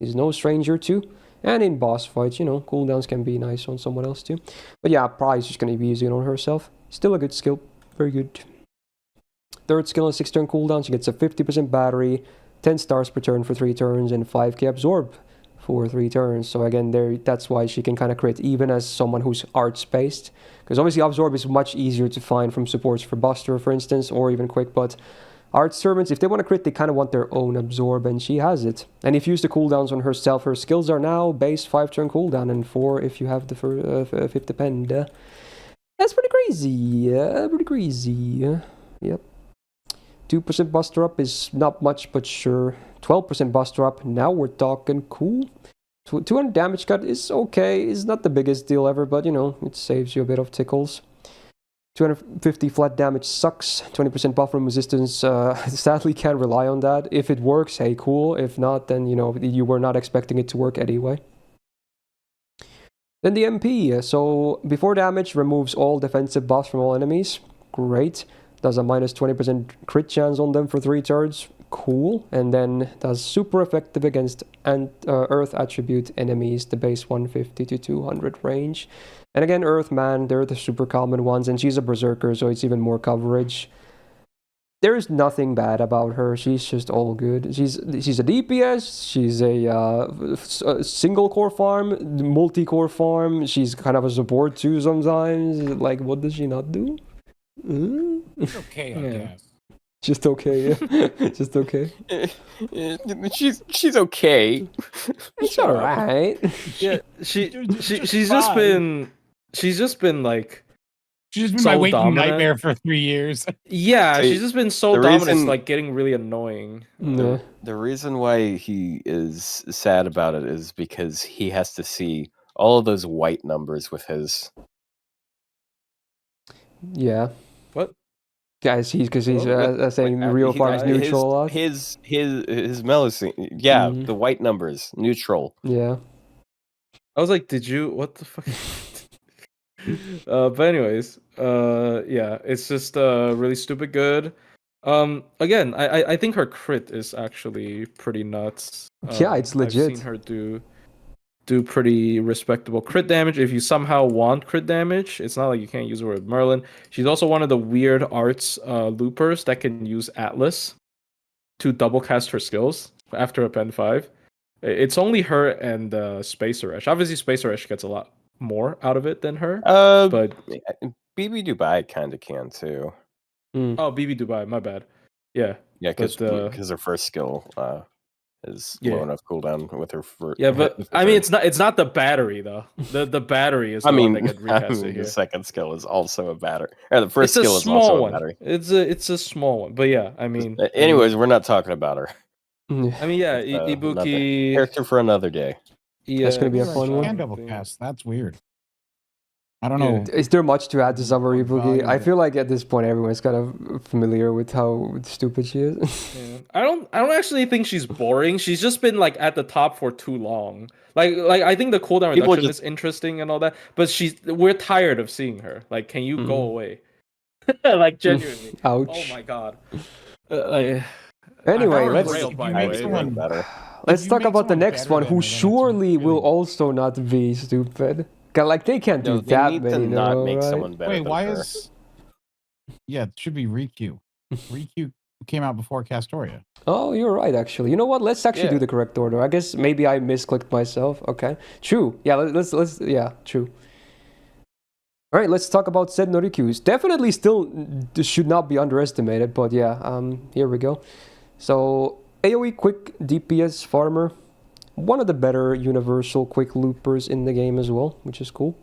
is no stranger to. And in boss fights, you know, cooldowns can be nice on someone else too. But yeah, probably just going to be using it on herself. Still a good skill. Very good. Third skill on 6-turn cooldown, she gets a 50% battery, 10 stars per turn for 3 turns, and 5k absorb for 3 turns. So again, that's why she can kind of crit even as someone who's arts-based. Because obviously absorb is much easier to find from supports for Buster, for instance, or even Quick, but Arts servants, if they want to crit, they kind of want their own absorb, and she has it. And if you use the cooldowns on herself, her skills are now base 5-turn cooldown, and 4 if you have the 5th depend. That's pretty crazy. Pretty crazy. Yep. 2% Buster up is not much, but sure. 12% Buster up, now we're talking cool. 200 damage cut is okay, it's not the biggest deal ever, but you know, it saves you a bit of tickles. 250 flat damage sucks, 20% buff from resistance, sadly can't rely on that. If it works, hey cool, if not, then you know, you were not expecting it to work anyway. Then the MP, so before damage, removes all defensive buffs from all enemies, great. Does a minus 20% crit chance on them for 3 turns, cool. And then does super effective against Earth attribute enemies, the base 150 to 200 range. And again, Earth Man, they're the super common ones, and she's a Berserker, so it's even more coverage. There's nothing bad about her, she's just all good. She's a DPS, she's a single core farm, multi-core farm, she's kind of a support too sometimes. Like, what does she not do?
Okay, I guess.
Just okay, yeah. Just okay.
She's okay.
It's alright.
Yeah, she's just been like
She's been
so
my waking
dominant.
nightmare for 3 years.
Yeah, she's just been so
the
dominant,
reason-
it's like getting really annoying.
No.
The reason why he is sad about it is because he has to see all of those white numbers with his.
Yeah.
What?
Guys, he's saying
Like,
real farms neutral a lot.
His Melusine, yeah,
Mhm.
the white numbers neutral.
Yeah.
I was like, did you? What the fuck? But anyways, yeah, it's just really stupid good. Again, I think her crit is actually pretty nuts.
Yeah, it's legit.
I've seen her do pretty respectable crit damage. If you somehow want crit damage, it's not like you can't use her with Merlin. She's also one of the weird arts loopers that can use Atlas to double cast her skills after a Pen 5. It's only her and Spacer Ash. Obviously, Spacer Ash gets a lot more out of it than her. But
BB Dubai kind of can too.
Oh, BB Dubai, my bad. Yeah.
Yeah, because
But,
her first skill is
Yeah.
low enough cooldown with her first.
Yeah, but I mean, it's not the battery though. The battery is the one that get recasted here.
the second skill is also a battery. Or the first
It's a
skill is
small
also
one.
a battery.
It's a small one, but yeah, I mean.
Anyways, we're not talking about her.
I mean, yeah,
Another
Ibuki.
character for another day.
That's gonna be a
Right,
fun
she
one.
can double cast. That's weird. I don't
Yeah.
know.
Is there much to add to Summer
What
Ibuki?
value
I
that-
feel like at this point everyone's kind of familiar with how stupid she is.
Yeah. I don't actually think she's boring. She's just been like at the top for too long. Like I think the cooldown
People
reduction
just-
is interesting and all that, but we're tired of seeing her. Like, can you go
Mhm.
away? Like genuinely.
Ouch.
Oh my god.
Anyway,
I
let's
railed, by
you
the
make
way,
someone
but-
better.
let's
you
talk
make
about the
someone
next
better
one,
than
who
her, then it's
surely will
really-
also not be stupid. Like they can't do
No, they
that
need
many.
to not
though,
make
right?
someone better.
Wait,
than
why
her.
is? Yeah, it should be Raikou. Raikou came out before Castoria.
Oh, you're right. Actually, you know what? Let's actually do
Yeah.
the correct order. I guess maybe I misclicked myself. Okay, true. Yeah, let's yeah, true. All right, let's talk about said Norikyus. Definitely still should not be underestimated, but yeah, here we go. So, AoE quick DPS farmer. One of the better universal quick loopers in the game as well, which is cool.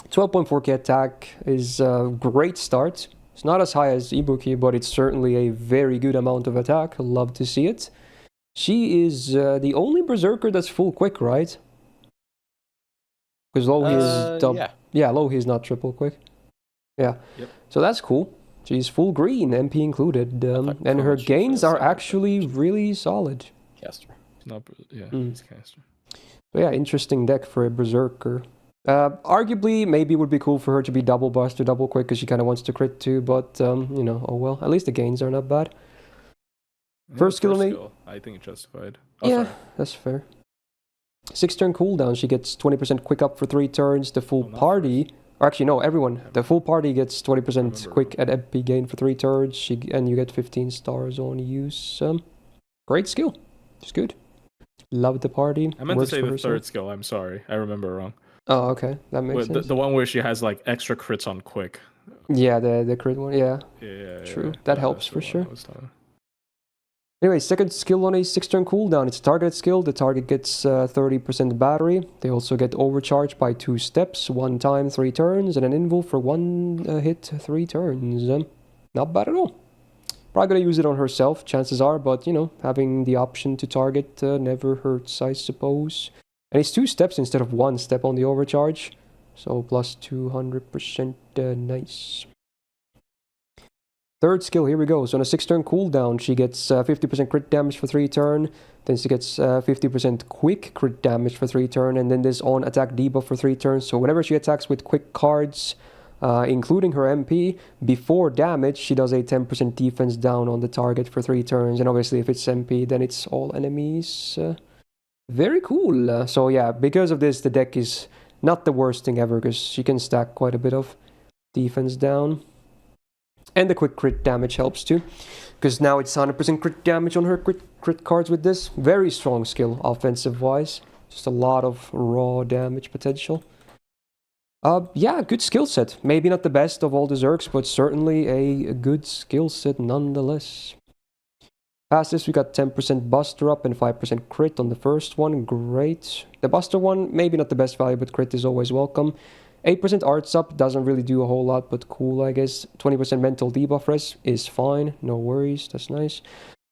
12.4k attack is a great start. It's not as high as Ibuki, but it's certainly a very good amount of attack. Love to see it. She is the only Berserker that's full quick, right? Because Louhi is double. Yeah, Louhi is not triple quick. Yeah. Yep. So that's cool. She's full green, MP included. And her gains are actually really solid.
Caster.
Not, it's Caster.
So yeah, interesting deck for a Berserker. Arguably, maybe it would be cool for her to be double bust or double quick because she kind of wants to crit too, but, you know, oh well. At least the gains are not bad. First skill,
I think it's justified.
Yeah, that's fair. 6-turn cooldown, she gets 20% quick up for 3 turns. The full party, or actually no, everyone. The full party gets 20% quick at MP gain for 3 turns. And you get 15 stars on use. Great skill. It's good. Love the party.
I meant to say the third skill. I'm sorry, I remember wrong.
Oh, okay, that makes sense.
The one where she has like extra crits on quick.
Yeah, the crit one. Yeah. True. That helps for sure. Anyway, second skill on a 6-turn cooldown. It's targeted skill. The target gets 30% battery. They also get overcharged by 2 steps, 1 time, 3 turns, and an invul for 1 hit, 3 turns. Not bad at all. Probably gonna use it on herself, chances are, but you know, having the option to target never hurts, I suppose. And it's 2 steps instead of 1 step on the overcharge. So plus 200%, nice. Third skill, here we go. So on a 6-turn cooldown, she gets 50% crit damage for 3 turn. Then she gets 50% quick crit damage for 3 turn. And then this on attack debuff for 3 turns. So whenever she attacks with quick cards, including her MP, before damage, she does a 10% defense down on the target for 3 turns. And obviously if it's MP, then it's all enemies. Very cool. So yeah, because of this, the deck is not the worst thing ever, because she can stack quite a bit of defense down. And the quick crit damage helps too, because now it's 100% crit damage on her crit cards with this. Very strong skill, offensive-wise. Just a lot of raw damage potential. Yeah, good skill set. Maybe not the best of all the Zergs, but certainly a good skill set nonetheless. Past this, we got 10% Buster up and 5% crit on the first one. Great. The Buster one, maybe not the best value, but crit is always welcome. 8% arts up, doesn't really do a whole lot, but cool, I guess. 20% mental debuff res is fine, no worries, that's nice.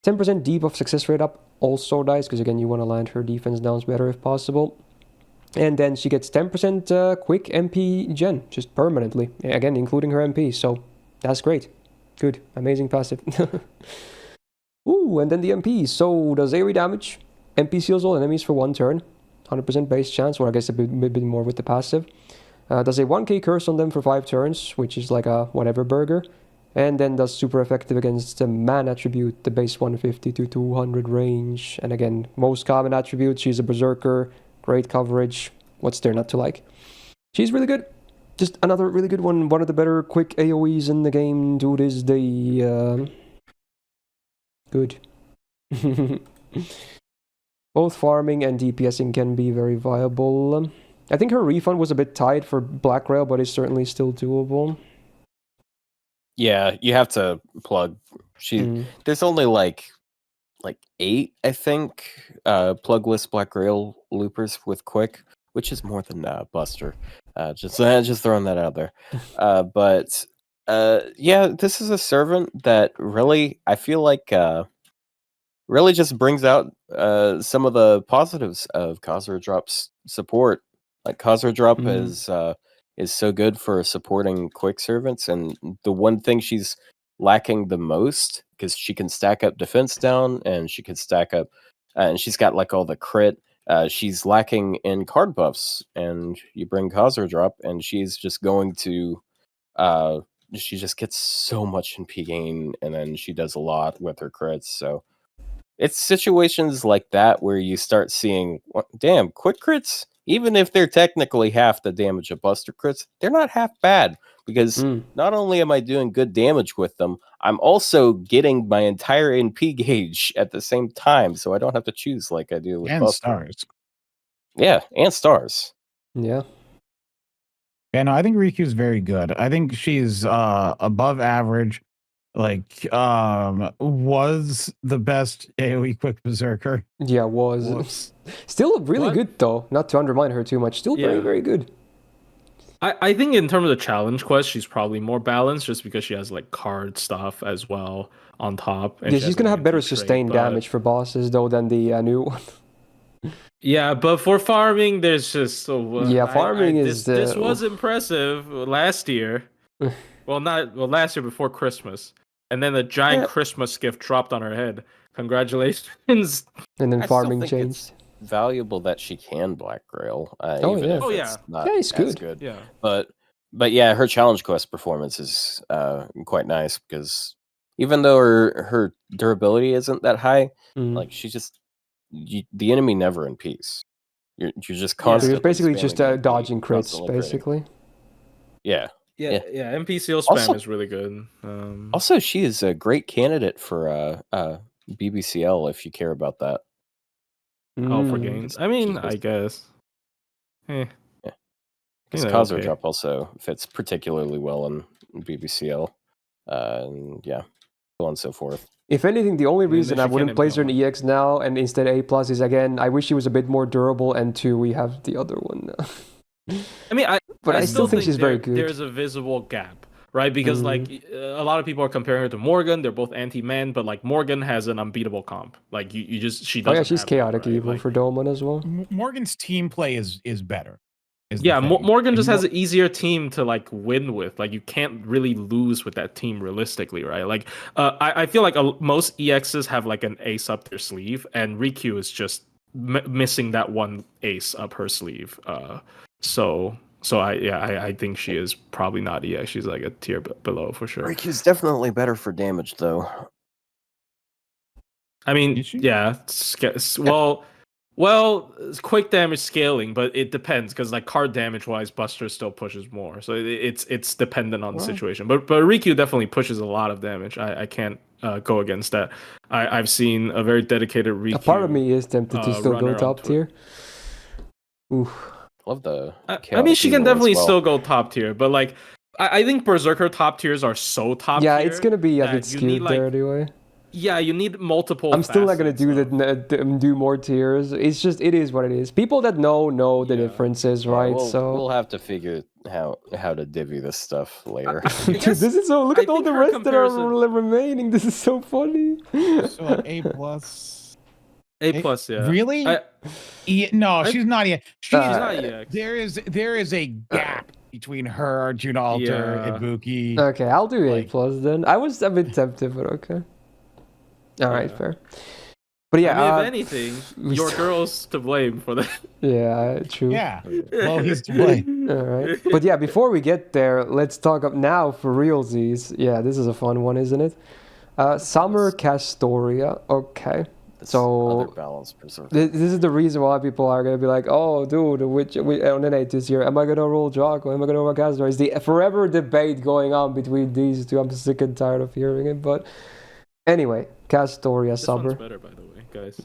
10% debuff success rate up, also nice, because again, you want to land her defense downs better if possible. And then she gets 10% quick MP gen, just permanently, again, including her MP, so that's great. Good, amazing passive. Ooh, and then the MP, so does AoE damage. MP seals all enemies for 1 turn, 100% base chance, or I guess a bit more with the passive. Does a 1k curse on them for 5 turns, which is like a whatever burger. And then does super effective against the man attribute, the base 150 to 200 range. And again, most common attribute, she's a Berserker, great coverage. What's there not to like? She's really good. Just another really good one. One of the better quick AoEs in the game. Dude is the... Good. Both farming and DPSing can be very viable. I think her refund was a bit tight for Black Rail, but it's certainly still doable.
Yeah, you have to plug. There's only like 8, I think, plugless Black Rail loopers with quick, which is more than Buster. Just throwing that out there. But yeah, this is a servant that really, I feel like, really just brings out some of the positives of Khazra Drop's support. Like Khazra Drop is so good for supporting quick servants, and the one thing she's lacking the most, because she can stack up defense down and she can stack up, and she's got like all the crit. She's lacking in card buffs, and you bring Khazra Drop, and she's just going to, she just gets so much MP gain, and then she does a lot with her crits. So it's situations like that where you start seeing, damn, quick crits, even if they're technically half the damage of Buster crits, they're not half bad, because not only am I doing good damage with them, I'm also getting my entire NP gauge at the same time, so I don't have to choose like I do with
and
Buster.
Stars.
Yeah, and stars.
Yeah.
Yeah, no, I think Riku's very good. I think she's above average. Like, was the best AoE quick berserker.
Yeah, was. Still really good though. Not to undermine her too much. Still very, very good.
I think in terms of the challenge quest, she's probably more balanced just because she has like card stuff as well on top.
And yeah, she's gonna have better sustained damage for bosses though than the new one.
Yeah, but for farming, there's just
farming is
this was impressive last year. Last year before Christmas, and then the giant Christmas gift dropped on her head. Congratulations!
And then farming changed.
It's valuable that she can Black Grail.
It's good.
Yeah,
but yeah, her challenge quest performance is quite nice because even though her durability isn't that high, like she just the enemy never in peace. You're just constantly.
You're basically just dodging crits, basically.
Yeah.
NPCL spam is really good.
Also, she is a great candidate for BBCL if you care about that.
For gains. I mean, I guess.
Because Kazo Drop also fits particularly well in BBCL. And yeah, so on and so forth.
If anything, the only reason I wouldn't place her in EX now and instead A+ is, again, I wish she was a bit more durable, and 2, we have the other one now.
I mean,
I still think she's very good.
There's a visible gap, right? Because like a lot of people are comparing her to Morgan. They're both anti-man, but like Morgan has an unbeatable comp. Like she doesn't.
Oh yeah, she's chaotic evil for Doman as well.
Morgan's team play is better.
Morgan just has an easier team to like win with. Like you can't really lose with that team realistically, right? Like I feel like most EXs have like an ace up their sleeve, and Raikou is just missing that one ace up her sleeve. So I think she is probably not EX. She's like a tier below for sure.
Raikou's definitely better for damage though.
I mean, well, quick damage scaling, but it depends because like card damage wise, Buster still pushes more, so it's dependent on the situation. But Raikou definitely pushes a lot of damage. I can't go against that. I've seen a very dedicated Raikou.
A part of me is tempted to still go top tier. Oof.
Love the.
I mean, she can definitely still go top tier, but like I think Berserker top tiers are so top tier.
Yeah, it's gonna be a bit skewed there anyway.
Yeah, you need multiple.
I'm still not gonna do more tiers. It's just it is what it is. People that know the differences, right?
We'll have to figure how to divvy this stuff later.
Dude, this is so. Look at all the rest that are remaining. This is so funny.
So A+.
A+, yeah.
Really? No, she's not yet. She's
not yet.
There is a gap between her, Arjuna Alter, Ibuki.
Okay, I'll do A+ then. I was a bit tempted, but okay. All right, fair. But yeah,
I mean, if anything, your girl's to blame for that.
Yeah, true.
Yeah, well, he's to blame.
All right, but yeah, before we get there, let's talk up now for realsies. Yeah, this is a fun one, isn't it? Summer Castoria. Okay. So
other balance berserker.
This is the reason why people are gonna be like, "Oh, dude, which on the night this year, am I gonna roll Draco? Am I gonna roll Castoria?" It's the forever debate going on between these two. I'm sick and tired of hearing it, but anyway, Castoria Summer.
This one's better, by the way, guys.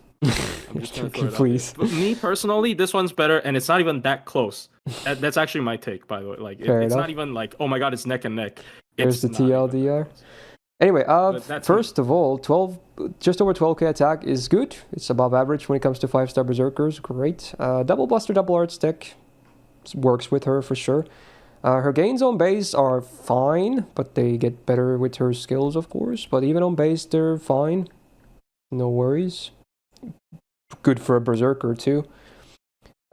I'm just gonna throw it
Please.
But me personally, this one's better, and it's not even that close. That's actually my take, by the way. Like, it's not even like, oh my god, it's neck and neck.
There's the TLDR. Anyway, first of all, just over 12k attack is good. It's above average when it comes to 5-star berserkers. Great. Double Buster, double art stick works with her for sure. Her gains on base are fine, but they get better with her skills, of course. But even on base, they're fine. No worries. Good for a berserker too.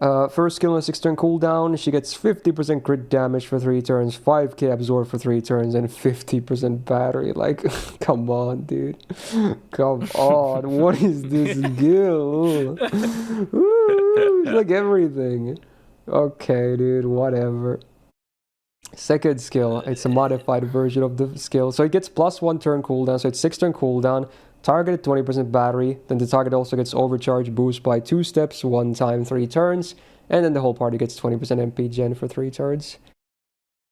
First skill on a 6-turn cooldown, she gets 50% crit damage for 3 turns, 5k absorb for 3 turns, and 50% battery. Like, come on, dude. Come on. What is this skill? Woo, it's like everything. Okay, dude, whatever. Second skill, it's a modified version of the skill. So it gets +1 turn cooldown, so it's 6-turn cooldown. Target at 20% battery, then the target also gets overcharge boost by 2 steps, 1 time 3 turns, and then the whole party gets 20% MP gen for 3 turns.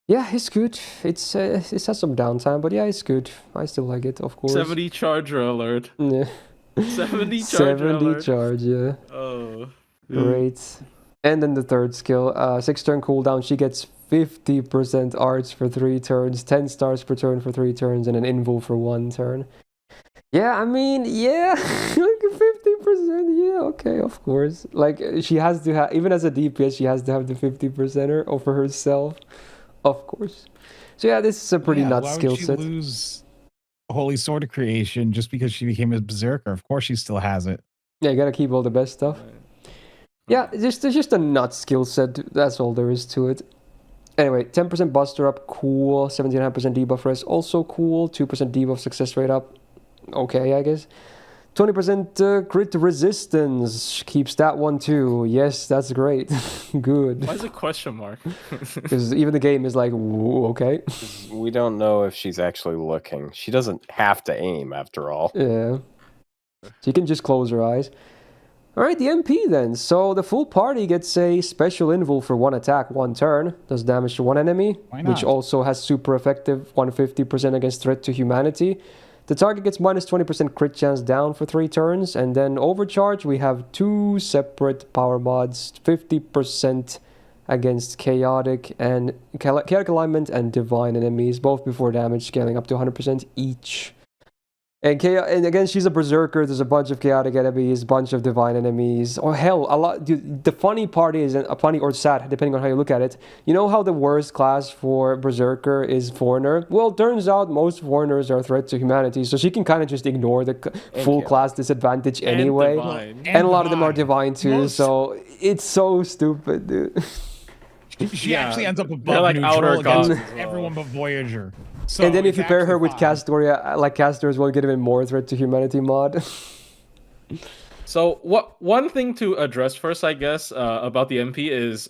Yeah, it's good. It has some downtime, but yeah, it's good. I still like it, of course.
70 charger alert.
Yeah.
70 charger alert.
70 charge, yeah.
Oh.
Great. And then the third skill, 6-turn cooldown, she gets 50% arts for 3 turns, 10 stars per turn for 3 turns, and an invul for 1 turn. Yeah, I mean, yeah, like 50%, yeah, okay, of course. Like, she has to have, even as a DPS, she has to have the 50%er over herself, of course. So yeah, this is a pretty nuts skill set.
Why would she lose Holy Sword of Creation just because she became a Berserker? Of course she still has it.
Yeah, you gotta keep all the best stuff. Yeah, it's just a nut skill set. That's all there is to it. Anyway, 10% buster up, cool. 17.5% debuff rest, also cool. 2% debuff success rate up, okay, I guess. 20% crit resistance, keeps that one too. Yes, that's great. Good.
Why is it question mark?
Because even the game is like, okay.
We don't know if she's actually looking. She doesn't have to aim, after all.
Yeah. She can just close her eyes. Alright, the MP then. So the full party gets a special invul for 1 attack, 1 turn. Does damage to 1 enemy, which also has super effective 150% against threat to humanity. The target gets minus 20% crit chance down for 3 turns. And then overcharge, we have 2 separate power mods. 50% against chaotic alignment and divine enemies, both before damage scaling up to 100% each. And again, she's a berserker. There's a bunch of chaotic enemies, bunch of divine enemies. Oh hell, a lot. Dude, the funny part is, funny or sad, depending on how you look at it. You know how the worst class for berserker is foreigner? Well, turns out most foreigners are a threat to humanity, so she can kind of just ignore the full class disadvantage anyway. And a lot of them are divine too. So it's so stupid, dude.
She actually ends up above like neutral against everyone but Voyager. So
and then if you pair her with Castoria, like Castoria's will get even more threat to humanity mod.
So one thing to address first, I guess, about the MP is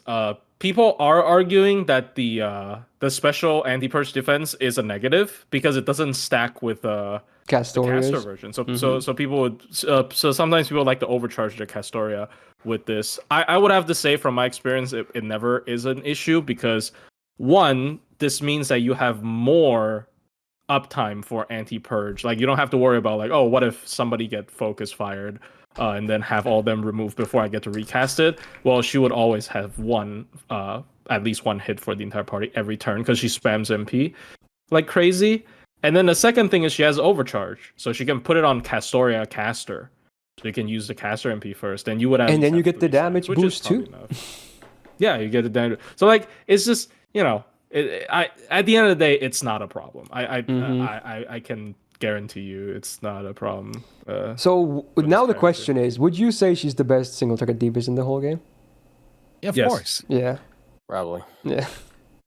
people are arguing that the special anti-purge defense is a negative because it doesn't stack with the Castor version. So so people would so sometimes people like to overcharge their Castoria with this. I would have to say from my experience it never is an issue because one, this means that you have more uptime for anti-purge. Like you don't have to worry about like, oh, what if somebody get focus fired and then have all them removed before I get to recast it? Well, she would always have at least one hit for the entire party every turn because she spams MP like crazy. And then the second thing is she has overcharge, so she can put it on Castoria caster. So you can use the caster MP first, and you would have.
And then you get the damage boost too.
Yeah, you get the damage. So like it's just at the end of the day, it's not a problem. I can guarantee you, it's not a problem.
So now the question is: would you say she's the best single target DPS in the whole game?
Yeah, of course.
Yeah,
probably.
Yeah.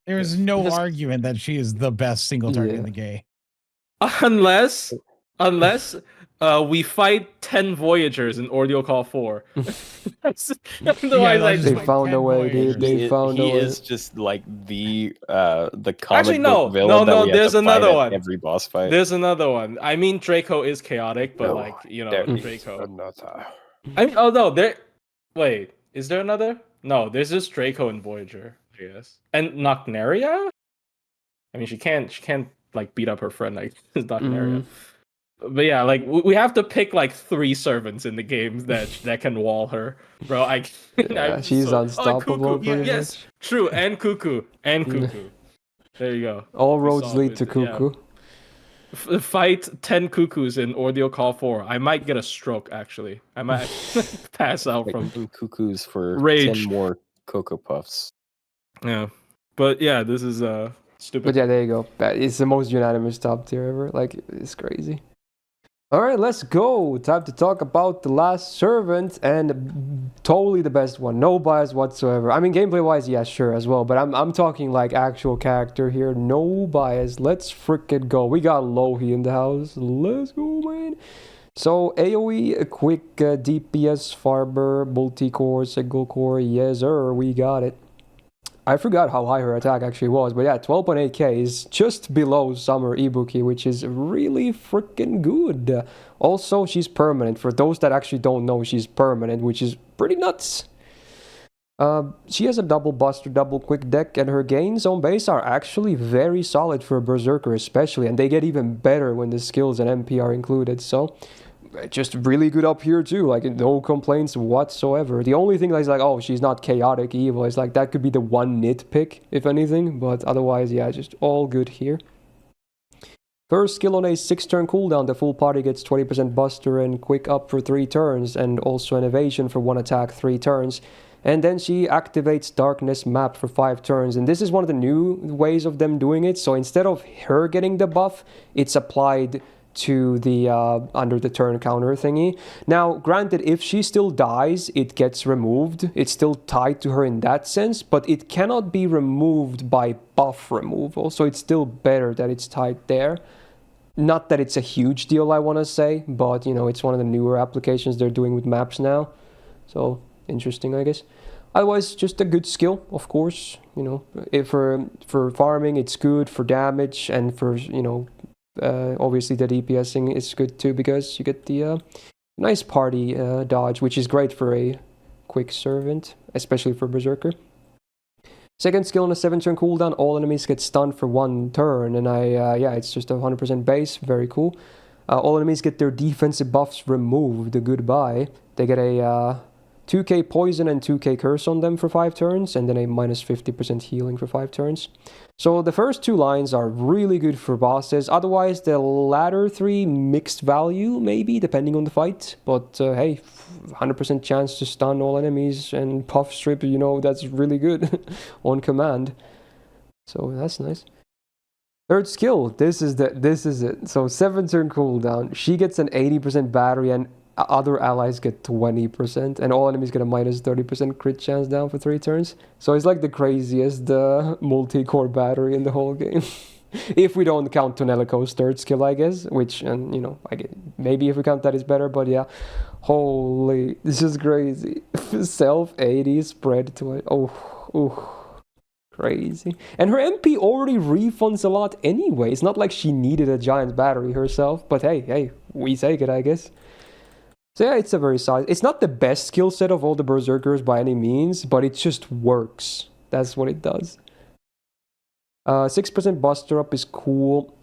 There is no argument that she is the best single target in the game.
Unless we fight 10 Voyagers in Ordeal Call 4.
Otherwise, they found a way, dude. They found a way.
He is just like the comic
Actually,
book villain that we have
there's
to
another
fight
one.
at every boss fight.
There's another one. I mean, Draco is chaotic, but Draco. I mean, oh no, wait, is there another? No, there's just Draco and Voyager, I guess. And Nocnaria? I mean, she can't like beat up her friend like Nocnaria. But yeah, like we have to pick like 3 servants in the game that can wall her, bro.
She's unstoppable.
Yes, true, and Cuckoo. There you go.
All roads lead to Cuckoo.
Yeah. Fight 10 Cuckoos in Ordeal Call 4. I might get a stroke. Actually, I might pass out from
Cuckoos for
rage.
10 more Cocoa Puffs.
Yeah, but yeah, this is stupid.
But yeah, there you go. It's the most unanimous top tier ever. Like it's crazy. All right, let's go. Time to talk about the last servant and totally the best one. No bias whatsoever. I mean, gameplay-wise, yeah, sure as well. But I'm talking like actual character here. No bias. Let's frickin' go. We got Louhi in the house. Let's go, man. So AoE, a quick DPS farmer, multi-core, single core. Yes, sir. We got it. I forgot how high her attack actually was, but yeah, 12.8k is just below Summer Ibuki, which is really freaking good. Also, she's permanent. For those that actually don't know, she's permanent, which is pretty nuts. She has a double buster, double quick deck, and her gains on base are actually very solid for a Berserker especially, and they get even better when the skills and MP are included. So just really good up here too. Like no complaints whatsoever. The only thing that's like, oh, she's not chaotic evil. It's like that could be the one nitpick, if anything. But otherwise, yeah, just all good here. First skill on a 6-turn cooldown, the full party gets 20% buster and quick up for 3 turns, and also an evasion for 1 attack 3 turns. And then she activates Darkness Map for 5 turns, and this is one of the new ways of them doing it. So instead of her getting the buff, it's applied to the under the turn counter thingy. Now, granted, if she still dies, it gets removed. It's still tied to her in that sense, but it cannot be removed by buff removal, so it's still better that it's tied there. Not that it's a huge deal, I want to say, but, you know, it's one of the newer applications they're doing with maps now. So, interesting, I guess. Otherwise, just a good skill, of course. You know, if for farming, it's good. For damage and for, you know, obviously the DPSing is good too, because you get the nice party dodge, which is great for a quick servant, especially for Berserker. Second skill on a 7-turn cooldown, all enemies get stunned for 1 turn, and yeah, it's just 100% base, very cool. All enemies get their defensive buffs removed, goodbye. They get a 2k poison and 2k curse on them for 5 turns, and then a minus 50% healing for 5 turns. So the first 2 lines are really good for bosses. Otherwise, the latter 3 mixed value, maybe, depending on the fight. But hey, 100% chance to stun all enemies and puff strip, you know, that's really good on command. So that's nice. Third skill, this is it. So 7-turn cooldown. She gets an 80% battery, and other allies get 20%, and all enemies get a minus 30% crit chance down for 3 turns. So it's like the craziest multi-core battery in the whole game. If we don't count Tonelico's third skill, I guess, which, and you know, maybe if we count that is better, but yeah. Holy, this is crazy. Self 80 spread to it. Oh, crazy. And her MP already refunds a lot anyway. It's not like she needed a giant battery herself, but hey, we take it, I guess. So yeah, it's a very solid. It's not the best skill set of all the Berserkers by any means, but it just works. That's what it does. 6% buster up is cool.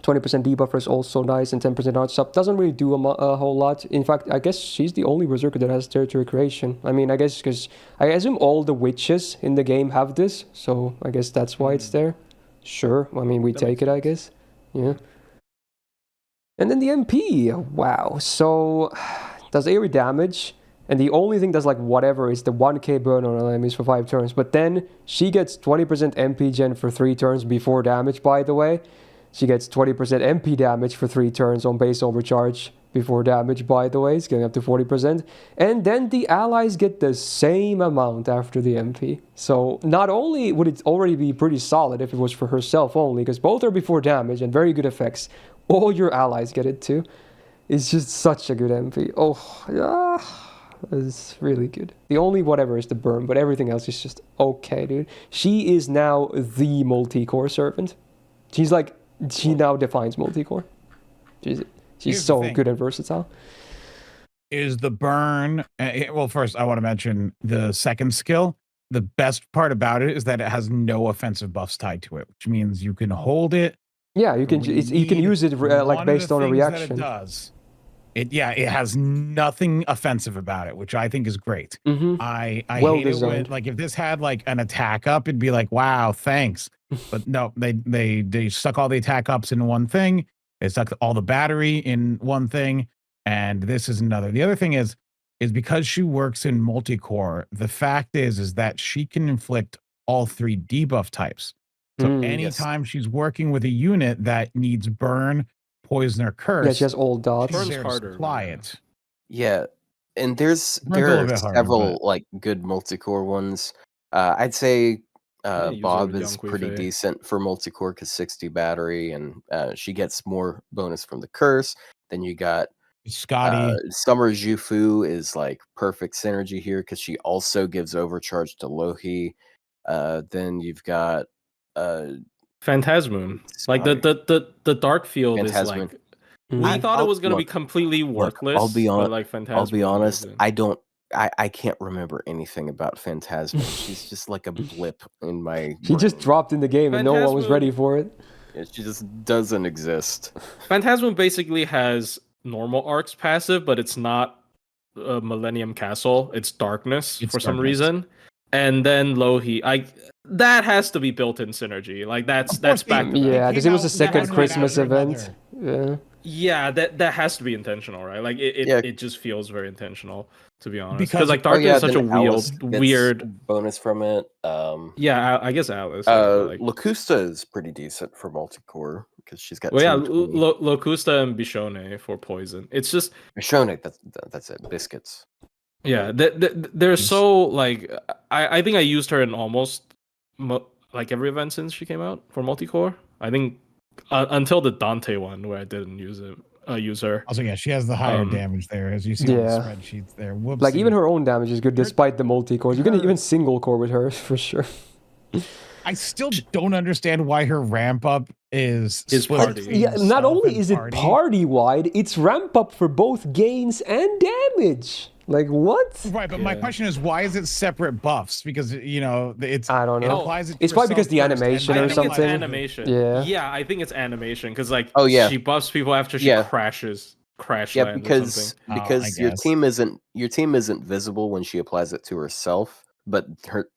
20% debuffer is also nice, and 10% arch up doesn't really do a whole lot. In fact, I guess she's the only Berserker that has territory creation. I mean, I guess because I assume all the witches in the game have this, so I guess that's why it's there. Sure, I mean, we take it, I guess. Yeah. And then the MP, wow. So, does AoE damage, and the only thing that's like whatever is the 1k burn on enemies for 5 turns. But then she gets 20% MP gen for 3 turns before damage, by the way. She gets 20% MP damage for 3 turns on base overcharge before damage, by the way. It's getting up to 40%. And then the allies get the same amount after the MP. So not only would it already be pretty solid if it was for herself only, because both are before damage and very good effects, all your allies get it too. It's just such a good MP. Oh, yeah. It's really good. The only whatever is the burn, but everything else is just okay, dude. She is now the multi-core servant. She's like, she now defines multi-core. She's so good and versatile.
Is the burn... well, first, I want to mention the second skill. The best part about it is that it has no offensive buffs tied to it, which means you can hold it.
Yeah, you can use it like based on a reaction.
It does. It has nothing offensive about it, which I think is great.
Mm-hmm.
I hate it when, like, if this had like an attack up, it'd be like, wow, thanks. But no, they stuck all the attack ups in one thing. They stuck all the battery in one thing, and this is another. The other thing is because she works in multi-core, the fact is that she can inflict all 3 debuff types. So anytime she's working with a unit that needs burn, poison, or curse,
yeah, she has all dots.
She's there to supply it.
Yeah, and there are several like good multi-core ones. I'd say Bob is pretty decent for multi-core because 60 battery, and she gets more bonus from the curse. Then you got
Scotty.
Summer Jufu is like perfect synergy here because she also gives overcharge to Louhi. Then you've got
Phantasmoon. Like the dark field is like we thought it was gonna be completely worthless.
I'll be honest.
Like
I'll be honest. I can't remember anything about Phantasmoon. She's just like a blip in my.
She just dropped in the game and no one was ready for it.
Yeah, she just doesn't exist.
Phantasmoon basically has
normal arcs passive, but it's not Millennium Castle. It's Darkness for some reason. And then Louhi, that has to be built-in synergy. Like that's back to
yeah, because it was a second Christmas event.
Yeah, that has to be intentional, right? Like it just feels very intentional, to be honest. Because like Darkness is such a weird
bonus from it.
Yeah, I guess Alice.
Locusta is pretty decent for multi-core because she's got.
Locusta and Bishone for poison. It's just
Bishone. That's it. Biscuits.
Yeah, they're so like I think I used her in almost like every event since she came out for multi-core. I think until the Dante one where I didn't use her.
Also, yeah, she has the higher damage there, as you see on the spreadsheets there. Whoopsie.
Like even her own damage is good despite the multi-cores. You can even single core with her for sure.
I still don't understand why her ramp up is
party.
Yeah, not only is it party wide, it's ramp up for both gains and damage. Like what?
Right, but my question is, why is it separate buffs? Because it's
I don't know. It's probably because the animation or something.
It's animation. Yeah, I think it's animation because like she buffs people after she crashes.
Yeah, because your team isn't visible when she applies it to herself. But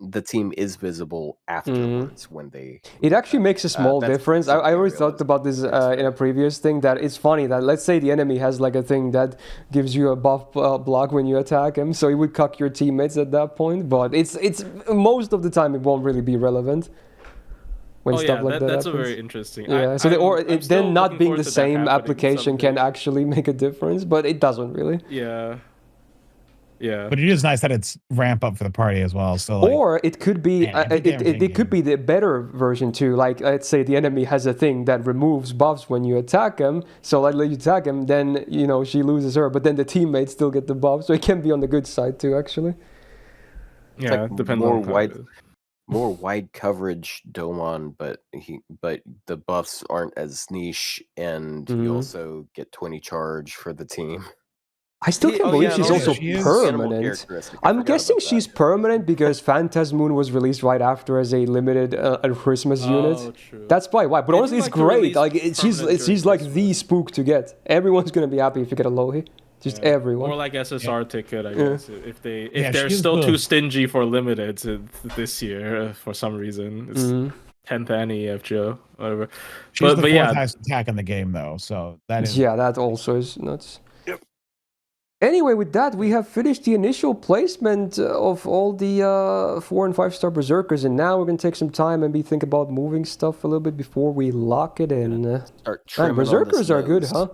the team is visible afterwards when they.
It actually makes a small difference. I always thought about this in a previous thing that it's funny that let's say the enemy has like a thing that gives you a buff block when you attack him, so it would cuck your teammates at that point. But it's most of the time it won't really be relevant when stuff like that
that's
happens.
a very interesting.
Yeah, then not being the same application can actually make a difference, but it doesn't really.
Yeah,
but it is nice that it's ramp up for the party as well. So,
or it could be it could be the better version too. Like let's say the enemy has a thing that removes buffs when you attack him. So like you attack him, then she loses her, but then the teammates still get the buff. So it can be on the good side too, actually.
Yeah,
like
depends
more
on
more wide coverage Domon, but the buffs aren't as niche, and you also get 20 charge for the team.
I still can't believe she's also permanent. I'm guessing she's permanent because Phantasmoon was released right after as a limited Christmas unit. True. That's probably why. But honestly, it's great. Like she's like the spook to get. Everyone's gonna be happy if you get a Louhi. Just everyone.
Or like SSR ticket, I guess. If they're still too stingy for limited this year for some reason. It's 10th Annie FGO, whatever.
She's the fourth highest attack in the game though, so that is
that also is nuts. Anyway, with that, we have finished the initial placement of all the 4 and 5 star Berserkers, and now we're going to take some time and think about moving stuff a little bit before we lock it in. Berserkers are good, huh?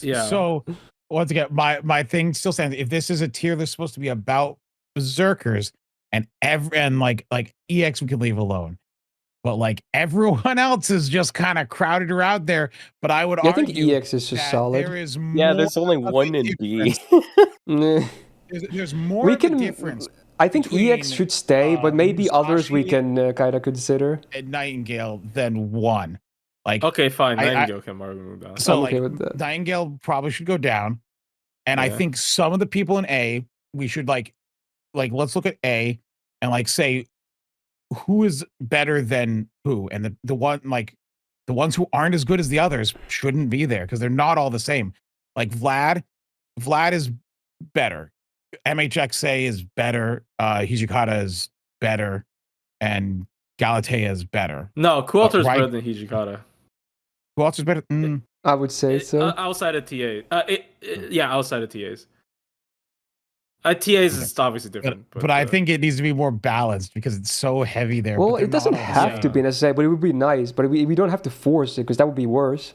Yeah. So, once again, my thing still stands. If this is a tier list supposed to be about Berserkers, and like EX we can leave alone. But like everyone else is just kind of crowded around there. But I would argue
I think EX is just solid.
There is
there's only one in B.
There's more of a difference.
I think EX should stay, but maybe others we can kind of consider.
And Nightingale then 1. Like
okay, fine. Nightingale can move down.
So okay with that. Nightingale probably should go down. And I think some of the people in A, we should like let's look at A and like say who is better than who, and the ones who aren't as good as the others shouldn't be there because they're not all the same. Like Vlad is better, MHXA is better, Hijikata is better, and Galatea is better.
No, Quilter is better than Hijikata.
Who else is better?
I would say so.
Outside of TA, outside of TAs. TAs is obviously different.
But I think it needs to be more balanced because it's so heavy there.
Well, it doesn't have to be necessary, but it would be nice. But we don't have to force it because that would be worse.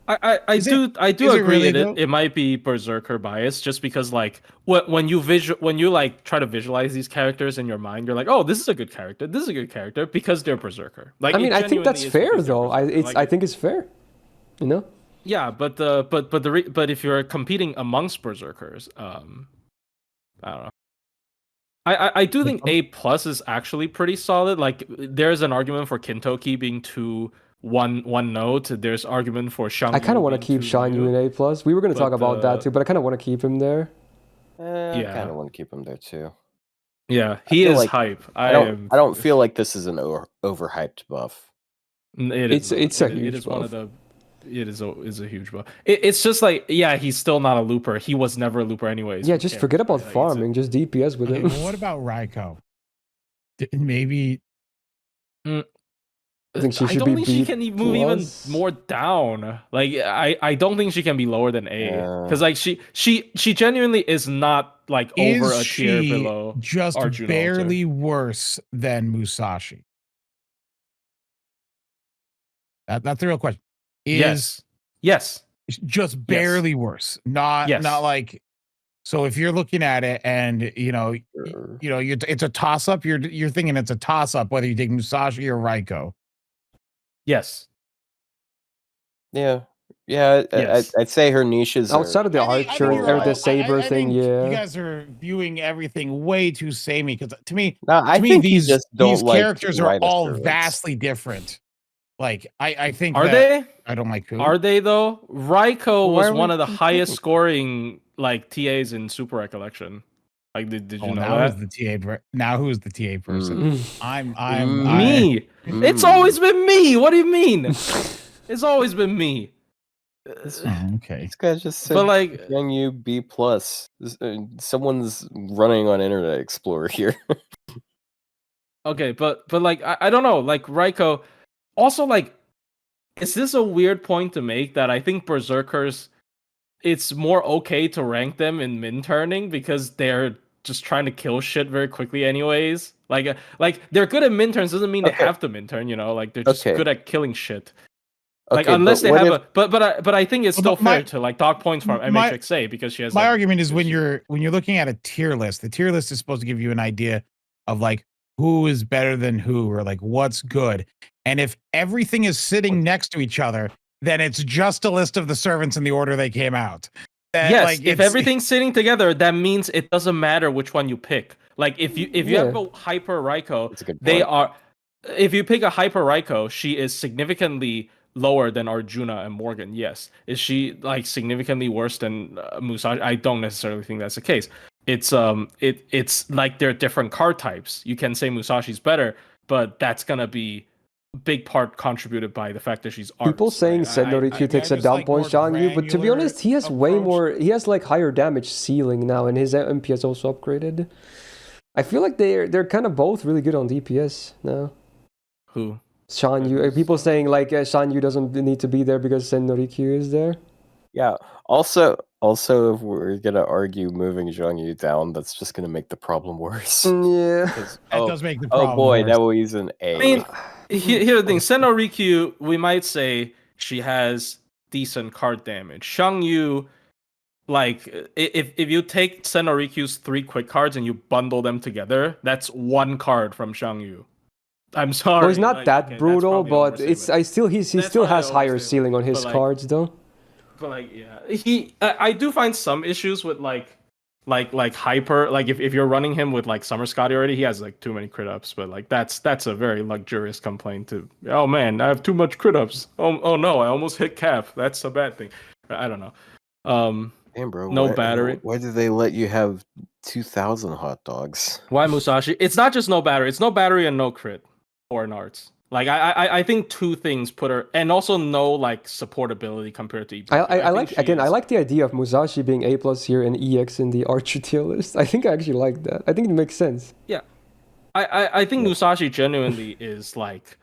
I do agree it might be Berserker bias just because like when you like try to visualize these characters in your mind, you're like, oh, this is a good character, because they're Berserker. Like
I mean, I think that's fair though. I think it's fair. Yeah,
but if you're competing amongst Berserkers, I don't know. I do think A+ is actually pretty solid. Like there's an argument for Kintoki being one note. There's argument for Xiang Yu.
I kind of want to keep Xiang Yu in A+. We were going to talk about that too, but I kind of want to keep him there.
I kind of want to keep him there too.
Yeah, he is hype.
I don't feel like this is an overhyped buff.
It's a huge buff.
One of the It is a huge buff. It's just like, yeah, he's still not a looper. He was never a looper anyways.
Yeah, just forget about farming. Just DPS with him.
Well, what about Raikou? Maybe.
I think she should
don't
be
think she
B
can move even more down. Like I don't think she can be lower than A, because like she genuinely is not like over a tier below.
Just
Arjuna
barely
Alter.
worse than Musashi. That's the real question.
Yes.
Just barely worse. Not like. So if you're looking at it and it's a toss up, you're thinking it's a toss up whether you take Musashi or Raikou.
Yes.
Yeah. I'd say her niches
outside of the archer or the saber thing. Yeah,
you guys are viewing everything way too samey, because to me,
I think
these characters are all
servants.
vastly different. Like I think
they?
I don't like who.
Are they though? Raikou was one of the highest scoring like TAs in Super Recollection. Like did you know that?
Who's the TA person? I'm
me. It's always been me. What do you mean? It's always been me.
Okay.
This guy just said,
but like,
Xiang Yu B+. Someone's running on Internet Explorer here.
Okay, but like I don't know, like Raikou. Also, like, is this a weird point to make that I think Berserkers, it's more okay to rank them in min turning because they're just trying to kill shit very quickly anyways. Like they're good at min turns doesn't mean they have to min turn, you know? Like they're just good at killing shit. Like unless they have but I think it's still fair to like dock points from MHXA because she has.
My argument is when you're looking at a tier list, the tier list is supposed to give you an idea of like who is better than who, or like what's good. And if everything is sitting next to each other, then it's just a list of the servants in the order they came out.
Yes, like, if everything's sitting together, that means it doesn't matter which one you pick. Like if you have a hyper Raikou, they are. If you pick a hyper Raikou, she is significantly lower than Arjuna and Morgan. Yes, is she like significantly worse than Musashi? I don't necessarily think that's the case. It's like they're different card types. You can say Musashi's better, but that's gonna be a big part contributed by the fact that she's arts.
People saying Sennorikyu takes a dump on Xiang Yu, but to be honest, he has way more. He has like higher damage ceiling now, and his MP is also upgraded. I feel like they're kind of both really good on DPS now.
Who?
Xiang Yu. People saying like Xiang Yu doesn't need to be there because Sennorikyu is there.
Yeah. Also, if we're gonna argue moving Xiang Yu down, that's just gonna make the problem worse.
Yeah,
that does make the problem.
Oh boy,
worse.
now he's an A.
I mean, here's the thing: Sennorikyu, we might say she has decent card damage. Xiang Yu, like if you take Sennorikyu's 3 quick cards and you bundle them together, that's 1 card from Xiang Yu. I'm sorry.
Well, he's not that brutal, but he still has higher ceiling on his cards though.
But like, yeah, I do find some issues with like hyper. Like if you're running him with like Summer Scotty already, he has like too many crit ups. But like that's a very luxurious complaint to. Oh man, I have too much crit ups. Oh no, I almost hit cap. That's a bad thing. I don't know.
Damn, bro.
No battery.
Why did they let you have 2,000 hot dogs?
Why Musashi? It's not just no battery. It's no battery and no crit or an arts. Like I think 2 things put her, and also no like supportability compared to Ibuki.
I like the idea of Musashi being A+ here and EX in the Archer tier list. I think I actually like that. I think it makes sense.
Yeah, I think Musashi genuinely is like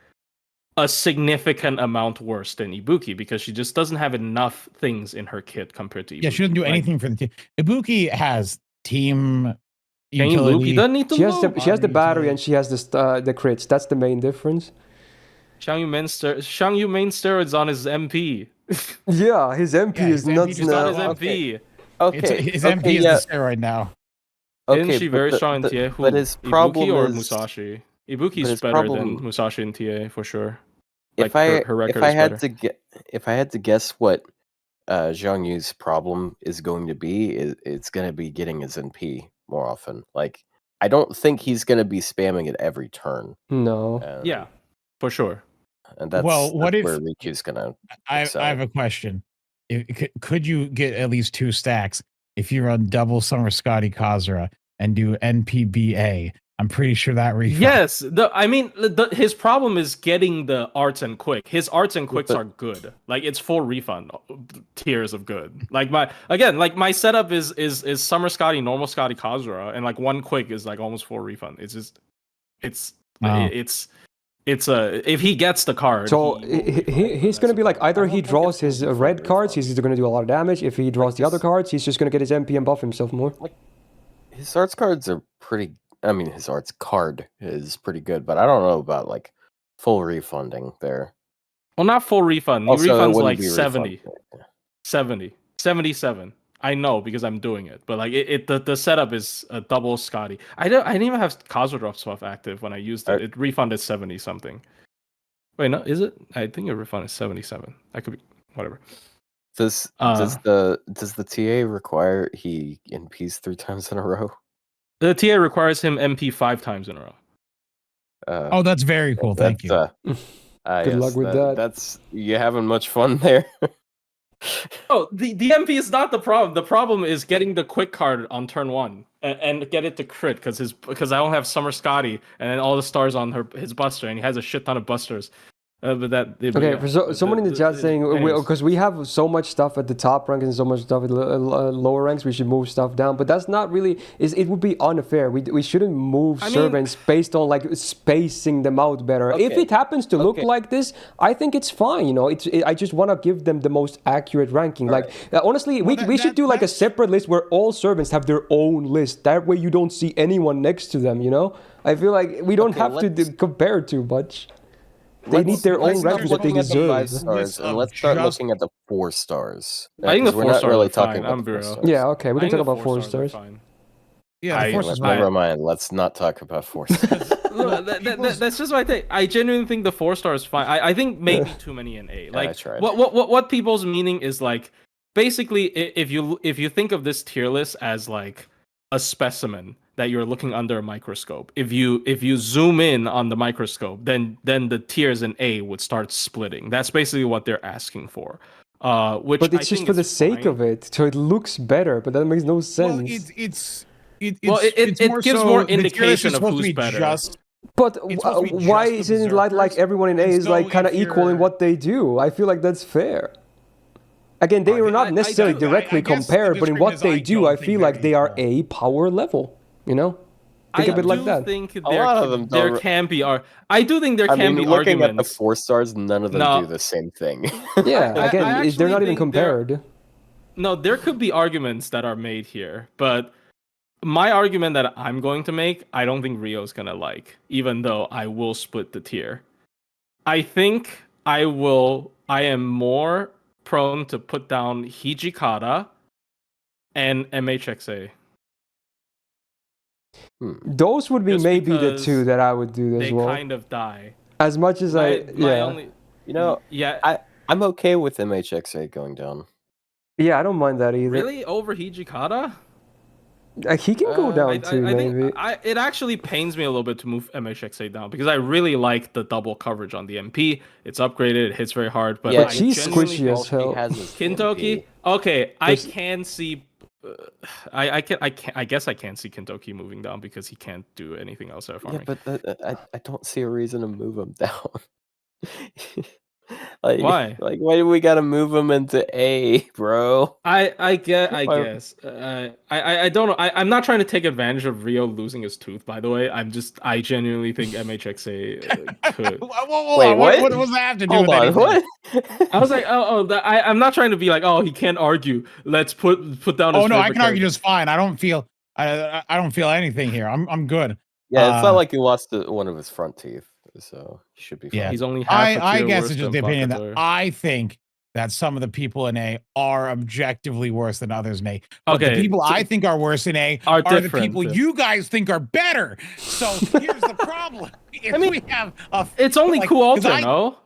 a significant amount worse than Ibuki because she just doesn't have enough things in her kit compared to Ibuki.
Yeah, she doesn't do anything for the team. Ibuki has team.
Utility. Doesn't need to
she has the battery and she has the crits. That's the main difference.
Xiang Yu main steroids on his MP.
Yeah, his MP is nuts now.
His MP.
Okay.
His MP is the steroid now.
Okay,
isn't she very strong in TA?
But his problem
Ibuki or
is
Musashi? Ibuki's better than Musashi in TA for sure. Like
if I had to guess what Xiang Yu's problem is going to be, it's going to be getting his NP more often. Like I don't think he's going to be spamming it every turn.
No.
Yeah, for sure.
And that's
where
Raikyu's going to.
I have a question. Could you get at least 2 stacks if you run double Summer Scotty Kazura and do NPBA I'm pretty sure that refund.
Yes, his problem is getting the arts and quick. His arts and quicks are good. Like it's full refund tiers of good. Like my setup is Summer Scotty, normal Scotty, Kazura, and like one quick is like almost full refund. It's if he gets the card.
So he's going to be like, either he draws his red cards, he's going to do a lot of damage. If he draws the other cards, he's just going to get his MP and buff himself more.
His arts cards are pretty. I mean, his arts card is pretty good, but I don't know about like full refunding there.
Well, not full refund.
Also,
he refunds
it
like
be
70, 77. I know because I'm doing it, but like the setup is a double Scotty. I didn't even have Kazura stuff active when I used it. It refunded 70 something. Wait, no, is it? I think it refunded 77. I could be whatever.
Does the TA require he NPs 3 times in a row?
The TA requires him MP 5 times in a row.
Oh, that's very cool. Thank you.
Good luck with that.
That's you having much fun there.
Oh, the MP is not the problem. The problem is getting the quick card on turn 1 and get it to crit because I don't have Summer Scotty and then all the stars on his buster and he has a shit ton of busters.
For someone in the chat saying because we have so much stuff at the top rank and so much stuff at lower ranks, we should move stuff down. But that's not really. It would be unfair. We shouldn't move servants based on like spacing them out better. Okay. If it happens to look like this, I think it's fine. You know, I just want to give them the most accurate ranking. All like honestly, we should do like a separate list where all servants have their own list. That way you don't see anyone next to them. You know, I feel like we don't have to compare too much. They need their own ranking that they deserve.
5 stars, and let's start looking at the 4 stars.
I think the 4 stars
really
are
talking
fine.
about
Yeah, okay, we can talk about 4 stars.
Yeah, the 4 stars.
Never mind. Let's not talk about 4 stars.
That's just what I think. I genuinely think the 4 stars is fine. I think maybe too many in A. Like
I tried.
What people's meaning is like basically if you think of this tier list as like a specimen that you're looking under a microscope. If you zoom in on the microscope, then the tiers in A would start splitting. That's basically what they're asking for. But
it's just for the sake of it, so it looks better. But that makes no sense.
Well, it gives more
indication of who's better.
But why isn't it like everyone in A is like kind of equal in what they do? I feel like that's fair. Again, they are not necessarily directly compared, but in what they do, I feel like they are A power level. You know, think of it like that.
A lot of them
there can be. I do think there can be
looking
arguments.
At the 4 stars, none of them do the same thing.
Yeah, again, they're not even compared.
No, there could be arguments that are made here, but my argument that I'm going to make, I don't think Rio's gonna like, even though I will split the tier. I think I am more prone to put down Hijikata and MHXA.
Those would be just maybe the 2 that I would do as well.
They kind of die.
As much as I'm
okay with MHXA going down.
Yeah, I don't mind that either.
Really? Over Hijikata?
He can go down too, maybe.
It actually pains me a little bit to move MHXA down because I really like the double coverage on the MP. It's upgraded, it hits very hard, but
she's squishy as hell.
Kintoki? Okay, I can see. I guess I can't see Kintoki moving down because he can't do anything else at farming.
Yeah, but I don't see a reason to move him down.
Why?
Like, why do we gotta move him into A, bro?
I guess. I don't know. I'm not trying to take advantage of Rio losing his tooth. By the way, I genuinely think MHXA could.
Wait, what does that have to do with anything?
What?
I was like, I'm not trying to be like, oh, he can't argue. Let's put down.
Oh no, I can argue just fine. I don't feel anything here. I'm good.
Yeah, it's not like he lost one of his front teeth. So he should be fine.
Yeah,
he's only half
I guess it's just the opinion that I think that some of the people in A are objectively worse than others in A. But the people I think are worse in A are the people you guys think are better. So here's the problem. We have
it's only Cool Alter, no?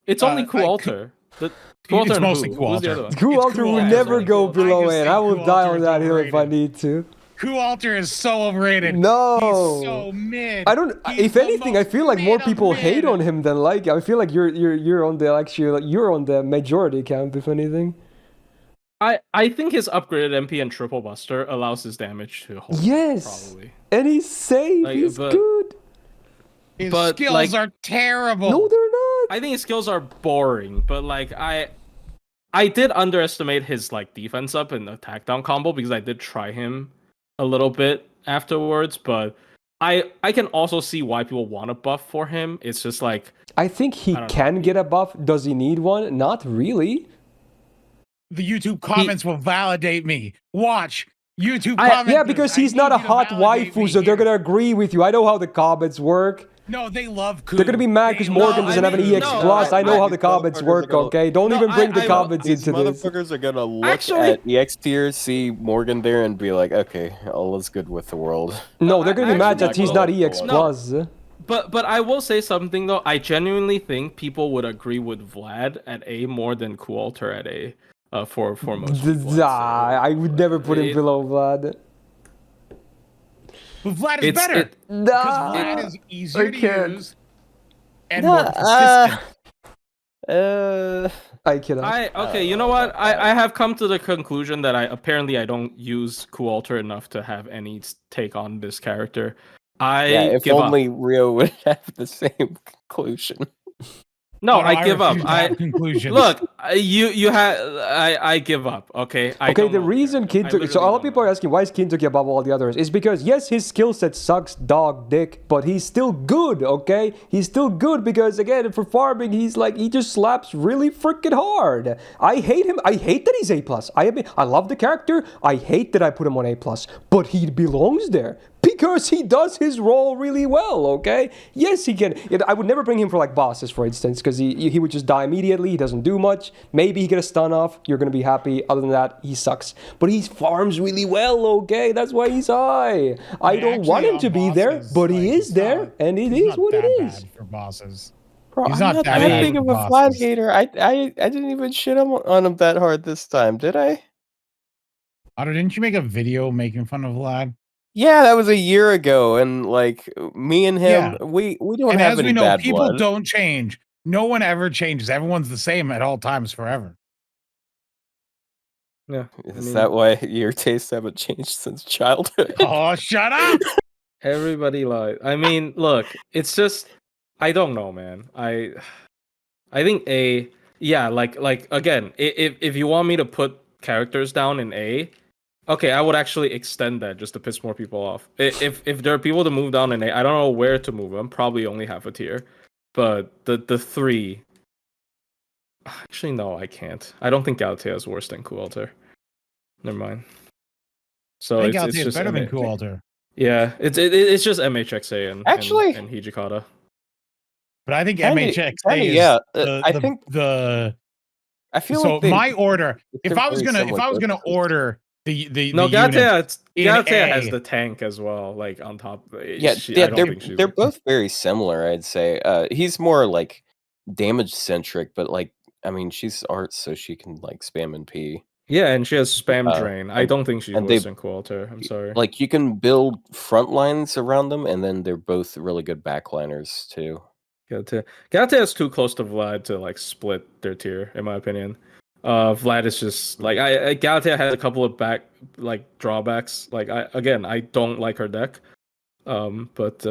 It's only Cool Alter.
It's mostly Cool Alter.
Cool Alter will never go below A. I will die on that hill if I need to.
Cool Alter is so overrated.
No,
he's so mid.
I don't. If anything, I feel like more people hate on him than like. I feel like you're on the majority camp. If anything.
I think his upgraded MP and triple buster allows his damage to hold.
Yes,
Probably.
and he's safe.
Like,
He's good.
His
But,
skills
like,
are terrible.
No, they're not.
I think his skills are boring, but like I did underestimate his like defense up and attack down combo because I did try him a little bit afterwards, but I can also see why people want a buff for him. It's just like
I think he can get a buff. Does he need one? Not really.
The YouTube comments will validate me. Watch. YouTube comments.
Yeah, because he's not a hot waifu, so they're gonna agree with you. I know how the comments work.
No, they love Koo.
They're gonna be mad because Morgan doesn't have an EX plus. I know how the comments work. Okay, don't even bring the comments into this.
Motherfuckers are gonna look at EX tier, see Morgan there, and be like, "Okay, all is good with the world."
No, they're gonna be mad that he's not EX plus.
But I will say something though. I genuinely think people would agree with Vlad at A more than Alter at A. For most people,
I would never put him below Vlad.
But Vlad is better. Because Vlad is easier to use and more consistent.
I cannot.
Okay, you know what? I have come to the conclusion that I don't use Alter enough to have any take on this character.
If only Rio would have the same conclusion.
No, I give up. Look, I give up. Okay.
The reason Kintoki. So a lot of people are asking why is Kintoki above all the others? Is because yes, his skill set sucks dog dick, but he's still good. Okay, he's still good because again, for farming, he just slaps really freaking hard. I hate him. I hate that he's A plus. I love the character. I hate that I put him on A plus, but he belongs there. Because he does his role really well, okay? Yes, he can. I would never bring him for like bosses, for instance, because he would just die immediately. He doesn't do much. Maybe he get a stun off. You're gonna be happy. Other than that, he sucks. But he farms really well, okay? That's why he's high. I don't want him to be there, but he is there, and it is what it is.
Bad for bosses.
Bro, he's not that big of a Vlad hater. I didn't even shit on him that hard this time, did I?
Otto, didn't you make a video making fun of Vlad?
Yeah, that was a year ago, and like me and him, we don't have any bad blood. And as we know,
people don't change. No one ever changes. Everyone's the same at all times forever.
Yeah.
Is that why your tastes haven't changed since childhood?
Oh, shut up!
Everybody lies. I mean, look, it's just I don't know, man. I think A, like again, if you want me to put characters down in A. Okay, I would actually extend that just to piss more people off. If there are people to move down in A, I don't know where to move them. Probably only half a tier. But the 3... Actually, no, I can't. I don't think Galatea is worse than Alter. Never mind. So
I think Galatea is better than Alter.
Yeah, it's just MHXA and Hijikata.
But I think MHXA is
I feel
so like my order. If I was gonna order
Galatea has the tank as well, like on top.
They're both very similar, I'd say. He's more like damage centric, but like I mean, she's art, so she can like spam and P.
Yeah, and she has spam drain. I don't think she's worse than Alter. I'm sorry.
Like you can build front lines around them, and then they're both really good backliners too.
Galatea is too close to Vlad to like split their tier, in my opinion. Vlad is just like Galatea has a couple of drawbacks. Like I don't like her deck. But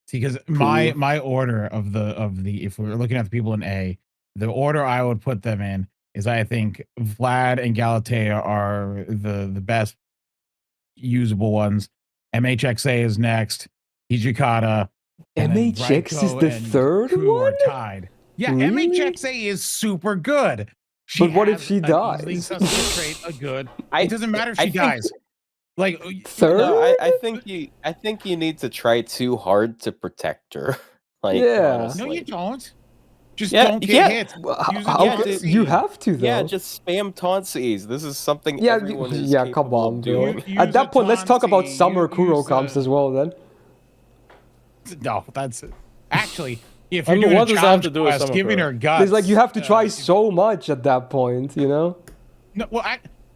see, because my order of the if we're looking at the people in A, the order I would put them in is I think Vlad and Galatea are the best usable ones. MHXA is next. Hijikata.
MHX is the third one?
Tied. Yeah, really? MHXA is super good.
But what if she dies?
It doesn't matter if she dies. Like
third?
No, I think you need to try too hard to protect her. Like,
no, you don't. Just don't get hit.
You have to though.
Yeah, just spam tauntsies. This is something.
Come on, dude. At that point, let's talk about Summer Kuro comps as well then.
No, that's it. Actually, if you're doing a challenge quest, giving her guts,
it's like you have to try so much at that point, you know.
No, well,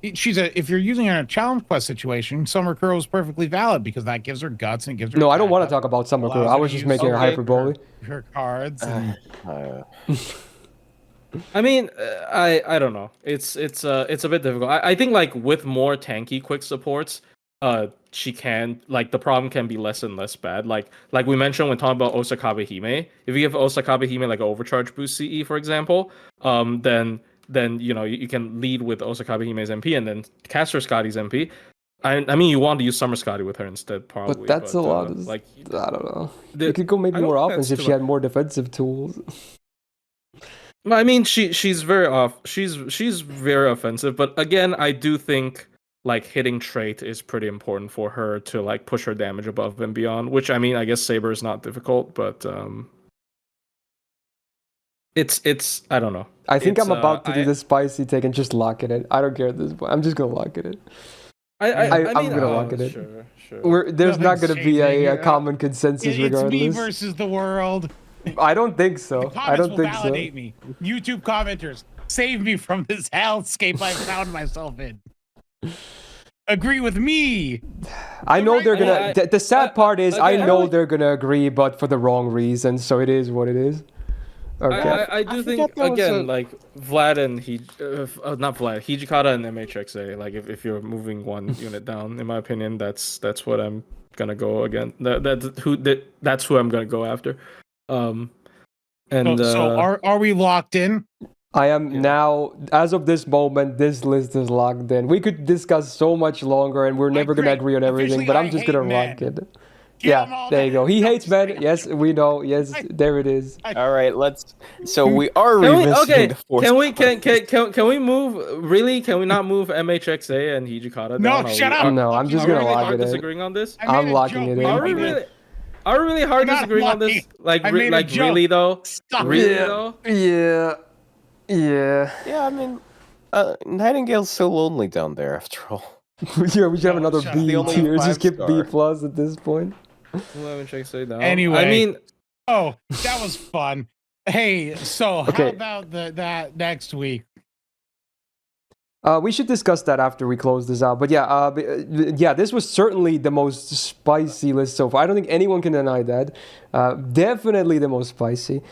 if you're using her in a challenge quest situation, Summer Kuro is perfectly valid because that gives her guts and gives her.
No, I don't want to talk about Summer Kuro. I was just making her hyperbole.
Her cards. And...
I mean, I don't know. It's a bit difficult. I think like with more tanky quick supports, she can like the problem can be less and less bad. Like we mentioned when talking about Osakabe Hime, if you give Osakabe Hime like an overcharge boost CE, for example, then you know you can lead with Osakabe Hime's MP and then Caster Scotty's MP. I mean, you want to use Summer Scotty with her instead, probably.
But that's a lot. Like I don't know. You could go maybe more offense if she had more defensive tools.
I mean, she's very off. She's very offensive, but again, I do think like hitting trait is pretty important for her to like push her damage above and beyond. Which I mean, I guess Saber is not difficult, but it's I don't know.
I think I'm about to do the spicy take and just lock it in. I don't care at this point. I'm just gonna lock it in. I'm gonna lock it in.
Sure.
There's not gonna be a common consensus regardless.
It's me versus the world.
I don't think so. I don't think so.
Validate me. YouTube commenters, save me from this hellscape I found myself in. Agree with me.
I know they're gonna. The sad part is, I know they're gonna agree, but for the wrong reasons. So it is what it is. Okay.
I do think again, like Vlad and not Vlad, Hijikata and MHXA. Like if you're moving one unit down, in my opinion, that's what I'm gonna go again. That's who I'm gonna go after. So
are we locked in?
I am now, as of this moment, this list is locked in. We could discuss so much longer, and we're never gonna agree on everything. But I'm just gonna lock it. Yeah, there you go. He hates men. Yes, we know. Yes, there it is.
All right, let's. So we are revisiting the fourth.
Can we move? Really? Can we not move MHXA and Hijikata down?
No, shut up.
No, I'm just gonna lock it in.
Disagreeing on this?
I'm locking it in.
Are we really hard disagreeing on this? Like really though? Really though?
Yeah.
Yeah, I mean, Nightingale's so lonely down there after all.
Yeah, we should have another B tier. Just get B plus at this point.
Anyway,
I mean,
that was fun. Hey, so how about that next week?
We should discuss that after we close this out. But yeah, this was certainly the most spicy list so far. I don't think anyone can deny that. Definitely the most spicy.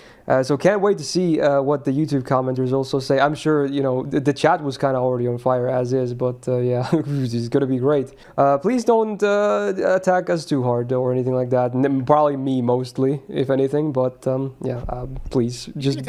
So can't wait to see what the YouTube commenters also say. I'm sure, you know, the chat was kind of already on fire as is, but yeah, it's going to be great. Please don't attack us too hard or anything like that. Probably me mostly, if anything. But please just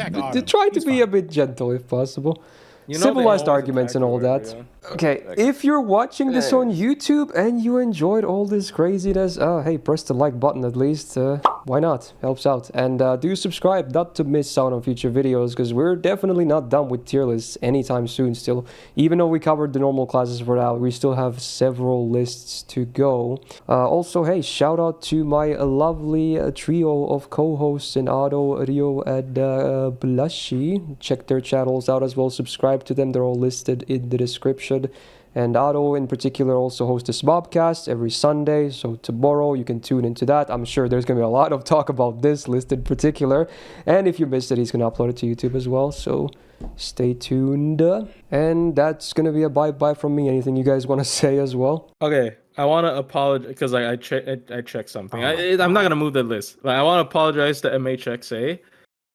try to be a bit gentle if possible. Civilized arguments and all that. Yeah. Okay, if you're watching this on YouTube and you enjoyed all this craziness, hey, press the like button at least. Why not? Helps out. And do subscribe not to miss out on future videos, because we're definitely not done with tier lists anytime soon still. Even though we covered the normal classes for now, we still have several lists to go. Also, hey, shout out to my lovely trio of co-hosts in Otto, Rio, and Blushi. Check their channels out as well. Subscribe to them. They're all listed in the description. And Otto in particular also hosts this mobcast every Sunday, so tomorrow you can tune into that. I'm sure there's going to be a lot of talk about this list in particular, and if you missed it, he's going to upload it to YouTube as well, so stay tuned. And that's going to be a bye-bye from me. Anything you guys want to say as well?
Okay, I want to apologize, because I checked something. I'm not going to move the list, but I want to apologize to MHXA.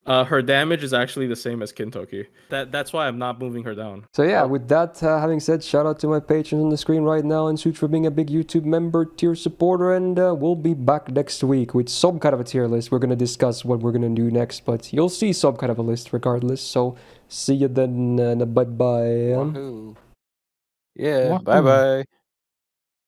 Her damage is actually the same as Kintoki. That's why I'm not moving her down.
So yeah, with that having said, shout out to my patrons on the screen right now, and Such for being a big YouTube member, tier supporter, and we'll be back next week with some kind of a tier list. We're going to discuss what we're going to do next, but you'll see some kind of a list regardless. So see you then, bye-bye.
Yeah, bye-bye.